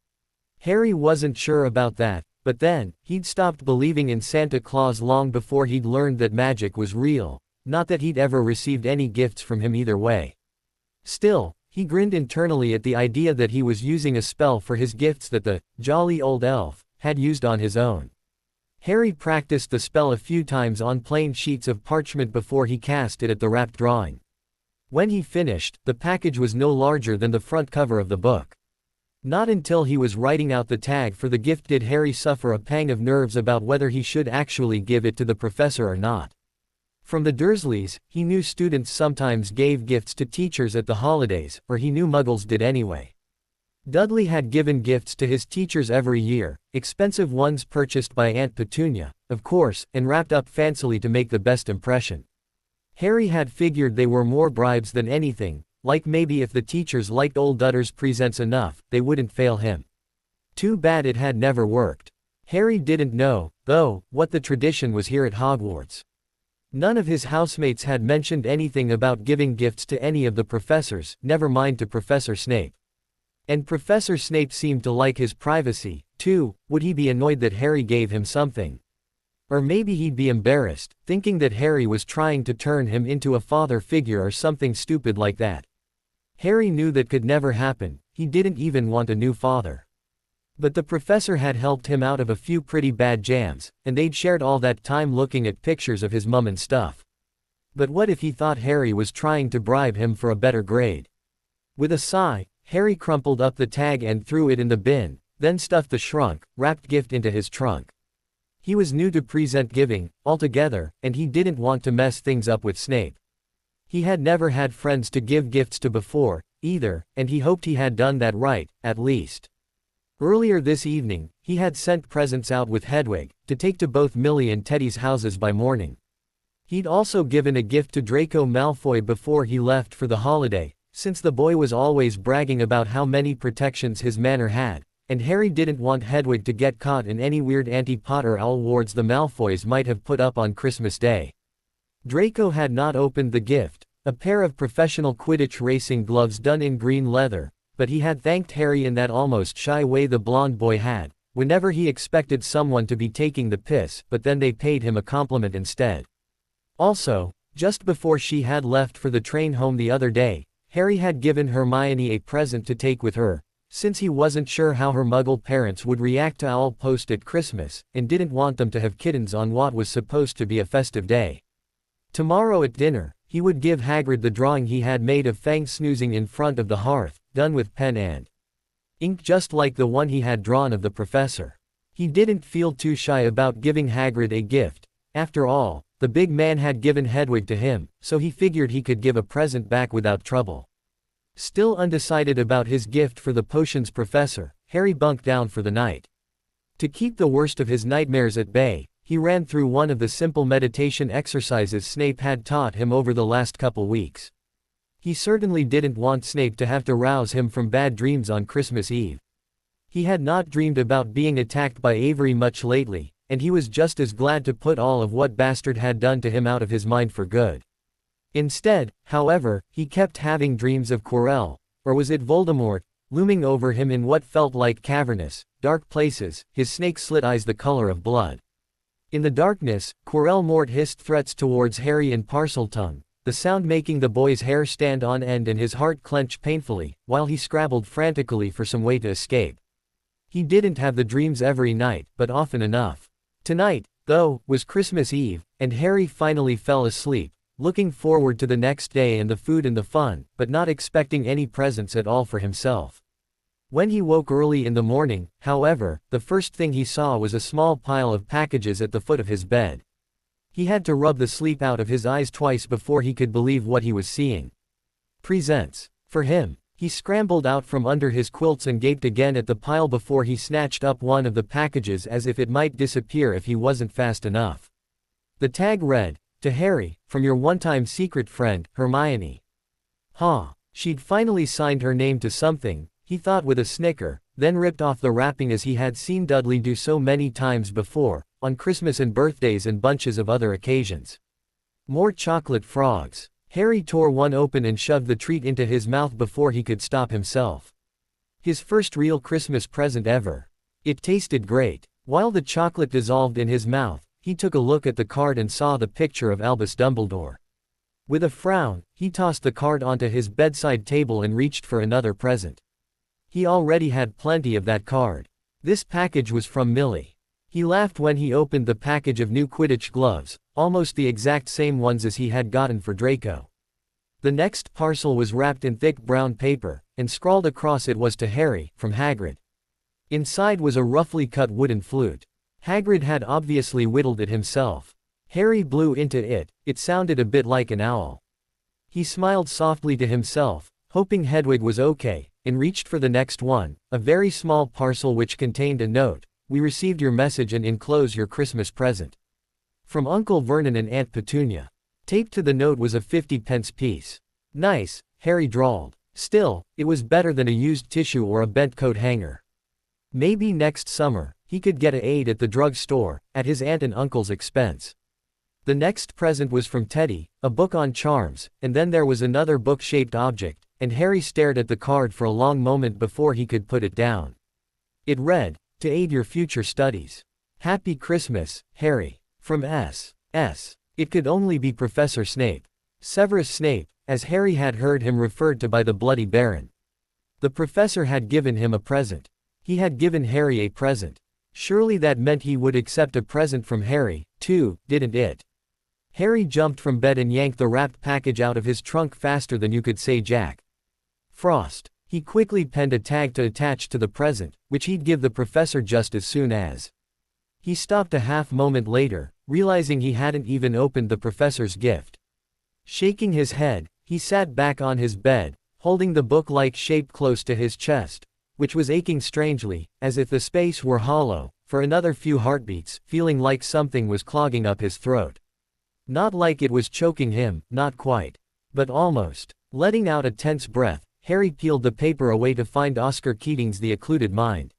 Harry wasn't sure about that, but then, he'd stopped believing in Santa Claus long before he'd learned that magic was real, not that he'd ever received any gifts from him either way. Still, he grinned internally at the idea that he was using a spell for his gifts that the jolly old elf had used on his own. Harry practiced the spell a few times on plain sheets of parchment before he cast it at the wrapped drawing. When he finished, the package was no larger than the front cover of the book. Not until he was writing out the tag for the gift did Harry suffer a pang of nerves about whether he should actually give it to the professor or not. From the Dursleys, he knew students sometimes gave gifts to teachers at the holidays, or he knew Muggles did anyway. Dudley had given gifts to his teachers every year, expensive ones purchased by Aunt Petunia, of course, and wrapped up fancily to make the best impression. Harry had figured they were more bribes than anything, like maybe if the teachers liked old Dudder's presents enough, they wouldn't fail him. Too bad it had never worked. Harry didn't know, though, what the tradition was here at Hogwarts. None of his housemates had mentioned anything about giving gifts to any of the professors, never mind to Professor Snape. And Professor Snape seemed to like his privacy, too. Would he be annoyed that Harry gave him something? Or maybe he'd be embarrassed, thinking that Harry was trying to turn him into a father figure or something stupid like that. Harry knew that could never happen. He didn't even want a new father. But the professor had helped him out of a few pretty bad jams, and they'd shared all that time looking at pictures of his mum and stuff. But what if he thought Harry was trying to bribe him for a better grade? With a sigh, Harry crumpled up the tag and threw it in the bin, then stuffed the wrapped gift into his trunk. He was new to present giving, altogether, and he didn't want to mess things up with Snape. He had never had friends to give gifts to before, either, and he hoped he had done that right, at least. Earlier this evening, he had sent presents out with Hedwig, to take to both Millie and Teddy's houses by morning. He'd also given a gift to Draco Malfoy before he left for the holiday, since the boy was always bragging about how many protections his manor had, and Harry didn't want Hedwig to get caught in any weird anti-Potter awards the Malfoys might have put up on Christmas Day. Draco had not opened the gift, a pair of professional Quidditch racing gloves done in green leather, but he had thanked Harry in that almost shy way the blonde boy had, whenever he expected someone to be taking the piss, but then they paid him a compliment instead. Also, just before she had left for the train home the other day, Harry had given Hermione a present to take with her, since he wasn't sure how her Muggle parents would react to Owl Post at Christmas, and didn't want them to have kittens on what was supposed to be a festive day. Tomorrow at dinner, he would give Hagrid the drawing he had made of Fang snoozing in front of the hearth, done with pen and ink just like the one he had drawn of the professor. He didn't feel too shy about giving Hagrid a gift. After all, the big man had given Hedwig to him, so he figured he could give a present back without trouble. Still undecided about his gift for the potions professor, Harry bunked down for the night. To keep the worst of his nightmares at bay, he ran through one of the simple meditation exercises Snape had taught him over the last couple weeks. He certainly didn't want Snape to have to rouse him from bad dreams on Christmas Eve. He had not dreamed about being attacked by Avery much lately, and he was just as glad to put all of what Bastard had done to him out of his mind for good. Instead, however, he kept having dreams of Quirrell, or was it Voldemort, looming over him in what felt like cavernous, dark places, his snake-slit eyes the color of blood. In the darkness, Quirrell Mort hissed threats towards Harry in Parseltongue, the sound making the boy's hair stand on end and his heart clench painfully, while he scrabbled frantically for some way to escape. He didn't have the dreams every night, but often enough. Tonight, though, was Christmas Eve, and Harry finally fell asleep, looking forward to the next day and the food and the fun, but not expecting any presents at all for himself. When he woke early in the morning, however, the first thing he saw was a small pile of packages at the foot of his bed. He had to rub the sleep out of his eyes twice before he could believe what he was seeing. Presents. For him. He scrambled out from under his quilts and gaped again at the pile before he snatched up one of the packages as if it might disappear if he wasn't fast enough. The tag read, "To Harry, from your one-time secret friend, Hermione." She'd finally signed her name to something, he thought with a snicker, then ripped off the wrapping as he had seen Dudley do so many times before, on Christmas and birthdays and bunches of other occasions. More chocolate frogs. Harry tore one open and shoved the treat into his mouth before he could stop himself. His first real Christmas present ever. It tasted great. While the chocolate dissolved in his mouth, he took a look at the card and saw the picture of Albus Dumbledore. With a frown, he tossed the card onto his bedside table and reached for another present. He already had plenty of that card. This package was from Millie. He laughed when he opened the package of new Quidditch gloves, almost the exact same ones as he had gotten for Draco. The next parcel was wrapped in thick brown paper, and scrawled across it was "To Harry, from Hagrid." Inside was a roughly cut wooden flute. Hagrid had obviously whittled it himself. Harry blew into it. It sounded a bit like an owl. He smiled softly to himself, hoping Hedwig was okay, and reached for the next one, a very small parcel which contained a note. "We received your message and enclose your Christmas present. From Uncle Vernon and Aunt Petunia." Taped to the note was a 50-pence piece. "Nice," Harry drawled. Still, it was better than a used tissue or a bent coat hanger. Maybe next summer, he could get a aid at the drug store, at his aunt and uncle's expense. The next present was from Teddy, a book on charms, and then there was another book-shaped object, and Harry stared at the card for a long moment before he could put it down. It read, "To aid your future studies. Happy Christmas, Harry. From S. It could only be Professor Snape. Severus Snape, as Harry had heard him referred to by the Bloody Baron. The professor had given him a present. He had given Harry a present. Surely that meant he would accept a present from Harry, too, didn't it? Harry jumped from bed and yanked the wrapped package out of his trunk faster than you could say Jack Frost. He quickly penned a tag to attach to the present, which he'd give the professor just as soon as. He stopped a half moment later, realizing he hadn't even opened the professor's gift. Shaking his head, he sat back on his bed, holding the book-like shape close to his chest, which was aching strangely, as if the space were hollow, for another few heartbeats, feeling like something was clogging up his throat. Not like it was choking him, not quite. But almost. Letting out a tense breath, Harry peeled the paper away to find Oscar Keating's The Occluded Mind.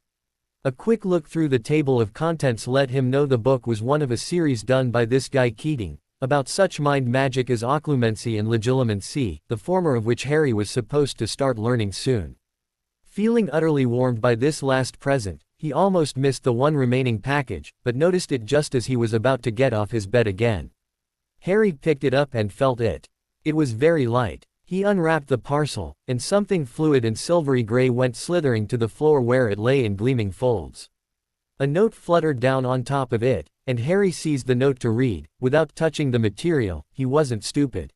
A quick look through the table of contents let him know the book was one of a series done by this guy Keating, about such mind magic as occlumency and legilimency, the former of which Harry was supposed to start learning soon. Feeling utterly warmed by this last present, he almost missed the one remaining package, but noticed it just as he was about to get off his bed again. Harry picked it up and felt it. It was very light. He unwrapped the parcel, and something fluid and silvery gray went slithering to the floor where it lay in gleaming folds. A note fluttered down on top of it, and Harry seized the note to read, without touching the material. He wasn't stupid.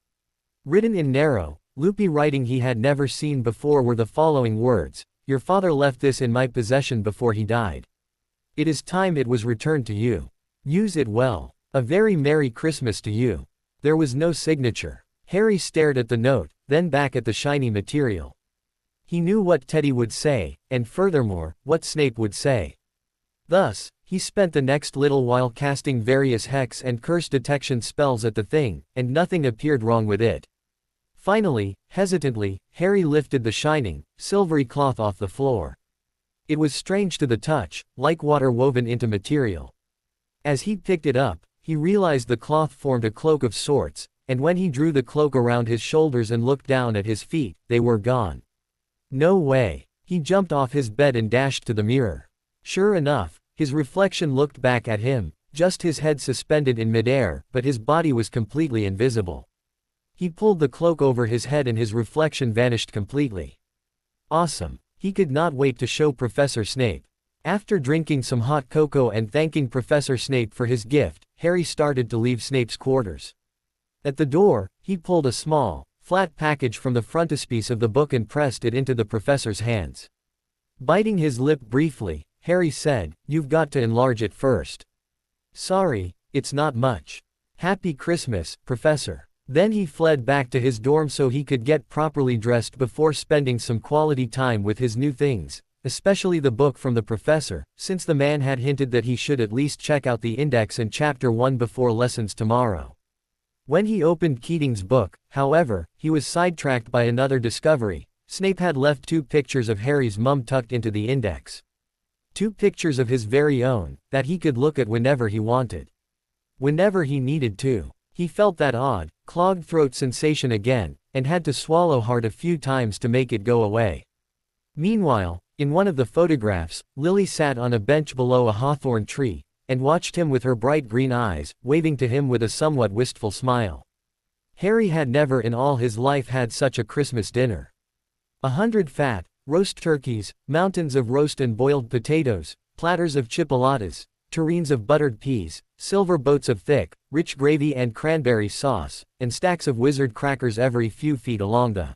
Written in narrow, loopy writing he had never seen before were the following words: "Your father left this in my possession before he died. It is time it was returned to you. Use it well. A very Merry Christmas to you." There was no signature. Harry stared at the note, then back at the shiny material. He knew what Teddy would say, and furthermore, what Snape would say. Thus, he spent the next little while casting various hex and curse detection spells at the thing, and nothing appeared wrong with it. Finally, hesitantly, Harry lifted the shining, silvery cloth off the floor. It was strange to the touch, like water woven into material. As he picked it up, he realized the cloth formed a cloak of sorts, and when he drew the cloak around his shoulders and looked down at his feet, they were gone. No way. He jumped off his bed and dashed to the mirror. Sure enough, his reflection looked back at him, just his head suspended in midair, but his body was completely invisible. He pulled the cloak over his head and his reflection vanished completely. Awesome. He could not wait to show Professor Snape. After drinking some hot cocoa and thanking Professor Snape for his gift, Harry started to leave Snape's quarters. At the door, he pulled a small, flat package from the frontispiece of the book and pressed it into the professor's hands. Biting his lip briefly, Harry said, "You've got to enlarge it first." "Sorry, it's not much. Happy Christmas, Professor." Then he fled back to his dorm so he could get properly dressed before spending some quality time with his new things, especially the book from the professor, since the man had hinted that he should at least check out the index and chapter 1 before lessons tomorrow. When he opened Keating's book, however, he was sidetracked by another discovery. Snape had left 2 pictures of Harry's mum tucked into the index. 2 pictures of his very own, that he could look at whenever he wanted. Whenever he needed to. He felt that odd, clogged throat sensation again, and had to swallow hard a few times to make it go away. Meanwhile, in one of the photographs, Lily sat on a bench below a hawthorn tree, and watched him with her bright green eyes, waving to him with a somewhat wistful smile. Harry had never in all his life had such a Christmas dinner. 100 fat, roast turkeys, mountains of roast and boiled potatoes, platters of chipolatas, tureens of buttered peas, silver boats of thick, rich gravy and cranberry sauce, and stacks of wizard crackers every few feet along the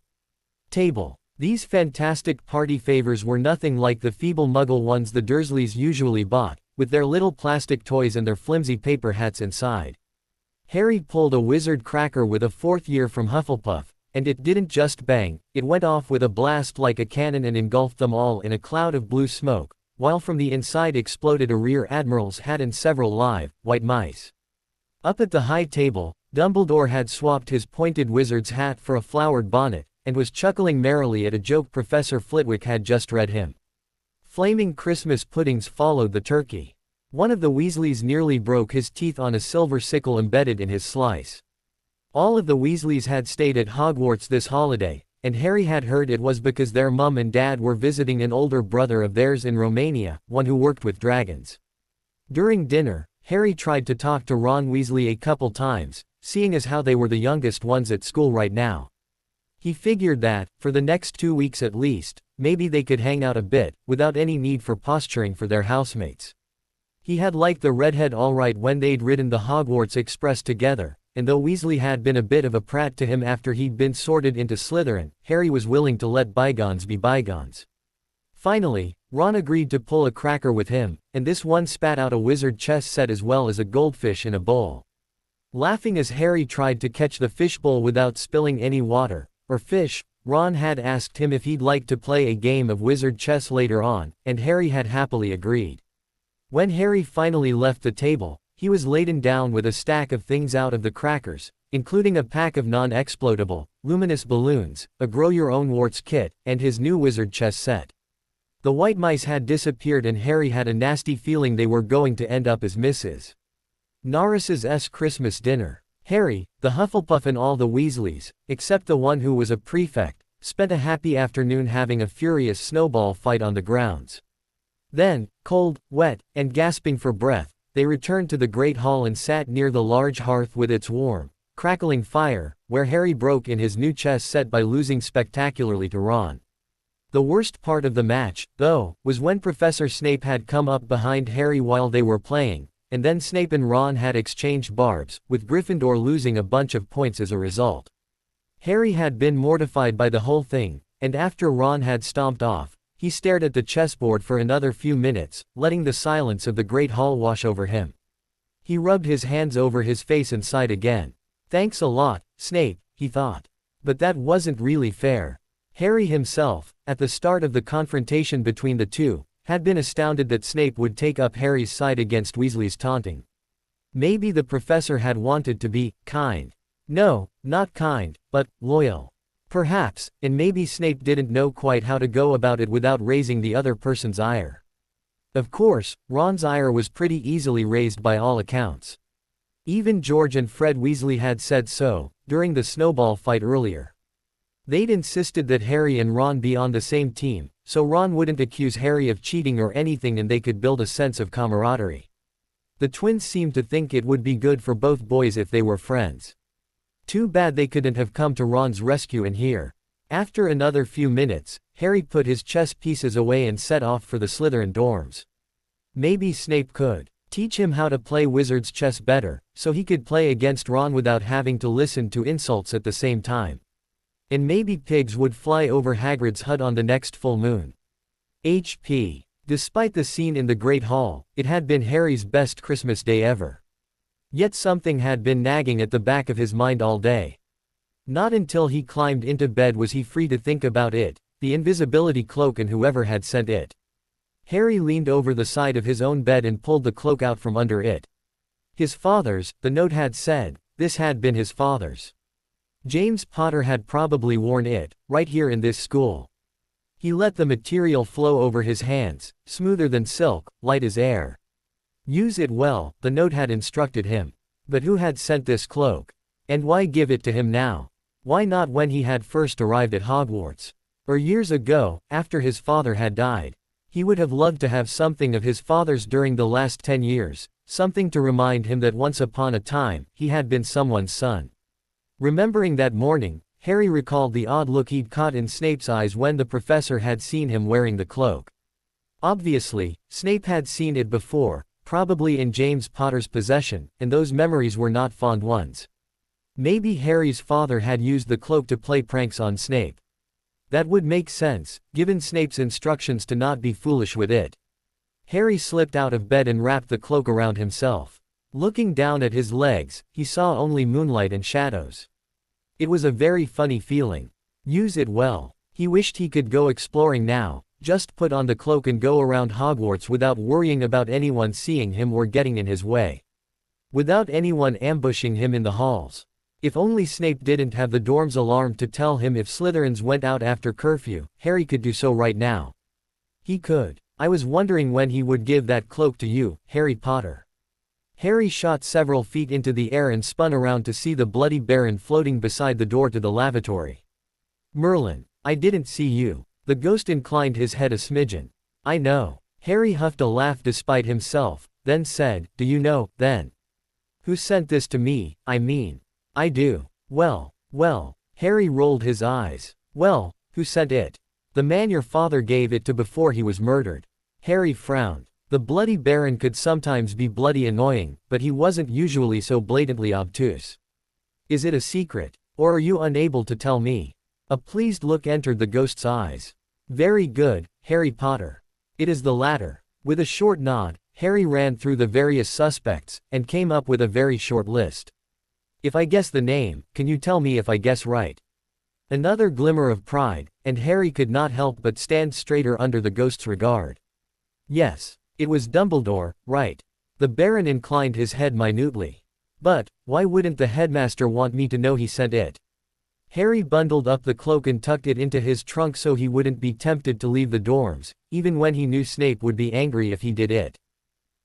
table. These fantastic party favors were nothing like the feeble muggle ones the Dursleys usually bought, with their little plastic toys and their flimsy paper hats inside. Harry pulled a wizard cracker with a 4th year from Hufflepuff, and it didn't just bang, it went off with a blast like a cannon and engulfed them all in a cloud of blue smoke, while from the inside exploded a rear admiral's hat and several live, white mice. Up at the high table, Dumbledore had swapped his pointed wizard's hat for a flowered bonnet, and was chuckling merrily at a joke Professor Flitwick had just read him. Flaming Christmas puddings followed the turkey. One of the Weasleys nearly broke his teeth on a silver sickle embedded in his slice. All of the Weasleys had stayed at Hogwarts this holiday, and Harry had heard it was because their mum and dad were visiting an older brother of theirs in Romania, one who worked with dragons. During dinner, Harry tried to talk to Ron Weasley a couple times, seeing as how they were the youngest ones at school right now. He figured that, for the next 2 weeks at least, maybe they could hang out a bit, without any need for posturing for their housemates. He had liked the redhead alright when they'd ridden the Hogwarts Express together, and though Weasley had been a bit of a prat to him after he'd been sorted into Slytherin, Harry was willing to let bygones be bygones. Finally, Ron agreed to pull a cracker with him, and this one spat out a wizard chess set as well as a goldfish in a bowl. Laughing as Harry tried to catch the fishbowl without spilling any water, or fish, Ron had asked him if he'd like to play a game of wizard chess later on, and Harry had happily agreed. When Harry finally left the table, he was laden down with a stack of things out of the crackers, including a pack of non-explodable, luminous balloons, a grow-your-own-warts kit, and his new wizard chess set. The white mice had disappeared and Harry had a nasty feeling they were going to end up as Mrs. Norris's Christmas dinner. Harry, the Hufflepuff and all the Weasleys, except the one who was a prefect, spent a happy afternoon having a furious snowball fight on the grounds. Then, cold, wet, and gasping for breath, they returned to the Great Hall and sat near the large hearth with its warm, crackling fire, where Harry broke in his new chess set by losing spectacularly to Ron. The worst part of the match, though, was when Professor Snape had come up behind Harry while they were playing, and then Snape and Ron had exchanged barbs, with Gryffindor losing a bunch of points as a result. Harry had been mortified by the whole thing, and after Ron had stomped off, he stared at the chessboard for another few minutes, letting the silence of the Great Hall wash over him. He rubbed his hands over his face and sighed again. Thanks a lot, Snape, he thought. But that wasn't really fair. Harry himself, at the start of the confrontation between the two, had been astounded that Snape would take up Harry's side against Weasley's taunting. Maybe the professor had wanted to be kind. No, not kind, but loyal. Perhaps, and maybe Snape didn't know quite how to go about it without raising the other person's ire. Of course, Ron's ire was pretty easily raised by all accounts. Even George and Fred Weasley had said so, during the snowball fight earlier. They'd insisted that Harry and Ron be on the same team, so Ron wouldn't accuse Harry of cheating or anything and they could build a sense of camaraderie. The twins seemed to think it would be good for both boys if they were friends. Too bad they couldn't have come to Ron's rescue in here. After another few minutes, Harry put his chess pieces away and set off for the Slytherin dorms. Maybe Snape could teach him how to play wizard's chess better, so he could play against Ron without having to listen to insults at the same time. And maybe pigs would fly over Hagrid's hut on the next full moon. HP. Despite the scene in the Great Hall, it had been Harry's best Christmas day ever. Yet something had been nagging at the back of his mind all day. Not until he climbed into bed was he free to think about it, the invisibility cloak and whoever had sent it. Harry leaned over the side of his own bed and pulled the cloak out from under it. His father's, the note had said. This had been his father's. James Potter had probably worn it, right here in this school. He let the material flow over his hands, smoother than silk, light as air. Use it well, the note had instructed him. But who had sent this cloak? And why give it to him now? Why not when he had first arrived at Hogwarts? Or years ago, after his father had died? He would have loved to have something of his father's during the last 10 years, something to remind him that once upon a time, he had been someone's son. Remembering that morning, Harry recalled the odd look he'd caught in Snape's eyes when the professor had seen him wearing the cloak. Obviously, Snape had seen it before, probably in James Potter's possession, and those memories were not fond ones. Maybe Harry's father had used the cloak to play pranks on Snape. That would make sense, given Snape's instructions to not be foolish with it. Harry slipped out of bed and wrapped the cloak around himself. Looking down at his legs, he saw only moonlight and shadows. It was a very funny feeling. Use it well. He wished he could go exploring now, just put on the cloak and go around Hogwarts without worrying about anyone seeing him or getting in his way. Without anyone ambushing him in the halls. If only Snape didn't have the dorm's alarm to tell him if Slytherins went out after curfew, Harry could do so right now. He could. I was wondering when he would give that cloak to you, Harry Potter. Harry shot several feet into the air and spun around to see the Bloody Baron floating beside the door to the lavatory. Merlin, I didn't see you. The ghost inclined his head a smidgen. I know. Harry huffed a laugh despite himself, then said, do you know, then? Who sent this to me, I mean? I do. Well. Harry rolled his eyes. Well, who sent it? The man your father gave it to before he was murdered. Harry frowned. The Bloody Baron could sometimes be bloody annoying, but he wasn't usually so blatantly obtuse. Is it a secret? Or are you unable to tell me? A pleased look entered the ghost's eyes. Very good, Harry Potter. It is the latter. With a short nod, Harry ran through the various suspects, and came up with a very short list. If I guess the name, can you tell me if I guess right? Another glimmer of pride, and Harry could not help but stand straighter under the ghost's regard. Yes. It was Dumbledore, right? The Baron inclined his head minutely. But, why wouldn't the headmaster want me to know he sent it? Harry bundled up the cloak and tucked it into his trunk so he wouldn't be tempted to leave the dorms, even when he knew Snape would be angry if he did it.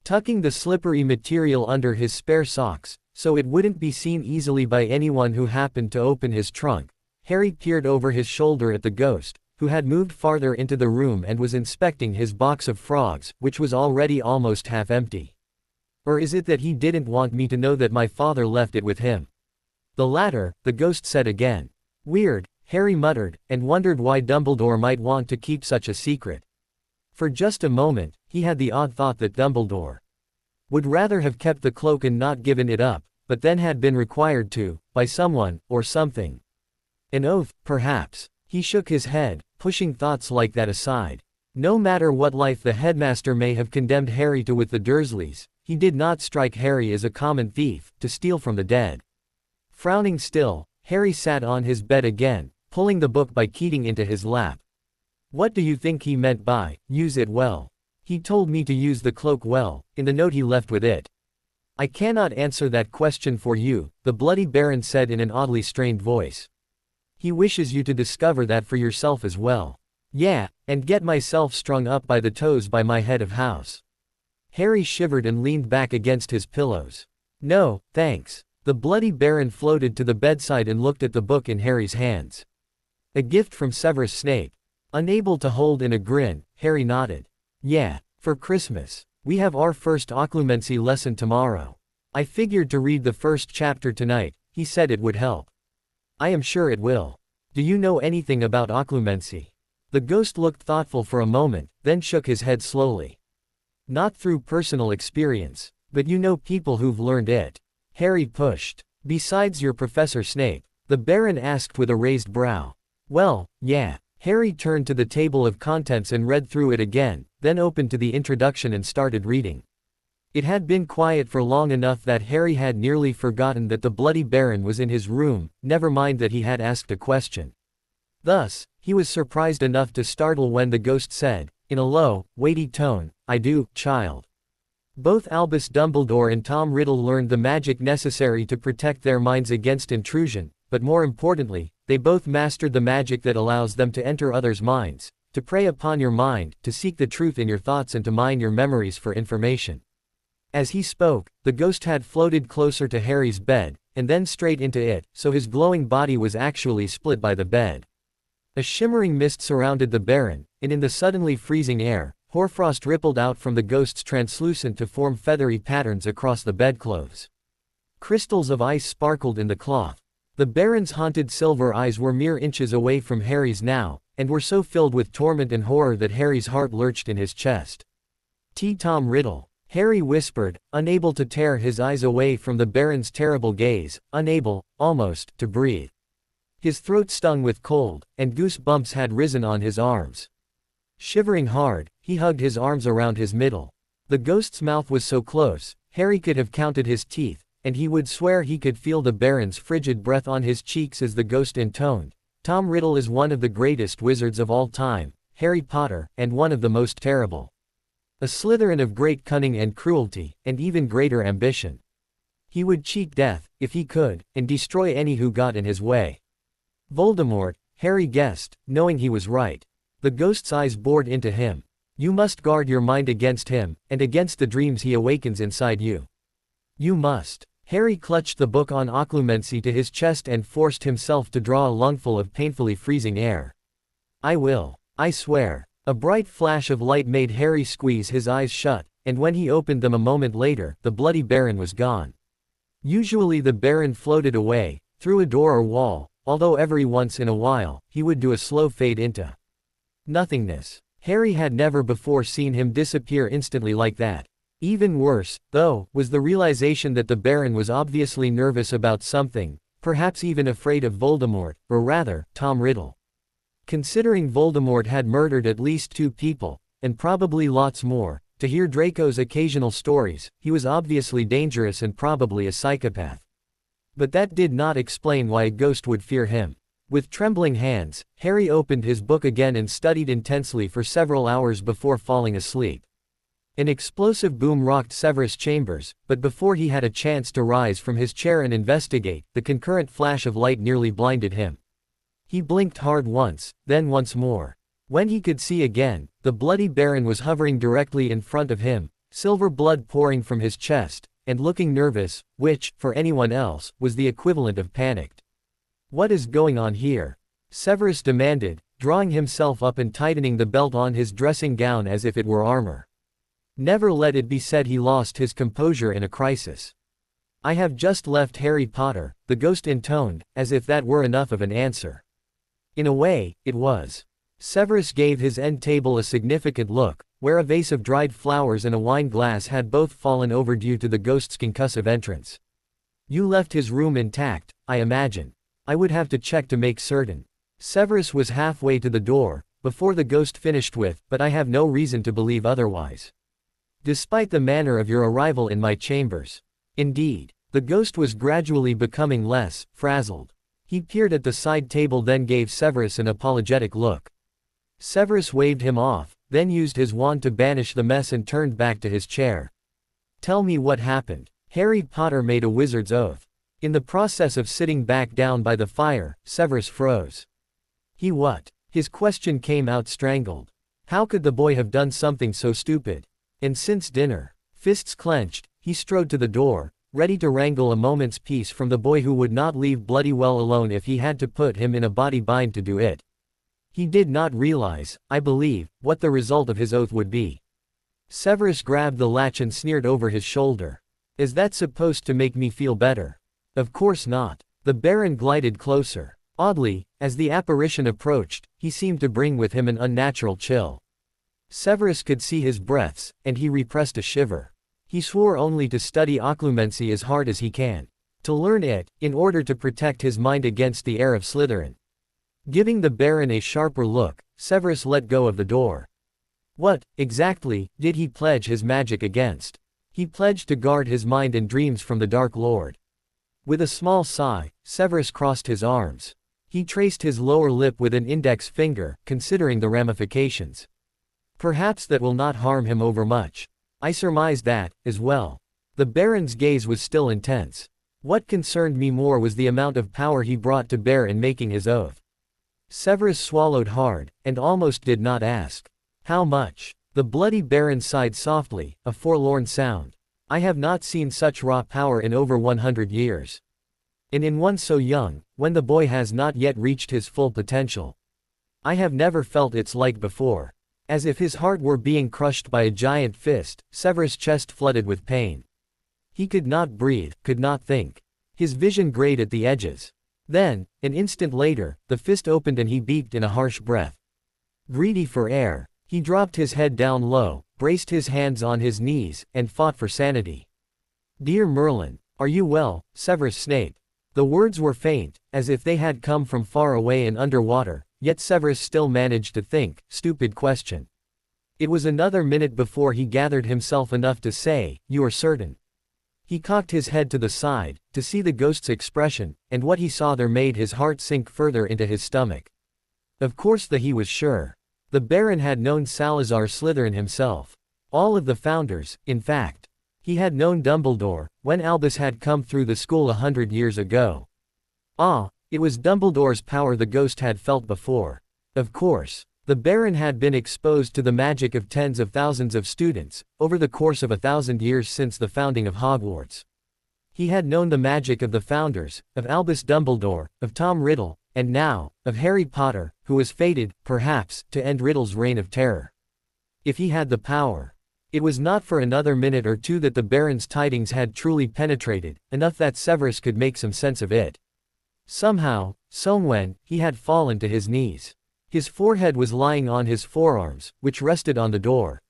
Tucking the slippery material under his spare socks, so it wouldn't be seen easily by anyone who happened to open his trunk, Harry peered over his shoulder at the ghost, who had moved farther into the room and was inspecting his box of frogs, which was already almost half empty. Or is it that he didn't want me to know that my father left it with him? The latter, the ghost said again. Weird, Harry muttered, and wondered why Dumbledore might want to keep such a secret. For just a moment, he had the odd thought that Dumbledore would rather have kept the cloak and not given it up, but then had been required to, by someone, or something. An oath, perhaps. He shook his head, pushing thoughts like that aside. No matter what life the headmaster may have condemned Harry to with the Dursleys, he did not strike Harry as a common thief, to steal from the dead. Frowning still, Harry sat on his bed again, pulling the book by Keating into his lap. What do you think he meant by, use it well? He told me to use the cloak well, in the note he left with it. I cannot answer that question for you, the Bloody Baron said in an oddly strained voice. He wishes you to discover that for yourself as well. Yeah, and get myself strung up by the toes by my head of house. Harry shivered and leaned back against his pillows. No, thanks. The Bloody Baron floated to the bedside and looked at the book in Harry's hands. A gift from Severus Snape. Unable to hold in a grin, Harry nodded. Yeah, for Christmas. We have our first occlumency lesson tomorrow. I figured to read the first chapter tonight, he said it would help. I am sure it will. Do you know anything about occlumency? The ghost looked thoughtful for a moment, then shook his head slowly. Not through personal experience, but you know people who've learned it. Harry pushed. Besides your Professor Snape? The Baron asked with a raised brow. Well, yeah. Harry turned to the table of contents and read through it again, then opened to the introduction and started reading. It had been quiet for long enough that Harry had nearly forgotten that the Bloody Baron was in his room, never mind that he had asked a question. Thus, he was surprised enough to startle when the ghost said, in a low, weighty tone, I do, child. Both Albus Dumbledore and Tom Riddle learned the magic necessary to protect their minds against intrusion, but more importantly, they both mastered the magic that allows them to enter others' minds, to prey upon your mind, to seek the truth in your thoughts and to mine your memories for information. As he spoke, the ghost had floated closer to Harry's bed, and then straight into it, so his glowing body was actually split by the bed. A shimmering mist surrounded the Baron, and in the suddenly freezing air, hoarfrost rippled out from the ghost's translucent to form feathery patterns across the bedclothes. Crystals of ice sparkled in the cloth. The Baron's haunted silver eyes were mere inches away from Harry's now, and were so filled with torment and horror that Harry's heart lurched in his chest. Tom Riddle. Harry whispered, unable to tear his eyes away from the Baron's terrible gaze, unable, almost, to breathe. His throat stung with cold, and goose bumps had risen on his arms. Shivering hard, he hugged his arms around his middle. The ghost's mouth was so close, Harry could have counted his teeth, and he would swear he could feel the Baron's frigid breath on his cheeks as the ghost intoned, Tom Riddle is one of the greatest wizards of all time, Harry Potter, and one of the most terrible. A Slytherin of great cunning and cruelty, and even greater ambition. He would cheat death, if he could, and destroy any who got in his way. Voldemort, Harry guessed, knowing he was right. The ghost's eyes bored into him. You must guard your mind against him, and against the dreams he awakens inside you. You must. Harry clutched the book on occlumency to his chest and forced himself to draw a lungful of painfully freezing air. I will. I swear. A bright flash of light made Harry squeeze his eyes shut, and when he opened them a moment later, the bloody Baron was gone. Usually the Baron floated away, through a door or wall, although every once in a while, he would do a slow fade into nothingness. Harry had never before seen him disappear instantly like that. Even worse, though, was the realization that the Baron was obviously nervous about something, perhaps even afraid of Voldemort, or rather, Tom Riddle. Considering Voldemort had murdered at least 2 people, and probably lots more, to hear Draco's occasional stories, he was obviously dangerous and probably a psychopath. But that did not explain why a ghost would fear him. With trembling hands, Harry opened his book again and studied intensely for several hours before falling asleep. An explosive boom rocked Severus' chambers, but before he had a chance to rise from his chair and investigate, the concurrent flash of light nearly blinded him. He blinked hard once, then once more. When he could see again, the bloody Baron was hovering directly in front of him, silver blood pouring from his chest, and looking nervous, which, for anyone else, was the equivalent of panicked. What is going on here? Severus demanded, drawing himself up and tightening the belt on his dressing gown as if it were armor. Never let it be said he lost his composure in a crisis. I have just left Harry Potter, the ghost intoned, as if that were enough of an answer. In a way, it was. Severus gave his end table a significant look, where a vase of dried flowers and a wine glass had both fallen over due to the ghost's concussive entrance. You left his room intact, I imagine. I would have to check to make certain. Severus was halfway to the door, before the ghost finished with, but I have no reason to believe otherwise. Despite the manner of your arrival in my chambers. Indeed. The ghost was gradually becoming less frazzled. He peered at the side table, then gave Severus an apologetic look. Severus waved him off, then used his wand to banish the mess and turned back to his chair. Tell me what happened. Harry Potter made a wizard's oath. In the process of sitting back down by the fire, Severus froze. He what? His question came out strangled. How could the boy have done something so stupid? And since dinner, fists clenched, he strode to the door, ready to wrangle a moment's peace from the boy who would not leave bloody well alone if he had to put him in a body bind to do it. He did not realize, I believe, what the result of his oath would be. Severus grabbed the latch and sneered over his shoulder. Is that supposed to make me feel better? Of course not. The Baron glided closer. Oddly, as the apparition approached, he seemed to bring with him an unnatural chill. Severus could see his breaths, and he repressed a shiver. He swore only to study occlumency as hard as he can. To learn it, in order to protect his mind against the heir of Slytherin. Giving the Baron a sharper look, Severus let go of the door. What, exactly, did he pledge his magic against? He pledged to guard his mind and dreams from the Dark Lord. With a small sigh, Severus crossed his arms. He traced his lower lip with an index finger, considering the ramifications. Perhaps that will not harm him overmuch. I surmised that, as well. The Baron's gaze was still intense. What concerned me more was the amount of power he brought to bear in making his oath. Severus swallowed hard, and almost did not ask. How much? The bloody Baron sighed softly, a forlorn sound. I have not seen such raw power in over 100 years. And in one so young, when the boy has not yet reached his full potential. I have never felt its like before. As if his heart were being crushed by a giant fist, Severus' chest flooded with pain. He could not breathe, could not think. His vision grayed at the edges. Then, an instant later, the fist opened and he beeped in a harsh breath. Greedy for air, he dropped his head down low, braced his hands on his knees, and fought for sanity. Dear Merlin, are you well, Severus Snape? The words were faint, as if they had come from far away and underwater. Yet Severus still managed to think, stupid question. It was another minute before he gathered himself enough to say, you are certain. He cocked his head to the side, to see the ghost's expression, and what he saw there made his heart sink further into his stomach. Of course he was sure. The Baron had known Salazar Slytherin himself. All of the founders, in fact. He had known Dumbledore, when Albus had come through the school 100 years ago. Ah, it was Dumbledore's power the ghost had felt before. Of course. The Baron had been exposed to the magic of tens of thousands of students, over the course of 1,000 years since the founding of Hogwarts. He had known the magic of the founders, of Albus Dumbledore, of Tom Riddle, and now, of Harry Potter, who was fated, perhaps, to end Riddle's reign of terror. If he had the power. It was not for another minute or two that the Baron's tidings had truly penetrated, enough that Severus could make some sense of it. Somehow, somewhen, he had fallen to his knees. His forehead was lying on his forearms, which rested on the door.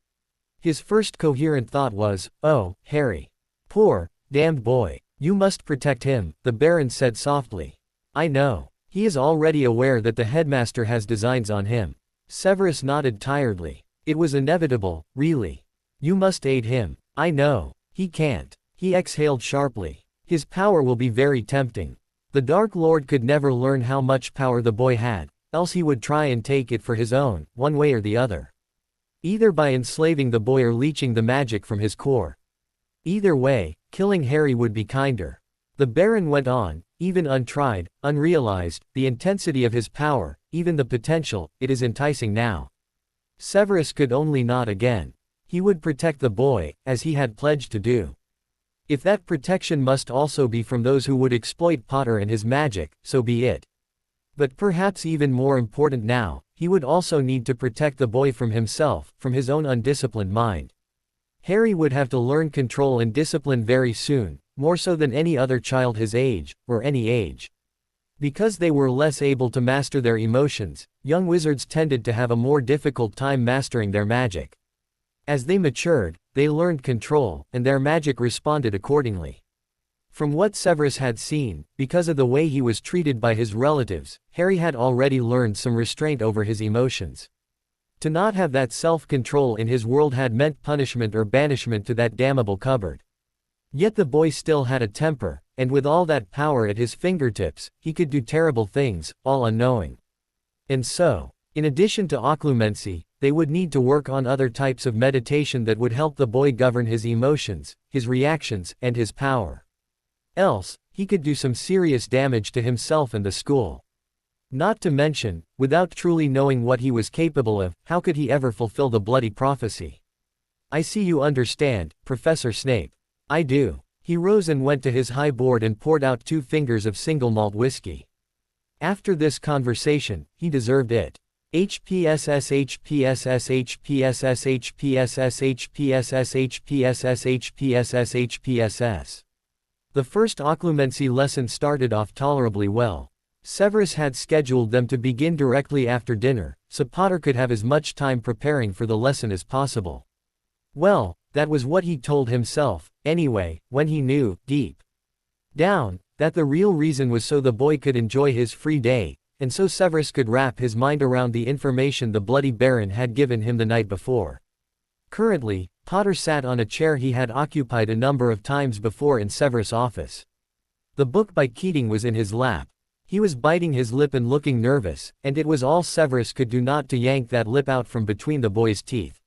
His first coherent thought was, "Oh, Harry. Poor, damned boy. You must protect him," the Baron said softly. "I know. He is already aware that the headmaster has designs on him." Severus nodded tiredly. It was inevitable, really. "You must aid him." "I know. He can't." He exhaled sharply. "His power will be very tempting." The Dark Lord could never learn how much power the boy had, else he would try and take it for his own, one way or the other. Either by enslaving the boy or leeching the magic from his core. Either way, killing Harry would be kinder. The Baron went on, "Even untried, unrealized, the intensity of his power, even the potential, it is enticing now." Severus could only nod again. He would protect the boy, as he had pledged to do. If that protection must also be from those who would exploit Potter and his magic, so be it. But perhaps even more important now, he would also need to protect the boy from himself, from his own undisciplined mind. Harry would have to learn control and discipline very soon, more so than any other child his age, or any age. Because they were less able to master their emotions, young wizards tended to have a more difficult time mastering their magic. As they matured, they learned control, and their magic responded accordingly. From what Severus had seen, because of the way he was treated by his relatives, Harry had already learned some restraint over his emotions. To not have that self-control in his world had meant punishment or banishment to that damnable cupboard. Yet the boy still had a temper, and with all that power at his fingertips, he could do terrible things, all unknowing. And so, in addition to occlumency, they would need to work on other types of meditation that would help the boy govern his emotions, his reactions, and his power. Else, he could do some serious damage to himself and the school. Not to mention, without truly knowing what he was capable of, how could he ever fulfill the bloody prophecy? "I see you understand, Professor Snape." "I do." He rose and went to his high board and poured out 2 fingers of single malt whiskey. After this conversation, he deserved it. HPSS HPSS HPSS HPSS HPSS HPSS HPSS HPSS. The first occlumency lesson started off tolerably well. Severus had scheduled them to begin directly after dinner, so Potter could have as much time preparing for the lesson as possible. Well, that was what he told himself, anyway, when he knew, deep down, that the real reason was so the boy could enjoy his free day, and so Severus could wrap his mind around the information the Bloody Baron had given him the night before. Currently, Potter sat on a chair he had occupied a number of times before in Severus' office. The book by Keating was in his lap. He was biting his lip and looking nervous, and it was all Severus could do not to yank that lip out from between the boy's teeth.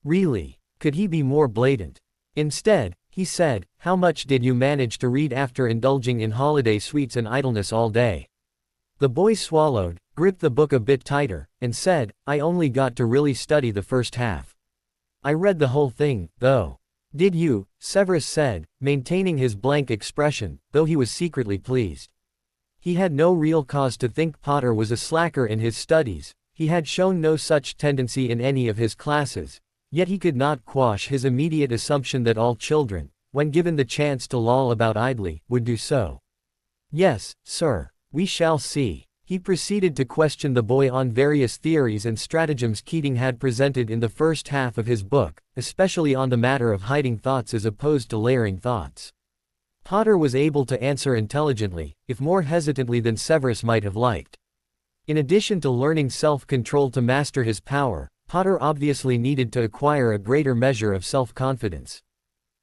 Really, could he be more blatant? Instead, he said, "How much did you manage to read after indulging in holiday sweets and idleness all day?" The boy swallowed, gripped the book a bit tighter, and said, "I only got to really study the first half. I read the whole thing, though." "Did you?" Severus said, maintaining his blank expression, though he was secretly pleased. He had no real cause to think Potter was a slacker in his studies, he had shown no such tendency in any of his classes, yet he could not quash his immediate assumption that all children, when given the chance to loll about idly, would do so. "Yes, sir. We shall see." He proceeded to question the boy on various theories and stratagems Keating had presented in the first half of his book, especially on the matter of hiding thoughts as opposed to layering thoughts. Potter was able to answer intelligently, if more hesitantly than Severus might have liked. In addition to learning self-control to master his power, Potter obviously needed to acquire a greater measure of self-confidence.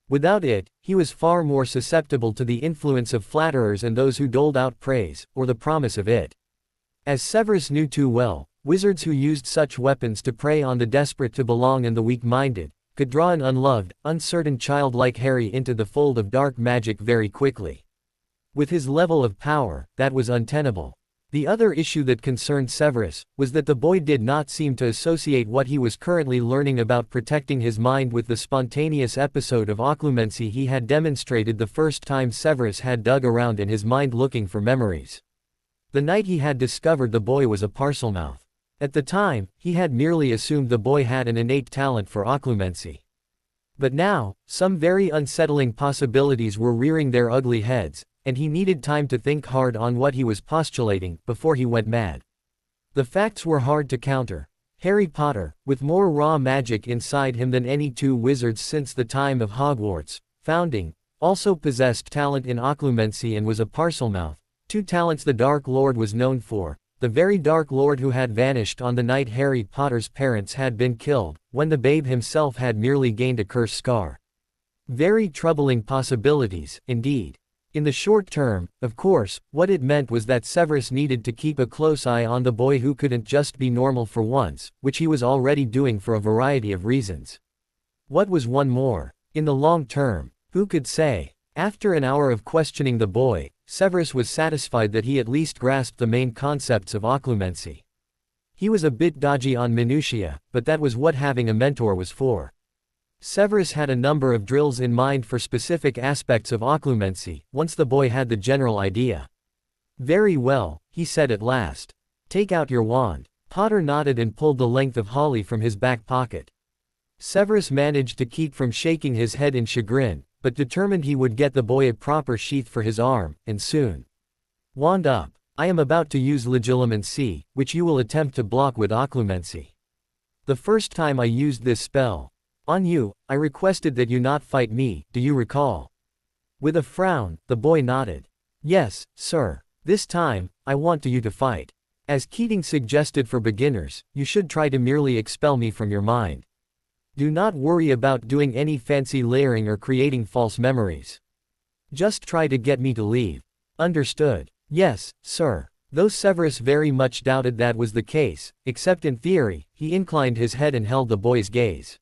Without it, he was far more susceptible to the influence of flatterers and those who doled out praise, or the promise of it. As Severus knew too well, wizards who used such weapons to prey on the desperate to belong and the weak-minded, could draw an unloved, uncertain child like Harry into the fold of dark magic very quickly. With his level of power, that was untenable. The other issue that concerned Severus was that the boy did not seem to associate what he was currently learning about protecting his mind with the spontaneous episode of occlumency he had demonstrated the first time Severus had dug around in his mind looking for memories. The night he had discovered the boy was a Parselmouth. At the time, he had merely assumed the boy had an innate talent for occlumency. But now, some very unsettling possibilities were rearing their ugly heads, and he needed time to think hard on what he was postulating before he went mad. The facts were hard to counter. Harry Potter, with more raw magic inside him than any two wizards since the time of Hogwarts' founding, also possessed talent in occlumency and was a Parselmouth, two talents the Dark Lord was known for, the very Dark Lord who had vanished on the night Harry Potter's parents had been killed, when the babe himself had merely gained a curse scar. Very troubling possibilities, indeed. In the short term, of course, what it meant was that Severus needed to keep a close eye on the boy who couldn't just be normal for once, which he was already doing for a variety of reasons. What was one more? In the long term, who could say? After an hour of questioning the boy, Severus was satisfied that he at least grasped the main concepts of occlumency. He was a bit dodgy on minutiae, but that was what having a mentor was for. Severus had a number of drills in mind for specific aspects of occlumency, once the boy had the general idea. "Very well," he said at last. "Take out your wand." Potter nodded and pulled the length of holly from his back pocket. Severus managed to keep from shaking his head in chagrin, but determined he would get the boy a proper sheath for his arm, and soon. "Wand up. I am about to use Legilimency, which you will attempt to block with occlumency. The first time I used this spell on you, I requested that you not fight me, do you recall?" With a frown, the boy nodded. "Yes, sir. This time, I want you to fight. As Keating suggested for beginners, you should try to merely expel me from your mind. Do not worry about doing any fancy layering or creating false memories. Just try to get me to leave. Understood?" "Yes, sir." Though Severus very much doubted that was the case, except in theory, he inclined his head and held the boy's gaze.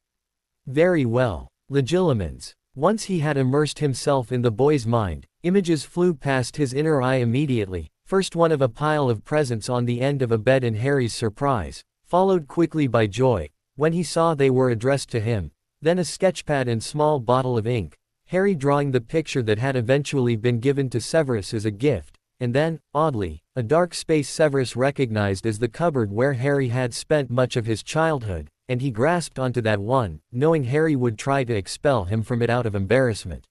"Very well. Legilimens." Once he had immersed himself in the boy's mind, images flew past his inner eye immediately, first one of a pile of presents on the end of a bed in Harry's surprise, followed quickly by joy, when he saw they were addressed to him, then a sketchpad and small bottle of ink, Harry drawing the picture that had eventually been given to Severus as a gift, and then, oddly, a dark space Severus recognized as the cupboard where Harry had spent much of his childhood, and he grasped onto that one, knowing Harry would try to expel him from it out of embarrassment.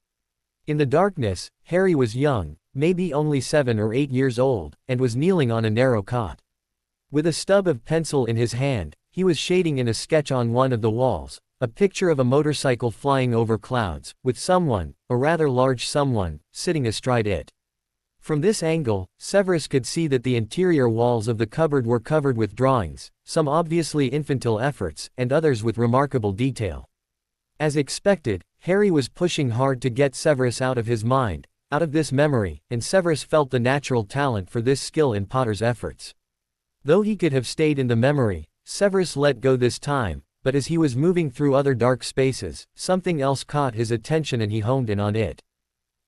In the darkness, Harry was young, maybe only 7 or 8 years old, and was kneeling on a narrow cot. With a stub of pencil in his hand, he was shading in a sketch on one of the walls, a picture of a motorcycle flying over clouds, with someone, a rather large someone, sitting astride it. From this angle, Severus could see that the interior walls of the cupboard were covered with drawings, some obviously infantile efforts, and others with remarkable detail. As expected, Harry was pushing hard to get Severus out of his mind, out of this memory, and Severus felt the natural talent for this skill in Potter's efforts. Though he could have stayed in the memory, Severus let go this time, but as he was moving through other dark spaces, something else caught his attention and he honed in on it.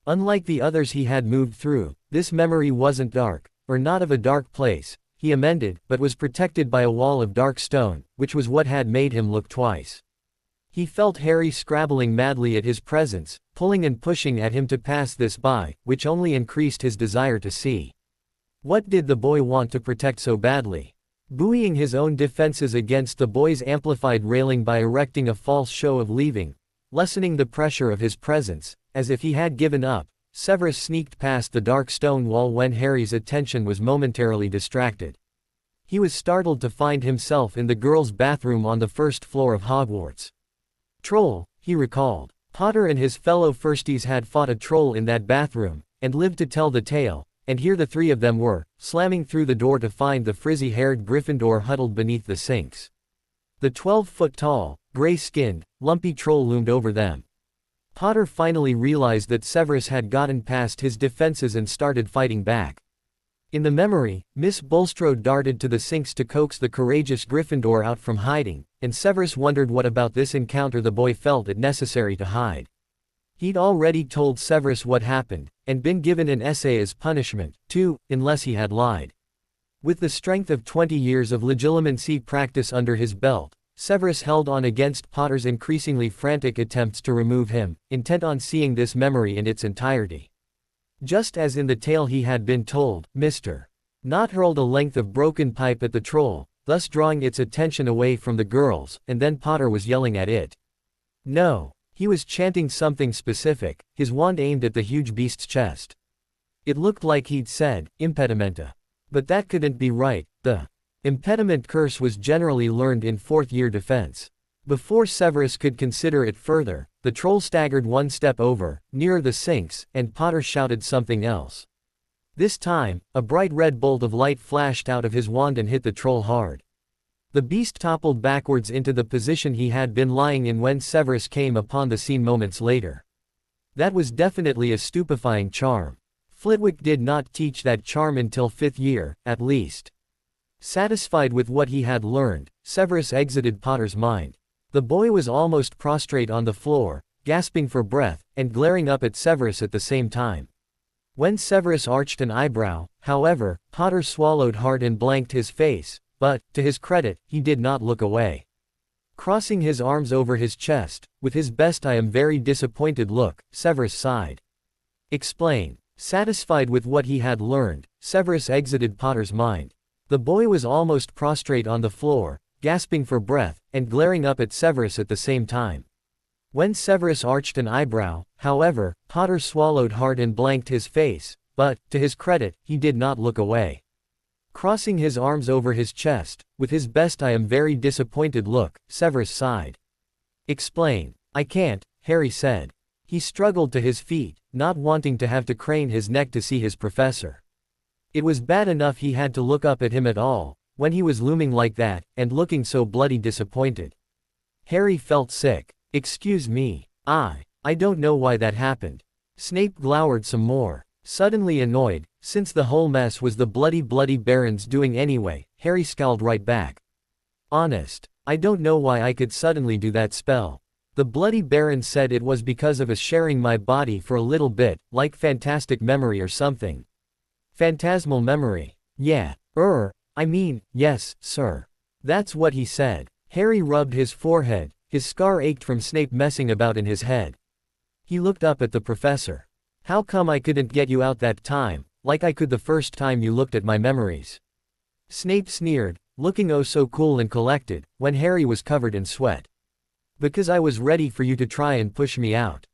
Unlike the others he had moved through, this memory wasn't dark, or not of a dark place, he amended, but was protected by a wall of dark stone, which was what had made him look twice. He felt Harry scrabbling madly at his presence, pulling and pushing at him to pass this by, which only increased his desire to see. What did the boy want to protect so badly? Buoying his own defenses against the boy's amplified railing by erecting a false show of leaving, lessening the pressure of his presence, as if he had given up, Severus sneaked past the dark stone wall when Harry's attention was momentarily distracted. He was startled to find himself in the girls' bathroom on the first floor of Hogwarts. Troll, he recalled. Potter and his fellow firsties had fought a troll in that bathroom, and lived to tell the tale, and here the three of them were, slamming through the door to find the frizzy-haired Gryffindor huddled beneath the sinks. The 12-foot-tall, gray-skinned, lumpy troll loomed over them. Potter finally realized that Severus had gotten past his defenses and started fighting back. In the memory, Miss Bulstrode darted to the sinks to coax the courageous Gryffindor out from hiding, and Severus wondered what about this encounter the boy felt it necessary to hide. He'd already told Severus what happened, and been given an essay as punishment, too, unless he had lied. With the strength of 20 years of legilimency practice under his belt, Severus held on against Potter's increasingly frantic attempts to remove him, intent on seeing this memory in its entirety. Just as in the tale he had been told, Mr. Knot hurled a length of broken pipe at the troll, thus drawing its attention away from the girls, and then Potter was yelling at it. No. He was chanting something specific, his wand aimed at the huge beast's chest. It looked like he'd said, impedimenta. But that couldn't be right. The impediment curse was generally learned in 4th year defense. Before Severus could consider it further, the troll staggered one step over, nearer the sinks, and Potter shouted something else. This time, a bright red bolt of light flashed out of his wand and hit the troll hard. The beast toppled backwards into the position he had been lying in when Severus came upon the scene moments later. That was definitely a stupefying charm. Flitwick did not teach that charm until 5th year, at least. Satisfied with what he had learned, Severus exited Potter's mind. The boy was almost prostrate on the floor, gasping for breath, and glaring up at Severus at the same time. When Severus arched an eyebrow, however, Potter swallowed hard and blanked his face, but, to his credit, he did not look away. Crossing his arms over his chest, with his best "I am very disappointed" look, Severus sighed. Explain. Satisfied with what he had learned, Severus exited Potter's mind. The boy was almost prostrate on the floor, gasping for breath, and glaring up at Severus at the same time. When Severus arched an eyebrow, however, Potter swallowed hard and blanked his face, but, to his credit, he did not look away. Crossing his arms over his chest, with his best "I am very disappointed" look, Severus sighed. Explain. I can't, Harry said. He struggled to his feet, not wanting to have to crane his neck to see his professor. It was bad enough he had to look up at him at all, when he was looming like that, and looking so bloody disappointed. Harry felt sick. Excuse me. I don't know why that happened. Snape glowered some more. Suddenly annoyed, since the whole mess was the bloody Baron's doing anyway, Harry scowled right back. Honest. I don't know why I could suddenly do that spell. The bloody Baron said it was because of us sharing my body for a little bit, like fantastic memory or something. Phantasmal memory. Yeah. I mean, yes, sir. That's what he said. Harry rubbed his forehead, his scar ached from Snape messing about in his head. He looked up at the professor. How come I couldn't get you out that time, like I could the first time you looked at my memories? Snape sneered, looking oh so cool and collected, when Harry was covered in sweat. Because I was ready for you to try and push me out.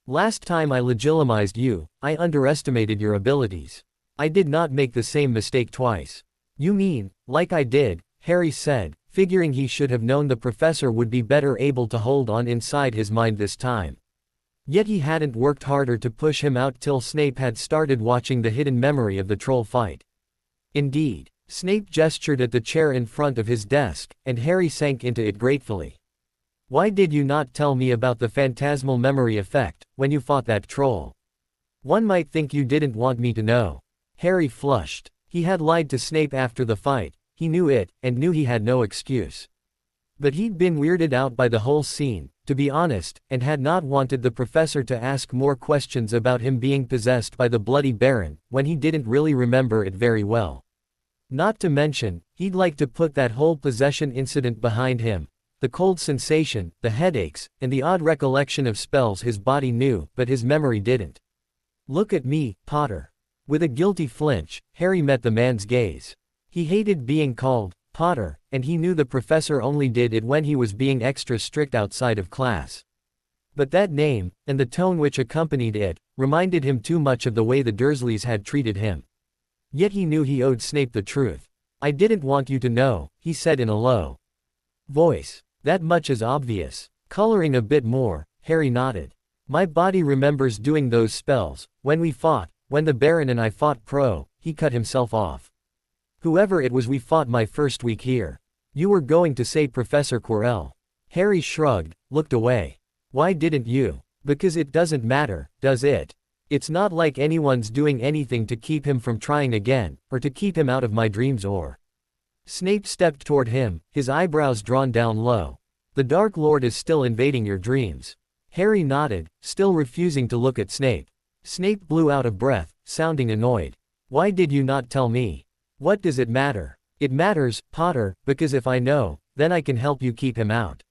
Last time I legilimized you, I underestimated your abilities. I did not make the same mistake twice. You mean, like I did, Harry said, figuring he should have known the professor would be better able to hold on inside his mind this time. Yet he hadn't worked harder to push him out till Snape had started watching the hidden memory of the troll fight. Indeed. Snape gestured at the chair in front of his desk, and Harry sank into it gratefully. Why did you not tell me about the phantasmal memory effect, when you fought that troll? One might think you didn't want me to know. Harry flushed. He had lied to Snape after the fight, he knew it, and knew he had no excuse. But he'd been weirded out by the whole scene, to be honest, and had not wanted the professor to ask more questions about him being possessed by the Bloody Baron, when he didn't really remember it very well. Not to mention, he'd like to put that whole possession incident behind him. The cold sensation, the headaches, and the odd recollection of spells his body knew, but his memory didn't. Look at me, Potter. With a guilty flinch, Harry met the man's gaze. He hated being called Potter, and he knew the professor only did it when he was being extra strict outside of class. But that name, and the tone which accompanied it, reminded him too much of the way the Dursleys had treated him. Yet he knew he owed Snape the truth. I didn't want you to know, he said in a low voice. That much is obvious. Coloring a bit more, Harry nodded. My body remembers doing those spells, when the Baron and I fought he cut himself off. Whoever it was we fought my first week here. You were going to say Professor Quirrell. Harry shrugged, looked away. Why didn't you? Because it doesn't matter, does it? It's not like anyone's doing anything to keep him from trying again, or to keep him out of my dreams or... Snape stepped toward him, his eyebrows drawn down low. The Dark Lord is still invading your dreams. Harry nodded, still refusing to look at Snape. Snape blew out of breath, sounding annoyed. Why did you not tell me? What does it matter? It matters, Potter, because if I know, then I can help you keep him out.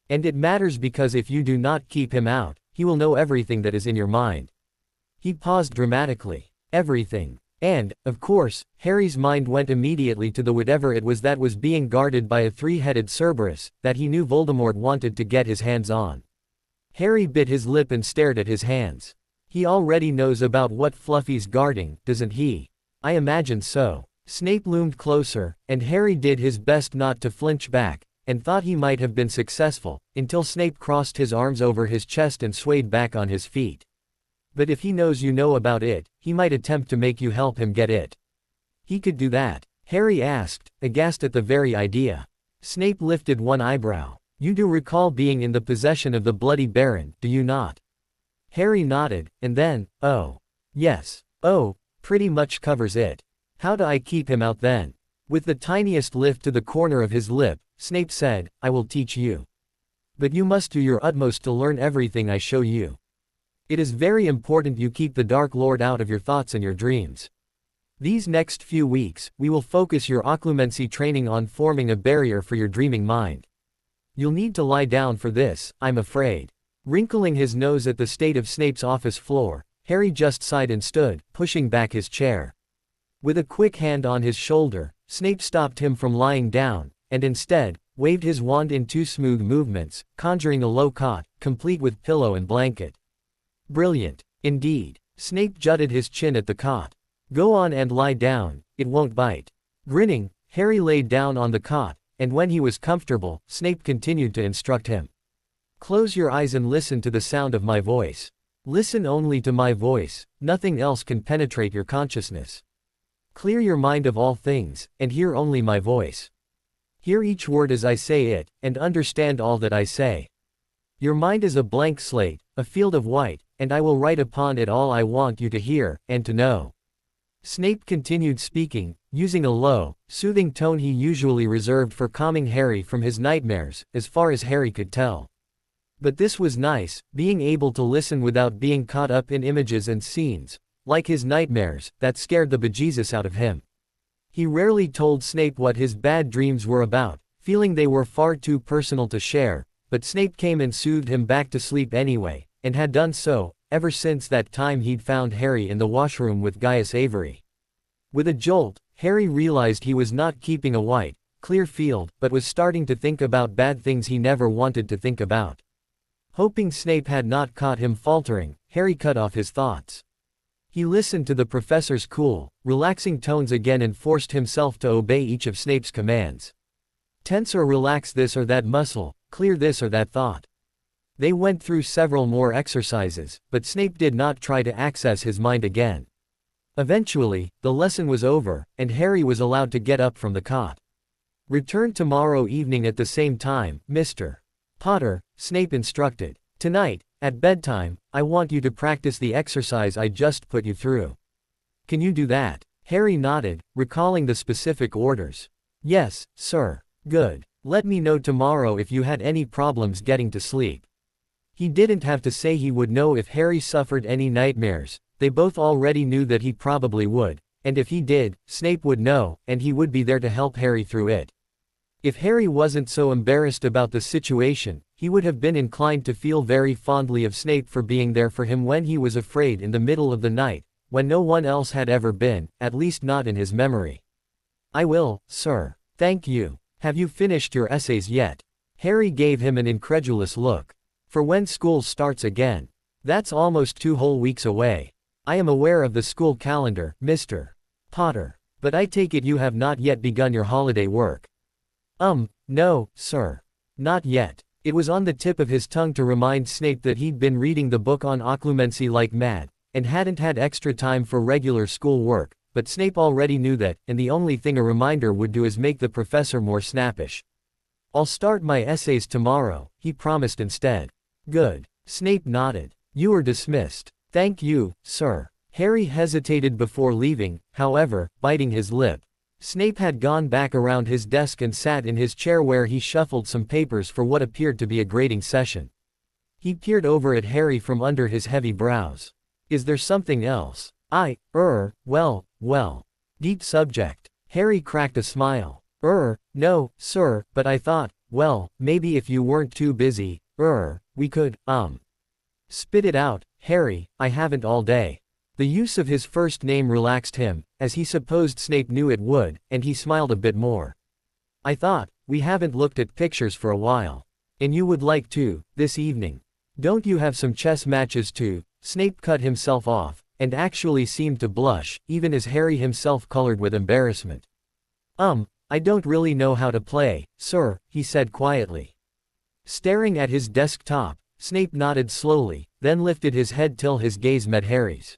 And it matters because if you do not keep him out, he will know everything that is in your mind. He paused dramatically. Everything. And, of course, Harry's mind went immediately to the whatever it was that was being guarded by a three-headed Cerberus, that he knew Voldemort wanted to get his hands on. Harry bit his lip and stared at his hands. He already knows about what Fluffy's guarding, doesn't he? I imagine so. Snape loomed closer, and Harry did his best not to flinch back, and thought he might have been successful, until Snape crossed his arms over his chest and swayed back on his feet. But if he knows you know about it, he might attempt to make you help him get it. He could do that? Harry asked, aghast at the very idea. Snape lifted one eyebrow. You do recall being in the possession of the Bloody Baron, do you not? Harry nodded, and then, oh. Yes. Oh, pretty much covers it. How do I keep him out then? With the tiniest lift to the corner of his lip, Snape said, I will teach you. But you must do your utmost to learn everything I show you. It is very important you keep the Dark Lord out of your thoughts and your dreams. These next few weeks, we will focus your occlumency training on forming a barrier for your dreaming mind. You'll need to lie down for this, I'm afraid. Wrinkling his nose at the state of Snape's office floor, Harry just sighed and stood, pushing back his chair. With a quick hand on his shoulder, Snape stopped him from lying down, and instead, waved his wand in two smooth movements, conjuring a low cot, complete with pillow and blanket. Brilliant. Indeed. Snape jutted his chin at the cot. Go on and lie down, it won't bite. Grinning, Harry laid down on the cot, and when he was comfortable, Snape continued to instruct him. Close your eyes and listen to the sound of my voice. Listen only to my voice, nothing else can penetrate your consciousness. Clear your mind of all things, and hear only my voice. Hear each word as I say it, and understand all that I say. Your mind is a blank slate, a field of white, and I will write upon it all I want you to hear, and to know. Snape continued speaking, using a low, soothing tone he usually reserved for calming Harry from his nightmares, as far as Harry could tell. But this was nice, being able to listen without being caught up in images and scenes, like his nightmares, that scared the bejesus out of him. He rarely told Snape what his bad dreams were about, feeling they were far too personal to share, but Snape came and soothed him back to sleep anyway, and had done so, ever since that time he'd found Harry in the washroom with Gaius Avery. With a jolt, Harry realized he was not keeping a white, clear field, but was starting to think about bad things he never wanted to think about. Hoping Snape had not caught him faltering, Harry cut off his thoughts. He listened to the professor's cool, relaxing tones again and forced himself to obey each of Snape's commands. Tense or relax this or that muscle, clear this or that thought. They went through several more exercises, but Snape did not try to access his mind again. Eventually, the lesson was over, and Harry was allowed to get up from the cot. Return tomorrow evening at the same time, Mr. Potter, Snape instructed. Tonight, at bedtime, I want you to practice the exercise I just put you through. Can you do that? Harry nodded, recalling the specific orders. Yes, sir. Good. Let me know tomorrow if you had any problems getting to sleep. He didn't have to say he would know if Harry suffered any nightmares, they both already knew that he probably would, and if he did, Snape would know, and he would be there to help Harry through it. If Harry wasn't so embarrassed about the situation, he would have been inclined to feel very fondly of Snape for being there for him when he was afraid in the middle of the night, when no one else had ever been, at least not in his memory. I will, sir. Thank you. Have you finished your essays yet? Harry gave him an incredulous look. For when school starts again. That's almost 2 whole weeks away. I am aware of the school calendar, Mr. Potter. But I take it you have not yet begun your holiday work. No, sir. Not yet. It was on the tip of his tongue to remind Snape that he'd been reading the book on occlumency like mad, and hadn't had extra time for regular school work, but Snape already knew that, and the only thing a reminder would do is make the professor more snappish. I'll start my essays tomorrow, he promised instead. Good. Snape nodded. You are dismissed. Thank you, sir. Harry hesitated before leaving, however, biting his lip. Snape had gone back around his desk and sat in his chair where he shuffled some papers for what appeared to be a grading session. He peered over at Harry from under his heavy brows. Is there something else? Well. Deep subject. Harry cracked a smile. No, sir, but I thought, well, maybe if you weren't too busy, we could, Spit it out, Harry, I haven't all day. The use of his first name relaxed him, as he supposed Snape knew it would, and he smiled a bit more. I thought, we haven't looked at pictures for a while. And you would like to, this evening. Don't you have some chess matches too? Snape cut himself off, and actually seemed to blush, even as Harry himself colored with embarrassment. I don't really know how to play, sir, he said quietly. Staring at his desktop, Snape nodded slowly, then lifted his head till his gaze met Harry's.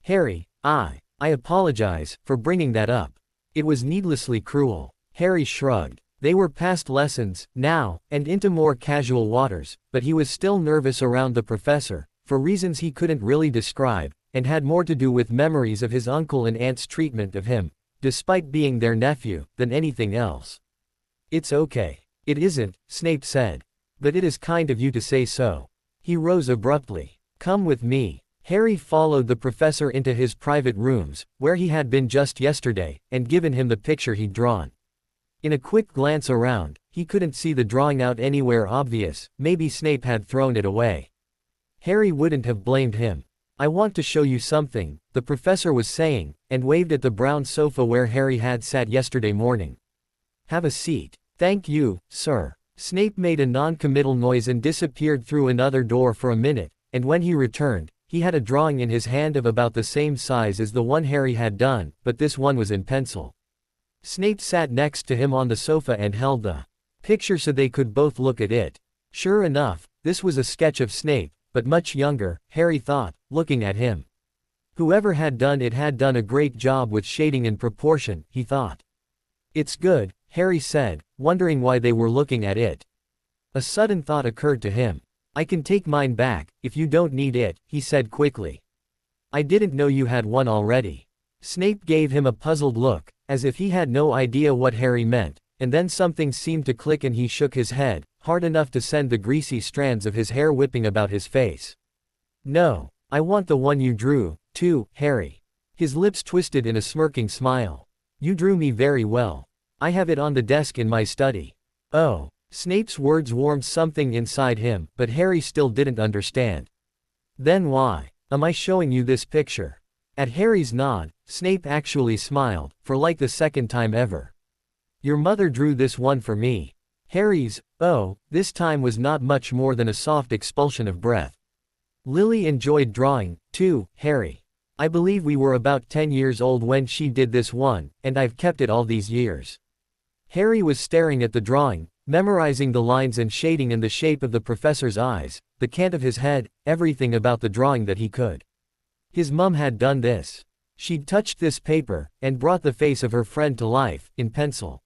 Harry, I apologize for bringing that up. It was needlessly cruel. Harry shrugged. They were past lessons, now, and into more casual waters, but he was still nervous around the professor, for reasons he couldn't really describe, and had more to do with memories of his uncle and aunt's treatment of him, despite being their nephew, than anything else. It's okay. It isn't, Snape said. But it is kind of you to say so. He rose abruptly. Come with me. Harry followed the professor into his private rooms, where he had been just yesterday, and given him the picture he'd drawn. In a quick glance around, he couldn't see the drawing out anywhere obvious, maybe Snape had thrown it away. Harry wouldn't have blamed him. I want to show you something, the professor was saying, and waved at the brown sofa where Harry had sat yesterday morning. Have a seat. Thank you, sir. Snape made a non-committal noise and disappeared through another door for a minute, and when he returned, he had a drawing in his hand of about the same size as the one Harry had done, but this one was in pencil. Snape sat next to him on the sofa and held the picture so they could both look at it. Sure enough, this was a sketch of Snape, but much younger, Harry thought, looking at him. Whoever had done it had done a great job with shading and proportion, he thought. It's good, Harry said, wondering why they were looking at it. A sudden thought occurred to him. I can take mine back, if you don't need it, he said quickly. I didn't know you had one already. Snape gave him a puzzled look, as if he had no idea what Harry meant, and then something seemed to click and he shook his head, hard enough to send the greasy strands of his hair whipping about his face. No, I want the one you drew, too, Harry. His lips twisted in a smirking smile. You drew me very well. I have it on the desk in my study. Oh. Snape's words warmed something inside him, but Harry still didn't understand. Then why am I showing you this picture? At Harry's nod, Snape actually smiled, for like the second time ever. Your mother drew this one for me. Harry's, this time was not much more than a soft expulsion of breath. Lily enjoyed drawing, too, Harry. I believe we were about 10 years old when she did this one, and I've kept it all these years. Harry was staring at the drawing, memorizing the lines and shading and the shape of the professor's eyes, the cant of his head, everything about the drawing that he could. His mum had done this. She'd touched this paper, and brought the face of her friend to life, in pencil.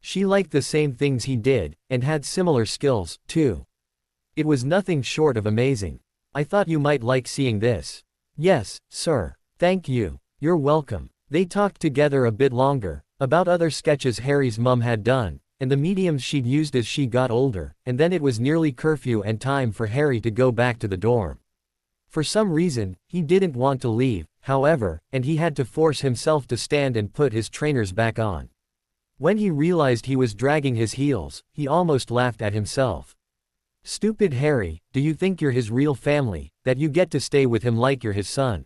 She liked the same things he did, and had similar skills, too. It was nothing short of amazing. I thought you might like seeing this. Yes, sir. Thank you. You're welcome. They talked together a bit longer, about other sketches Harry's mum had done, and the mediums she'd used as she got older, and then it was nearly curfew and time for Harry to go back to the dorm. For some reason, he didn't want to leave, however, and he had to force himself to stand and put his trainers back on. When he realized he was dragging his heels, he almost laughed at himself. Stupid Harry, do you think you're his real family, that you get to stay with him like you're his son?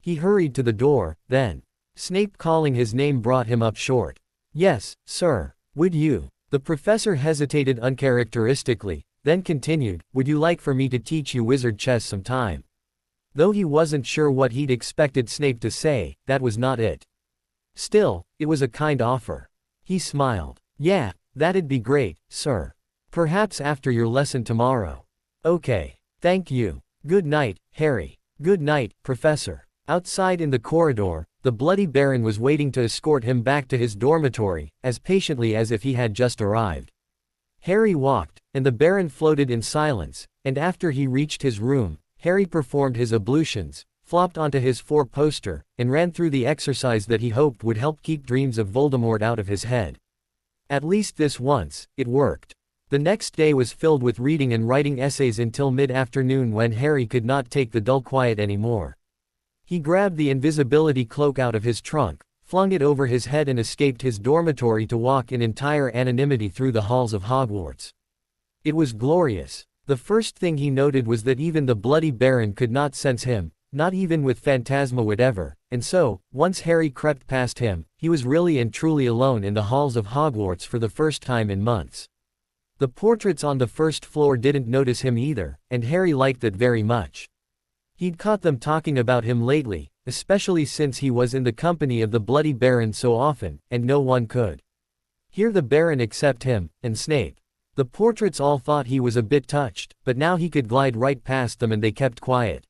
He hurried to the door, then. Snape calling his name brought him up short. Yes, sir. Would you? The professor hesitated uncharacteristically, then continued, would you like for me to teach you wizard chess sometime? Though he wasn't sure what he'd expected Snape to say, that was not it. Still, it was a kind offer. He smiled. Yeah, that'd be great, sir. Perhaps after your lesson tomorrow. Okay. Thank you. Good night, Harry. Good night, Professor. Outside in the corridor, the Bloody Baron was waiting to escort him back to his dormitory, as patiently as if he had just arrived. Harry walked, and the Baron floated in silence, and after he reached his room, Harry performed his ablutions, flopped onto his four-poster, and ran through the exercise that he hoped would help keep dreams of Voldemort out of his head. At least this once, it worked. The next day was filled with reading and writing essays until mid-afternoon when Harry could not take the dull quiet anymore. He grabbed the invisibility cloak out of his trunk, flung it over his head and escaped his dormitory to walk in entire anonymity through the halls of Hogwarts. It was glorious. The first thing he noted was that even the Bloody Baron could not sense him, not even with phantasma whatever, and so, once Harry crept past him, he was really and truly alone in the halls of Hogwarts for the first time in months. The portraits on the first floor didn't notice him either, and Harry liked that very much. He'd caught them talking about him lately, especially since he was in the company of the Bloody Baron so often, and no one could hear the Baron except him, and Snape. The portraits all thought he was a bit touched, but now he could glide right past them and they kept quiet.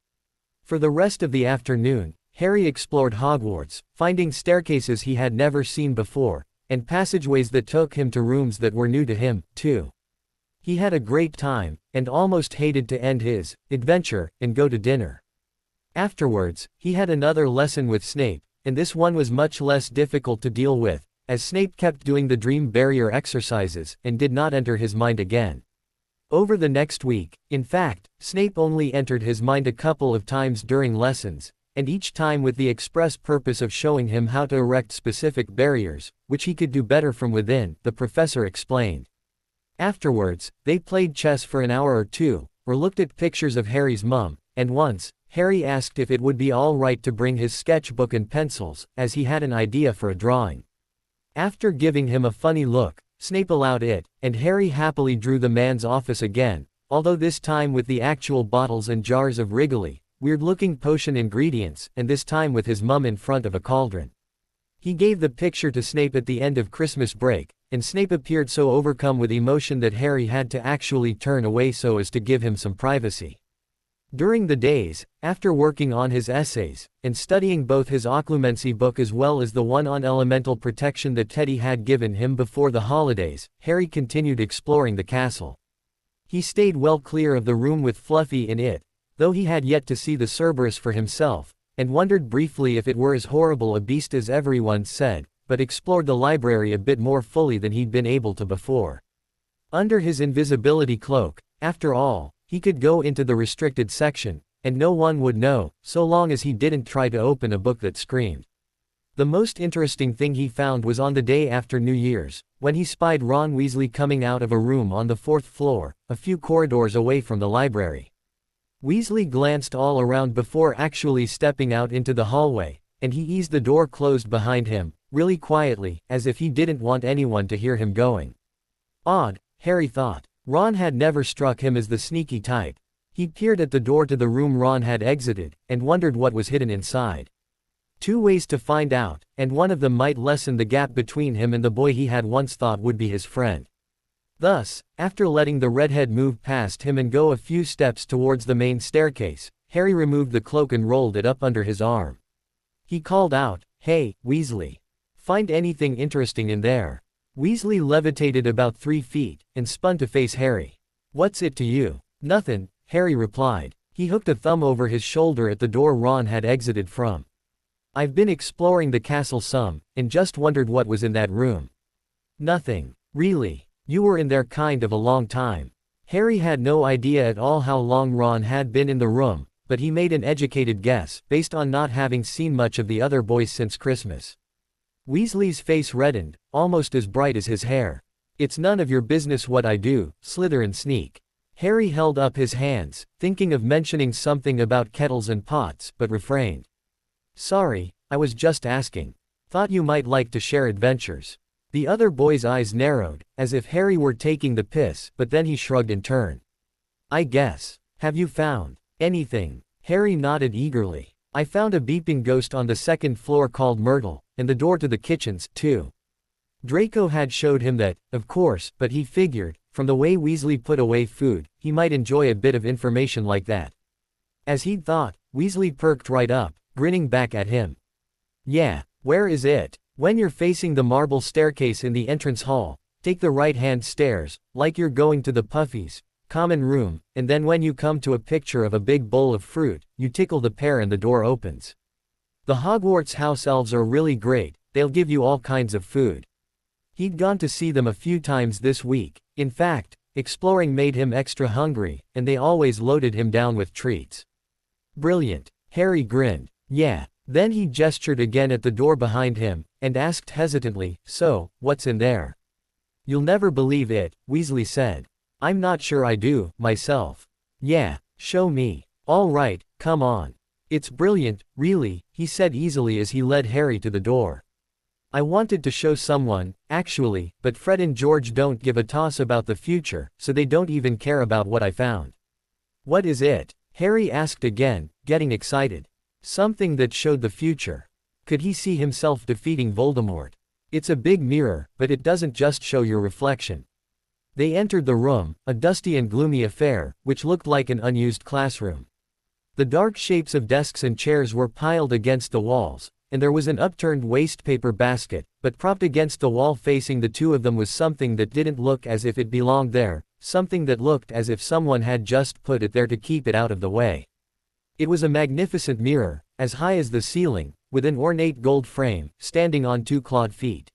For the rest of the afternoon, Harry explored Hogwarts, finding staircases he had never seen before, and passageways that took him to rooms that were new to him, too. He had a great time, and almost hated to end his adventure and go to dinner. Afterwards, he had another lesson with Snape, and this one was much less difficult to deal with, as Snape kept doing the dream barrier exercises and did not enter his mind again. Over the next week, in fact, Snape only entered his mind a couple of times during lessons, and each time with the express purpose of showing him how to erect specific barriers, which he could do better from within, the professor explained. Afterwards, they played chess for an hour or two, or looked at pictures of Harry's mum, and once, Harry asked if it would be all right to bring his sketchbook and pencils, as he had an idea for a drawing. After giving him a funny look, Snape allowed it, and Harry happily drew the man's office again, although this time with the actual bottles and jars of wriggly, weird-looking potion ingredients, and this time with his mum in front of a cauldron. He gave the picture to Snape at the end of Christmas break, and Snape appeared so overcome with emotion that Harry had to actually turn away so as to give him some privacy. During the days, after working on his essays, and studying both his occlumency book as well as the one on elemental protection that Teddy had given him before the holidays, Harry continued exploring the castle. He stayed well clear of the room with Fluffy in it, though he had yet to see the Cerberus for himself, and wondered briefly if it were as horrible a beast as everyone said, but explored the library a bit more fully than he'd been able to before. Under his invisibility cloak, after all, he could go into the restricted section, and no one would know, so long as he didn't try to open a book that screamed. The most interesting thing he found was on the day after New Year's, when he spied Ron Weasley coming out of a room on the 4th floor, a few corridors away from the library. Weasley glanced all around before actually stepping out into the hallway, and he eased the door closed behind him, really quietly, as if he didn't want anyone to hear him going. Odd, Harry thought. Ron had never struck him as the sneaky type. He peered at the door to the room Ron had exited, and wondered what was hidden inside. 2 ways to find out, and one of them might lessen the gap between him and the boy he had once thought would be his friend. Thus, after letting the redhead move past him and go a few steps towards the main staircase, Harry removed the cloak and rolled it up under his arm. He called out, "Hey, Weasley. Find anything interesting in there?" Weasley levitated about 3 feet, and spun to face Harry. "What's it to you?" "Nothin'," Harry replied. He hooked a thumb over his shoulder at the door Ron had exited from. "I've been exploring the castle some, and just wondered what was in that room." "Nothing. Really? You were in there kind of a long time." Harry had no idea at all how long Ron had been in the room, but he made an educated guess, based on not having seen much of the other boys since Christmas. Weasley's face reddened, almost as bright as his hair. "It's none of your business what I do, Slytherin sneak." Harry held up his hands, thinking of mentioning something about kettles and pots, but refrained. "Sorry, I was just asking. Thought you might like to share adventures." The other boy's eyes narrowed, as if Harry were taking the piss, but then he shrugged in turn. "I guess. Have you found anything?" Harry nodded eagerly. "I found a beeping ghost on the 2nd floor called Myrtle, and the door to the kitchens, too." Draco had showed him that, of course, but he figured, from the way Weasley put away food, he might enjoy a bit of information like that. As he'd thought, Weasley perked right up, grinning back at him. "Yeah, where is it?" "When you're facing the marble staircase in the entrance hall, take the right-hand stairs, like you're going to the Puffies' common room, and then when you come to a picture of a big bowl of fruit, you tickle the pear and the door opens. The Hogwarts house elves are really great, they'll give you all kinds of food." He'd gone to see them a few times this week. In fact, exploring made him extra hungry, and they always loaded him down with treats. "Brilliant." Harry grinned. "Yeah." Then he gestured again at the door behind him, and asked hesitantly, "So, what's in there?" "You'll never believe it," Weasley said. "I'm not sure I do, myself." "Yeah, show me." "All right, come on. It's brilliant, really," he said easily as he led Harry to the door. "I wanted to show someone, actually, but Fred and George don't give a toss about the future, so they don't even care about what I found." "What is it?" Harry asked again, getting excited. "Something that showed the future." Could he see himself defeating Voldemort? "It's a big mirror, but it doesn't just show your reflection." They entered the room, a dusty and gloomy affair, which looked like an unused classroom. The dark shapes of desks and chairs were piled against the walls, and there was an upturned wastepaper basket, but propped against the wall facing the two of them was something that didn't look as if it belonged there, something that looked as if someone had just put it there to keep it out of the way. It was a magnificent mirror, as high as the ceiling, with an ornate gold frame, standing on two clawed feet.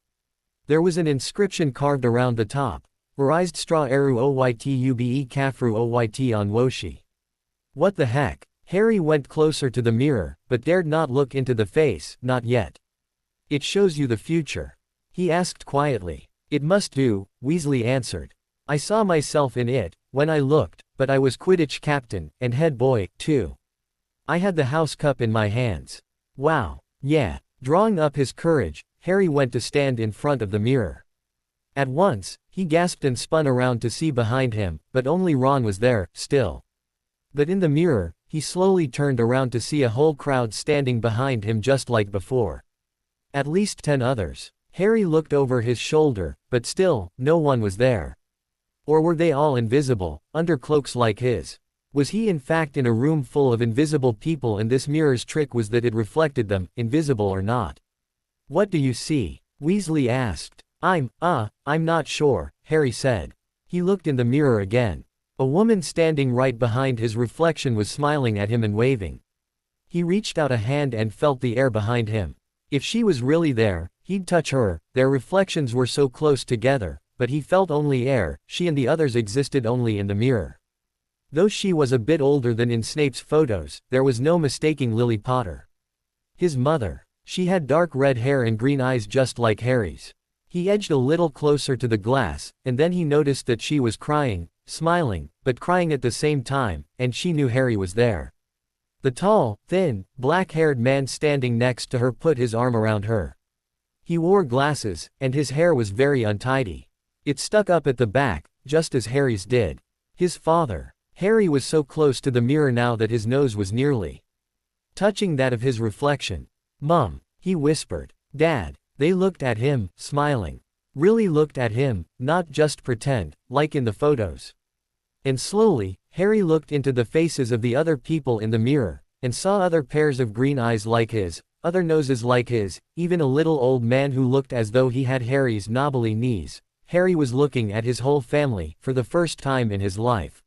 There was an inscription carved around the top, "Verized straw eru oytube kafru oyt on woshi." What the heck? Harry went closer to the mirror, but dared not look into the face, not yet. "It shows you the future," he asked quietly. "It must do," Weasley answered. "I saw myself in it, when I looked, but I was Quidditch captain, and head boy, too. I had the house cup in my hands." "Wow. Yeah." Drawing up his courage, Harry went to stand in front of the mirror. At once, he gasped and spun around to see behind him, but only Ron was there, still. But in the mirror, he slowly turned around to see a whole crowd standing behind him just like before. At least 10 others. Harry looked over his shoulder, but still, no one was there. Or were they all invisible, under cloaks like his? Was he in fact in a room full of invisible people and this mirror's trick was that it reflected them, invisible or not? "What do you see?" Weasley asked. I'm not sure," Harry said. He looked in the mirror again. A woman standing right behind his reflection was smiling at him and waving. He reached out a hand and felt the air behind him. If she was really there, he'd touch her. Their reflections were so close together, but he felt only air. She and the others existed only in the mirror. Though she was a bit older than in Snape's photos, there was no mistaking Lily Potter. His mother. She had dark red hair and green eyes just like Harry's. He edged a little closer to the glass, and then he noticed that she was crying, smiling, but crying at the same time, and she knew Harry was there. The tall, thin, black-haired man standing next to her put his arm around her. He wore glasses, and his hair was very untidy. It stuck up at the back, just as Harry's did. His father. Harry was so close to the mirror now that his nose was nearly touching that of his reflection. "Mom," he whispered. "Dad." They looked at him, smiling. Really looked at him, not just pretend, like in the photos. And slowly, Harry looked into the faces of the other people in the mirror, and saw other pairs of green eyes like his, other noses like his, even a little old man who looked as though he had Harry's knobbly knees. Harry was looking at his whole family, for the first time in his life.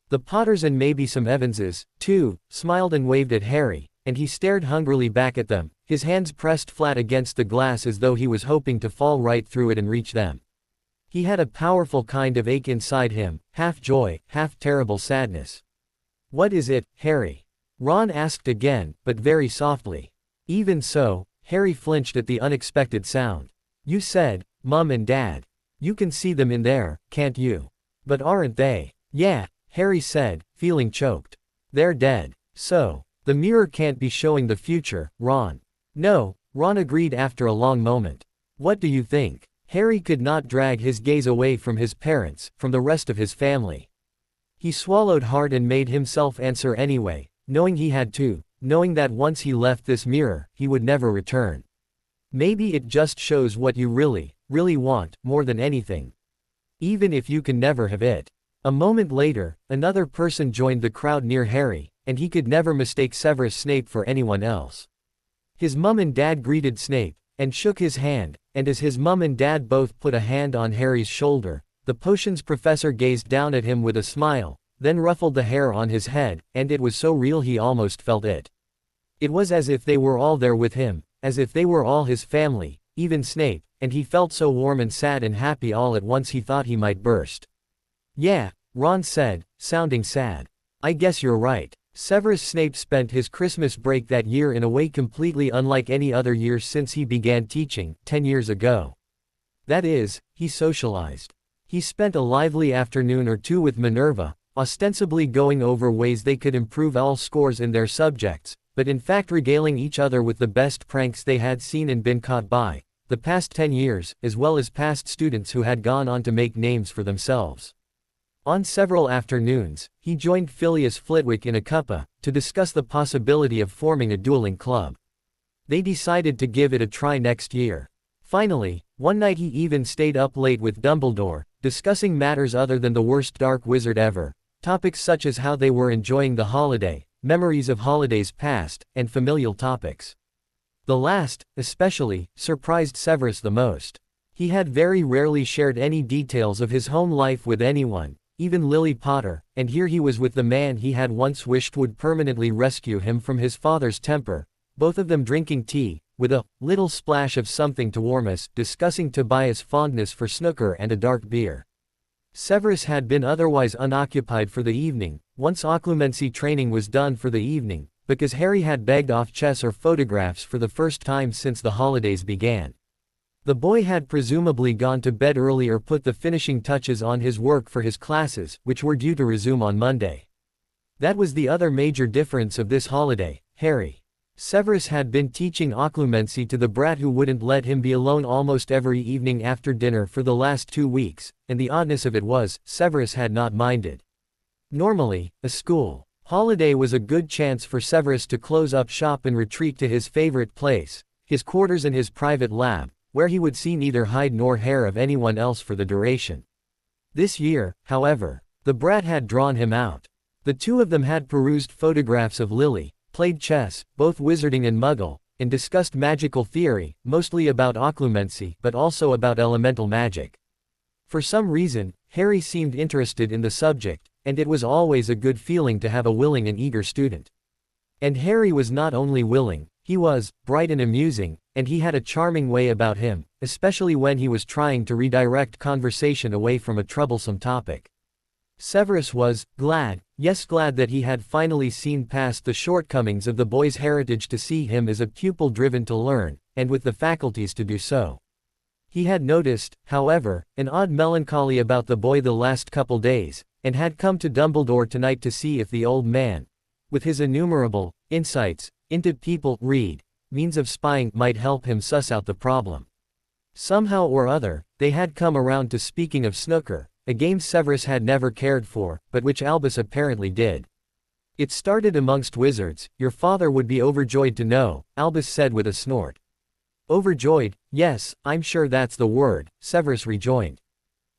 The Potters and maybe some Evanses, too, smiled and waved at Harry, and he stared hungrily back at them, his hands pressed flat against the glass as though he was hoping to fall right through it and reach them. He had a powerful kind of ache inside him, half joy, half terrible sadness. "What is it, Harry?" Ron asked again, but very softly. Even so, Harry flinched at the unexpected sound. "You said, Mum and Dad. You can see them in there, can't you? But aren't they?" "Yeah," Harry said, feeling choked. "They're dead. So, the mirror can't be showing the future, Ron." "No," Ron agreed after a long moment. "What do you think?" Harry could not drag his gaze away from his parents, from the rest of his family. He swallowed hard and made himself answer anyway, knowing he had to, knowing that once he left this mirror, he would never return. "Maybe it just shows what you really, really want, more than anything. Even if you can never have it." A moment later, another person joined the crowd near Harry, and he could never mistake Severus Snape for anyone else. His mum and dad greeted Snape, and shook his hand, and as his mum and dad both put a hand on Harry's shoulder, the potions professor gazed down at him with a smile, then ruffled the hair on his head, and it was so real he almost felt it. It was as if they were all there with him, as if they were all his family, even Snape, and he felt so warm and sad and happy all at once he thought he might burst. "Yeah," Ron said, sounding sad. "I guess you're right," Severus Snape spent his Christmas break that year in a way completely unlike any other year since he began teaching, 10 years ago. That is, he socialized. He spent a lively afternoon or two with Minerva, ostensibly going over ways they could improve all scores in their subjects, but in fact regaling each other with the best pranks they had seen and been caught by, the past 10 years, as well as past students who had gone on to make names for themselves. On several afternoons, he joined Phileas Flitwick in a cuppa, to discuss the possibility of forming a dueling club. They decided to give it a try next year. Finally, one night he even stayed up late with Dumbledore, discussing matters other than the worst dark wizard ever, topics such as how they were enjoying the holiday, memories of holidays past, and familial topics. The last, especially, surprised Severus the most. He had very rarely shared any details of his home life with anyone, even Lily Potter, and here he was with the man he had once wished would permanently rescue him from his father's temper, both of them drinking tea, with a little splash of something to warm us, discussing Tobias' fondness for snooker and a dark beer. Severus had been otherwise unoccupied for the evening, once occlumency training was done for the evening, because Harry had begged off chess or photographs for the first time since the holidays began. The boy had presumably gone to bed early or put the finishing touches on his work for his classes, which were due to resume on Monday. That was the other major difference of this holiday. Severus had been teaching occlumency to the brat who wouldn't let him be alone almost every evening after dinner for the last 2 weeks, and the oddness of it was, Severus had not minded. Normally, a school holiday was a good chance for Severus to close up shop and retreat to his favorite place, his quarters and his private lab, where he would see neither hide nor hair of anyone else for the duration. This year, however, the brat had drawn him out. The two of them had perused photographs of Lily, played chess, both wizarding and muggle, and discussed magical theory, mostly about occlumency but also about elemental magic. For some reason, Harry seemed interested in the subject, and it was always a good feeling to have a willing and eager student. And Harry was not only willing, he was bright and amusing, and he had a charming way about him, especially when he was trying to redirect conversation away from a troublesome topic. Severus was glad that he had finally seen past the shortcomings of the boy's heritage to see him as a pupil driven to learn, and with the faculties to do so. He had noticed, however, an odd melancholy about the boy the last couple days, and had come to Dumbledore tonight to see if the old man, with his innumerable insights into people, means of spying, might help him suss out the problem. Somehow or other, they had come around to speaking of snooker, a game Severus had never cared for, but which Albus apparently did. It started amongst wizards, your father would be overjoyed to know, Albus said with a snort. Overjoyed, yes, I'm sure that's the word, Severus rejoined.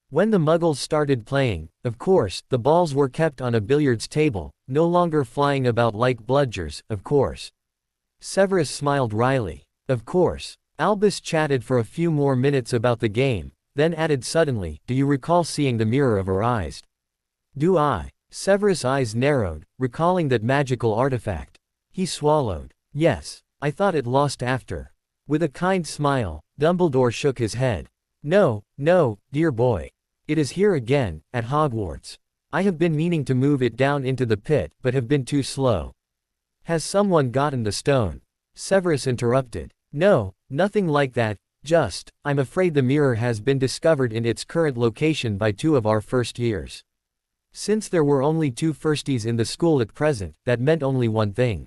When the muggles started playing, of course, the balls were kept on a billiards table, no longer flying about like bludgers, of course. Severus smiled wryly. Of course. Albus chatted for a few more minutes about the game, then added suddenly, do you recall seeing the mirror of her eyes? Do I? Severus' eyes narrowed, recalling that magical artifact. He swallowed. Yes. I thought it lost after. With a kind smile, Dumbledore shook his head. No, dear boy. It is here again, at Hogwarts. I have been meaning to move it down into the pit, but have been too slow. Has someone gotten the stone? Severus interrupted. No, nothing like that, just, I'm afraid the mirror has been discovered in its current location by 2 of our first years. Since there were only 2 firsties in the school at present, that meant only one thing.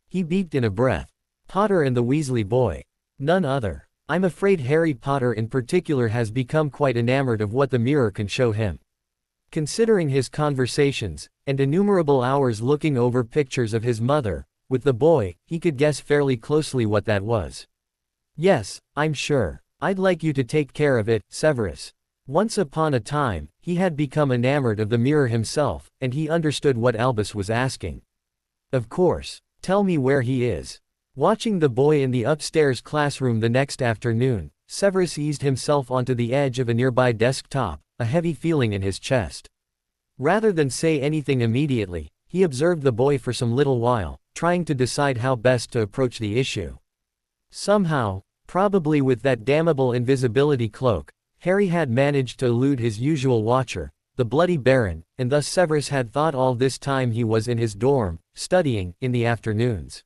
He beeped in a breath. Potter and the Weasley boy. None other. I'm afraid Harry Potter in particular has become quite enamored of what the mirror can show him. Considering his conversations, and innumerable hours looking over pictures of his mother, with the boy, he could guess fairly closely what that was. Yes, I'm sure. I'd like you to take care of it, Severus. Once upon a time, he had become enamored of the mirror himself, and he understood what Albus was asking. Of course. Tell me where he is. Watching the boy in the upstairs classroom the next afternoon, Severus eased himself onto the edge of a nearby desktop, a heavy feeling in his chest. Rather than say anything immediately, he observed the boy for some little while, trying to decide how best to approach the issue. Somehow, probably with that damnable invisibility cloak, Harry had managed to elude his usual watcher, the Bloody Baron, and thus Severus had thought all this time he was in his dorm, studying, in the afternoons.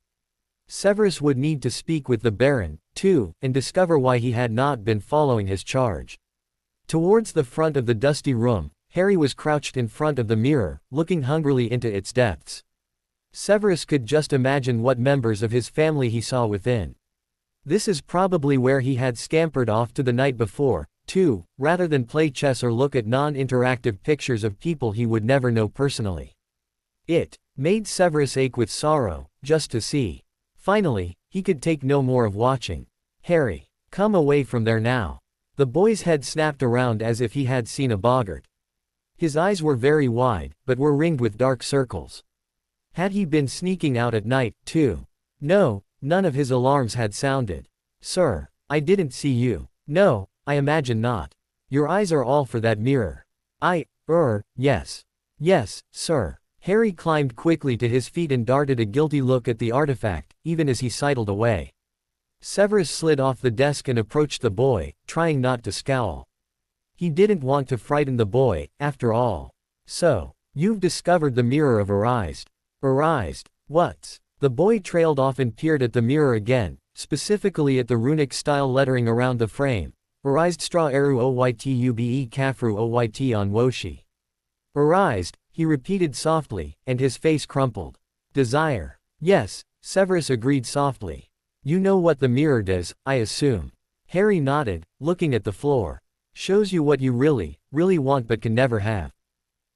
Severus would need to speak with the Baron, too, and discover why he had not been following his charge. Towards the front of the dusty room, Harry was crouched in front of the mirror, looking hungrily into its depths. Severus could just imagine what members of his family he saw within. This is probably where he had scampered off to the night before, too, rather than play chess or look at non-interactive pictures of people he would never know personally. It made Severus ache with sorrow, just to see. Finally, he could take no more of watching. Harry, come away from there now. The boy's head snapped around as if he had seen a boggart. His eyes were very wide, but were ringed with dark circles. Had he been sneaking out at night, too? No, none of his alarms had sounded. Sir, I didn't see you. No, I imagine not. Your eyes are all for that mirror. Yes. Yes, sir. Harry climbed quickly to his feet and darted a guilty look at the artifact, even as he sidled away. Severus slid off the desk and approached the boy, trying not to scowl. He didn't want to frighten the boy, after all. So, you've discovered the mirror of Arised. Arised? What's? The boy trailed off and peered at the mirror again, specifically at the runic-style lettering around the frame. Arised stra eru oytube kafru oyt on woshi. Arised, he repeated softly, and his face crumpled. Desire. Yes, Severus agreed softly. You know what the mirror does, I assume. Harry nodded, looking at the floor. Shows you what you really want but can never have.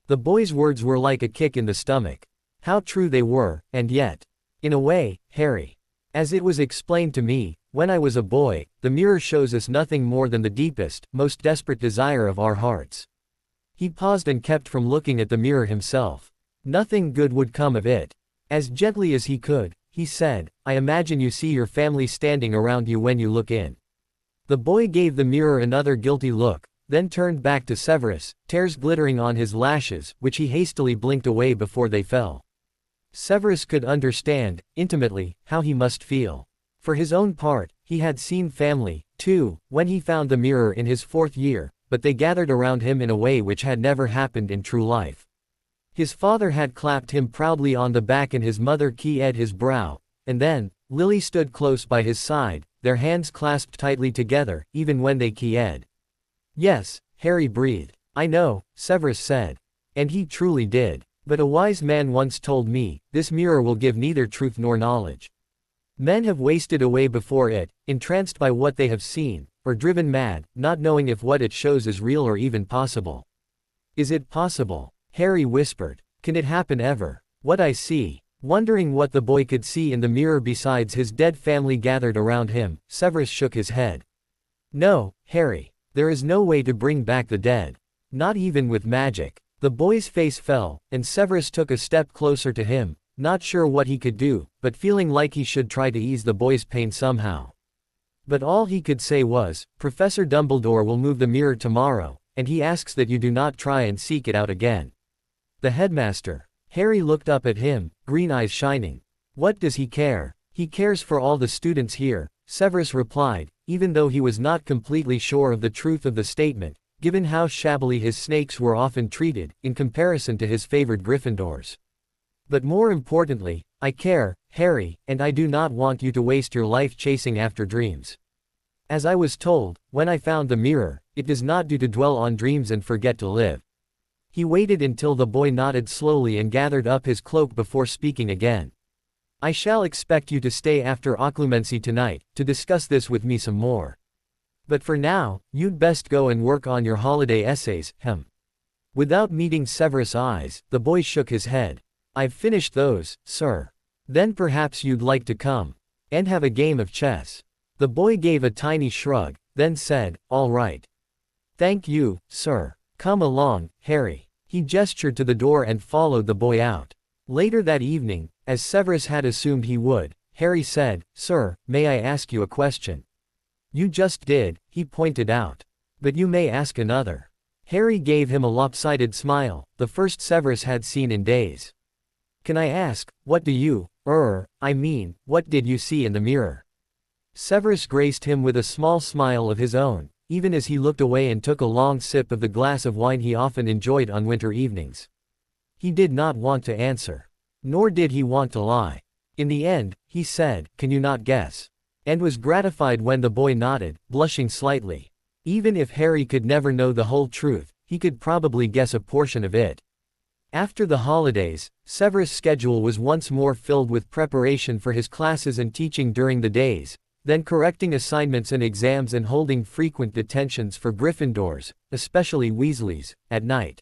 The boy's words were like a kick in the stomach. How true they were, and yet. In a way, Harry. As it was explained to me, when I was a boy, the mirror shows us nothing more than the deepest, most desperate desire of our hearts. He paused and kept from looking at the mirror himself. Nothing good would come of it. As gently as he could, he said, I imagine you see your family standing around you when you look in. The boy gave the mirror another guilty look, then turned back to Severus, tears glittering on his lashes, which he hastily blinked away before they fell. Severus could understand, intimately, how he must feel. For his own part, he had seen family, too, when he found the mirror in his 4th year, but they gathered around him in a way which had never happened in true life. His father had clapped him proudly on the back and his mother kissed his brow, and then, Lily stood close by his side, their hands clasped tightly together, even when they kissed. Yes, Harry breathed. I know, Severus said. And he truly did. But a wise man once told me, this mirror will give neither truth nor knowledge. Men have wasted away before it, entranced by what they have seen, or driven mad, not knowing if what it shows is real or even possible. Is it possible? Harry whispered. Can it happen ever? What I see. Wondering what the boy could see in the mirror besides his dead family gathered around him, Severus shook his head. No, Harry. There is no way to bring back the dead. Not even with magic. The boy's face fell, and Severus took a step closer to him, not sure what he could do, but feeling like he should try to ease the boy's pain somehow. But all he could say was, Professor Dumbledore will move the mirror tomorrow, and he asks that you do not try and seek it out again. The headmaster. Harry looked up at him, green eyes shining. What does he care? He cares for all the students here, Severus replied, even though he was not completely sure of the truth of the statement, given how shabbily his snakes were often treated, in comparison to his favored Gryffindors. But more importantly, I care, Harry, and I do not want you to waste your life chasing after dreams. As I was told, when I found the mirror, it does not do to dwell on dreams and forget to live. He waited until the boy nodded slowly and gathered up his cloak before speaking again. I shall expect you to stay after occlumency tonight, to discuss this with me some more. But for now, you'd best go and work on your holiday essays, Without meeting Severus' eyes, the boy shook his head. I've finished those, sir. Then perhaps you'd like to come and have a game of chess. The boy gave a tiny shrug, then said, all right. Thank you, sir. Come along, Harry. He gestured to the door and followed the boy out. Later that evening, as Severus had assumed he would, Harry said, Sir, may I ask you a question? You just did, he pointed out. But you may ask another. Harry gave him a lopsided smile, the first Severus had seen in days. Can I ask, what do you, what did you see in the mirror? Severus graced him with a small smile of his own, even as he looked away and took a long sip of the glass of wine he often enjoyed on winter evenings. He did not want to answer. Nor did he want to lie. In the end, he said, "Can you not guess?" And was gratified when the boy nodded, blushing slightly. Even if Harry could never know the whole truth, he could probably guess a portion of it. After the holidays, Severus' schedule was once more filled with preparation for his classes and teaching during the days, then correcting assignments and exams and holding frequent detentions for Gryffindors, especially Weasleys, at night.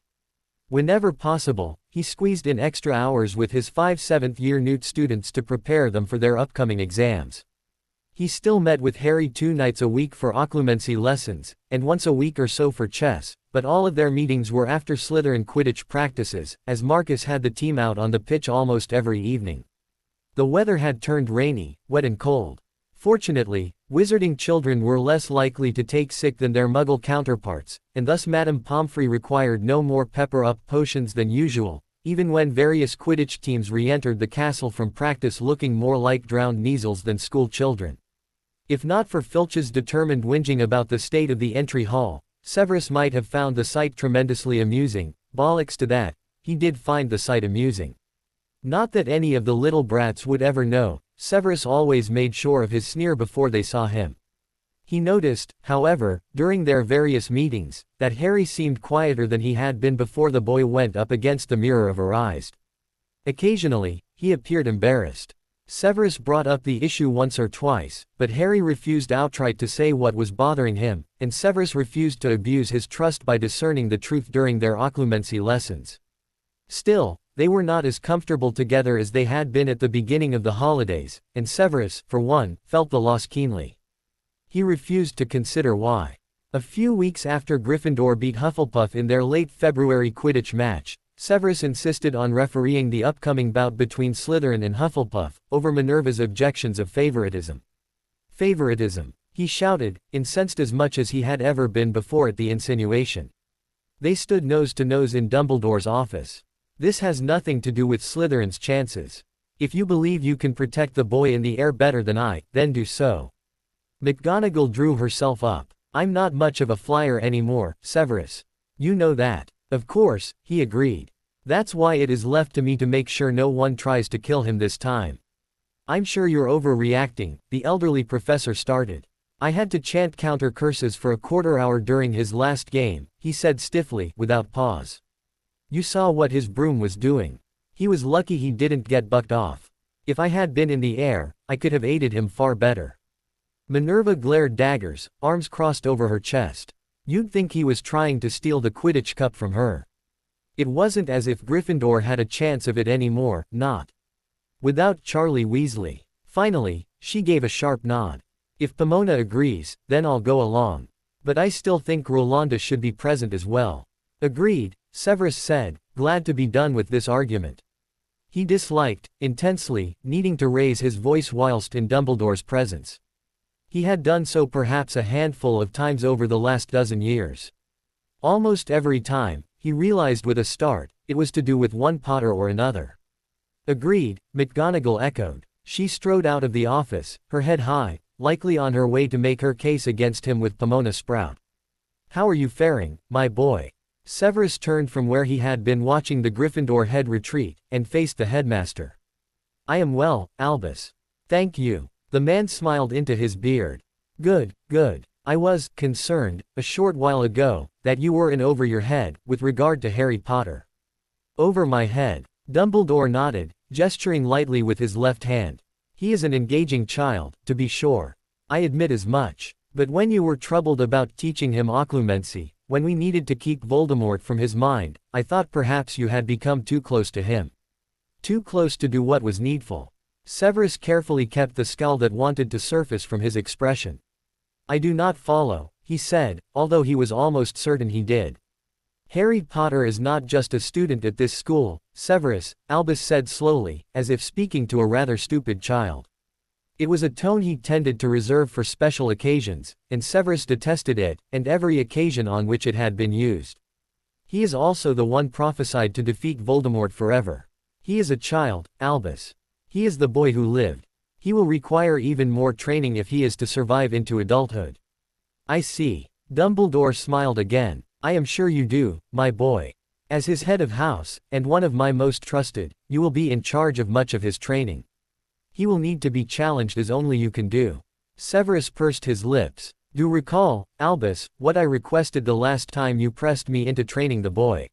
Whenever possible, he squeezed in extra hours with his 5 seventh-year Newt students to prepare them for their upcoming exams. He still met with Harry 2 nights a week for occlumency lessons, and once a week or so for chess, but all of their meetings were after Slytherin Quidditch practices, as Marcus had the team out on the pitch almost every evening. The weather had turned rainy, wet and cold. Fortunately, wizarding children were less likely to take sick than their Muggle counterparts, and thus Madame Pomfrey required no more pepper-up potions than usual, even when various Quidditch teams re-entered the castle from practice looking more like drowned Neasels than school children. If not for Filch's determined whinging about the state of the entry hall, Severus might have found the sight tremendously amusing. Bollocks to that, he did find the sight amusing. Not that any of the little brats would ever know, Severus always made sure of his sneer before they saw him. He noticed, however, during their various meetings, that Harry seemed quieter than he had been before the boy went up against the mirror of Arised. Occasionally, he appeared embarrassed. Severus brought up the issue once or twice, but Harry refused outright to say what was bothering him, and Severus refused to abuse his trust by discerning the truth during their occlumency lessons. Still, they were not as comfortable together as they had been at the beginning of the holidays, and Severus, for one, felt the loss keenly. He refused to consider why. A few weeks after Gryffindor beat Hufflepuff in their late February Quidditch match, Severus insisted on refereeing the upcoming bout between Slytherin and Hufflepuff, over Minerva's objections of favoritism. Favoritism, he shouted, incensed as much as he had ever been before at the insinuation. They stood nose to nose in Dumbledore's office. This has nothing to do with Slytherin's chances. If you believe you can protect the boy in the air better than I, then do so. McGonagall drew herself up. I'm not much of a flyer anymore, Severus. You know that. Of course, he agreed. That's why it is left to me to make sure no one tries to kill him this time. I'm sure you're overreacting, the elderly professor started. I had to chant counter curses for a quarter hour during his last game, he said stiffly, without pause. You saw what his broom was doing. He was lucky he didn't get bucked off. If I had been in the air, I could have aided him far better. Minerva glared daggers, arms crossed over her chest. You'd think he was trying to steal the Quidditch cup from her. It wasn't as if Gryffindor had a chance of it anymore, not without Charlie Weasley. Finally, she gave a sharp nod. If Pomona agrees, then I'll go along. But I still think Rolanda should be present as well. Agreed, Severus said, glad to be done with this argument. He disliked, intensely, needing to raise his voice whilst in Dumbledore's presence. He had done so perhaps a handful of times over the last dozen years. Almost every time, he realized with a start, it was to do with one Potter or another. Agreed, McGonagall echoed. She strode out of the office, her head high, likely on her way to make her case against him with Pomona Sprout. How are you faring, my boy? Severus turned from where he had been watching the Gryffindor head retreat, and faced the headmaster. I am well, Albus. Thank you. The man smiled into his beard. Good, good. I was concerned, a short while ago, that you were in over your head, with regard to Harry Potter. Over my head. Dumbledore nodded, gesturing lightly with his left hand. He is an engaging child, to be sure. I admit as much. But when you were troubled about teaching him occlumency, when we needed to keep Voldemort from his mind, I thought perhaps you had become too close to him. Too close to do what was needful. Severus carefully kept the scowl that wanted to surface from his expression. I do not follow, he said, although he was almost certain he did. Harry Potter is not just a student at this school, Severus, Albus said slowly, as if speaking to a rather stupid child. It was a tone he tended to reserve for special occasions, and Severus detested it, and every occasion on which it had been used. He is also the one prophesied to defeat Voldemort forever. He is a child, Albus. He is the boy who lived. He will require even more training if he is to survive into adulthood. I see. Dumbledore smiled again. I am sure you do, my boy. As his head of house, and one of my most trusted, you will be in charge of much of his training. He will need to be challenged as only you can do. Severus pursed his lips. Do recall, Albus, what I requested the last time you pressed me into training the boy.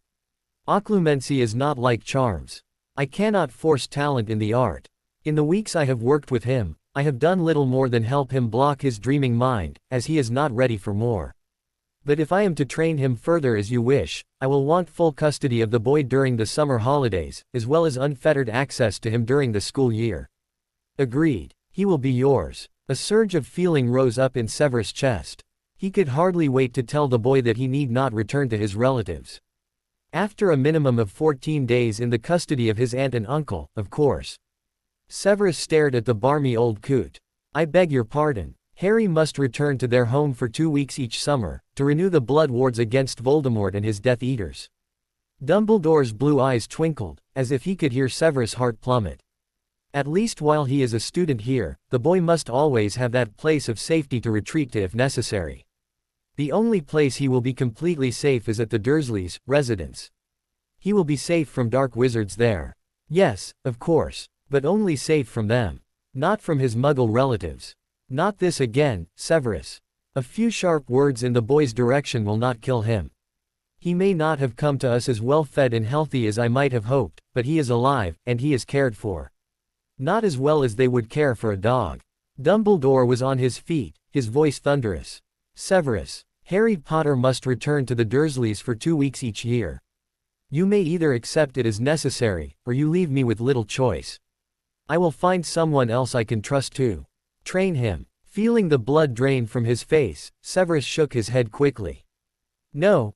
Occlumency is not like charms. I cannot force talent in the art. In the weeks I have worked with him, I have done little more than help him block his dreaming mind, as he is not ready for more. But if I am to train him further as you wish, I will want full custody of the boy during the summer holidays, as well as unfettered access to him during the school year. Agreed. He will be yours. A surge of feeling rose up in Severus' chest. He could hardly wait to tell the boy that he need not return to his relatives. After a minimum of 14 days in the custody of his aunt and uncle, of course. Severus stared at the barmy old coot. I beg your pardon. Harry must return to their home for 2 weeks each summer, to renew the blood wars against Voldemort and his Death Eaters. Dumbledore's blue eyes twinkled, as if he could hear Severus' heart plummet. At least while he is a student here, the boy must always have that place of safety to retreat to if necessary. The only place he will be completely safe is at the Dursleys' residence. He will be safe from dark wizards there. Yes, of course, but only safe from them. Not from his Muggle relatives. Not this again, Severus. A few sharp words in the boy's direction will not kill him. He may not have come to us as well fed and healthy as I might have hoped, but he is alive, and he is cared for. Not as well as they would care for a dog. Dumbledore was on his feet, his voice thunderous. Severus, Harry Potter must return to the Dursleys for 2 weeks each year. You may either accept it as necessary, or you leave me with little choice. I will find someone else I can trust to train him. Feeling the blood drain from his face, Severus shook his head quickly. No,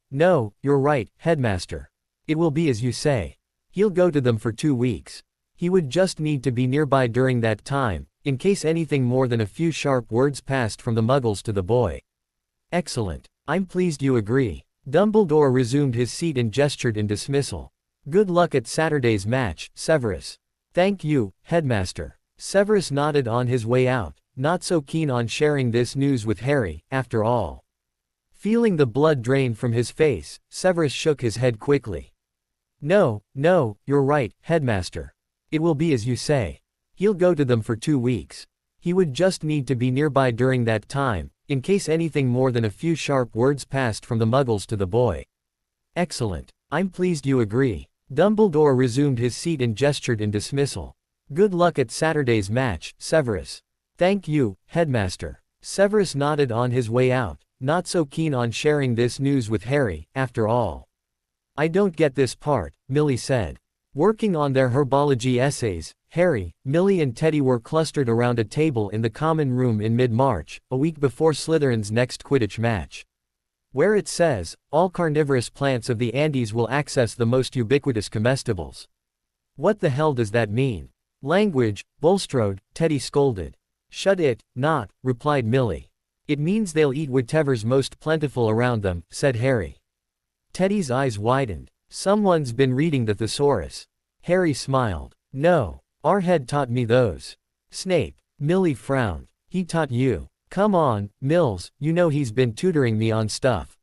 you're right, Headmaster. It will be as you say. He'll go to them for 2 weeks. He would just need to be nearby during that time, in case anything more than a few sharp words passed from the Muggles to the boy. Excellent. I'm pleased you agree. Dumbledore resumed his seat and gestured in dismissal. Good luck at Saturday's match, Severus. Thank you, Headmaster. Severus nodded on his way out, not so keen on sharing this news with Harry, after all. Feeling the blood drain from his face, Severus shook his head quickly. No, you're right, Headmaster. It will be as you say. He'll go to them for 2 weeks. He would just need to be nearby during that time, in case anything more than a few sharp words passed from the Muggles to the boy. Excellent. I'm pleased you agree. Dumbledore resumed his seat and gestured in dismissal. Good luck at Saturday's match, Severus. Thank you, Headmaster. Severus nodded on his way out, not so keen on sharing this news with Harry, after all. I don't get this part, Millie said. Working on their herbology essays, Harry, Millie and Teddy were clustered around a table in the common room in mid-March, a week before Slytherin's next Quidditch match. Where it says, all carnivorous plants of the Andes will access the most ubiquitous comestibles. What the hell does that mean? Language, Bulstrode, Teddy scolded. Shut it, not, replied Millie. It means they'll eat whatever's most plentiful around them, said Harry. Teddy's eyes widened. Someone's been reading the Thesaurus. Harry smiled. No. Our head taught me those. Snape. Millie frowned. He taught you. Come on, Mills, you know he's been tutoring me on stuff.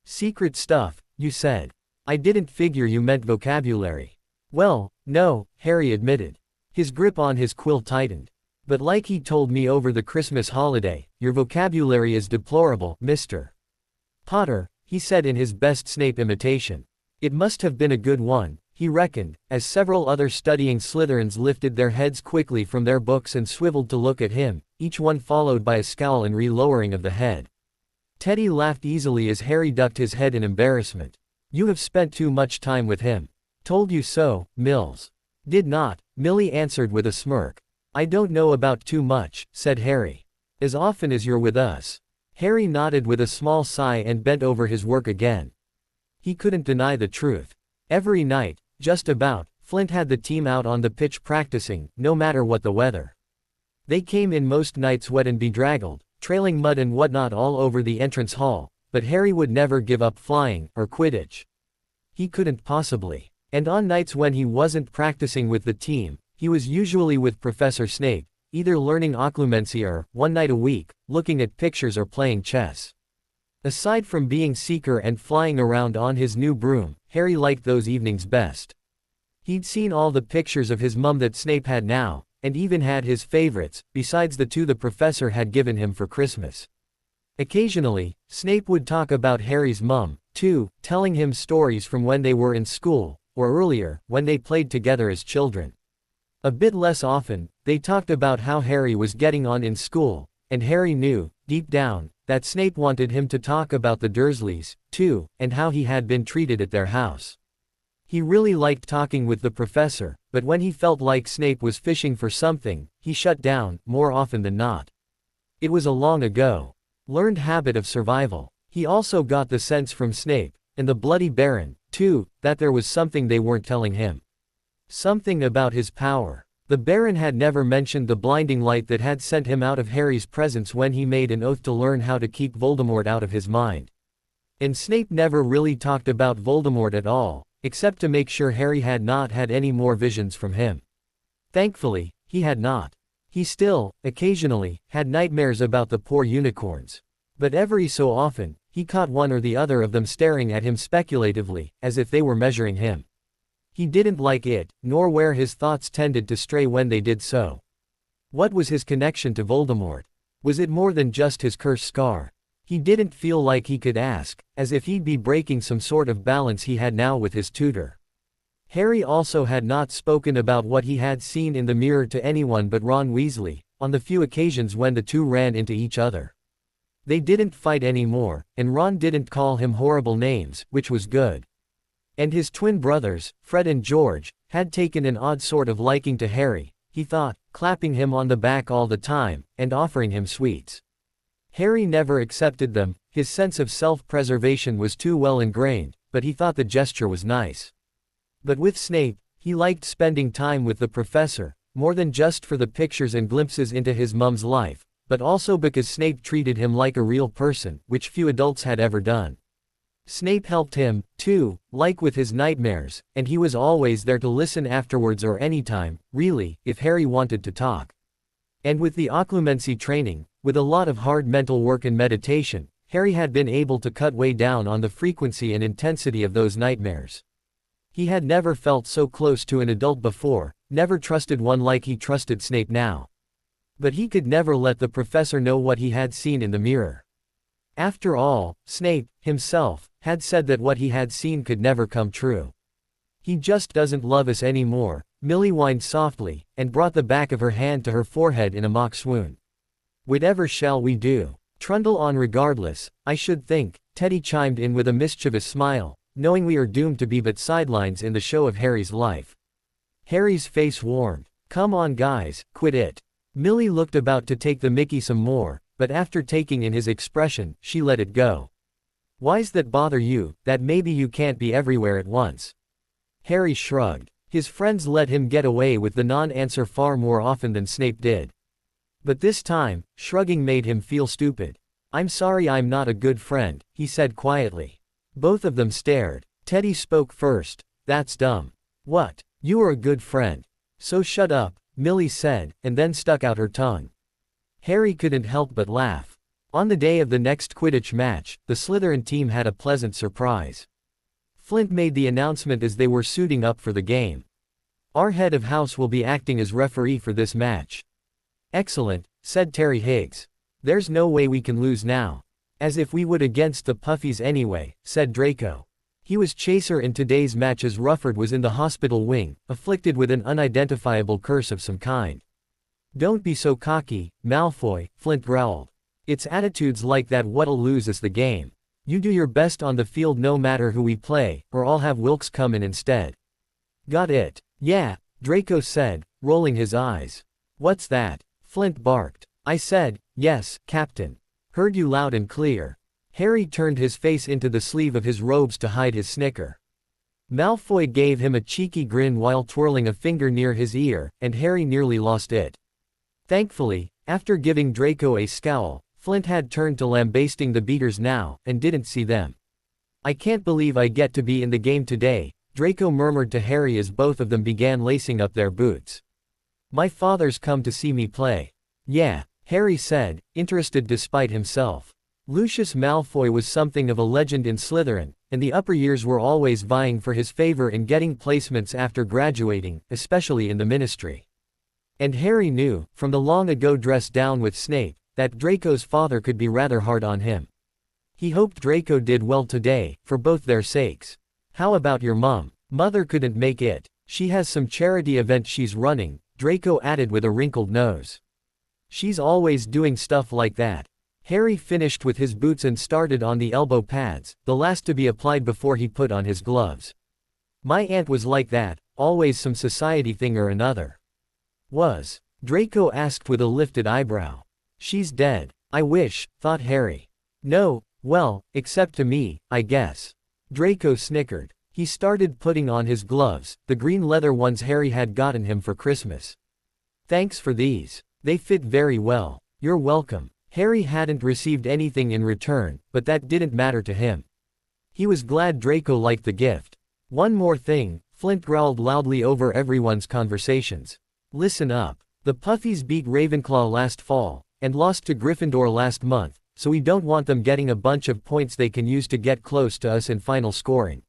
Secret stuff, you said. I didn't figure you meant vocabulary. Well, no, Harry admitted. His grip on his quill tightened. But like he told me over the Christmas holiday, your vocabulary is deplorable, Mr. Potter, he said in his best Snape imitation. It must have been a good one, he reckoned, as several other studying Slytherins lifted their heads quickly from their books and swiveled to look at him, each one followed by a scowl and re-lowering of the head. Teddy laughed easily as Harry ducked his head in embarrassment. You have spent too much time with him. Told you so, Mills. Did not, Millie answered with a smirk. I don't know about too much, said Harry. As often as you're with us. Harry nodded with a small sigh and bent over his work again. He couldn't deny the truth. Every night, just about, Flint had the team out on the pitch practicing, no matter what the weather. They came in most nights wet and bedraggled, trailing mud and whatnot all over the entrance hall, but Harry would never give up flying, or Quidditch. He couldn't possibly. And on nights when he wasn't practicing with the team, he was usually with Professor Snape, either learning occlumency or, one night a week, looking at pictures or playing chess. Aside from being Seeker and flying around on his new broom, Harry liked those evenings best. He'd seen all the pictures of his mum that Snape had now, and even had his favorites, besides the two the professor had given him for Christmas. Occasionally, Snape would talk about Harry's mum, too, telling him stories from when they were in school, or earlier, when they played together as children. A bit less often, they talked about how Harry was getting on in school, and Harry knew, deep down, that Snape wanted him to talk about the Dursleys, too, and how he had been treated at their house. He really liked talking with the professor, but when he felt like Snape was fishing for something, he shut down, more often than not. It was a long ago learned habit of survival. He also got the sense from Snape, and the Bloody Baron, too, that there was something they weren't telling him. Something about his power. The Baron had never mentioned the blinding light that had sent him out of Harry's presence when he made an oath to learn how to keep Voldemort out of his mind. And Snape never really talked about Voldemort at all, except to make sure Harry had not had any more visions from him. Thankfully, he had not. He still, occasionally, had nightmares about the poor unicorns. But every so often, he caught one or the other of them staring at him speculatively, as if they were measuring him. He didn't like it, nor where his thoughts tended to stray when they did so. What was his connection to Voldemort? Was it more than just his cursed scar? He didn't feel like he could ask, as if he'd be breaking some sort of balance he had now with his tutor. Harry also had not spoken about what he had seen in the mirror to anyone but Ron Weasley, on the few occasions when the two ran into each other. They didn't fight anymore, and Ron didn't call him horrible names, which was good. And his twin brothers, Fred and George, had taken an odd sort of liking to Harry, he thought, clapping him on the back all the time, and offering him sweets. Harry never accepted them, his sense of self-preservation was too well ingrained, but he thought the gesture was nice. But with Snape, he liked spending time with the professor, more than just for the pictures and glimpses into his mum's life, but also because Snape treated him like a real person, which few adults had ever done. Snape helped him, too, like with his nightmares, and he was always there to listen afterwards or anytime, really, if Harry wanted to talk. And with the occlumency training, with a lot of hard mental work and meditation, Harry had been able to cut way down on the frequency and intensity of those nightmares. He had never felt so close to an adult before, never trusted one like he trusted Snape now. But he could never let the professor know what he had seen in the mirror. After all, Snape, himself, had said that what he had seen could never come true. He just doesn't love us anymore, Millie whined softly, and brought the back of her hand to her forehead in a mock swoon. Whatever shall we do? Trundle on regardless, I should think, Teddy chimed in with a mischievous smile, knowing we are doomed to be but sidelines in the show of Harry's life. Harry's face warmed. Come on guys, quit it. Millie looked about to take the mickey some more, but after taking in his expression, she let it go. Why's that bother you, that maybe you can't be everywhere at once? Harry shrugged. His friends let him get away with the non-answer far more often than Snape did. But this time, shrugging made him feel stupid. I'm sorry I'm not a good friend, he said quietly. Both of them stared. Teddy spoke first. That's dumb. What? You are a good friend. So shut up, Millie said, and then stuck out her tongue. Harry couldn't help but laugh. On the day of the next Quidditch match, the Slytherin team had a pleasant surprise. Flint made the announcement as they were suiting up for the game. Our head of house will be acting as referee for this match. Excellent, said Terry Higgs. There's no way we can lose now. As if we would against the Puffies anyway, said Draco. He was chaser in today's match as Rufford was in the hospital wing, afflicted with an unidentifiable curse of some kind. Don't be so cocky, Malfoy, Flint growled. It's attitudes like that what'll lose us the game. You do your best on the field no matter who we play, or I'll have Wilkes come in instead. Got it? Yeah, Draco said, rolling his eyes. What's that? Flint barked. I said, yes, Captain. Heard you loud and clear. Harry turned his face into the sleeve of his robes to hide his snicker. Malfoy gave him a cheeky grin while twirling a finger near his ear, and Harry nearly lost it. Thankfully, after giving Draco a scowl, Flint had turned to lambasting the beaters now, and didn't see them. I can't believe I get to be in the game today, Draco murmured to Harry as both of them began lacing up their boots. My father's come to see me play. Yeah, Harry said, interested despite himself. Lucius Malfoy was something of a legend in Slytherin, and the upper years were always vying for his favor in getting placements after graduating, especially in the ministry. And Harry knew, from the long ago dress down with Snape, that Draco's father could be rather hard on him. He hoped Draco did well today, for both their sakes. How about your mom? Mother couldn't make it. She has some charity event she's running, Draco added with a wrinkled nose. She's always doing stuff like that. Harry finished with his boots and started on the elbow pads, the last to be applied before he put on his gloves. My aunt was like that, always some society thing or another. Was? Draco asked with a lifted eyebrow. She's dead. I wish, thought Harry. No, well, except to me, I guess. Draco snickered. He started putting on his gloves, the green leather ones Harry had gotten him for Christmas. Thanks for these. They fit very well. You're welcome. Harry hadn't received anything in return, but that didn't matter to him. He was glad Draco liked the gift. One more thing, Flint growled loudly over everyone's conversations. Listen up. The Puffies beat Ravenclaw last fall, and lost to Gryffindor last month, so we don't want them getting a bunch of points they can use to get close to us in final scoring.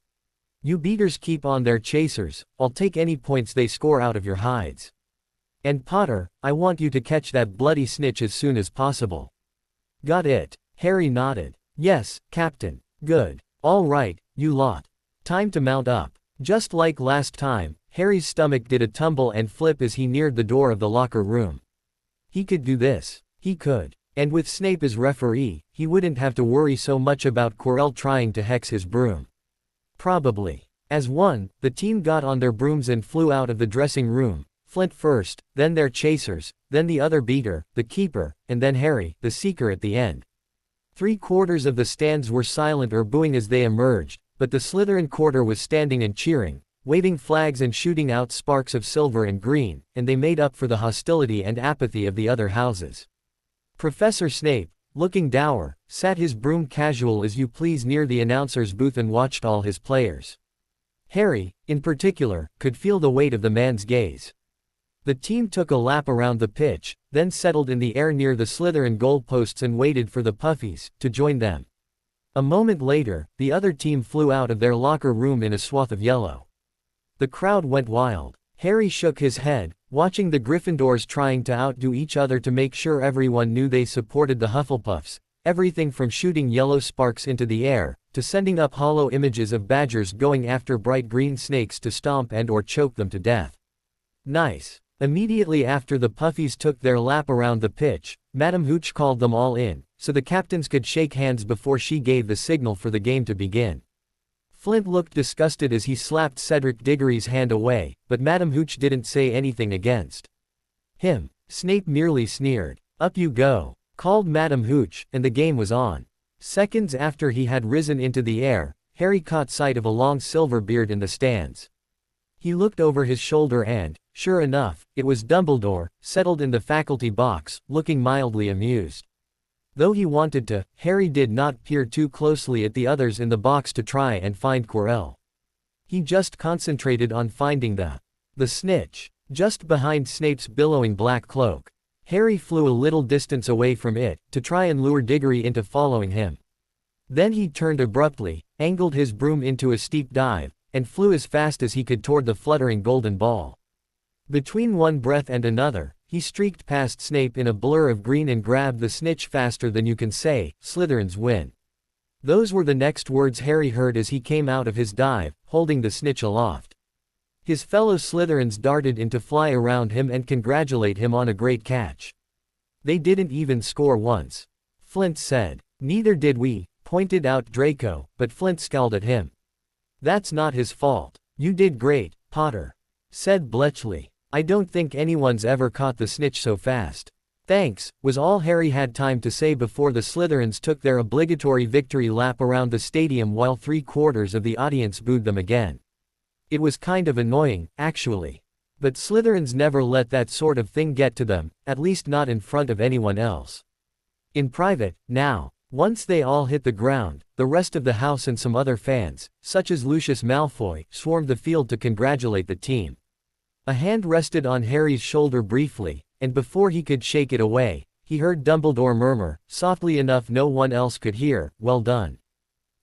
You beaters keep on their chasers, I'll take any points they score out of your hides. And Potter, I want you to catch that bloody snitch as soon as possible. Got it? Harry nodded. Yes, Captain. Good. All right, you lot. Time to mount up. Just like last time, Harry's stomach did a tumble and flip as he neared the door of the locker room. He could do this. He could. And with Snape as referee, he wouldn't have to worry so much about Quirrell trying to hex his broom. Probably. As one, the team got on their brooms and flew out of the dressing room, Flint first, then their chasers, then the other beater, the keeper, and then Harry, the seeker at the end. 3/4 of the stands were silent or booing as they emerged, but the Slytherin quarter was standing and cheering, waving flags and shooting out sparks of silver and green, and they made up for the hostility and apathy of the other houses. Professor Snape, looking dour, sat his broom casual as you please near the announcer's booth and watched all his players. Harry, in particular, could feel the weight of the man's gaze. The team took a lap around the pitch, then settled in the air near the Slytherin goalposts and waited for the Puffies to join them. A moment later, the other team flew out of their locker room in a swath of yellow. The crowd went wild. Harry shook his head, watching the Gryffindors trying to outdo each other to make sure everyone knew they supported the Hufflepuffs, everything from shooting yellow sparks into the air, to sending up hollow images of badgers going after bright green snakes to stomp and or choke them to death. Nice. Immediately after the Puffies took their lap around the pitch, Madame Hooch called them all in, so the captains could shake hands before she gave the signal for the game to begin. Flint looked disgusted as he slapped Cedric Diggory's hand away, but Madame Hooch didn't say anything against him. Snape merely sneered. Up you go, called Madame Hooch, and the game was on. Seconds after he had risen into the air, Harry caught sight of a long silver beard in the stands. He looked over his shoulder and, sure enough, it was Dumbledore, settled in the faculty box, looking mildly amused. Though he wanted to, Harry did not peer too closely at the others in the box to try and find Quirrell. He just concentrated on finding the snitch, just behind Snape's billowing black cloak. Harry flew a little distance away from it, to try and lure Diggory into following him. Then he turned abruptly, angled his broom into a steep dive, and flew as fast as he could toward the fluttering golden ball. Between one breath and another, he streaked past Snape in a blur of green and grabbed the snitch faster than you can say, Slytherins win. Those were the next words Harry heard as he came out of his dive, holding the snitch aloft. His fellow Slytherins darted in to fly around him and congratulate him on a great catch. They didn't even score once. Flint said. Neither did we, pointed out Draco, but Flint scowled at him. That's not his fault. You did great, Potter, said Bletchley. I don't think anyone's ever caught the snitch so fast. Thanks, was all Harry had time to say before the Slytherins took their obligatory victory lap around the stadium while 3/4 of the audience booed them again. It was kind of annoying, actually. But Slytherins never let that sort of thing get to them, at least not in front of anyone else. In private, now. Once they all hit the ground, the rest of the house and some other fans, such as Lucius Malfoy, swarmed the field to congratulate the team. A hand rested on Harry's shoulder briefly, and before he could shake it away, he heard Dumbledore murmur, softly enough no one else could hear, "Well done.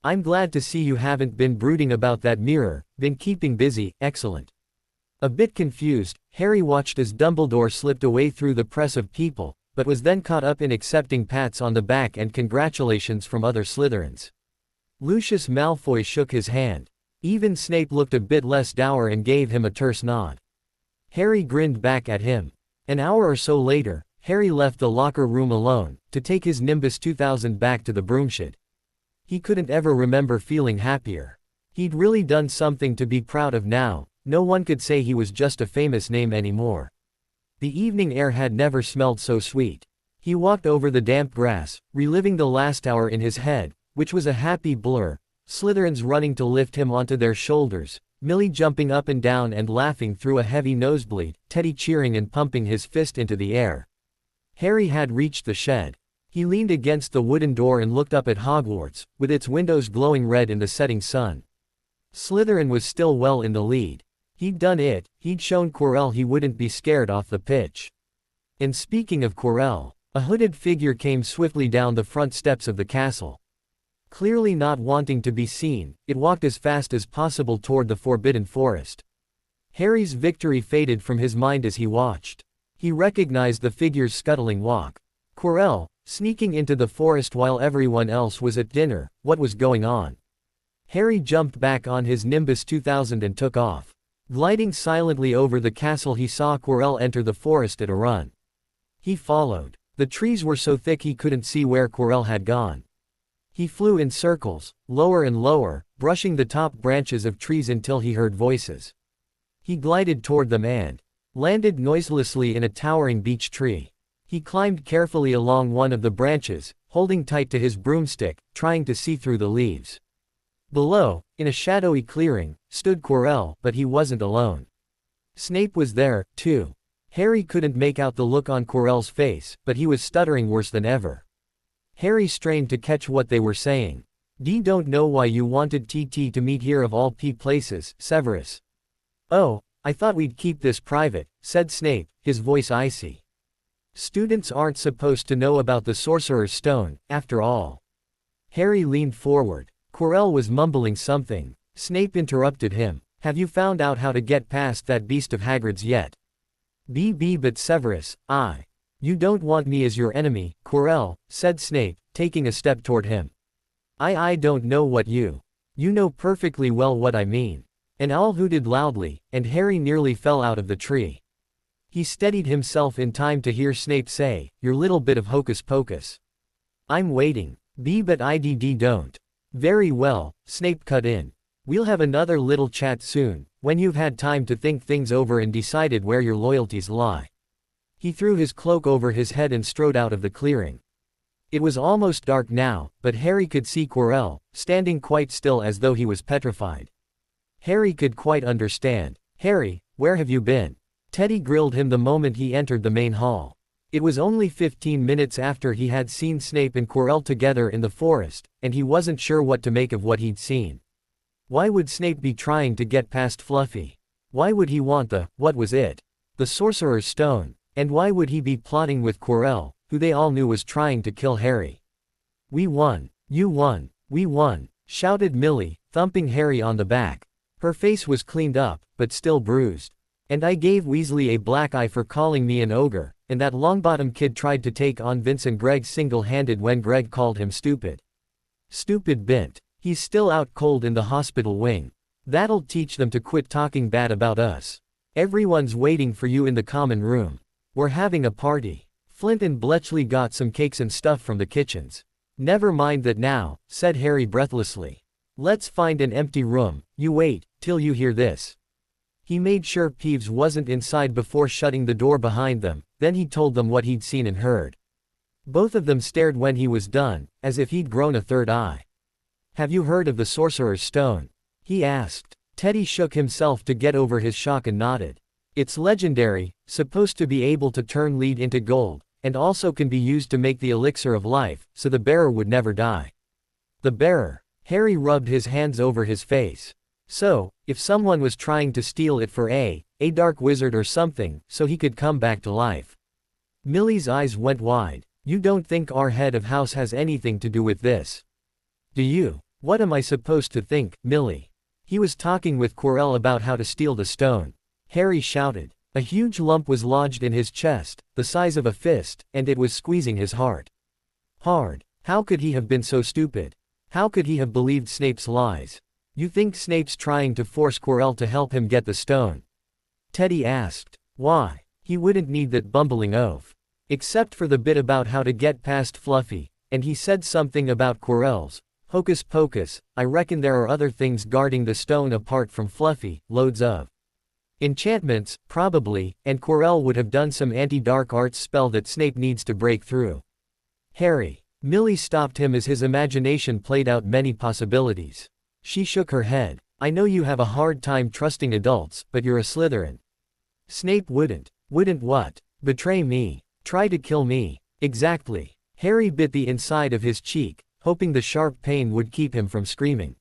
I'm glad to see you haven't been brooding about that mirror, been keeping busy, excellent." A bit confused, Harry watched as Dumbledore slipped away through the press of people, but was then caught up in accepting pats on the back and congratulations from other Slytherins. Lucius Malfoy shook his hand. Even Snape looked a bit less dour and gave him a terse nod. Harry grinned back at him. An hour or so later, Harry left the locker room alone, to take his Nimbus 2000 back to the broomshed. He couldn't ever remember feeling happier. He'd really done something to be proud of now, no one could say he was just a famous name anymore. The evening air had never smelled so sweet. He walked over the damp grass, reliving the last hour in his head, which was a happy blur, Slytherins running to lift him onto their shoulders, Millie jumping up and down and laughing through a heavy nosebleed, Teddy cheering and pumping his fist into the air. Harry had reached the shed. He leaned against the wooden door and looked up at Hogwarts, with its windows glowing red in the setting sun. Slytherin was still well in the lead. He'd done it, he'd shown Quirrell he wouldn't be scared off the pitch. And speaking of Quirrell, a hooded figure came swiftly down the front steps of the castle. Clearly not wanting to be seen, it walked as fast as possible toward the Forbidden Forest. Harry's victory faded from his mind as he watched. He recognized the figure's scuttling walk. Quirrell, sneaking into the forest while everyone else was at dinner, what was going on? Harry jumped back on his Nimbus 2000 and took off. Gliding silently over the castle he saw Quirrell enter the forest at a run. He followed. The trees were so thick he couldn't see where Quirrell had gone. He flew in circles, lower and lower, brushing the top branches of trees until he heard voices. He glided toward them and landed noiselessly in a towering beech tree. He climbed carefully along one of the branches, holding tight to his broomstick, trying to see through the leaves. Below, in a shadowy clearing, stood Quirrell, but he wasn't alone. Snape was there, too. Harry couldn't make out the look on Quirrell's face, but he was stuttering worse than ever. Harry strained to catch what they were saying. Don't know why you wanted TT to meet here of all places, Severus. Oh, I thought we'd keep this private, said Snape, his voice icy. Students aren't supposed to know about the Sorcerer's Stone, after all. Harry leaned forward. Quirrell was mumbling something. Snape interrupted him. Have you found out how to get past that beast of Hagrid's yet? But Severus, you don't want me as your enemy, Quirrell, said Snape, taking a step toward him. I don't know what you know perfectly well what I mean. An owl hooted loudly, and Harry nearly fell out of the tree. He steadied himself in time to hear Snape say, your little bit of hocus pocus. I'm waiting. But don't. Very well, Snape cut in. We'll have another little chat soon, when you've had time to think things over and decided where your loyalties lie. He threw his cloak over his head and strode out of the clearing. It was almost dark now, but Harry could see Quirrell, standing quite still as though he was petrified. Harry could quite understand. Harry, where have you been? Teddy grilled him the moment he entered the main hall. It was only 15 minutes after he had seen Snape and Quirrell together in the forest, and he wasn't sure what to make of what he'd seen. Why would Snape be trying to get past Fluffy? Why would he want what was it? The Sorcerer's Stone. And why would he be plotting with Quirrell, who they all knew was trying to kill Harry? We won. You won. We won, shouted Millie, thumping Harry on the back. Her face was cleaned up, but still bruised. And I gave Weasley a black eye for calling me an ogre, and that Longbottom kid tried to take on Vincent Gregg single-handed when Greg called him stupid. Stupid bint. He's still out cold in the hospital wing. That'll teach them to quit talking bad about us. Everyone's waiting for you in the common room. We're having a party. Flint and Bletchley got some cakes and stuff from the kitchens. Never mind that now, said Harry breathlessly. Let's find an empty room. You wait, till you hear this. He made sure Peeves wasn't inside before shutting the door behind them, then he told them what he'd seen and heard. Both of them stared when he was done, as if he'd grown a third eye. Have you heard of the Sorcerer's Stone? He asked. Teddy shook himself to get over his shock and nodded. It's legendary, supposed to be able to turn lead into gold, and also can be used to make the elixir of life, so the bearer would never die. The bearer. Harry rubbed his hands over his face. So, if someone was trying to steal it for a dark wizard or something, so he could come back to life. Millie's eyes went wide. You don't think our head of house has anything to do with this, do you? What am I supposed to think, Millie? He was talking with Quirrell about how to steal the stone. Harry shouted. A huge lump was lodged in his chest, the size of a fist, and it was squeezing his heart hard. How could he have been so stupid? How could he have believed Snape's lies? You think Snape's trying to force Quirrell to help him get the stone? Teddy asked. Why? He wouldn't need that bumbling oaf. Except for the bit about how to get past Fluffy, and he said something about Quirrell's hocus pocus. I reckon there are other things guarding the stone apart from Fluffy, loads of enchantments, probably, and Quirrell would have done some anti-dark arts spell that Snape needs to break through. Harry. Millie stopped him as his imagination played out many possibilities. She shook her head. I know you have a hard time trusting adults, but you're a Slytherin. Snape wouldn't. Wouldn't what? Betray me. Try to kill me. Exactly. Harry bit the inside of his cheek, hoping the sharp pain would keep him from screaming.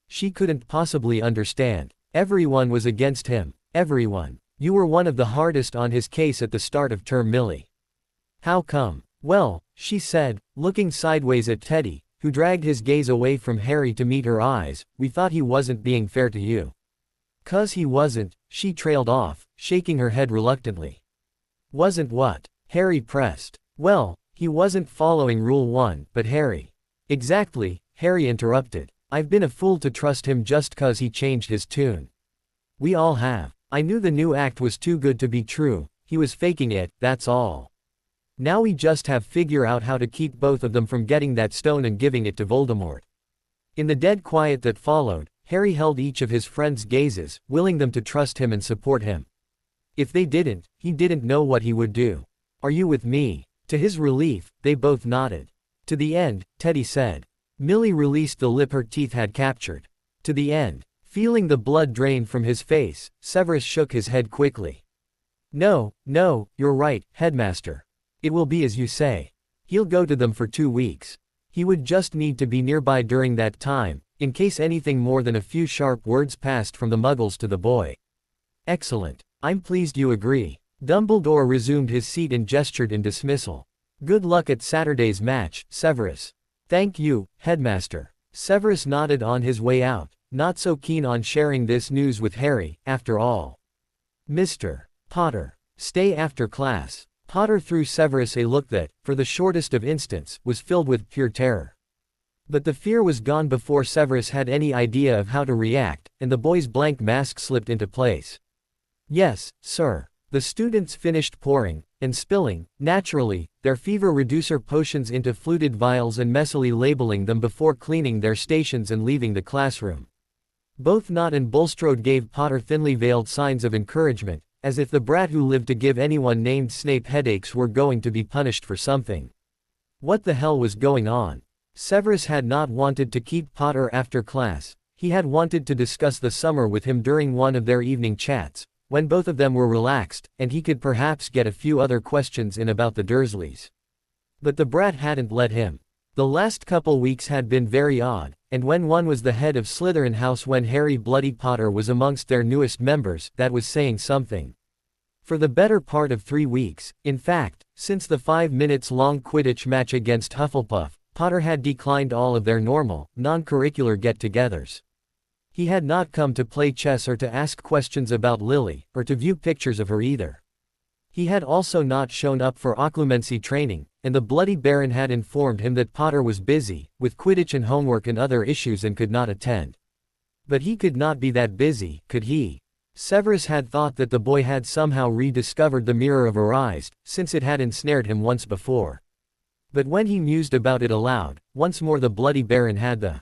She couldn't possibly understand. Everyone was against him. Everyone. You were one of the hardest on his case at the start of term, Millie. How come? Well, she said, looking sideways at Teddy, who dragged his gaze away from Harry to meet her eyes, we thought he wasn't being fair to you. 'Cause he wasn't, she trailed off, shaking her head reluctantly. Wasn't what? Harry pressed. Well, he wasn't following Rule 1, but Harry. Exactly, Harry interrupted. I've been a fool to trust him just 'cause he changed his tune. We all have. I knew the new act was too good to be true, he was faking it, that's all. Now we just have to figure out how to keep both of them from getting that stone and giving it to Voldemort. In the dead quiet that followed, Harry held each of his friends' gazes, willing them to trust him and support him. If they didn't, he didn't know what he would do. Are you with me? To his relief, they both nodded. To the end, Teddy said. Millie released the lip her teeth had captured. To the end. Feeling the blood drain from his face, Severus shook his head quickly. No, you're right, Headmaster. It will be as you say. He'll go to them for 2 weeks. He would just need to be nearby during that time, in case anything more than a few sharp words passed from the Muggles to the boy. Excellent. I'm pleased you agree. Dumbledore resumed his seat and gestured in dismissal. Good luck at Saturday's match, Severus. Thank you, Headmaster. Severus nodded on his way out, not so keen on sharing this news with Harry, after all. Mr. Potter. Stay after class. Potter threw Severus a look that, for the shortest of instants, was filled with pure terror. But the fear was gone before Severus had any idea of how to react, and the boy's blank mask slipped into place. Yes, sir. The students finished pouring, and spilling, naturally, their fever reducer potions into fluted vials and messily labeling them before cleaning their stations and leaving the classroom. Both Nott and Bulstrode gave Potter thinly veiled signs of encouragement, as if the brat who lived to give anyone named Snape headaches were going to be punished for something. What the hell was going on? Severus had not wanted to keep Potter after class. He had wanted to discuss the summer with him during one of their evening chats, when both of them were relaxed, and he could perhaps get a few other questions in about the Dursleys. But the brat hadn't let him. The last couple weeks had been very odd, and when one was the head of Slytherin House when Harry Bloody Potter was amongst their newest members, that was saying something. For the better part of 3 weeks, in fact, since the 5-minute-long Quidditch match against Hufflepuff, Potter had declined all of their normal, non-curricular get-togethers. He had not come to play chess or to ask questions about Lily, or to view pictures of her either. He had also not shown up for occlumency training, and the Bloody Baron had informed him that Potter was busy, with Quidditch and homework and other issues and could not attend. But he could not be that busy, could he? Severus had thought that the boy had somehow rediscovered the Mirror of Arise, since it had ensnared him once before. But when he mused about it aloud, once more the Bloody Baron had the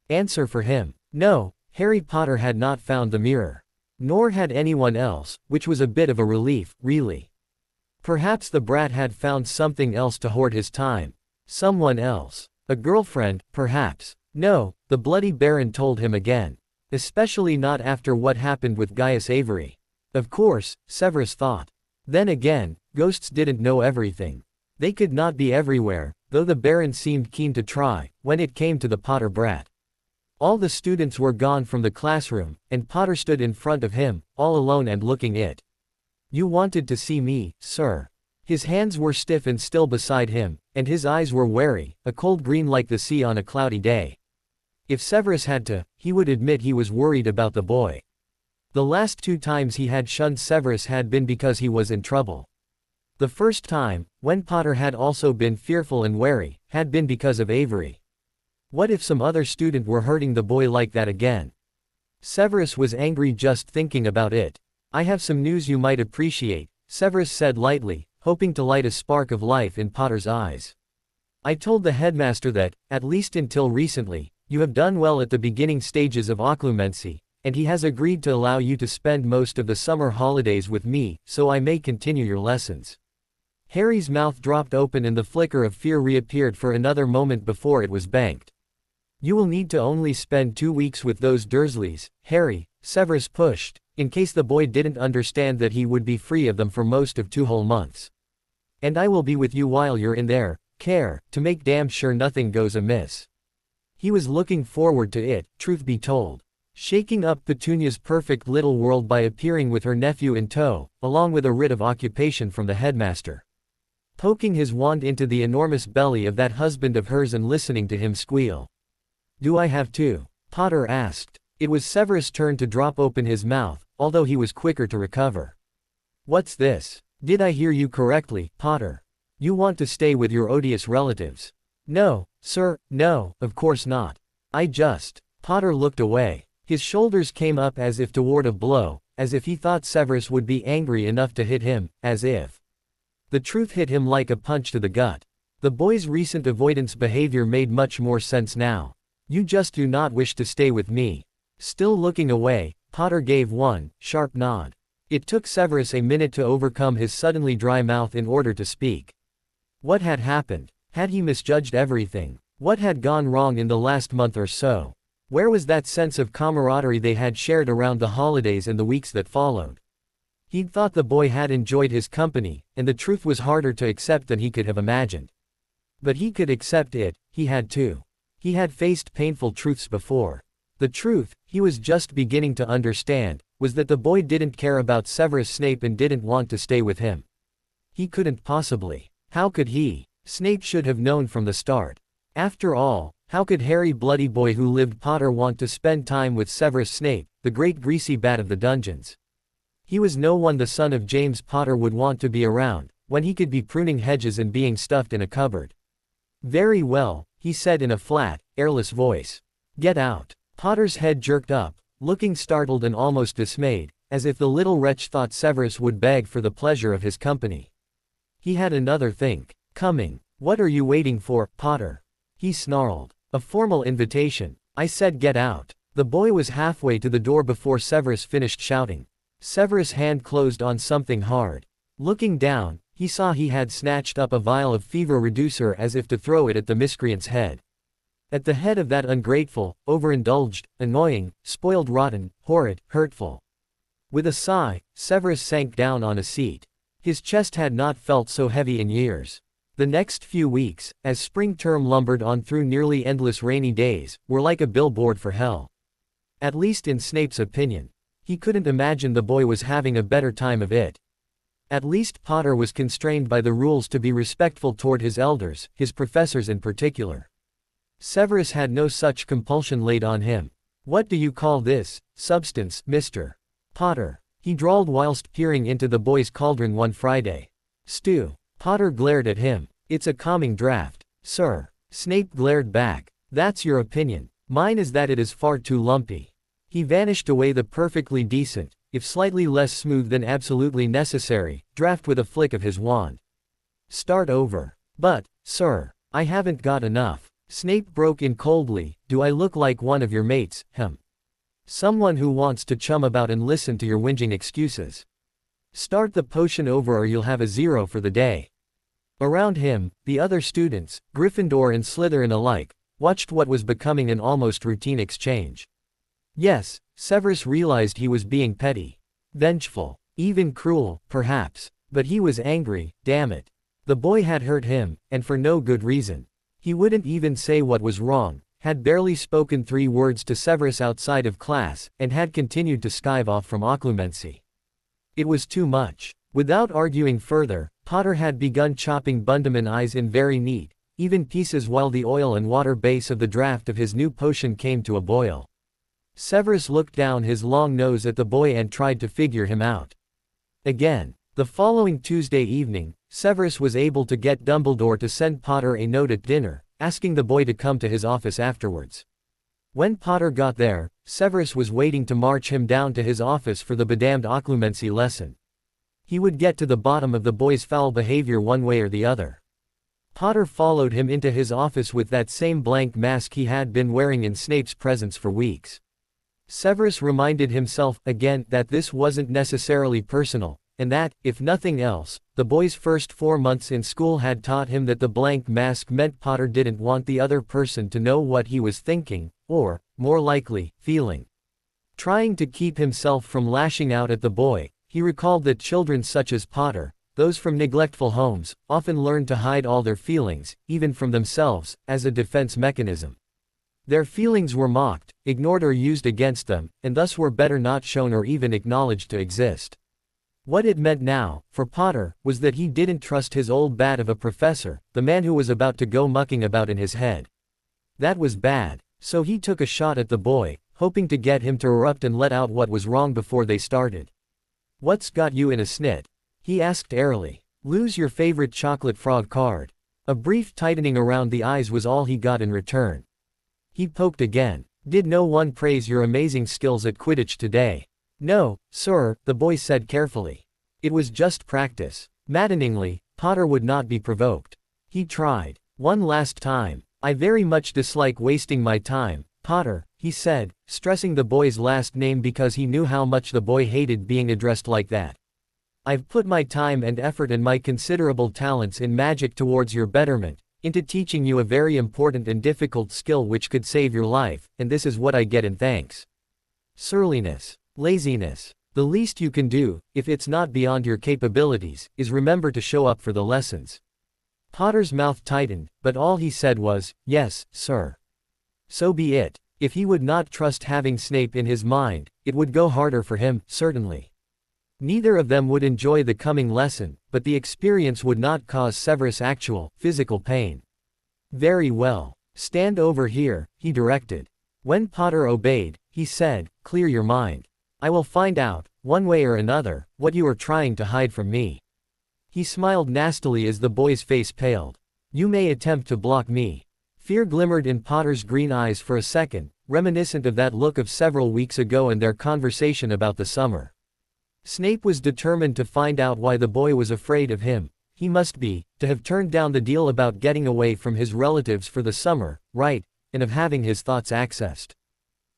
answer for him. No, Harry Potter had not found the mirror. Nor had anyone else, which was a bit of a relief, really. Perhaps the brat had found something else to hoard his time. Someone else. A girlfriend, perhaps. No, the Bloody Baron told him again. Especially not after what happened with Gaius Avery. Of course, Severus thought. Then again, ghosts didn't know everything. They could not be everywhere, though the Baron seemed keen to try, when it came to the Potter brat. All the students were gone from the classroom, and Potter stood in front of him, all alone and looking it. You wanted to see me, sir. His hands were stiff and still beside him, and his eyes were wary, a cold green like the sea on a cloudy day. If Severus had to, he would admit he was worried about the boy. The last 2 times he had shunned Severus had been because he was in trouble. The first time, when Potter had also been fearful and wary, had been because of Avery. What if some other student were hurting the boy like that again? Severus was angry just thinking about it. "I have some news you might appreciate," Severus said lightly, hoping to light a spark of life in Potter's eyes. "I told the headmaster that, at least until recently, you have done well at the beginning stages of occlumency, and he has agreed to allow you to spend most of the summer holidays with me, so I may continue your lessons." Harry's mouth dropped open and the flicker of fear reappeared for another moment before it was banked. "You will need to only spend 2 weeks with those Dursleys, Harry," Severus pushed, in case the boy didn't understand that he would be free of them for most of 2 whole months. "And I will be with you while you're in there, care, to make damn sure nothing goes amiss." He was looking forward to it, truth be told. Shaking up Petunia's perfect little world by appearing with her nephew in tow, along with a writ of occupation from the headmaster. Poking his wand into the enormous belly of that husband of hers and listening to him squeal. "Do I have to?" Potter asked. It was Severus' turn to drop open his mouth, although he was quicker to recover. "What's this? Did I hear you correctly, Potter? You want to stay with your odious relatives?" "No, sir, no, of course not. I just..." Potter looked away. His shoulders came up as if to ward a blow, as if he thought Severus would be angry enough to hit him, as if. The truth hit him like a punch to the gut. The boy's recent avoidance behavior made much more sense now. "You just do not wish to stay with me." Still looking away, Potter gave one sharp nod. It took Severus a minute to overcome his suddenly dry mouth in order to speak. What had happened? Had he misjudged everything? What had gone wrong in the last month or so? Where was that sense of camaraderie they had shared around the holidays and the weeks that followed? He'd thought the boy had enjoyed his company, and the truth was harder to accept than he could have imagined. But he could accept it, he had to. He had faced painful truths before. The truth, he was just beginning to understand, was that the boy didn't care about Severus Snape and didn't want to stay with him. He couldn't possibly. How could he? Snape should have known from the start. After all, how could Harry Bloody Boy who lived Potter want to spend time with Severus Snape, the great greasy bat of the dungeons? He was no one the son of James Potter would want to be around, when he could be pruning hedges and being stuffed in a cupboard. "Very well," he said in a flat, airless voice. "Get out." Potter's head jerked up, looking startled and almost dismayed, as if the little wretch thought Severus would beg for the pleasure of his company. He had another think coming. "What are you waiting for, Potter?" he snarled. "A formal invitation. I said get out." The boy was halfway to the door before Severus finished shouting. Severus' hand closed on something hard. Looking down, he saw he had snatched up a vial of fever reducer as if to throw it at the miscreant's head. At the head of that ungrateful, overindulged, annoying, spoiled rotten, horrid, hurtful. With a sigh, Severus sank down on a seat. His chest had not felt so heavy in years. The next few weeks, as spring term lumbered on through nearly endless rainy days, were like a billboard for hell. At least in Snape's opinion. He couldn't imagine the boy was having a better time of it. At least Potter was constrained by the rules to be respectful toward his elders, his professors in particular. Severus had no such compulsion laid on him. "What do you call this substance, Mr. Potter?" he drawled whilst peering into the boy's cauldron one Friday. "Stew." Potter glared at him. "It's a calming draught, sir." Snape glared back. "That's your opinion. Mine is that it is far too lumpy." He vanished away the perfectly decent, if slightly less smooth than absolutely necessary, draught with a flick of his wand. "Start over." "But, sir, I haven't got enough." Snape broke in coldly. "Do I look like one of your mates, someone who wants to chum about and listen to your whinging excuses? Start the potion over or you'll have a 0 for the day." Around him, the other students, Gryffindor and Slytherin alike, watched what was becoming an almost routine exchange. Yes, Severus realized he was being petty. Vengeful. Even cruel, perhaps. But he was angry, damn it. The boy had hurt him, and for no good reason. He wouldn't even say what was wrong, had barely spoken 3 words to Severus outside of class, and had continued to skive off from occlumency. It was too much. Without arguing further, Potter had begun chopping Bundaman eyes in very neat, even pieces while the oil and water base of the draft of his new potion came to a boil. Severus looked down his long nose at the boy and tried to figure him out. Again. The following Tuesday evening, Severus was able to get Dumbledore to send Potter a note at dinner, asking the boy to come to his office afterwards. When Potter got there, Severus was waiting to march him down to his office for the bedamned occlumency lesson. He would get to the bottom of the boy's foul behavior one way or the other. Potter followed him into his office with that same blank mask he had been wearing in Snape's presence for weeks. Severus reminded himself, again, that this wasn't necessarily personal, and that, if nothing else, the boy's first 4 months in school had taught him that the blank mask meant Potter didn't want the other person to know what he was thinking, or, more likely, feeling. Trying to keep himself from lashing out at the boy, he recalled that children such as Potter, those from neglectful homes, often learn to hide all their feelings, even from themselves, as a defense mechanism. Their feelings were mocked, ignored or used against them, and thus were better not shown or even acknowledged to exist. What it meant now, for Potter, was that he didn't trust his old bat of a professor, the man who was about to go mucking about in his head. That was bad, so he took a shot at the boy, hoping to get him to erupt and let out what was wrong before they started. "What's got you in a snit?" he asked airily. "Lose your favorite chocolate frog card." A brief tightening around the eyes was all he got in return. He poked again. "Did no one praise your amazing skills at Quidditch today?" "No, sir," the boy said carefully. "It was just practice." Maddeningly, Potter would not be provoked. He tried. "One last time. I very much dislike wasting my time, Potter," he said, stressing the boy's last name because he knew how much the boy hated being addressed like that. "I've put my time and effort and my considerable talents in magic towards your betterment, into teaching you a very important and difficult skill which could save your life, and this is what I get in thanks. Surliness. Laziness. The least you can do, if it's not beyond your capabilities, is remember to show up for the lessons." Potter's mouth tightened, but all he said was, "Yes, sir." So be it. If he would not trust having Snape in his mind, it would go harder for him, certainly. Neither of them would enjoy the coming lesson, but the experience would not cause Severus actual, physical pain. "Very well. Stand over here," he directed. When Potter obeyed, he said, "Clear your mind. I will find out, one way or another, what you are trying to hide from me." He smiled nastily as the boy's face paled. "You may attempt to block me." Fear glimmered in Potter's green eyes for a second, reminiscent of that look of several weeks ago and their conversation about the summer. Snape was determined to find out why the boy was afraid of him. He must be, to have turned down the deal about getting away from his relatives for the summer, right, and of having his thoughts accessed.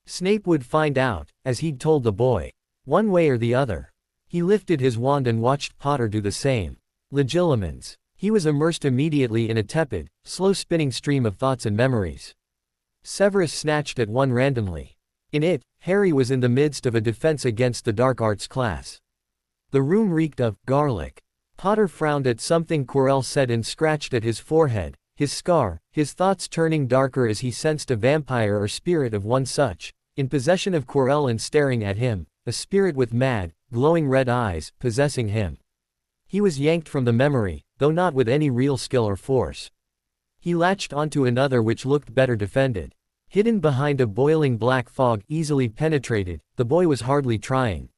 Snape would find out, as he'd told the boy. One way or the other. He lifted his wand and watched Potter do the same. Legilimens. He was immersed immediately in a tepid, slow-spinning stream of thoughts and memories. Severus snatched at one randomly. In it, Harry was in the midst of a defense against the dark arts class. The room reeked of garlic. Potter frowned at something Quirrell said and scratched at his forehead, his scar, his thoughts turning darker as he sensed a vampire or spirit of one such, in possession of Quirrell and staring at him, a spirit with mad, glowing red eyes, possessing him. He was yanked from the memory, though not with any real skill or force. He latched onto another which looked better defended. Hidden behind a boiling black fog easily penetrated, the boy was hardly trying.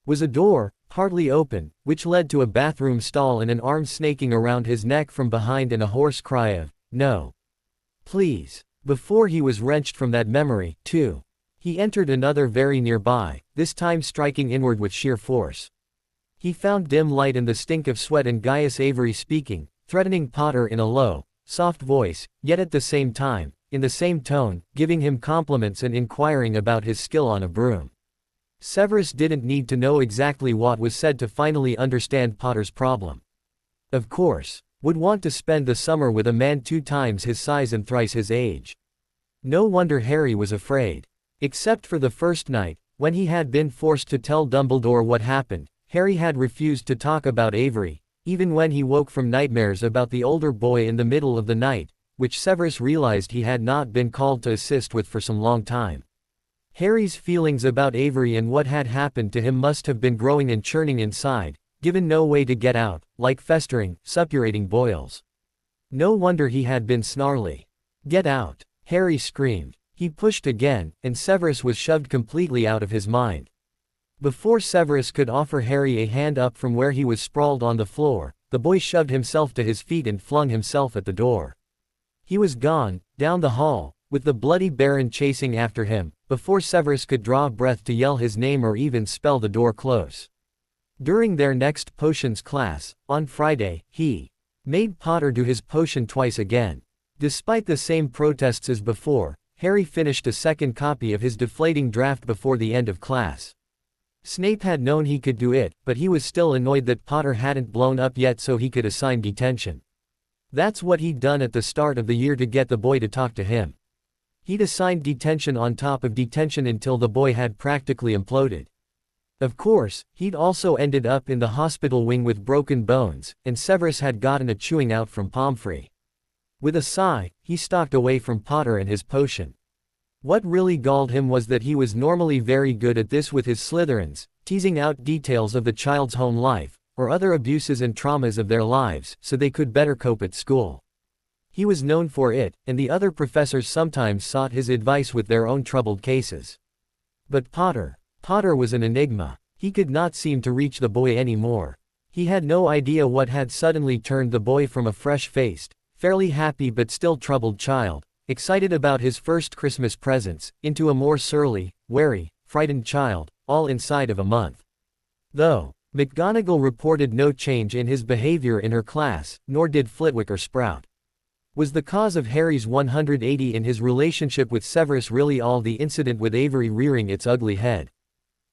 Was a door, partly open, which led to a bathroom stall and an arm snaking around his neck from behind and a hoarse cry of, "No. Please." Before he was wrenched from that memory, too. He entered another very nearby, this time striking inward with sheer force. He found dim light and the stink of sweat and Gaius Avery speaking, threatening Potter in a low, soft voice, yet at the same time, in the same tone, giving him compliments and inquiring about his skill on a broom. Severus didn't need to know exactly what was said to finally understand Potter's problem. Of course, would want to spend the summer with a man 2 times his size and thrice his age. No wonder Harry was afraid. Except for the first night, when he had been forced to tell Dumbledore what happened, Harry had refused to talk about Avery, even when he woke from nightmares about the older boy in the middle of the night, which Severus realized he had not been called to assist with for some long time. Harry's feelings about Avery and what had happened to him must have been growing and churning inside, given no way to get out, like festering, suppurating boils. No wonder he had been snarly. "Get out!" Harry screamed. He pushed again, and Severus was shoved completely out of his mind. Before Severus could offer Harry a hand up from where he was sprawled on the floor, the boy shoved himself to his feet and flung himself at the door. He was gone, down the hall, with the bloody Baron chasing after him, before Severus could draw breath to yell his name or even spell the door close. During their next potions class, on Friday, he made Potter do his potion twice again. Despite the same protests as before, Harry finished a second copy of his deflating draft before the end of class. Snape had known he could do it, but he was still annoyed that Potter hadn't blown up yet so he could assign detention. That's what he'd done at the start of the year to get the boy to talk to him. He'd assigned detention on top of detention until the boy had practically imploded. Of course, he'd also ended up in the hospital wing with broken bones, and Severus had gotten a chewing out from Pomfrey. With a sigh, he stalked away from Potter and his potion. What really galled him was that he was normally very good at this with his Slytherins, teasing out details of the child's home life, or other abuses and traumas of their lives, so they could better cope at school. He was known for it, and the other professors sometimes sought his advice with their own troubled cases. But Potter was an enigma. He could not seem to reach the boy anymore. He had no idea what had suddenly turned the boy from a fresh-faced, fairly happy but still troubled child, excited about his first Christmas presents, into a more surly, wary, frightened child, all inside of a month. Though McGonagall reported no change in his behavior in her class, nor did Flitwick or Sprout. Was the cause of Harry's 180 in his relationship with Severus really all the incident with Avery rearing its ugly head?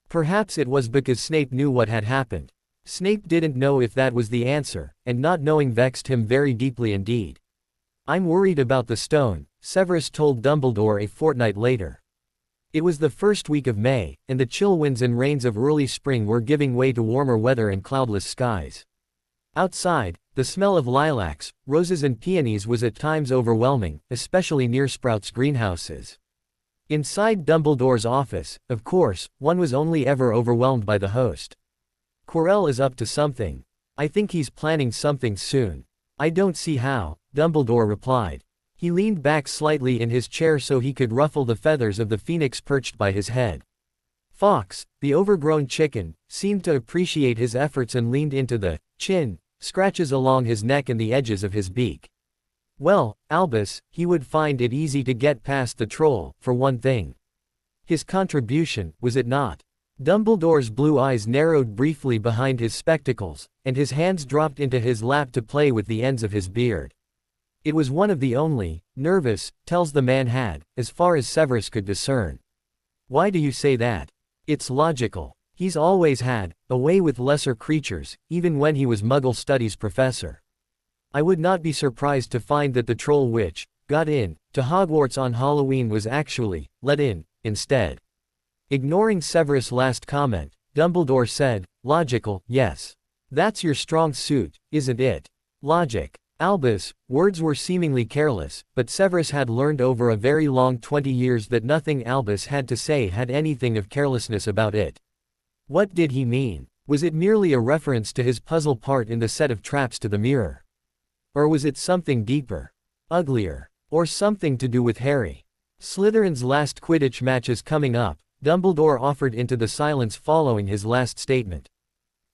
Perhaps it was because Snape knew what had happened. Snape didn't know if that was the answer, and not knowing vexed him very deeply indeed. "I'm worried about the stone," Severus told Dumbledore a fortnight later. It was the first week of May, and the chill winds and rains of early spring were giving way to warmer weather and cloudless skies. Outside, the smell of lilacs, roses and peonies was at times overwhelming, especially near Sprout's greenhouses. Inside Dumbledore's office, of course, one was only ever overwhelmed by the host. "Quirrell is up to something. I think he's planning something soon." "I don't see how," Dumbledore replied. He leaned back slightly in his chair so he could ruffle the feathers of the phoenix perched by his head. Fox, the overgrown chicken, seemed to appreciate his efforts and leaned into the chin scratches along his neck and the edges of his beak. Well, Albus, he would find it easy to get past the troll, for one thing. His contribution, was it not? Dumbledore's blue eyes narrowed briefly behind his spectacles, and his hands dropped into his lap to play with the ends of his beard. It was one of the only nervous tells the man had, as far as Severus could discern. "Why do you say that?" "It's logical. He's always had a way with lesser creatures, even when he was Muggle Studies professor. I would not be surprised to find that the troll which got in to Hogwarts on Halloween was actually let in instead." Ignoring Severus' last comment, Dumbledore said, "Logical, yes. That's your strong suit, isn't it? Logic." Albus, words were seemingly careless, but Severus had learned over a very long 20 years that nothing Albus had to say had anything of carelessness about it. What did he mean? Was it merely a reference to his puzzle part in the set of traps to the mirror? Or was it something deeper, uglier, or something to do with Harry? Slytherin's last Quidditch match is coming up, Dumbledore offered into the silence following his last statement.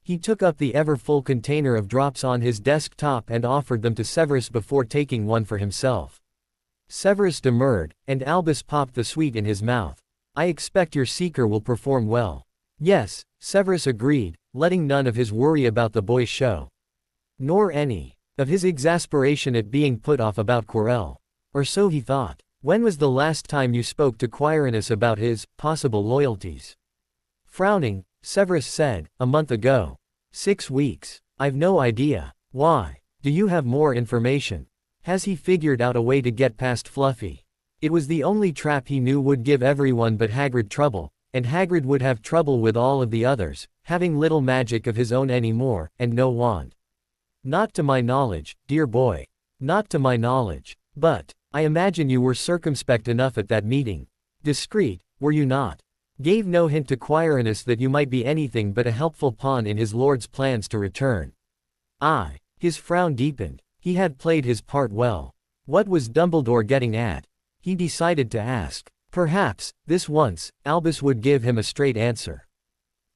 He took up the ever-full container of drops on his desktop and offered them to Severus before taking one for himself. Severus demurred, and Albus popped the sweet in his mouth. "I expect your seeker will perform well." "Yes," Severus agreed, letting none of his worry about the boy show. Nor any of his exasperation at being put off about Quirrell. Or so he thought. "When was the last time you spoke to Quirinus about his possible loyalties?" Frowning, Severus said, "A month ago." 6 weeks. "I've no idea." "Why? Do you have more information? Has he figured out a way to get past Fluffy?" It was the only trap he knew would give everyone but Hagrid trouble, and Hagrid would have trouble with all of the others, having little magic of his own anymore, and no wand. "Not to my knowledge, dear boy. Not to my knowledge. But I imagine you were circumspect enough at that meeting. Discreet, were you not?" Gave no hint to Quirinus that you might be anything but a helpful pawn in his lord's plans to return. His frown deepened. He had played his part well. What was Dumbledore getting at? He decided to ask. Perhaps, this once, Albus would give him a straight answer.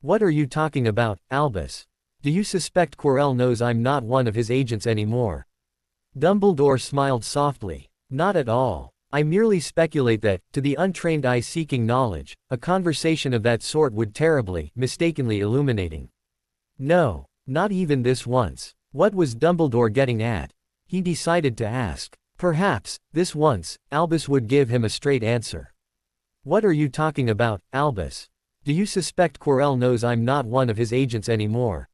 What are you talking about, Albus? Do you suspect Quirrell knows I'm not one of his agents anymore? Dumbledore smiled softly. Not at all. I merely speculate that, to the untrained eye seeking knowledge, a conversation of that sort would terribly, mistakenly illuminating. No, not even this once. What was Dumbledore getting at? He decided to ask. Perhaps, this once, Albus would give him a straight answer. What are you talking about, Albus? Do you suspect Quirrell knows I'm not one of his agents anymore?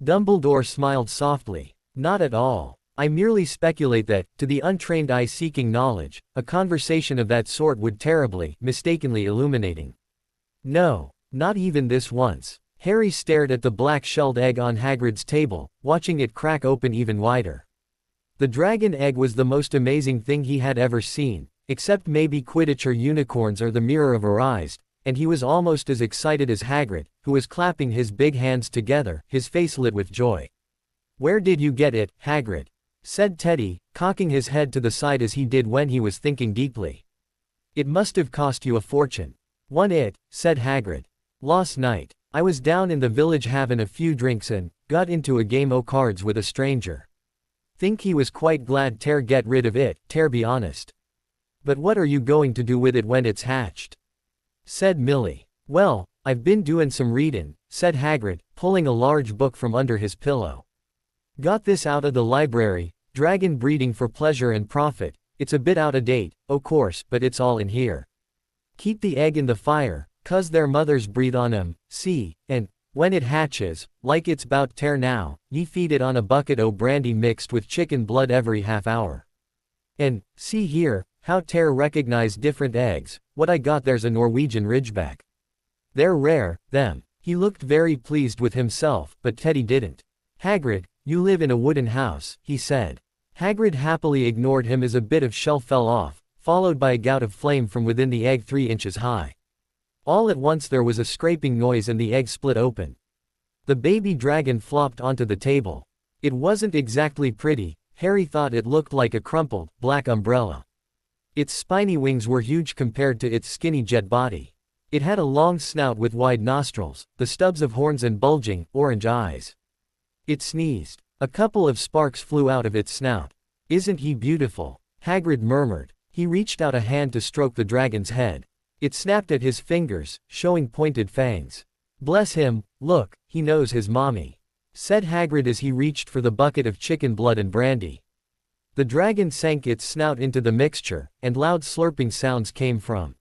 Dumbledore smiled softly. Not at all. I merely speculate that, to the untrained eye seeking knowledge, a conversation of that sort would terribly, mistakenly illuminating. No, not even this once. Harry stared at the black-shelled egg on Hagrid's table, watching it crack open even wider. The dragon egg was the most amazing thing he had ever seen, except maybe Quidditch or unicorns or the Mirror of Erised, and he was almost as excited as Hagrid, who was clapping his big hands together, his face lit with joy. Where did you get it, Hagrid? Said Teddy, cocking his head to the side as he did when he was thinking deeply. It must have cost you a fortune. Won it, said Hagrid. Last night. I was down in the village havin' a few drinks and got into a game o' cards with a stranger. Think he was quite glad ter get rid of it, ter be honest. But what are you going to do with it when it's hatched? Said Millie. Well, I've been doin' some readin', said Hagrid, pulling a large book from under his pillow. Got this out of the library, Dragon Breeding for Pleasure and Profit. It's a bit out of date, o' course, but it's all in here. Keep the egg in the fire, 'cause their mothers breathe on 'em, see, and, when it hatches, like it's 'bout ter now, ye feed it on a bucket o' brandy mixed with chicken blood every half hour. And, see here, how ter recognize different eggs, what I got there's a Norwegian Ridgeback. They're rare, them. He looked very pleased with himself, but Teddy didn't. Hagrid, you live in a wooden house, he said. Hagrid happily ignored him as a bit of shell fell off, followed by a gout of flame from within the egg 3 inches high. All at once there was a scraping noise and the egg split open. The baby dragon flopped onto the table. It wasn't exactly pretty. Harry thought it looked like a crumpled, black umbrella. Its spiny wings were huge compared to its skinny jet body. It had a long snout with wide nostrils, the stubs of horns and bulging, orange eyes. It sneezed. A couple of sparks flew out of its snout. Isn't he beautiful? Hagrid murmured. He reached out a hand to stroke the dragon's head. It snapped at his fingers, showing pointed fangs. Bless him, look, he knows his mommy, said Hagrid as he reached for the bucket of chicken blood and brandy. The dragon sank its snout into the mixture, and loud slurping sounds came from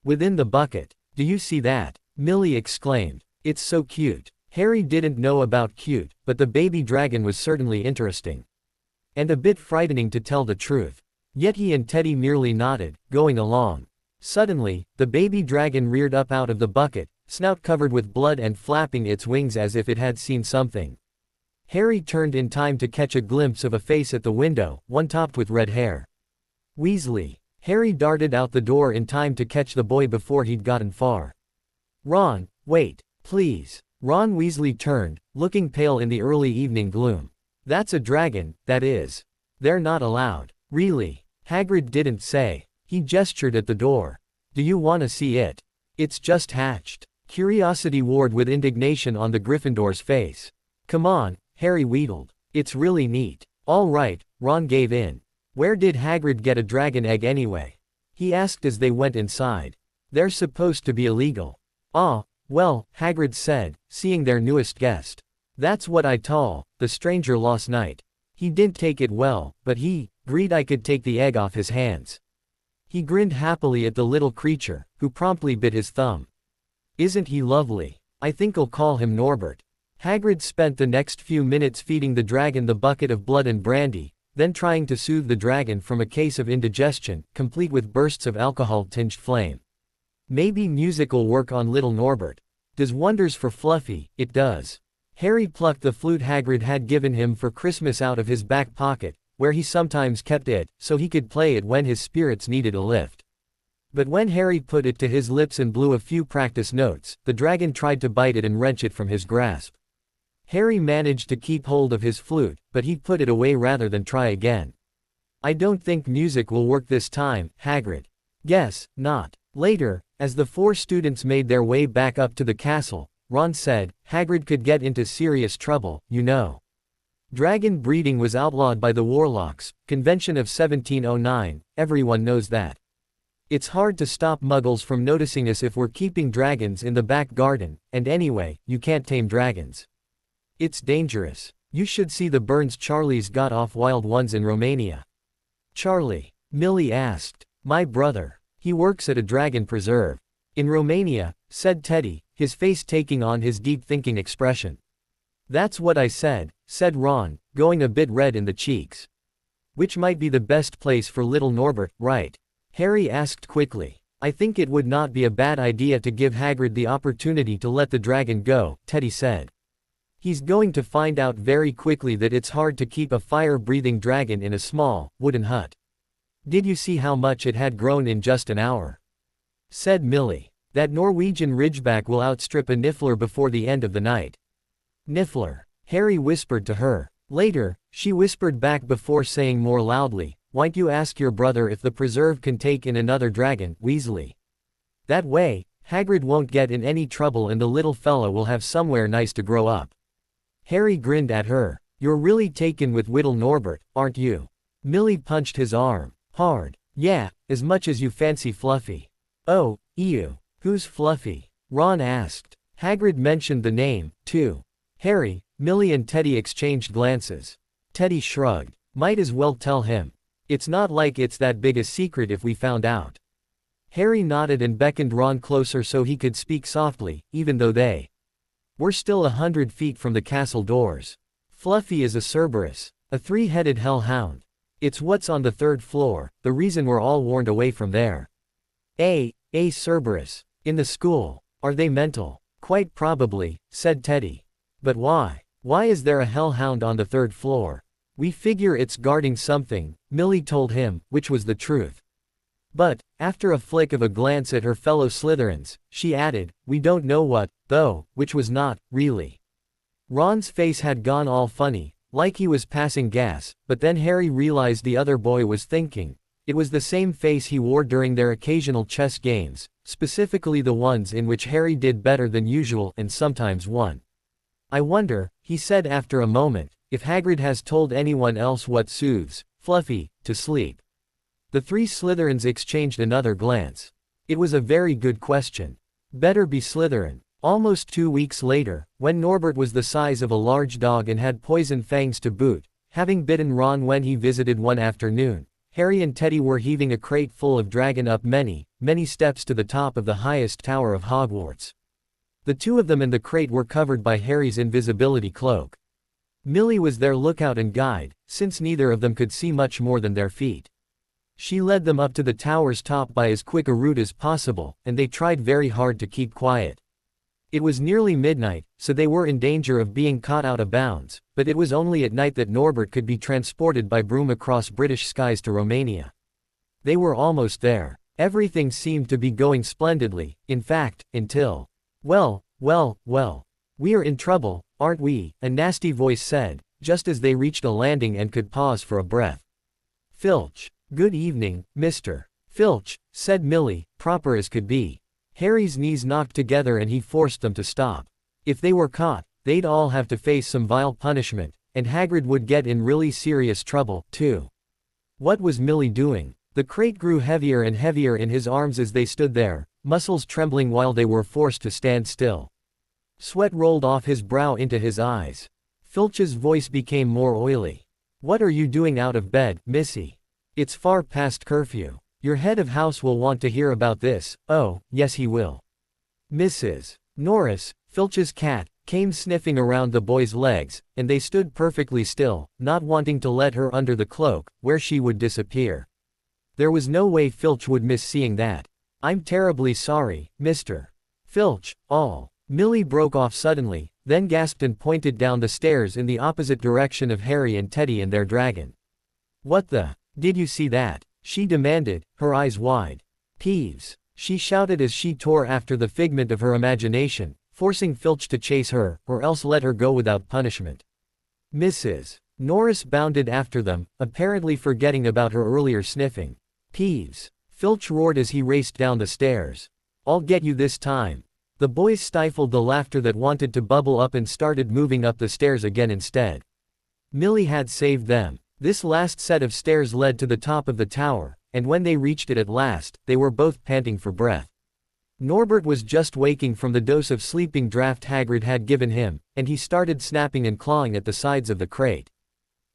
within the bucket. Do you see that? Millie exclaimed. It's so cute. Harry didn't know about cute, but the baby dragon was certainly interesting. And a bit frightening to tell the truth. Yet he and Teddy merely nodded, going along. Suddenly, the baby dragon reared up out of the bucket, snout covered with blood and flapping its wings as if it had seen something. Harry turned in time to catch a glimpse of a face at the window, one topped with red hair. Weasley. Harry darted out the door in time to catch the boy before he'd gotten far. Ron, wait, please. Ron Weasley turned, looking pale in the early evening gloom. That's a dragon, that is. They're not allowed. Really? Hagrid didn't say. He gestured at the door. Do you want to see it? It's just hatched. Curiosity warred with indignation on the Gryffindor's face. Come on, Harry wheedled. It's really neat. All right, Ron gave in. Where did Hagrid get a dragon egg anyway? He asked as they went inside. They're supposed to be illegal. Ah, well, Hagrid said, seeing their newest guest. That's what I told the stranger last night. He didn't take it well, but he agreed I could take the egg off his hands. He grinned happily at the little creature, who promptly bit his thumb. Isn't he lovely? I think I'll call him Norbert. Hagrid spent the next few minutes feeding the dragon the bucket of blood and brandy, then trying to soothe the dragon from a case of indigestion, complete with bursts of alcohol-tinged flame. Maybe music'll work on little Norbert. Does wonders for Fluffy, it does. Harry plucked the flute Hagrid had given him for Christmas out of his back pocket, where he sometimes kept it, so he could play it when his spirits needed a lift. But when Harry put it to his lips and blew a few practice notes, the dragon tried to bite it and wrench it from his grasp. Harry managed to keep hold of his flute, but he put it away rather than try again. I don't think music will work this time, Hagrid. Guess not. Later, as the four students made their way back up to the castle, Ron said, Hagrid could get into serious trouble, you know. Dragon breeding was outlawed by the Warlocks, Convention of 1709, everyone knows that. It's hard to stop muggles from noticing us if we're keeping dragons in the back garden, and anyway, you can't tame dragons. It's dangerous. You should see the burns Charlie's got off wild ones in Romania. Charlie? Millie asked. My brother. He works at a dragon preserve. In Romania, said Teddy, his face taking on his deep thinking expression. That's what I said Ron, going a bit red in the cheeks. Which might be the best place for little Norbert, right? Harry asked quickly. I think it would not be a bad idea to give Hagrid the opportunity to let the dragon go, Teddy said. He's going to find out very quickly that it's hard to keep a fire-breathing dragon in a small, wooden hut. Did you see how much it had grown in just an hour? Said Millie. That Norwegian ridgeback will outstrip a niffler before the end of the night. Niffler. Harry whispered to her. Later, she whispered back before saying more loudly, why'n't you ask your brother if the preserve can take in another dragon, Weasley? That way, Hagrid won't get in any trouble and the little fella will have somewhere nice to grow up. Harry grinned at her. You're really taken with Whittle Norbert, aren't you? Millie punched his arm. Hard. Yeah, as much as you fancy Fluffy. Oh, ew. Who's Fluffy? Ron asked. Hagrid mentioned the name, too. Harry, Millie and Teddy exchanged glances. Teddy shrugged. Might as well tell him. It's not like it's that big a secret if we found out. Harry nodded and beckoned Ron closer so he could speak softly, even though they were still 100 feet from the castle doors. Fluffy is a Cerberus, a three-headed hellhound. It's what's on the third floor, the reason we're all warned away from there. A Cerberus. In the school. Are they mental? Quite probably, said Teddy. But why? Why is there a hellhound on the third floor? We figure it's guarding something, Millie told him, which was the truth. But, after a flick of a glance at her fellow Slytherins, she added, we don't know what, though, which was not, really. Ron's face had gone all funny, like he was passing gas, but then Harry realized the other boy was thinking. It was the same face he wore during their occasional chess games, specifically the ones in which Harry did better than usual and sometimes won. I wonder, he said after a moment, if Hagrid has told anyone else what soothes Fluffy to sleep. The three Slytherins exchanged another glance. It was a very good question. Better be Slytherin. Almost 2 weeks later, when Norbert was the size of a large dog and had poison fangs to boot, having bitten Ron when he visited one afternoon, Harry and Teddy were heaving a crate full of dragon up many, many steps to the top of the highest tower of Hogwarts. The two of them and the crate were covered by Harry's invisibility cloak. Millie was their lookout and guide, since neither of them could see much more than their feet. She led them up to the tower's top by as quick a route as possible, and they tried very hard to keep quiet. It was nearly midnight, so they were in danger of being caught out of bounds, but it was only at night that Norbert could be transported by broom across British skies to Romania. They were almost there. Everything seemed to be going splendidly, in fact, until… Well, we are in trouble, aren't we? A nasty voice said, just as they reached a landing and could pause for a breath. Filch. Good evening, Mr. Filch, said Millie, proper as could be. Harry's knees knocked together and he forced them to stop. If they were caught, they'd all have to face some vile punishment, and Hagrid would get in really serious trouble, too. What was Millie doing? The crate grew heavier and heavier in his arms as they stood there, muscles trembling while they were forced to stand still. Sweat rolled off his brow into his eyes. Filch's voice became more oily. What are you doing out of bed, Missy? It's far past curfew. Your head of house will want to hear about this. Oh, yes he will. Mrs. Norris, Filch's cat, came sniffing around the boy's legs, and they stood perfectly still, not wanting to let her under the cloak, where she would disappear. There was no way Filch would miss seeing that. I'm terribly sorry, Mr. Filch, all. Millie broke off suddenly, then gasped and pointed down the stairs in the opposite direction of Harry and Teddy and their dragon. What the… Did you see that? She demanded, her eyes wide. Peeves! She shouted as she tore after the figment of her imagination, forcing Filch to chase her, or else let her go without punishment. Mrs. Norris bounded after them, apparently forgetting about her earlier sniffing. Peeves! Filch roared as he raced down the stairs. I'll get you this time. The boys stifled the laughter that wanted to bubble up and started moving up the stairs again instead. Millie had saved them. This last set of stairs led to the top of the tower, and when they reached it at last, they were both panting for breath. Norbert was just waking from the dose of sleeping draught Hagrid had given him, and he started snapping and clawing at the sides of the crate.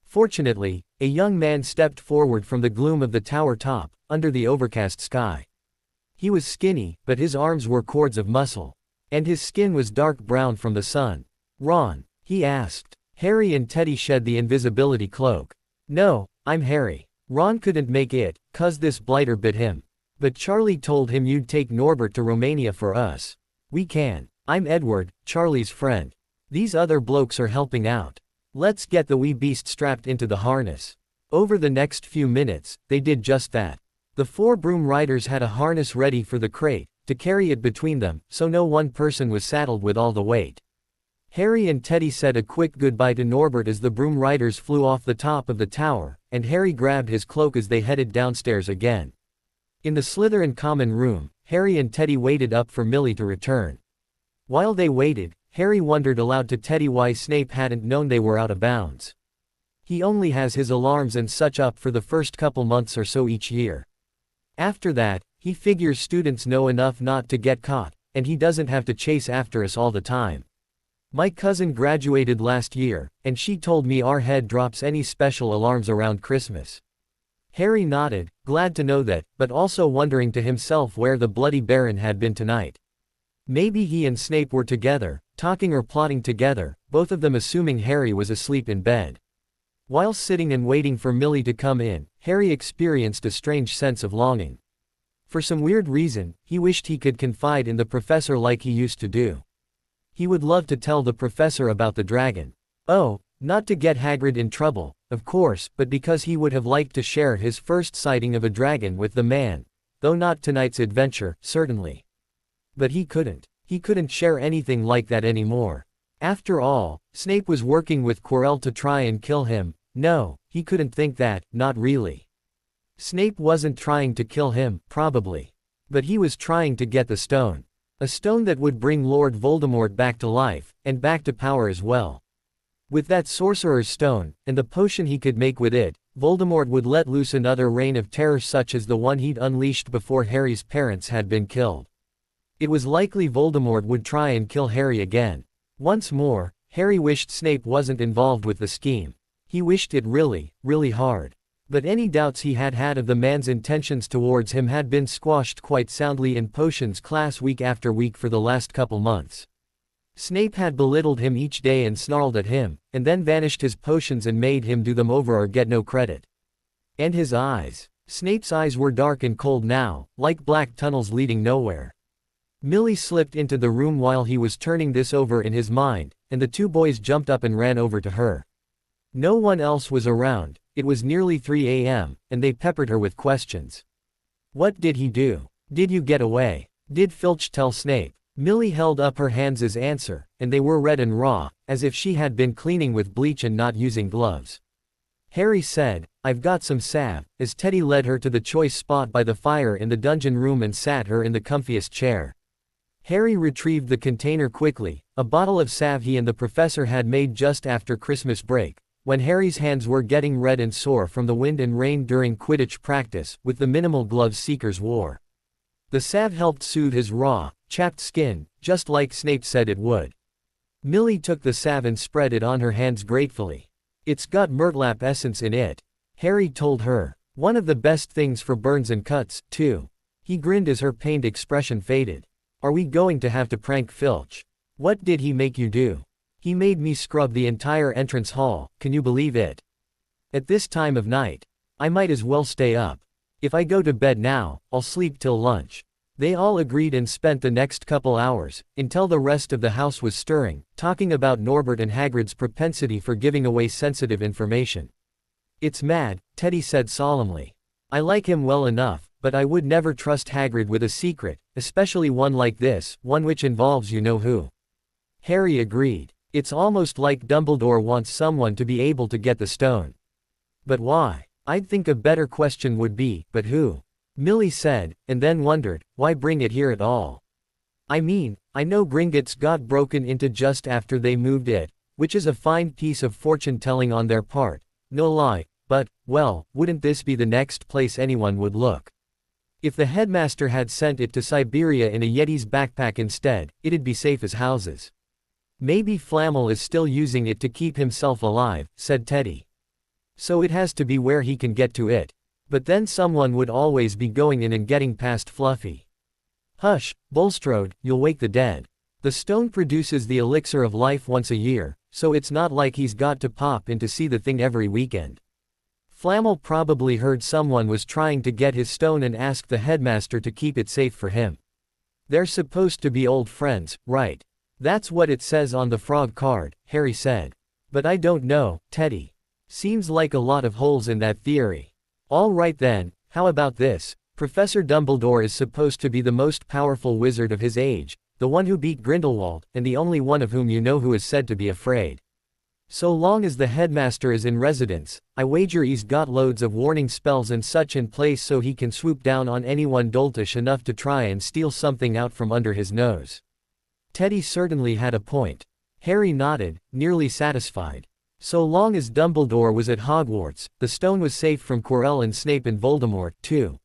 Fortunately, a young man stepped forward from the gloom of the tower top, under the overcast sky. He was skinny, but his arms were cords of muscle. And his skin was dark brown from the sun. Ron? He asked. Harry and Teddy shed the invisibility cloak. No, I'm Harry. Ron couldn't make it, 'cause this blighter bit him. But Charlie told him you'd take Norbert to Romania for us. We can. I'm Edward, Charlie's friend. These other blokes are helping out. Let's get the wee beast strapped into the harness. Over the next few minutes, they did just that. The 4 broom riders had a harness ready for the crate, to carry it between them, so no one person was saddled with all the weight. Harry and Teddy said a quick goodbye to Norbert as the broom riders flew off the top of the tower, and Harry grabbed his cloak as they headed downstairs again. In the Slytherin common room, Harry and Teddy waited up for Millie to return. While they waited, Harry wondered aloud to Teddy why Snape hadn't known they were out of bounds. He only has his alarms and such up for the first couple months or so each year. After that, he figures students know enough not to get caught, and he doesn't have to chase after us all the time. My cousin graduated last year, and she told me our head drops any special alarms around Christmas. Harry nodded, glad to know that, but also wondering to himself where the bloody Baron had been tonight. Maybe he and Snape were together, talking or plotting together, both of them assuming Harry was asleep in bed. While sitting and waiting for Millie to come in, Harry experienced a strange sense of longing. For some weird reason, he wished he could confide in the professor like he used to do. He would love to tell the professor about the dragon. Oh, not to get Hagrid in trouble, of course, but because he would have liked to share his first sighting of a dragon with the man. Though not tonight's adventure, certainly. But he couldn't. He couldn't share anything like that anymore. After all, Snape was working with Quirrell to try and kill him. No, he couldn't think that, not really. Snape wasn't trying to kill him, probably. But he was trying to get the stone. A stone that would bring Lord Voldemort back to life, and back to power as well. With that Sorcerer's Stone, and the potion he could make with it, Voldemort would let loose another reign of terror such as the one he'd unleashed before Harry's parents had been killed. It was likely Voldemort would try and kill Harry again. Once more, Harry wished Snape wasn't involved with the scheme. He wished it really, really hard. But any doubts he had had of the man's intentions towards him had been squashed quite soundly in potions class week after week for the last couple months. Snape had belittled him each day and snarled at him, and then vanished his potions and made him do them over or get no credit. And his eyes. Snape's eyes were dark and cold now, like black tunnels leading nowhere. Millie slipped into the room while he was turning this over in his mind, and the 2 boys jumped up and ran over to her. No one else was around. It was nearly 3 a.m., and they peppered her with questions. What did he do? Did you get away? Did Filch tell Snape? Millie held up her hands as answer, and they were red and raw, as if she had been cleaning with bleach and not using gloves. Harry said, I've got some salve, as Teddy led her to the choice spot by the fire in the dungeon room and sat her in the comfiest chair. Harry retrieved the container quickly, a bottle of salve he and the professor had made just after Christmas break, when Harry's hands were getting red and sore from the wind and rain during Quidditch practice, with the minimal gloves Seekers wore. The salve helped soothe his raw, chapped skin, just like Snape said it would. Millie took the salve and spread it on her hands gratefully. It's got murtlap essence in it, Harry told her. One of the best things for burns and cuts, too. He grinned as her pained expression faded. Are we going to have to prank Filch? What did he make you do? He made me scrub the entire entrance hall, can you believe it? At this time of night. I might as well stay up. If I go to bed now, I'll sleep till lunch. They all agreed and spent the next couple hours, until the rest of the house was stirring, talking about Norbert and Hagrid's propensity for giving away sensitive information. It's mad, Teddy said solemnly. I like him well enough, but I would never trust Hagrid with a secret, especially one like this, one which involves you-know-who." Harry agreed. It's almost like Dumbledore wants someone to be able to get the stone. But why? I'd think a better question would be, but who? Millie said, and then wondered, why bring it here at all? I mean, I know Gringotts got broken into just after they moved it, which is a fine piece of fortune-telling on their part, no lie, but, well, wouldn't this be the next place anyone would look? If the headmaster had sent it to Siberia in a Yeti's backpack instead, it'd be safe as houses. Maybe Flamel is still using it to keep himself alive, said Teddy. So it has to be where he can get to it. But then someone would always be going in and getting past Fluffy. Hush, Bulstrode, you'll wake the dead. The stone produces the elixir of life once a year, so it's not like he's got to pop in to see the thing every weekend. Flamel probably heard someone was trying to get his stone and asked the headmaster to keep it safe for him. They're supposed to be old friends, right? That's what it says on the frog card, Harry said. But I don't know, Teddy. Seems like a lot of holes in that theory. All right then, how about this? Professor Dumbledore is supposed to be the most powerful wizard of his age, the one who beat Grindelwald, and the only one of whom you know who is said to be afraid. So long as the headmaster is in residence, I wager he's got loads of warning spells and such in place so he can swoop down on anyone doltish enough to try and steal something out from under his nose. Teddy certainly had a point. Harry nodded, nearly satisfied. So long as Dumbledore was at Hogwarts, the stone was safe from Quirrell and Snape and Voldemort, too.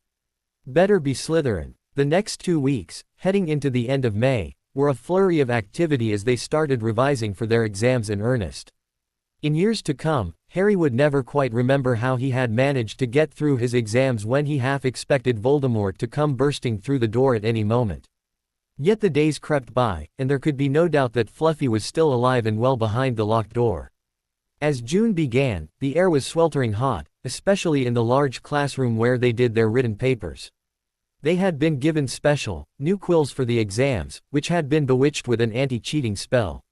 Better be Slytherin. The next 2 weeks, heading into the end of May, were a flurry of activity as they started revising for their exams in earnest. In years to come, Harry would never quite remember how he had managed to get through his exams when he half expected Voldemort to come bursting through the door at any moment. Yet the days crept by, and there could be no doubt that Fluffy was still alive and well behind the locked door. As June began, the air was sweltering hot, especially in the large classroom where they did their written papers. They had been given special, new quills for the exams, which had been bewitched with an anti-cheating spell.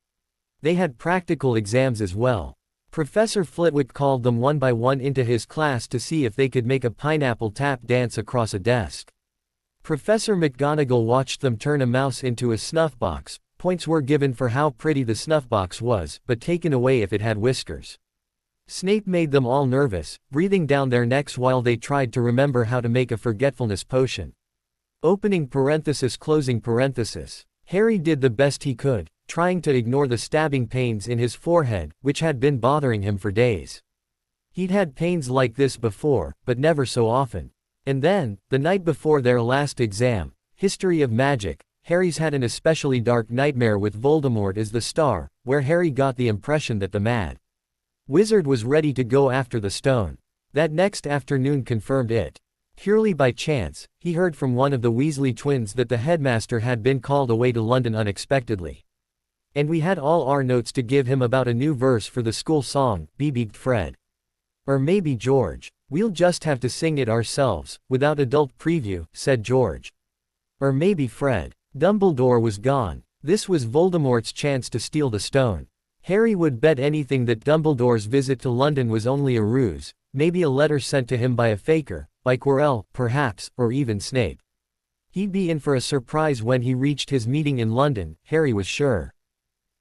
They had practical exams as well. Professor Flitwick called them one by one into his class to see if they could make a pineapple tap dance across a desk. Professor McGonagall watched them turn a mouse into a snuff box. Points were given for how pretty the snuff box was, but taken away if it had whiskers. Snape made them all nervous, breathing down their necks while they tried to remember how to make a forgetfulness potion. Opening parenthesis, closing parenthesis. Harry did the best he could, trying to ignore the stabbing pains in his forehead, which had been bothering him for days. He'd had pains like this before, but never so often. And then, the night before their last exam, History of Magic, Harry's had an especially dark nightmare with Voldemort as the star, where Harry got the impression that the mad wizard was ready to go after the stone. That next afternoon confirmed it. Purely by chance, he heard from one of the Weasley twins that the headmaster had been called away to London unexpectedly. And we had all our notes to give him about a new verse for the school song, begged Fred. Or maybe George. We'll just have to sing it ourselves, without adult preview, said George. Or maybe Fred. Dumbledore was gone. This was Voldemort's chance to steal the stone. Harry would bet anything that Dumbledore's visit to London was only a ruse, maybe a letter sent to him by a faker, by Quirrell, perhaps, or even Snape. He'd be in for a surprise when he reached his meeting in London, Harry was sure.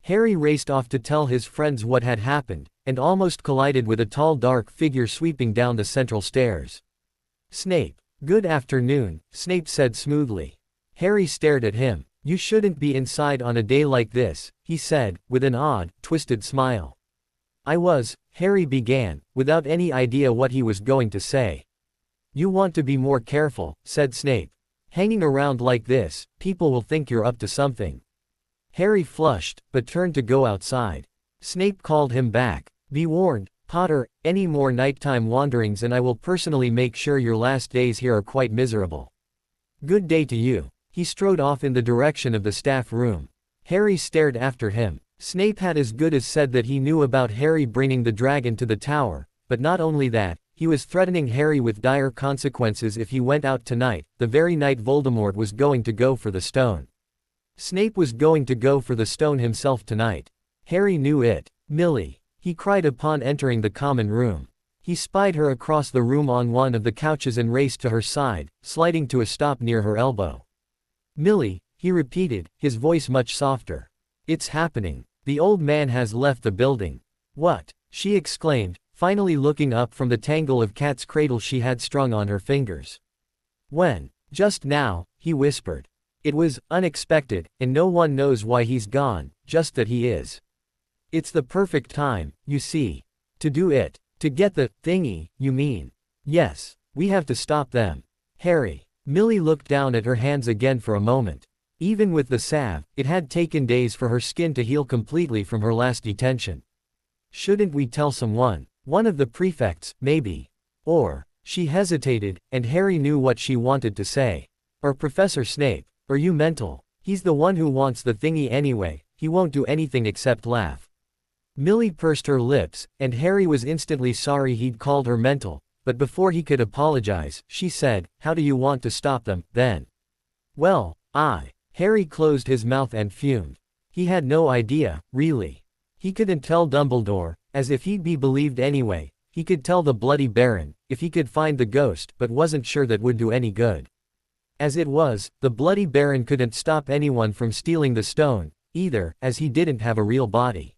Harry raced off to tell his friends what had happened, and almost collided with a tall dark figure sweeping down the central stairs. Snape. Good afternoon, Snape said smoothly. Harry stared at him. You shouldn't be inside on a day like this, he said, with an odd, twisted smile. I was, Harry began, without any idea what he was going to say. You want to be more careful, said Snape. Hanging around like this, people will think you're up to something. Harry flushed, but turned to go outside. Snape called him back. Be warned, Potter, any more nighttime wanderings and I will personally make sure your last days here are quite miserable. Good day to you. He strode off in the direction of the staff room. Harry stared after him. Snape had as good as said that he knew about Harry bringing the dragon to the tower, but not only that, he was threatening Harry with dire consequences if he went out tonight, the very night Voldemort was going to go for the stone. Snape was going to go for the stone himself tonight. Harry knew it. Millie, he cried upon entering the common room. He spied her across the room on one of the couches and raced to her side, sliding to a stop near her elbow. "Millie," he repeated, his voice much softer. "It's happening. The old man has left the building." "What?" she exclaimed, finally looking up from the tangle of cat's cradle she had strung on her fingers. "When?" "Just now," he whispered. "It was unexpected, and no one knows why he's gone, just that he is. It's the perfect time, you see. To do it. To get the thingy, you mean? Yes. We have to stop them. Harry." Millie looked down at her hands again for a moment. Even with the salve, it had taken days for her skin to heal completely from her last detention. "Shouldn't we tell someone? One of the prefects, maybe. Or," she hesitated, and Harry knew what she wanted to say. "Or Professor Snape. Are you mental? He's the one who wants the thingy anyway, he won't do anything except laugh." Millie pursed her lips, and Harry was instantly sorry he'd called her mental, but before he could apologize, she said, "How do you want to stop them, then?" "Well, Harry closed his mouth and fumed. He had no idea, really. He couldn't tell Dumbledore, as if he'd be believed anyway. He could tell the Bloody Baron, if he could find the ghost, but wasn't sure that would do any good. As it was, the Bloody Baron couldn't stop anyone from stealing the stone, either, as he didn't have a real body.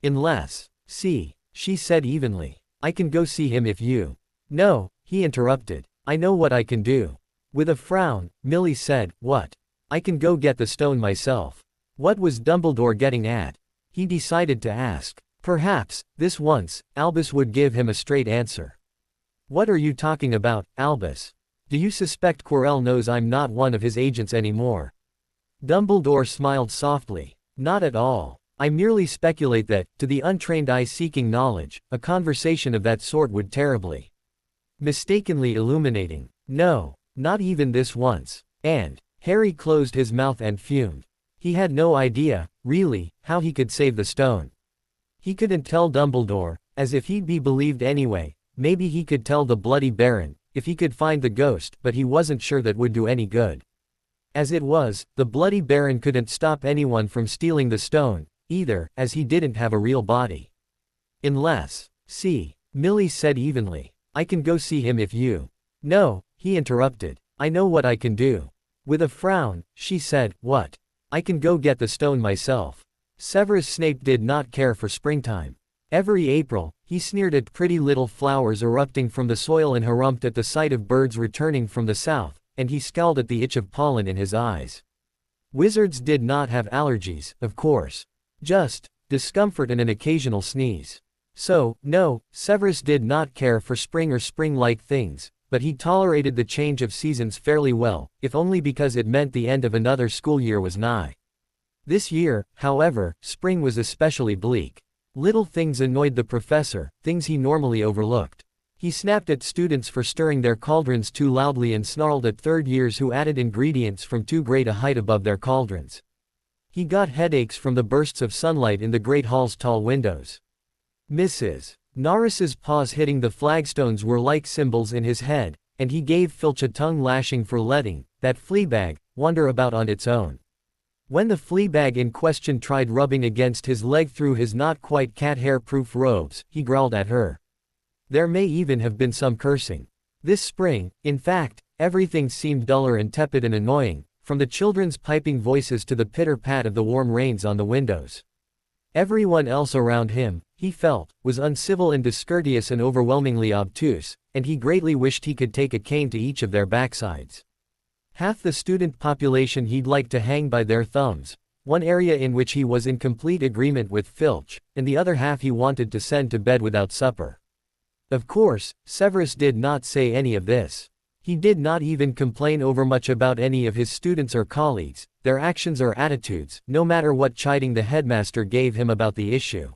"Unless, see," she said evenly. "I can go see him if you—" "No," he interrupted. "I know what I can do." With a frown, Millie said, "What?" "I can go get the stone myself." What was Dumbledore getting at? He decided to ask. Perhaps, this once, Albus would give him a straight answer. "What are you talking about, Albus? Do you suspect Quirrell knows I'm not one of his agents anymore?" Dumbledore smiled softly. "Not at all. I merely speculate that, to the untrained eye seeking knowledge, a conversation of that sort would terribly, mistakenly illuminating. No, not even this once." And Harry closed his mouth and fumed. He had no idea, really, how he could save the stone. He couldn't tell Dumbledore, as if he'd be believed anyway. Maybe he could tell the Bloody Baron, if he could find the ghost, but he wasn't sure that would do any good. As it was, the Bloody Baron couldn't stop anyone from stealing the stone, either, as he didn't have a real body. "Unless, see," Millie said evenly. "I can go see him if you—" "No," he interrupted. "I know what I can do." With a frown, she said, "What?" "I can go get the stone myself." Severus Snape did not care for springtime. Every April, he sneered at pretty little flowers erupting from the soil and harumphed at the sight of birds returning from the south, and he scowled at the itch of pollen in his eyes. Wizards did not have allergies, of course. Just discomfort and an occasional sneeze. So, no, Severus did not care for spring or spring-like things, but he tolerated the change of seasons fairly well, if only because it meant the end of another school year was nigh. This year, however, spring was especially bleak. Little things annoyed the professor, things he normally overlooked. He snapped at students for stirring their cauldrons too loudly and snarled at third years who added ingredients from too great a height above their cauldrons. He got headaches from the bursts of sunlight in the great hall's tall windows. Mrs. Norris's paws hitting the flagstones were like cymbals in his head, and he gave Filch a tongue lashing for letting that fleabag wander about on its own. When the fleabag in question tried rubbing against his leg through his not quite cat hair-proof robes, he growled at her. There may even have been some cursing. This spring, in fact, everything seemed duller and tepid and annoying, from the children's piping voices to the pitter-pat of the warm rains on the windows. Everyone else around him, he felt, was uncivil and discourteous and overwhelmingly obtuse, and he greatly wished he could take a cane to each of their backsides. Half the student population he'd like to hang by their thumbs, one area in which he was in complete agreement with Filch, and the other half he wanted to send to bed without supper. Of course, Severus did not say any of this. He did not even complain overmuch about any of his students or colleagues, their actions or attitudes, no matter what chiding the headmaster gave him about the issue.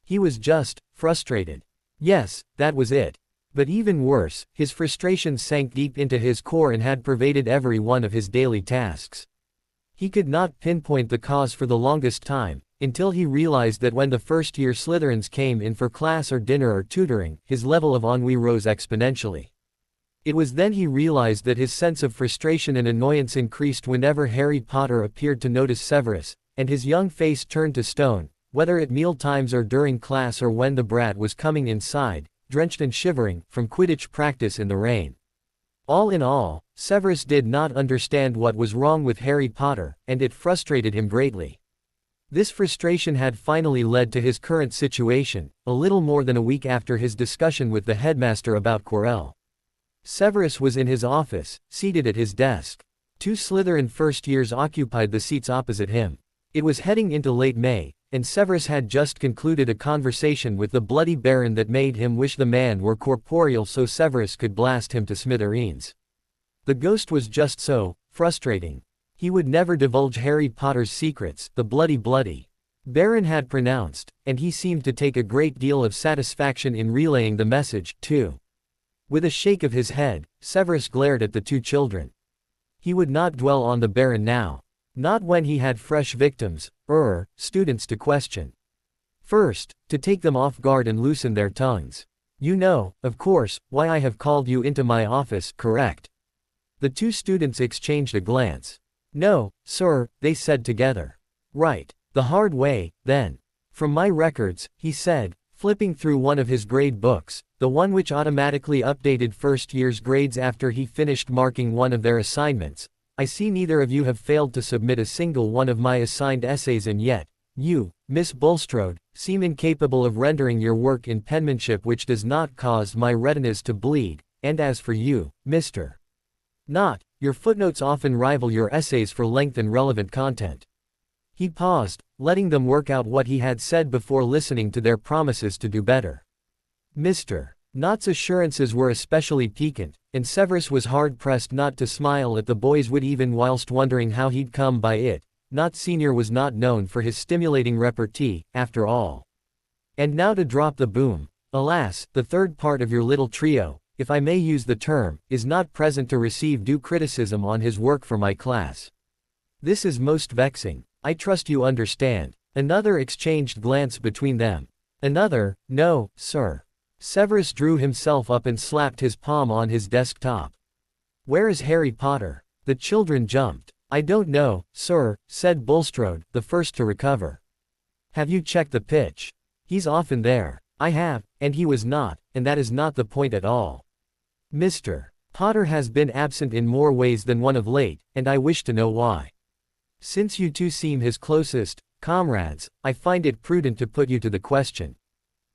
He was just frustrated. Yes, that was it. But even worse, his frustration sank deep into his core and had pervaded every one of his daily tasks. He could not pinpoint the cause for the longest time, until he realized that when the first-year Slytherins came in for class or dinner or tutoring, his level of ennui rose exponentially. It was then he realized that his sense of frustration and annoyance increased whenever Harry Potter appeared to notice Severus, and his young face turned to stone, whether at meal times or during class or when the brat was coming inside. drenched and shivering, from Quidditch practice in the rain. All in all, Severus did not understand what was wrong with Harry Potter, and it frustrated him greatly. This frustration had finally led to his current situation, a little more than a week after his discussion with the headmaster about Quirrell. Severus was in his office, seated at his desk. 2 Slytherin first years occupied the seats opposite him. It was heading into late May, and Severus had just concluded a conversation with the bloody Baron that made him wish the man were corporeal so Severus could blast him to smithereens. The ghost was just so frustrating. He would never divulge Harry Potter's secrets, the bloody Baron had pronounced, and he seemed to take a great deal of satisfaction in relaying the message, too. With a shake of his head, Severus glared at the 2 children. He would not dwell on the Baron now. Not when he had fresh victims, students to question. First, to take them off guard and loosen their tongues. You know, of course, why I have called you into my office, correct? The 2 students exchanged a glance. No, sir, they said together. Right. The hard way, then. From my records, he said, flipping through one of his grade books, the one which automatically updated first year's grades after he finished marking one of their assignments. I see neither of you have failed to submit a single one of my assigned essays, and yet, you, Miss Bulstrode, seem incapable of rendering your work in penmanship which does not cause my retinas to bleed, and as for you, Mr. Not, your footnotes often rival your essays for length and relevant content. He paused, letting them work out what he had said before listening to their promises to do better. Mr. Nott's assurances were especially piquant, and Severus was hard-pressed not to smile at the boy's wit even whilst wondering how he'd come by it. Nott Sr. was not known for his stimulating repartee, after all. And now to drop the boom. Alas, the third part of your little trio, if I may use the term, is not present to receive due criticism on his work for my class. This is most vexing. I trust you understand. Another exchanged glance between them. Another, no, sir. Severus drew himself up and slapped his palm on his desktop. Where is Harry Potter? The children jumped. I don't know, sir, said Bulstrode, the first to recover. Have you checked the pitch? He's often there. I have, and he was not, and that is not the point at all. Mr. Potter has been absent in more ways than one of late, and I wish to know why. Since you two seem his closest comrades, I find it prudent to put you to the question.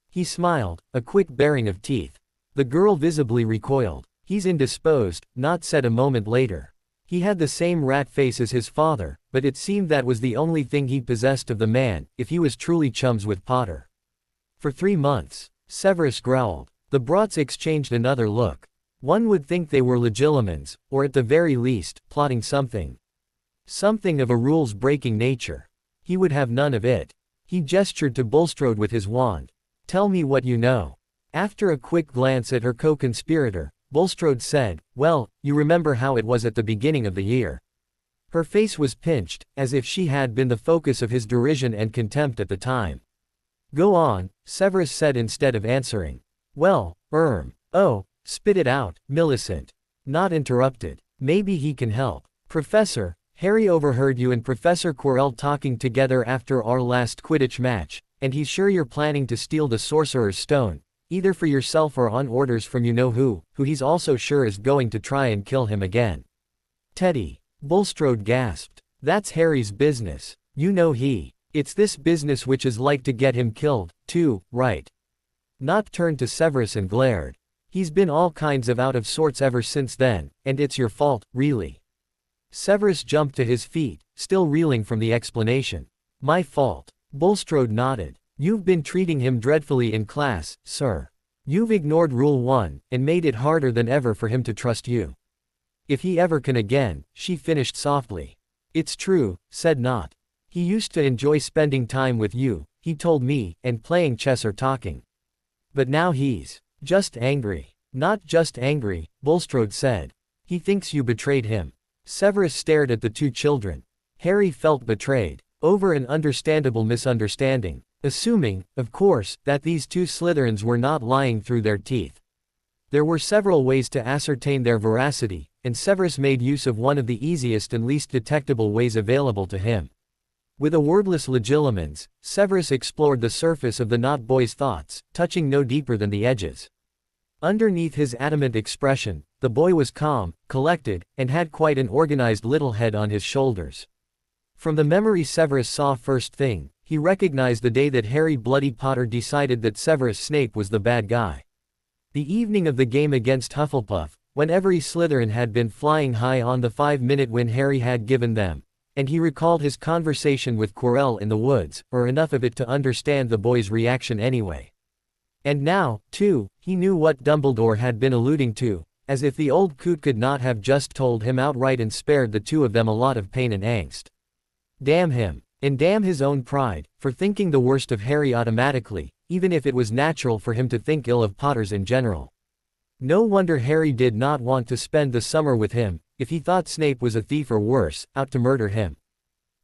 He smiled, a quick baring of teeth. The girl visibly recoiled. He's indisposed, Nott said a moment later. He had the same rat face as his father, but it seemed that was the only thing he possessed of the man, if he was truly chums with Potter. For 3 months, Severus growled. The Bratz exchanged another look. One would think they were legilimens, or at the very least, plotting something. Something of a rules-breaking nature. He would have none of it. He gestured to Bulstrode with his wand. Tell me what you know. After a quick glance at her co-conspirator, Bulstrode said, well, you remember how it was at the beginning of the year. Her face was pinched, as if she had been the focus of his derision and contempt at the time. Go on, Severus said instead of answering. Well, oh, spit it out, Millicent. Nott interrupted. Maybe he can help. Professor, Harry overheard you and Professor Quirrell talking together after our last Quidditch match, and he's sure you're planning to steal the Sorcerer's Stone, either for yourself or on orders from you-know-who he's also sure is going to try and kill him again. Teddy. Bulstrode gasped. That's Harry's business. You know it's this business which is like to get him killed, too, right? Nott turned to Severus and glared. He's been all kinds of out of sorts ever since then, and it's your fault, really. Severus jumped to his feet, still reeling from the explanation. My fault. Bulstrode nodded. You've been treating him dreadfully in class, sir. You've ignored Rule 1, and made it harder than ever for him to trust you. If he ever can again, she finished softly. It's true, said Nott. He used to enjoy spending time with you, he told me, and playing chess or talking. But now he's just angry. Not just angry, Bulstrode said. He thinks you betrayed him. Severus stared at the 2 children. Harry felt betrayed, over an understandable misunderstanding, assuming, of course, that these 2 Slytherins were not lying through their teeth. There were several ways to ascertain their veracity, and Severus made use of one of the easiest and least detectable ways available to him. With a wordless legilimens, Severus explored the surface of the Nott boy's thoughts, touching no deeper than the edges. Underneath his adamant expression, the boy was calm, collected, and had quite an organized little head on his shoulders. From the memory Severus saw first thing, he recognized the day that Harry Bloody Potter decided that Severus Snape was the bad guy. The evening of the game against Hufflepuff, when every Slytherin had been flying high on the 5-minute win Harry had given them, and he recalled his conversation with Quirrell in the woods, or enough of it to understand the boy's reaction anyway. And now, too, he knew what Dumbledore had been alluding to, as if the old coot could not have just told him outright and spared the two of them a lot of pain and angst. Damn him. And damn his own pride, for thinking the worst of Harry automatically, even if it was natural for him to think ill of Potters in general. No wonder Harry did not want to spend the summer with him, if he thought Snape was a thief or worse, out to murder him.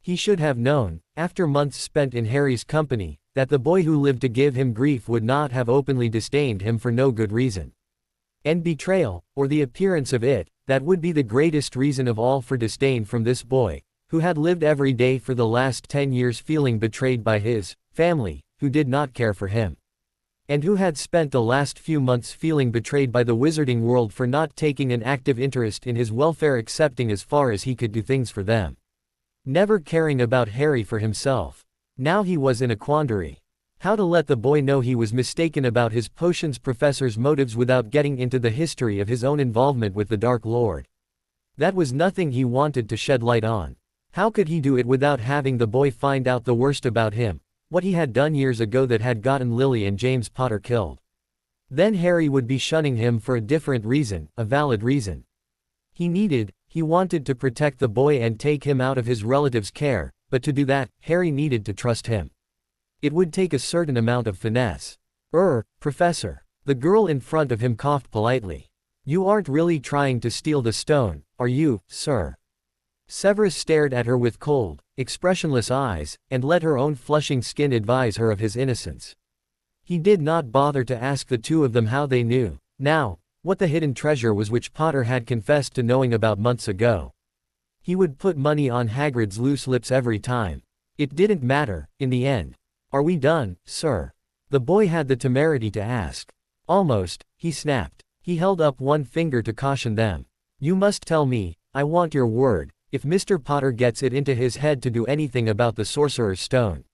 He should have known, after months spent in Harry's company, that the boy who lived to give him grief would not have openly disdained him for no good reason. And betrayal, or the appearance of it, that would be the greatest reason of all for disdain from this boy, who had lived every day for the last 10 years feeling betrayed by his family, who did not care for him. And who had spent the last few months feeling betrayed by the wizarding world for not taking an active interest in his welfare, accepting as far as he could do things for them. Never caring about Harry for himself. Now he was in a quandary. How to let the boy know he was mistaken about his potions professor's motives without getting into the history of his own involvement with the Dark Lord. That was nothing he wanted to shed light on. How could he do it without having the boy find out the worst about him, what he had done years ago that had gotten Lily and James Potter killed? Then Harry would be shunning him for a different reason, a valid reason. He wanted to protect the boy and take him out of his relatives' care, but to do that, Harry needed to trust him. It would take a certain amount of finesse. Professor. The girl in front of him coughed politely. You aren't really trying to steal the stone, are you, sir? Severus stared at her with cold, expressionless eyes, and let her own flushing skin advise her of his innocence. He did not bother to ask the two of them how they knew, now, what the hidden treasure was which Potter had confessed to knowing about months ago. He would put money on Hagrid's loose lips every time. It didn't matter, in the end. Are we done, sir? The boy had the temerity to ask. Almost, he snapped. He held up one finger to caution them. You must tell me, I want your word, if Mr. Potter gets it into his head to do anything about the Sorcerer's Stone.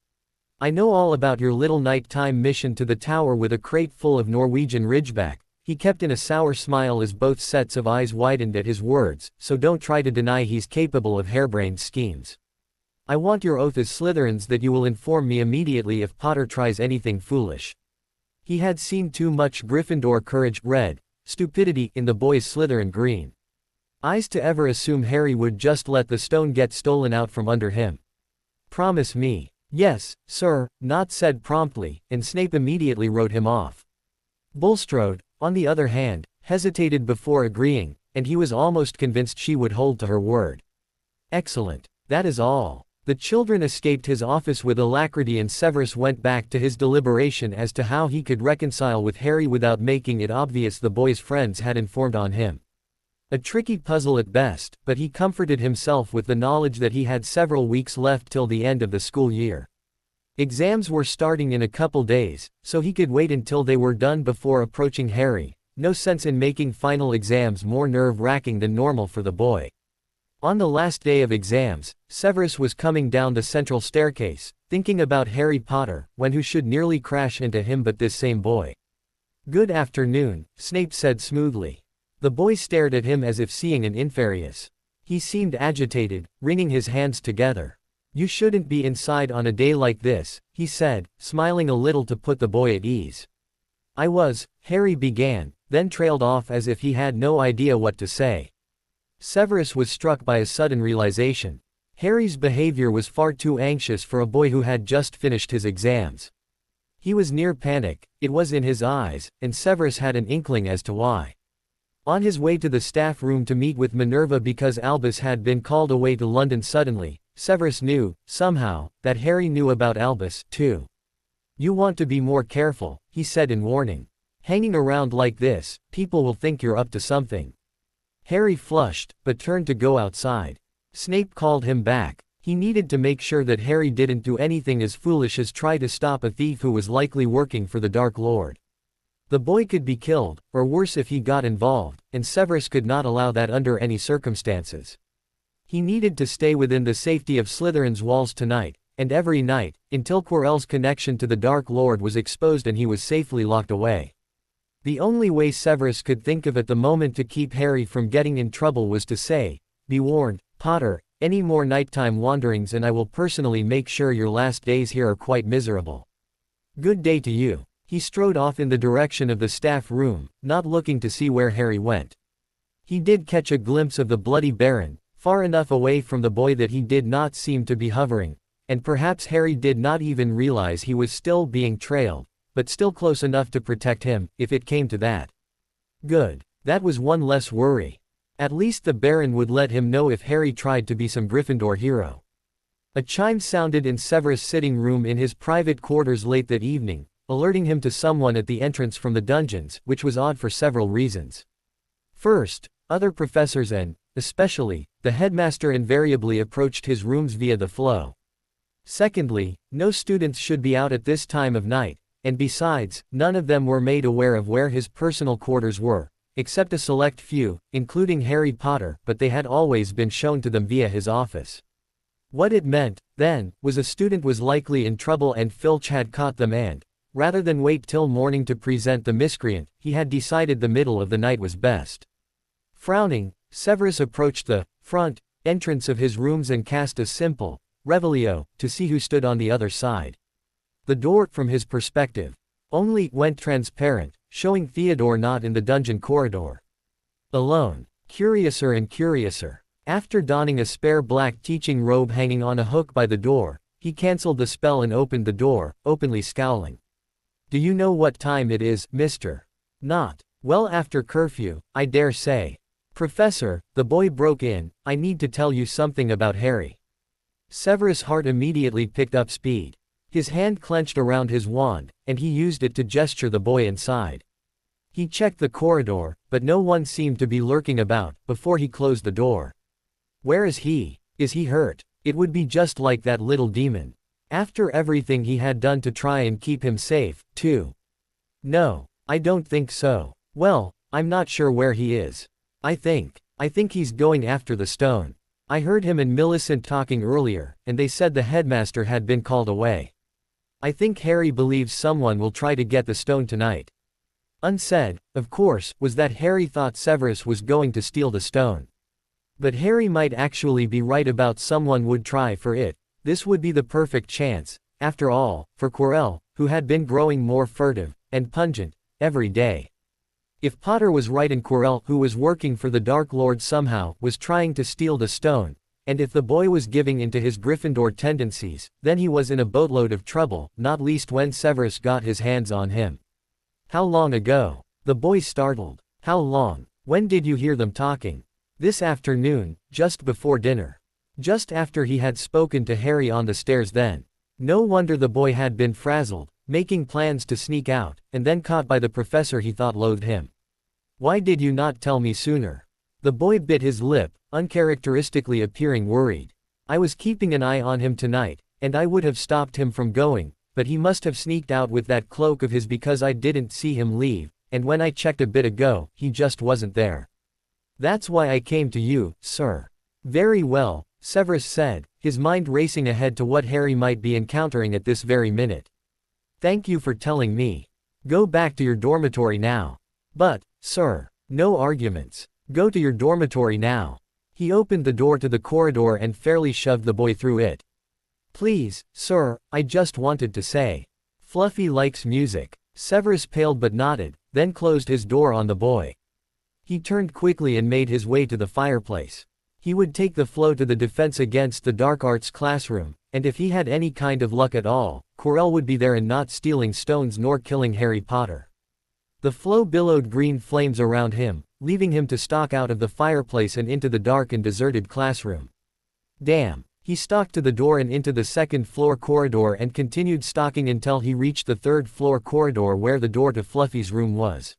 I know all about your little nighttime mission to the tower with a crate full of Norwegian Ridgeback. He kept in a sour smile as both sets of eyes widened at his words, so don't try to deny he's capable of harebrained schemes. I want your oath as Slytherins that you will inform me immediately if Potter tries anything foolish. He had seen too much Gryffindor courage, red, stupidity, in the boy's Slytherin green eyes to ever assume Harry would just let the stone get stolen out from under him. Promise me. Yes, sir, Nott said promptly, and Snape immediately wrote him off. Bulstrode, on the other hand, hesitated before agreeing, and he was almost convinced she would hold to her word. Excellent. That is all. The children escaped his office with alacrity and Severus went back to his deliberation as to how he could reconcile with Harry without making it obvious the boy's friends had informed on him. A tricky puzzle at best, but he comforted himself with the knowledge that he had several weeks left till the end of the school year. Exams were starting in a couple days, so he could wait until they were done before approaching Harry. No sense in making final exams more nerve-wracking than normal for the boy. On the last day of exams, Severus was coming down the central staircase, thinking about Harry Potter, when who should nearly crash into him but this same boy. Good afternoon, Snape said smoothly. The boy stared at him as if seeing an inferius. He seemed agitated, wringing his hands together. You shouldn't be inside on a day like this, he said, smiling a little to put the boy at ease. I was, Harry began, then trailed off as if he had no idea what to say. Severus was struck by a sudden realization. Harry's behavior was far too anxious for a boy who had just finished his exams. He was near panic, it was in his eyes, and Severus had an inkling as to why. On his way to the staff room to meet with Minerva because Albus had been called away to London suddenly, Severus knew, somehow, that Harry knew about Albus, too. You want to be more careful, he said in warning. Hanging around like this, people will think you're up to something. Harry flushed, but turned to go outside. Snape called him back. He needed to make sure that Harry didn't do anything as foolish as try to stop a thief who was likely working for the Dark Lord. The boy could be killed, or worse if he got involved, and Severus could not allow that under any circumstances. He needed to stay within the safety of Slytherin's walls tonight, and every night, until Quirrell's connection to the Dark Lord was exposed and he was safely locked away. The only way Severus could think of at the moment to keep Harry from getting in trouble was to say, "Be warned, Potter, any more nighttime wanderings and I will personally make sure your last days here are quite miserable. Good day to you." He strode off in the direction of the staff room, not looking to see where Harry went. He did catch a glimpse of the bloody Baron, far enough away from the boy that he did not seem to be hovering, and perhaps Harry did not even realize he was still being trailed, but still close enough to protect him, if it came to that. Good. That was one less worry. At least the Baron would let him know if Harry tried to be some Gryffindor hero. A chime sounded in Severus' sitting room in his private quarters late that evening, alerting him to someone at the entrance from the dungeons, which was odd for several reasons. First, other professors and, especially, the headmaster invariably approached his rooms via the flow. Secondly, no students should be out at this time of night, and besides, none of them were made aware of where his personal quarters were, except a select few, including Harry Potter, but they had always been shown to them via his office. What it meant, then, was a student was likely in trouble and Filch had caught them and, rather than wait till morning to present the miscreant, he had decided the middle of the night was best. Frowning, Severus approached the front entrance of his rooms and cast a simple revelio to see who stood on the other side. The door, from his perspective, only went transparent, showing Theodore not in the dungeon corridor. Alone. Curiouser and curiouser. After donning a spare black teaching robe hanging on a hook by the door, he cancelled the spell and opened the door, openly scowling. "Do you know what time it is, mister? Not well after curfew, I dare say." "Professor," the boy broke in, "I need to tell you something about Harry." Severus' heart immediately picked up speed. His hand clenched around his wand, and he used it to gesture the boy inside. He checked the corridor, but no one seemed to be lurking about, before he closed the door. "Where is he? Is he hurt? It would be just like that little demon. After everything he had done to try and keep him safe, too." "No, I don't think so." "Well, I'm not sure where he is. I think he's going after the stone. I heard him and Millicent talking earlier, and they said the headmaster had been called away. I think Harry believes someone will try to get the stone tonight." Unsaid, of course, was that Harry thought Severus was going to steal the stone. But Harry might actually be right about someone would try for it. This would be the perfect chance, after all, for Quirrell, who had been growing more furtive and pungent every day. If Potter was right and Quirrell, who was working for the Dark Lord somehow, was trying to steal the stone, and if the boy was giving into his Gryffindor tendencies, then he was in a boatload of trouble, not least when Severus got his hands on him. "How long ago?" The boy startled. "How long? When did you hear them talking?" "This afternoon, just before dinner. Just after he had spoken to Harry on the stairs then." No wonder the boy had been frazzled, making plans to sneak out, and then caught by the professor he thought loathed him. "Why did you not tell me sooner?" The boy bit his lip, uncharacteristically appearing worried. "I was keeping an eye on him tonight, and I would have stopped him from going, but he must have sneaked out with that cloak of his because I didn't see him leave, and when I checked a bit ago, he just wasn't there. That's why I came to you, sir." "Very well," Severus said, his mind racing ahead to what Harry might be encountering at this very minute. "Thank you for telling me. Go back to your dormitory now." "But, sir." "No arguments. Go to your dormitory now." He opened the door to the corridor and fairly shoved the boy through it. "Please, sir, I just wanted to say. Fluffy likes music." Severus paled but nodded, then closed his door on the boy. He turned quickly and made his way to the fireplace. He would take the flow to the Defense Against the Dark Arts classroom, and if he had any kind of luck at all, Quirrell would be there and not stealing stones nor killing Harry Potter. The flow billowed green flames around him, leaving him to stalk out of the fireplace and into the dark and deserted classroom. Damn. He stalked to the door and into the second-floor corridor and continued stalking until he reached the third-floor corridor where the door to Fluffy's room was.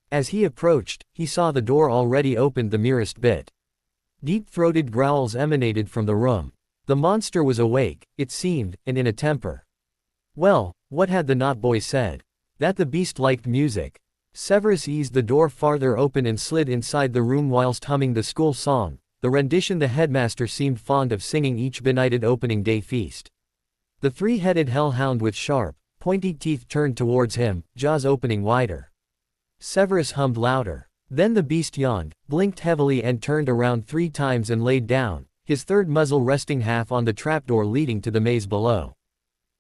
As he approached, he saw the door already opened the merest bit. Deep-throated growls emanated from the room. The monster was awake, it seemed, and in a temper. Well, what had the Knot Boy said? That the beast liked music. Severus eased the door farther open and slid inside the room whilst humming the school song, the rendition the headmaster seemed fond of singing each benighted opening day feast. The three-headed hellhound with sharp, pointy teeth turned towards him, jaws opening wider. Severus hummed louder. Then the beast yawned, blinked heavily and turned around 3 times and laid down, his third muzzle resting half on the trapdoor leading to the maze below.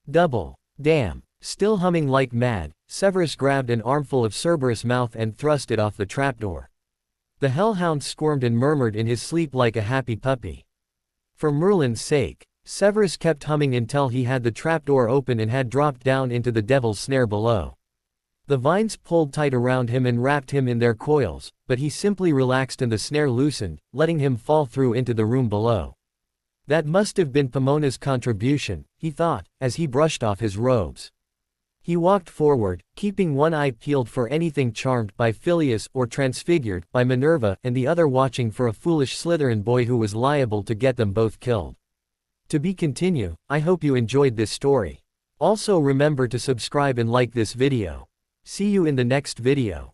Double. Damn. Still humming like mad, Severus grabbed an armful of Cerberus mouth and thrust it off the trapdoor. The hellhound squirmed and murmured in his sleep like a happy puppy. For Merlin's sake, Severus kept humming until he had the trapdoor open and had dropped down into the devil's snare below. The vines pulled tight around him and wrapped him in their coils, but he simply relaxed and the snare loosened, letting him fall through into the room below. That must have been Pomona's contribution, he thought, as he brushed off his robes. He walked forward, keeping one eye peeled for anything charmed by Phileas or transfigured by Minerva and the other watching for a foolish Slytherin boy who was liable to get them both killed. To be continued. I hope you enjoyed this story. Also remember to subscribe and like this video. See you in the next video.